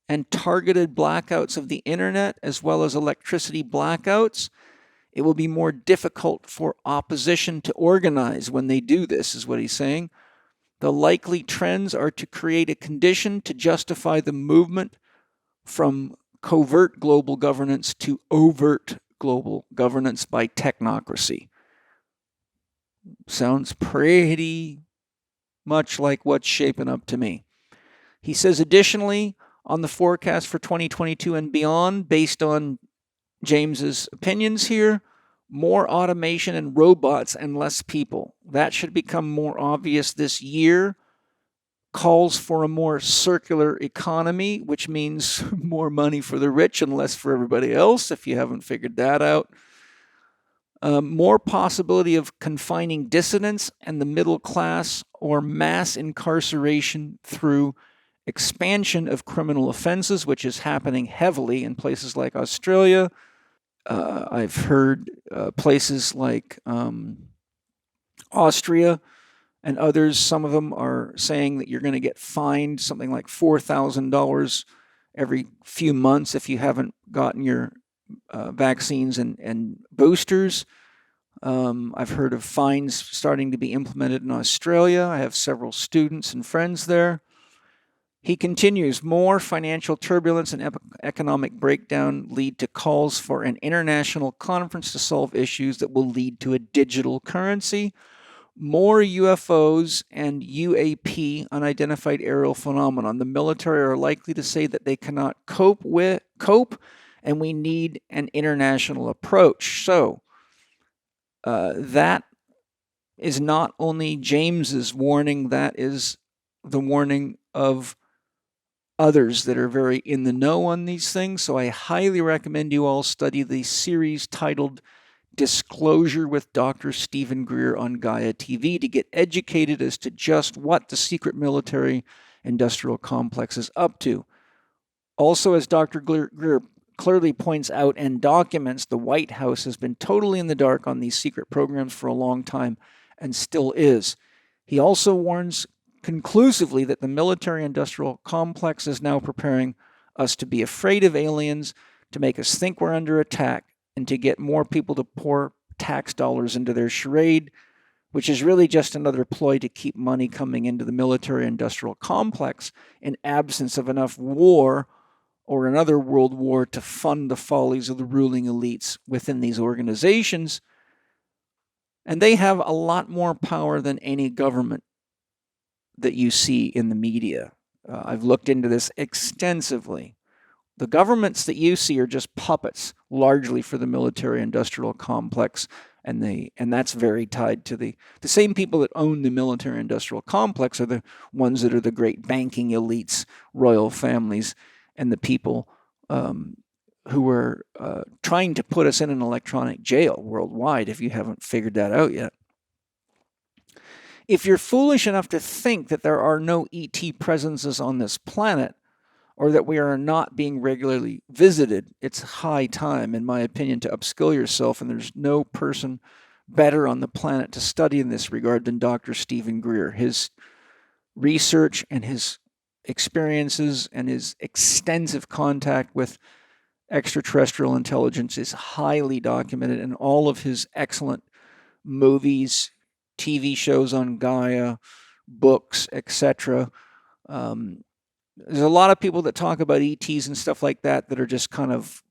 and targeted blackouts of the internet, as well as electricity blackouts. It will be more difficult for opposition to organize when they do this, is what he's saying. The likely trends are to create a condition to justify the movement from covert global governance to overt global governance by technocracy. Sounds pretty much like what's shaping up to me. He says, additionally, on the forecast for 2022 and beyond, based on James's opinions here, more automation and robots and less people. That should become more obvious this year. Calls for a more circular economy, which means more money for the rich and less for everybody else, if you haven't figured that out. More possibility of confining dissidents and the middle class, or mass incarceration through expansion of criminal offenses, which is happening heavily in places like Australia. I've heard places like Austria and others, some of them are saying that you're going to get fined something like $4,000 every few months if you haven't gotten your vaccines and boosters. I've heard of fines starting to be implemented in Australia. I have several students and friends there. He continues, more financial turbulence and economic breakdown lead to calls for an international conference to solve issues that will lead to a digital currency. More UFOs and UAP, unidentified aerial phenomenon. The military are likely to say that they cannot cope, and we need an international approach. So that is not only James's warning, that is the warning of others that are very in the know on these things. So I highly recommend you all study the series titled Disclosure with Dr. Stephen Greer on Gaia TV to get educated as to just what the secret military industrial complex is up to. Also, as Dr. Greer clearly points out and documents, the White House has been totally in the dark on these secret programs for a long time and still is. He also warns conclusively that the military-industrial complex is now preparing us to be afraid of aliens, to make us think we're under attack, and to get more people to pour tax dollars into their charade, which is really just another ploy to keep money coming into the military-industrial complex in absence of enough war or another world war to fund the follies of the ruling elites within these organizations. And they have a lot more power than any government that you see in the media. I've looked into this extensively. The governments that you see are just puppets, largely for the military-industrial complex, and that's very tied to the same people that own the military-industrial complex are the ones that are the great banking elites, royal families, and the people who are trying to put us in an electronic jail worldwide, if you haven't figured that out yet. If you're foolish enough to think that there are no ET presences on this planet, or that we are not being regularly visited, it's high time, in my opinion, to upskill yourself, and there's no person better on the planet to study in this regard than Dr. Stephen Greer. His research and his experiences and his extensive contact with extraterrestrial intelligence is highly documented, and all of his excellent movies, TV shows on Gaia, books, etc. There's a lot of people that talk about ETs and stuff like that that are just kind of,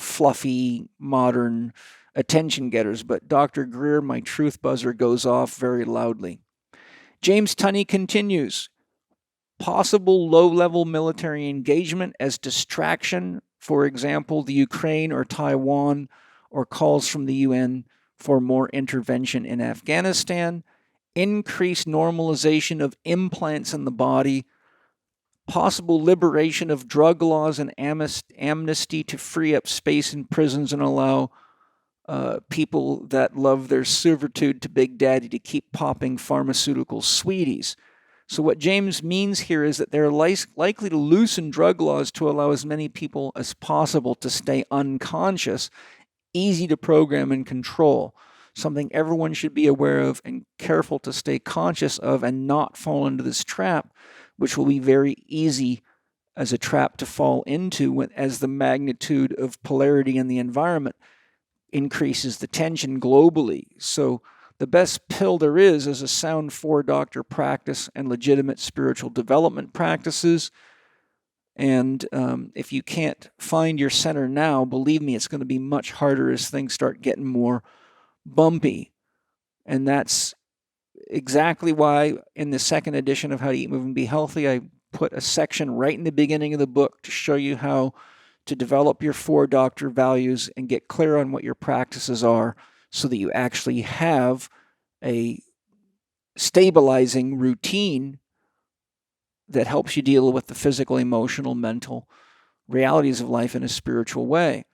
fluffy, modern attention getters. But Dr. Greer, my truth buzzer, goes off very loudly. James Tunney continues. Possible low-level military engagement as distraction, for example, the Ukraine or Taiwan or calls from the UN for more intervention in Afghanistan, increased normalization of implants in the body, possible liberation of drug laws and amnesty to free up space in prisons and allow people that love their servitude to Big Daddy to keep popping pharmaceutical sweeties. So what James means here is that they're likely to loosen drug laws to allow as many people as possible to stay unconscious, easy to program and control, something everyone should be aware of and careful to stay conscious of and not fall into this trap, which will be very easy as a trap to fall into as the magnitude of polarity in the environment increases the tension globally. So the best pill there is a sound 4-doctor practice and legitimate spiritual development practices. And if you can't find your center now, believe me, it's going to be much harder as things start getting more bumpy. And that's exactly why in the second edition of How to Eat, Move, and Be Healthy, I put a section right in the beginning of the book to show you how to develop your 4-doctor values and get clear on what your practices are so that you actually have a stabilizing routine that helps you deal with the physical, emotional, mental realities of life in a spiritual way.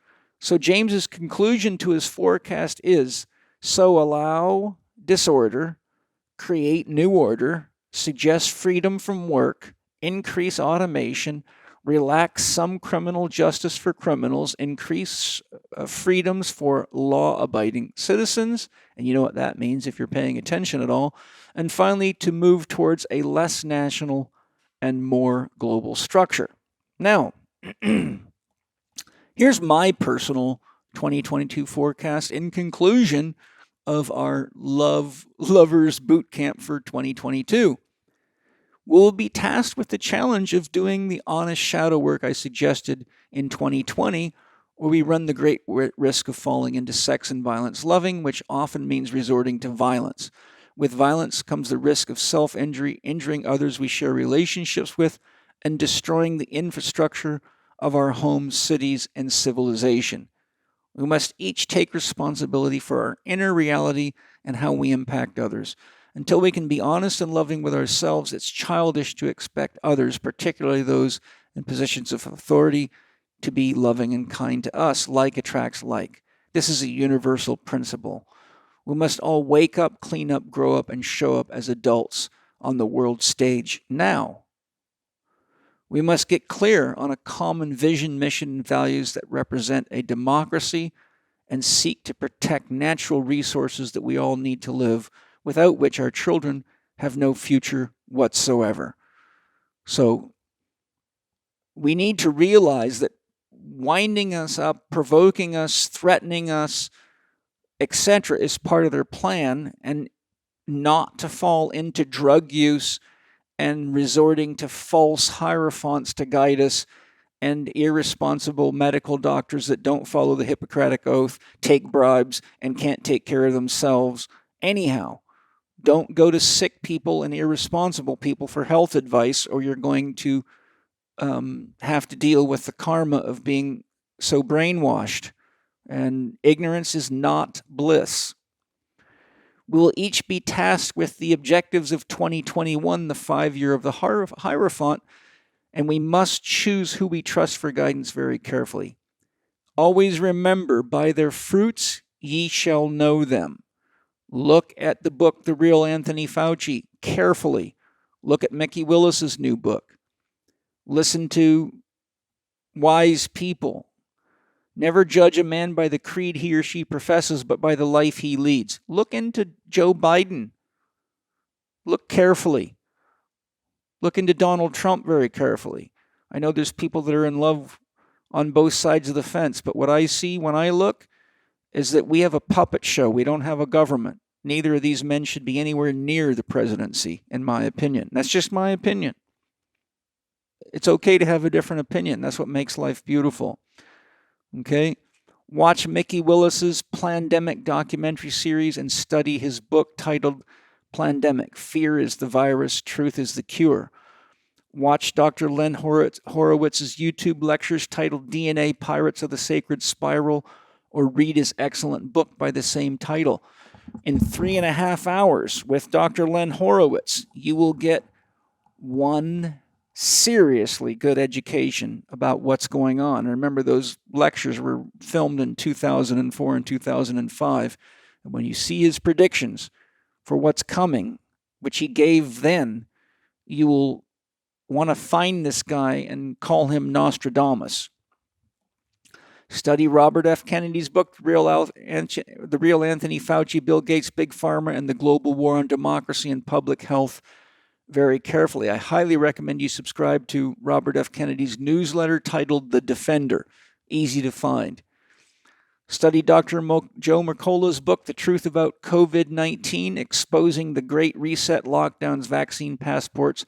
So James's conclusion to his forecast is, so allow disorder, create new order, suggest freedom from work, increase automation, relax some criminal justice for criminals, increase freedoms for law-abiding citizens, and you know what that means if you're paying attention at all, and finally to move towards a less national and more global structure. Now, here's my personal 2022 forecast in conclusion of our Lovers Bootcamp for 2022. We'll be tasked with the challenge of doing the honest shadow work I suggested in 2020, where we run the great risk of falling into sex and violence loving, which often means resorting to violence. With violence comes the risk of self-injury, injuring others we share relationships with, and destroying the infrastructure of our homes, cities, and civilization. We must each take responsibility for our inner reality and how we impact others. Until we can be honest and loving with ourselves, it's childish to expect others, particularly those in positions of authority, to be loving and kind to us. Like attracts like. This is a universal principle. We must all wake up, clean up, grow up, and show up as adults on the world stage now. We must get clear on a common vision, mission, and values that represent a democracy and seek to protect natural resources that we all need to live, without which our children have no future whatsoever. So we need to realize that winding us up, provoking us, threatening us, etc., is part of their plan, and not to fall into drug use and resorting to false hierophants to guide us, and irresponsible medical doctors that don't follow the Hippocratic Oath, take bribes, and can't take care of themselves anyhow. Don't go to sick people and irresponsible people for health advice, or you're going to have to deal with the karma of being so brainwashed. And ignorance is not bliss. We will each be tasked with the objectives of 2021, the 5-year of the Hierophant, and we must choose who we trust for guidance very carefully. Always remember, by their fruits ye shall know them. Look at the book, The Real Anthony Fauci, carefully. Look at Mickey Willis's new book. Listen to wise people. Never judge a man by the creed he or she professes, but by the life he leads. Look into Joe Biden. Look carefully. Look into Donald Trump very carefully. I know there's people that are in love on both sides of the fence, but what I see when I look is that we have a puppet show. We don't have a government. Neither of these men should be anywhere near the presidency, in my opinion. That's just my opinion. It's okay to have a different opinion. That's what makes life beautiful. Okay? Watch Mickey Willis's Plandemic documentary series and study his book titled Plandemic. Fear is the virus, truth is the cure. Watch Dr. Len Horowitz's YouTube lectures titled DNA Pirates of the Sacred Spiral, or read his excellent book by the same title. In 3.5 hours with Dr. Len Horowitz, you will get one seriously good education about what's going on. And remember, those lectures were filmed in 2004 and 2005. And when you see his predictions for what's coming, which he gave then, you will want to find this guy and call him Nostradamus. Study Robert F. Kennedy's book, The Real Anthony Fauci, Bill Gates, Big Pharma, and the Global War on Democracy and Public Health very carefully. I highly recommend you subscribe to Robert F. Kennedy's newsletter titled The Defender. Easy to find. Study Dr. Joe Mercola's book, The Truth About COVID-19, Exposing the Great Reset, Lockdowns, Vaccine Passports,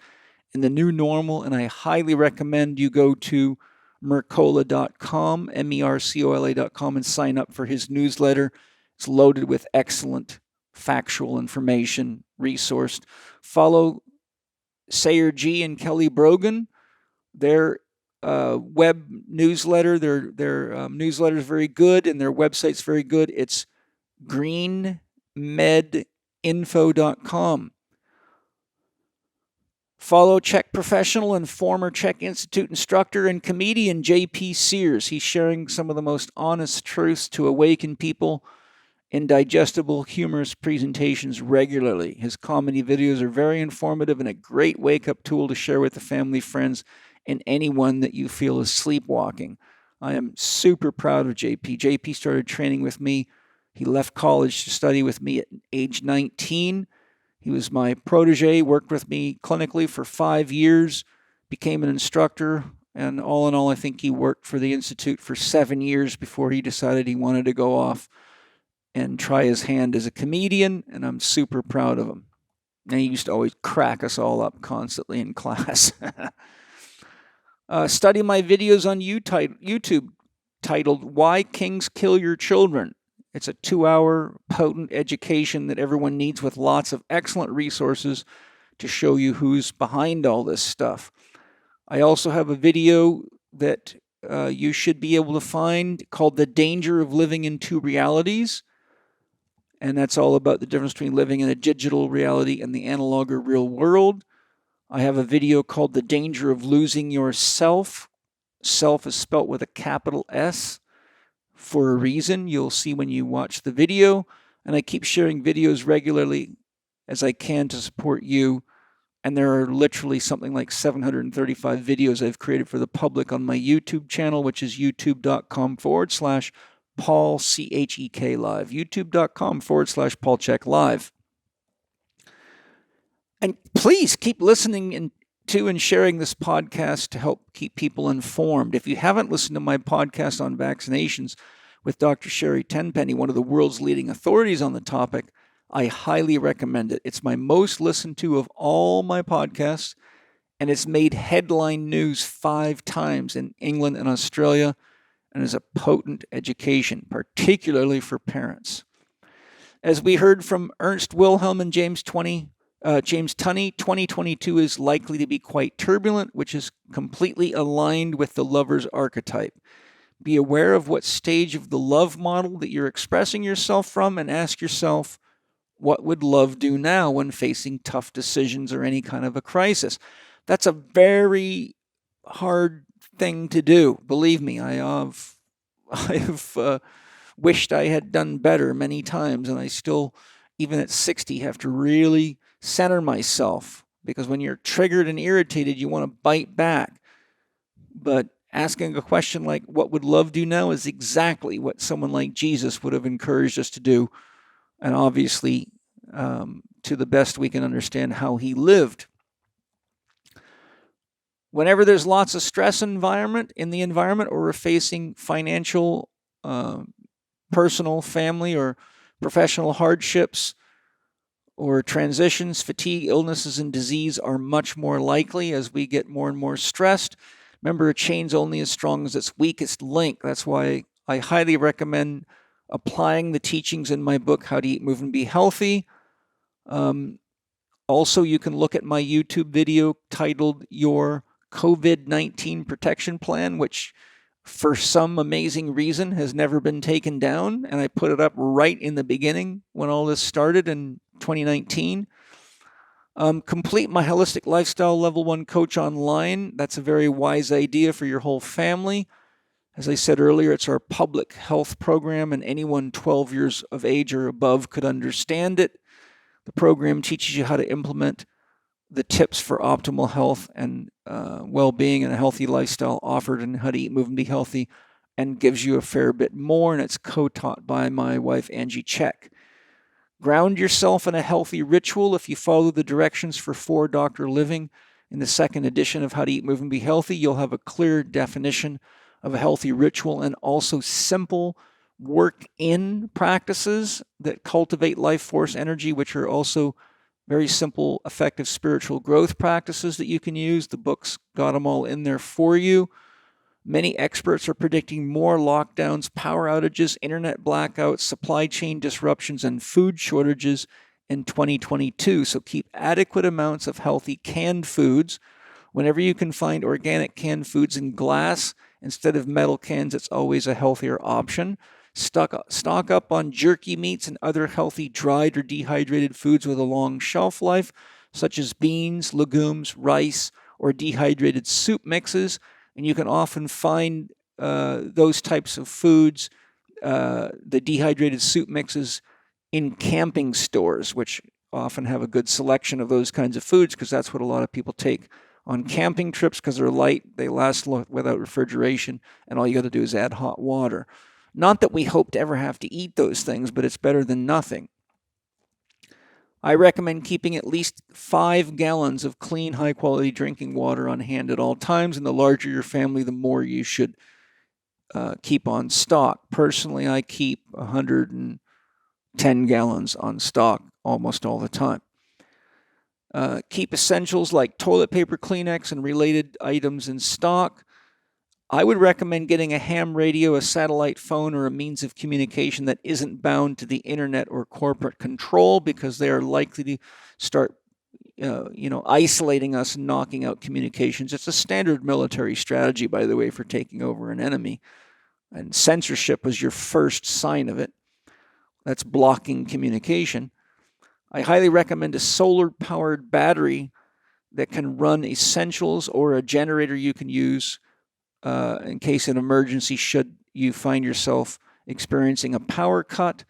and the New Normal. And I highly recommend you go to Mercola.com, MERCOLA.com, and sign up for his newsletter. It's loaded with excellent factual information, resourced. Follow Sayer G and Kelly Brogan. Their web newsletter, their newsletter is very good, and their website's very good. It's greenmedinfo.com. Follow Chek professional and former Chek Institute instructor and comedian J.P. Sears. He's sharing some of the most honest truths to awaken people in digestible, humorous presentations regularly. His comedy videos are very informative and a great wake-up tool to share with the family, friends, and anyone that you feel is sleepwalking. I am super proud of JP. JP started training with me. He left college to study with me at age 19. He was my protege, worked with me clinically for 5 years, became an instructor, and all in all, I think he worked for the Institute for 7 years before he decided he wanted to go off and try his hand as a comedian, and I'm super proud of him. And he used to always crack us all up constantly in class. Study my videos on YouTube titled Why Kings Kill Your Children. It's a 2-hour potent education that everyone needs with lots of excellent resources to show you who's behind all this stuff. I also have a video that you should be able to find called The Danger of Living in Two Realities. And that's all about the difference between living in a digital reality and the analog or real world. I have a video called The Danger of Losing Yourself. Self is spelt with a capital S for a reason. You'll see when you watch the video. And I keep sharing videos regularly as I can to support you. And there are literally something like 735 videos I've created for the public on my YouTube channel, which is youtube.com/Paul Chek Live. youtube.com/Paul Chek Live. And please keep listening to and sharing this podcast to help keep people informed. If you haven't listened to my podcast on vaccinations with Dr. Sherry Tenpenny, one of the world's leading authorities on the topic, I highly recommend it. It's my most listened to of all my podcasts, and it's made headline news 5 times in England and Australia, and is a potent education, particularly for parents. As we heard from Ernst Wilhelm and James Tunney, 2022 is likely to be quite turbulent, which is completely aligned with the lover's archetype. Be aware of what stage of the love model that you're expressing yourself from, and ask yourself, what would love do now when facing tough decisions or any kind of a crisis? That's a very hard thing to do. Believe me, I have wished I had done better many times, and I still, even at 60, have to really center myself, because when you're triggered and irritated, you want to bite back. But asking a question like, what would love do now, is exactly what someone like Jesus would have encouraged us to do. And obviously, to the best we can understand how he lived. Whenever there's lots of stress in the environment, or we're facing financial, personal, family, or professional hardships, or transitions, fatigue, illnesses, and disease are much more likely as we get more and more stressed. Remember, a chain's only as strong as its weakest link. That's why I highly recommend applying the teachings in my book, How to Eat, Move, and Be Healthy. Also, you can look at my YouTube video titled Your COVID-19 Protection Plan, which for some amazing reason, has never been taken down, and I put it up right in the beginning when all this started in 2019. Complete my Holistic Lifestyle Level 1 Coach online. That's a very wise idea for your whole family. As I said earlier, it's our public health program, and anyone 12 years of age or above could understand it. The program teaches you how to implement the tips for optimal health and well-being and a healthy lifestyle offered in How to Eat, Move, and Be Healthy, and gives you a fair bit more, and it's co-taught by my wife, Angie Chek. Ground yourself in a healthy ritual if you follow the directions for 4-Doctor Living. In the second edition of How to Eat, Move, and Be Healthy, you'll have a clear definition of a healthy ritual and also simple work-in practices that cultivate life force energy, which are also very simple, effective spiritual growth practices that you can use. The book's got them all in there for you. Many experts are predicting more lockdowns, power outages, internet blackouts, supply chain disruptions, and food shortages in 2022. So keep adequate amounts of healthy canned foods. Whenever you can find organic canned foods in glass instead of metal cans, it's always a healthier option. Stock up on jerky meats and other healthy dried or dehydrated foods with a long shelf life, such as beans, legumes, rice, or dehydrated soup mixes. And you can often find those types of foods, the dehydrated soup mixes, in camping stores, which often have a good selection of those kinds of foods because that's what a lot of people take on camping trips because they're light, they last without refrigeration, and all you got to do is add hot water. Not that we hope to ever have to eat those things, but it's better than nothing. I recommend keeping at least 5 gallons of clean, high-quality drinking water on hand at all times, and the larger your family, the more you should keep on stock. Personally, I keep 110 gallons on stock almost all the time. Keep essentials like toilet paper, Kleenex, and related items in stock. I would recommend getting a ham radio, a satellite phone, or a means of communication that isn't bound to the internet or corporate control because they are likely to start isolating us and knocking out communications. It's a standard military strategy, by the way, for taking over an enemy. And censorship was your first sign of it. That's blocking communication. I highly recommend a solar-powered battery that can run essentials or a generator you can use in case of an emergency should you find yourself experiencing a power cut.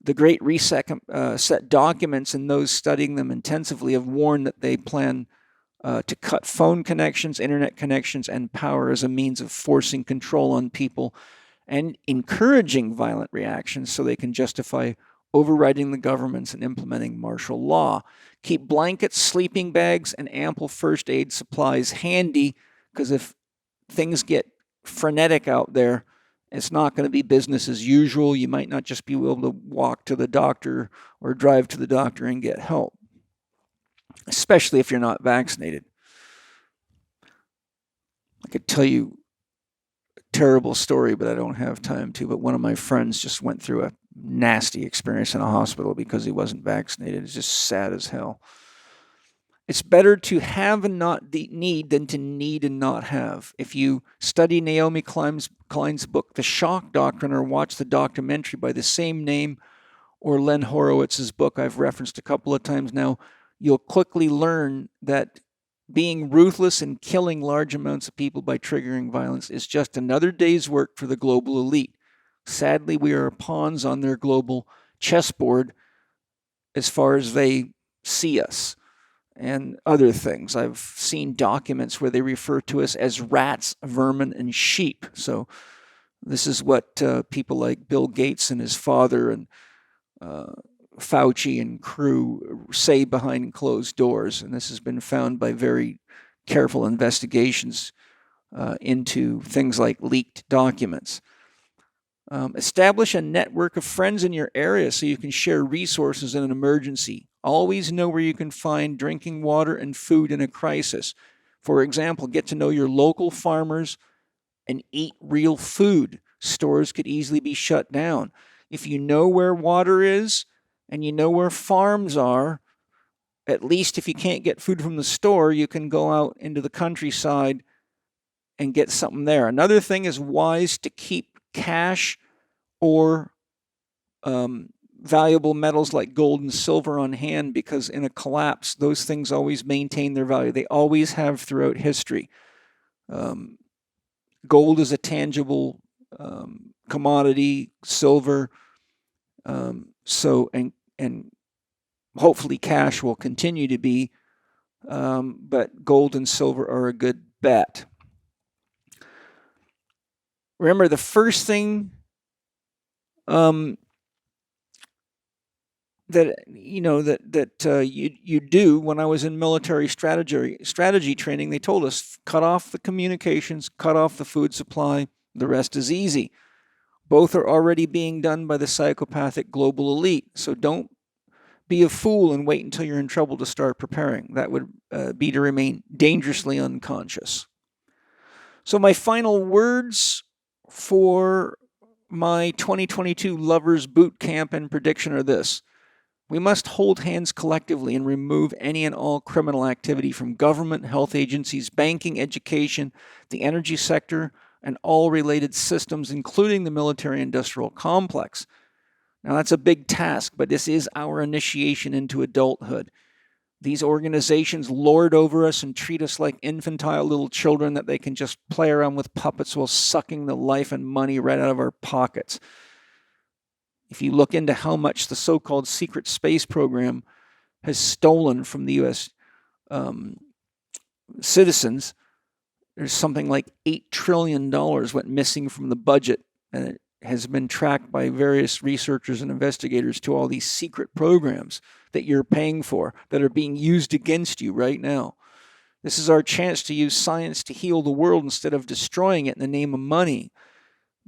The Great Reset set documents and those studying them intensively have warned that they plan to cut phone connections, internet connections, and power as a means of forcing control on people and encouraging violent reactions so they can justify overriding the governments and implementing martial law. Keep blankets, sleeping bags, and ample first aid supplies handy because if things get frenetic out there, it's not going to be business as usual. You might not just be able to walk to the doctor or drive to the doctor and get help, especially if you're not vaccinated. I could tell you a terrible story, but I don't have time to. But one of my friends just went through a nasty experience in a hospital because he wasn't vaccinated. It's just sad as hell. It's better to have and not need than to need and not have. If you study Naomi Klein's book, The Shock Doctrine, or watch the documentary by the same name, or Len Horowitz's book I've referenced a couple of times now, you'll quickly learn that being ruthless and killing large amounts of people by triggering violence is just another day's work for the global elite. Sadly, we are pawns on their global chessboard as far as they see us. And other things. I've seen documents where they refer to us as rats, vermin, and sheep. So this is what people like Bill Gates and his father and Fauci and crew say behind closed doors. And this has been found by very careful investigations into things like leaked documents. Establish a network of friends in your area so you can share resources in an emergency. Always know where you can find drinking water and food in a crisis. For example, get to know your local farmers and eat real food. Stores could easily be shut down. If you know where water is and you know where farms are, at least if you can't get food from the store, you can go out into the countryside and get something there. Another thing is wise to keep cash or valuable metals like gold and silver on hand, because in a collapse, those things always maintain their value. They always have throughout history. Gold is a tangible commodity, silver, and hopefully cash will continue to be, but gold and silver are a good bet. Remember, the first thing that you do. When I was in military strategy training, they told us, cut off the communications, cut off the food supply. The rest is easy. Both are already being done by the psychopathic global elite. So don't be a fool and wait until you're in trouble to start preparing. That would be to remain dangerously unconscious. So my final words for my 2022 Lovers Bootcamp and prediction are this. We must hold hands collectively and remove any and all criminal activity from government, health agencies, banking, education, the energy sector, and all related systems, including the military-industrial complex. Now, that's a big task, but this is our initiation into adulthood. These organizations lord over us and treat us like infantile little children that they can just play around with puppets while sucking the life and money right out of our pockets. If you look into how much the so-called secret space program has stolen from the U.S. Citizens, there's something like $8 trillion went missing from the budget, and it has been tracked by various researchers and investigators to all these secret programs that you're paying for that are being used against you right now. This is our chance to use science to heal the world instead of destroying it in the name of money,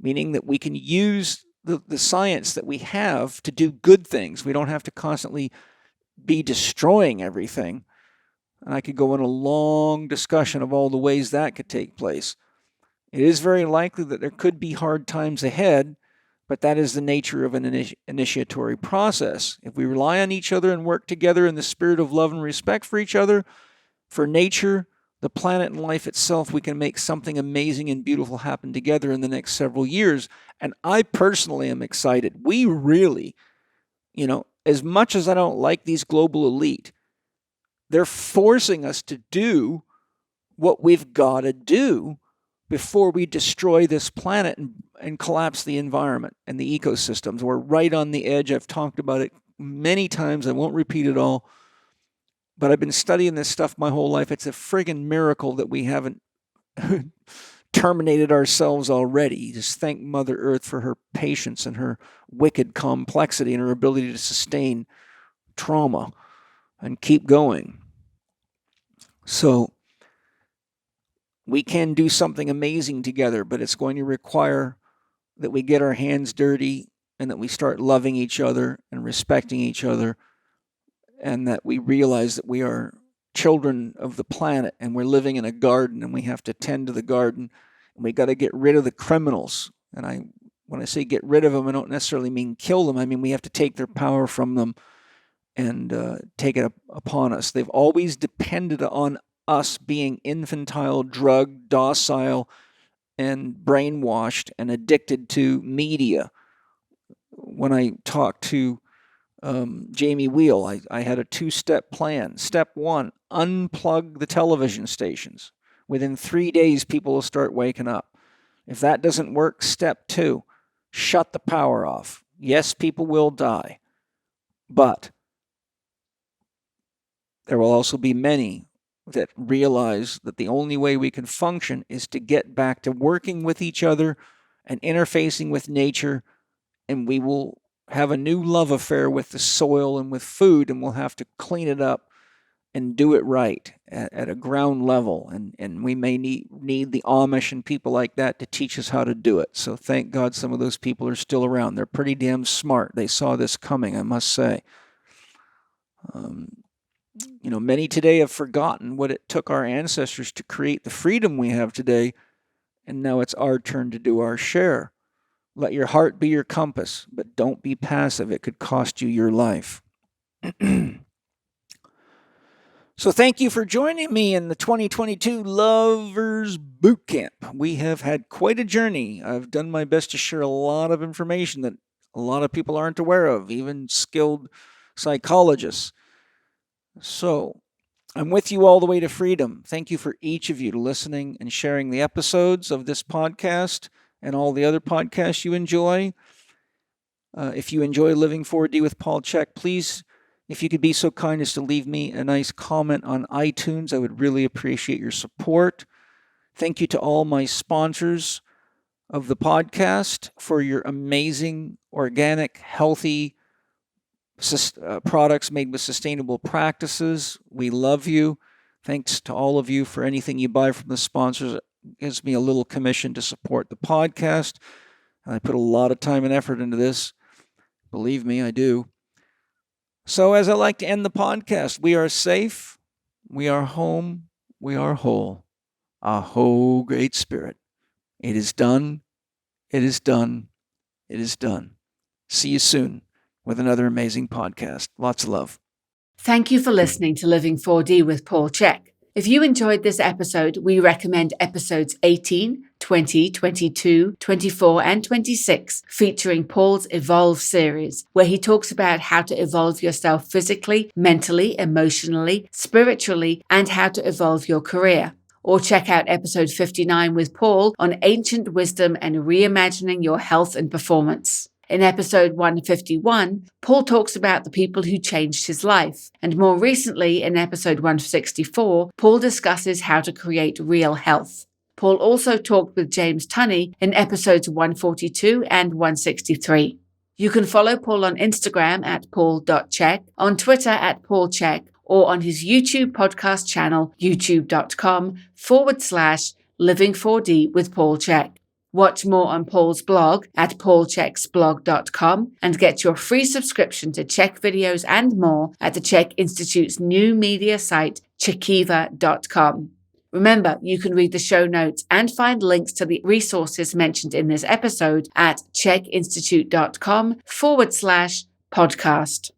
meaning that we can use the science that we have to do good things. We don't have to constantly be destroying everything. And I could go in a long discussion of all the ways that could take place. It is very likely that there could be hard times ahead, but that is the nature of an initiatory process. If we rely on each other and work together in the spirit of love and respect for each other, for nature, the planet, and life itself, we can make something amazing and beautiful happen together in the next several years. And I personally am excited. We really, as much as I don't like these global elite, they're forcing us to do what we've got to do before we destroy this planet and collapse the environment and the ecosystems. We're right on the edge. I've talked about it many times. I won't repeat it all. But I've been studying this stuff my whole life. It's a friggin' miracle that we haven't terminated ourselves already. Just thank Mother Earth for her patience and her wicked complexity and her ability to sustain trauma and keep going. So we can do something amazing together, but it's going to require that we get our hands dirty and that we start loving each other and respecting each other, and that we realize that we are children of the planet and we're living in a garden and we have to tend to the garden, and we got to get rid of the criminals. And when I say get rid of them, I don't necessarily mean kill them. I mean we have to take their power from them and take it upon us. They've always depended on us being infantile, drugged, docile, and brainwashed and addicted to media. When I talked to Jamie Wheel, I had a 2-step plan. Step 1, unplug the television stations. Within 3 days, people will start waking up. If that doesn't work, step 2, shut the power off. Yes, people will die, but there will also be many that realize that the only way we can function is to get back to working with each other and interfacing with nature, and we will have a new love affair with the soil and with food, and we'll have to clean it up and do it right at a ground level. And we may need the Amish and people like that to teach us how to do it. So thank God some of those people are still around. They're pretty damn smart. They saw this coming, I must say. Many today have forgotten what it took our ancestors to create the freedom we have today, and now it's our turn to do our share. Let your heart be your compass, but don't be passive. It could cost you your life. So thank you for joining me in the 2022 Lovers Bootcamp. We have had quite a journey. I've done my best to share a lot of information that a lot of people aren't aware of, even skilled psychologists. So I'm with you all the way to freedom. Thank you for each of you to listening and sharing the episodes of this podcast and all the other podcasts you enjoy. If you enjoy Living 4D with Paul Chek, please, if you could be so kind as to leave me a nice comment on iTunes, I would really appreciate your support. Thank you to all my sponsors of the podcast for your amazing, organic, healthy products made with sustainable practices. We love you. Thanks to all of you for anything you buy from the sponsors. It gives me a little commission to support the podcast. I put a lot of time and effort into this. Believe me, I do. So as I like to end the podcast, we are safe, we are home, we are whole. Aho, Great Spirit. It is done, it is done, it is done. See you soon with another amazing podcast. Lots of love. Thank you for listening to Living 4D with Paul Chek. If you enjoyed this episode, we recommend episodes 18, 20, 22, 24, and 26, featuring Paul's Evolve series, where he talks about how to evolve yourself physically, mentally, emotionally, spiritually, and how to evolve your career. Or check out episode 59 with Paul on ancient wisdom and reimagining your health and performance. In episode 151, Paul talks about the people who changed his life. And more recently, in episode 164, Paul discusses how to create real health. Paul also talked with James Tunney in episodes 142 and 163. You can follow Paul on Instagram at paul.chek, on Twitter at paulchek, or on his YouTube podcast channel, youtube.com/living4d with Paul Chek. Watch more on Paul's blog at paulcheksblog.com and get your free subscription to Chek videos and more at the Chek Institute's new media site, chekiva.com. Remember, you can read the show notes and find links to the resources mentioned in this episode at chekinstitute.com/podcast.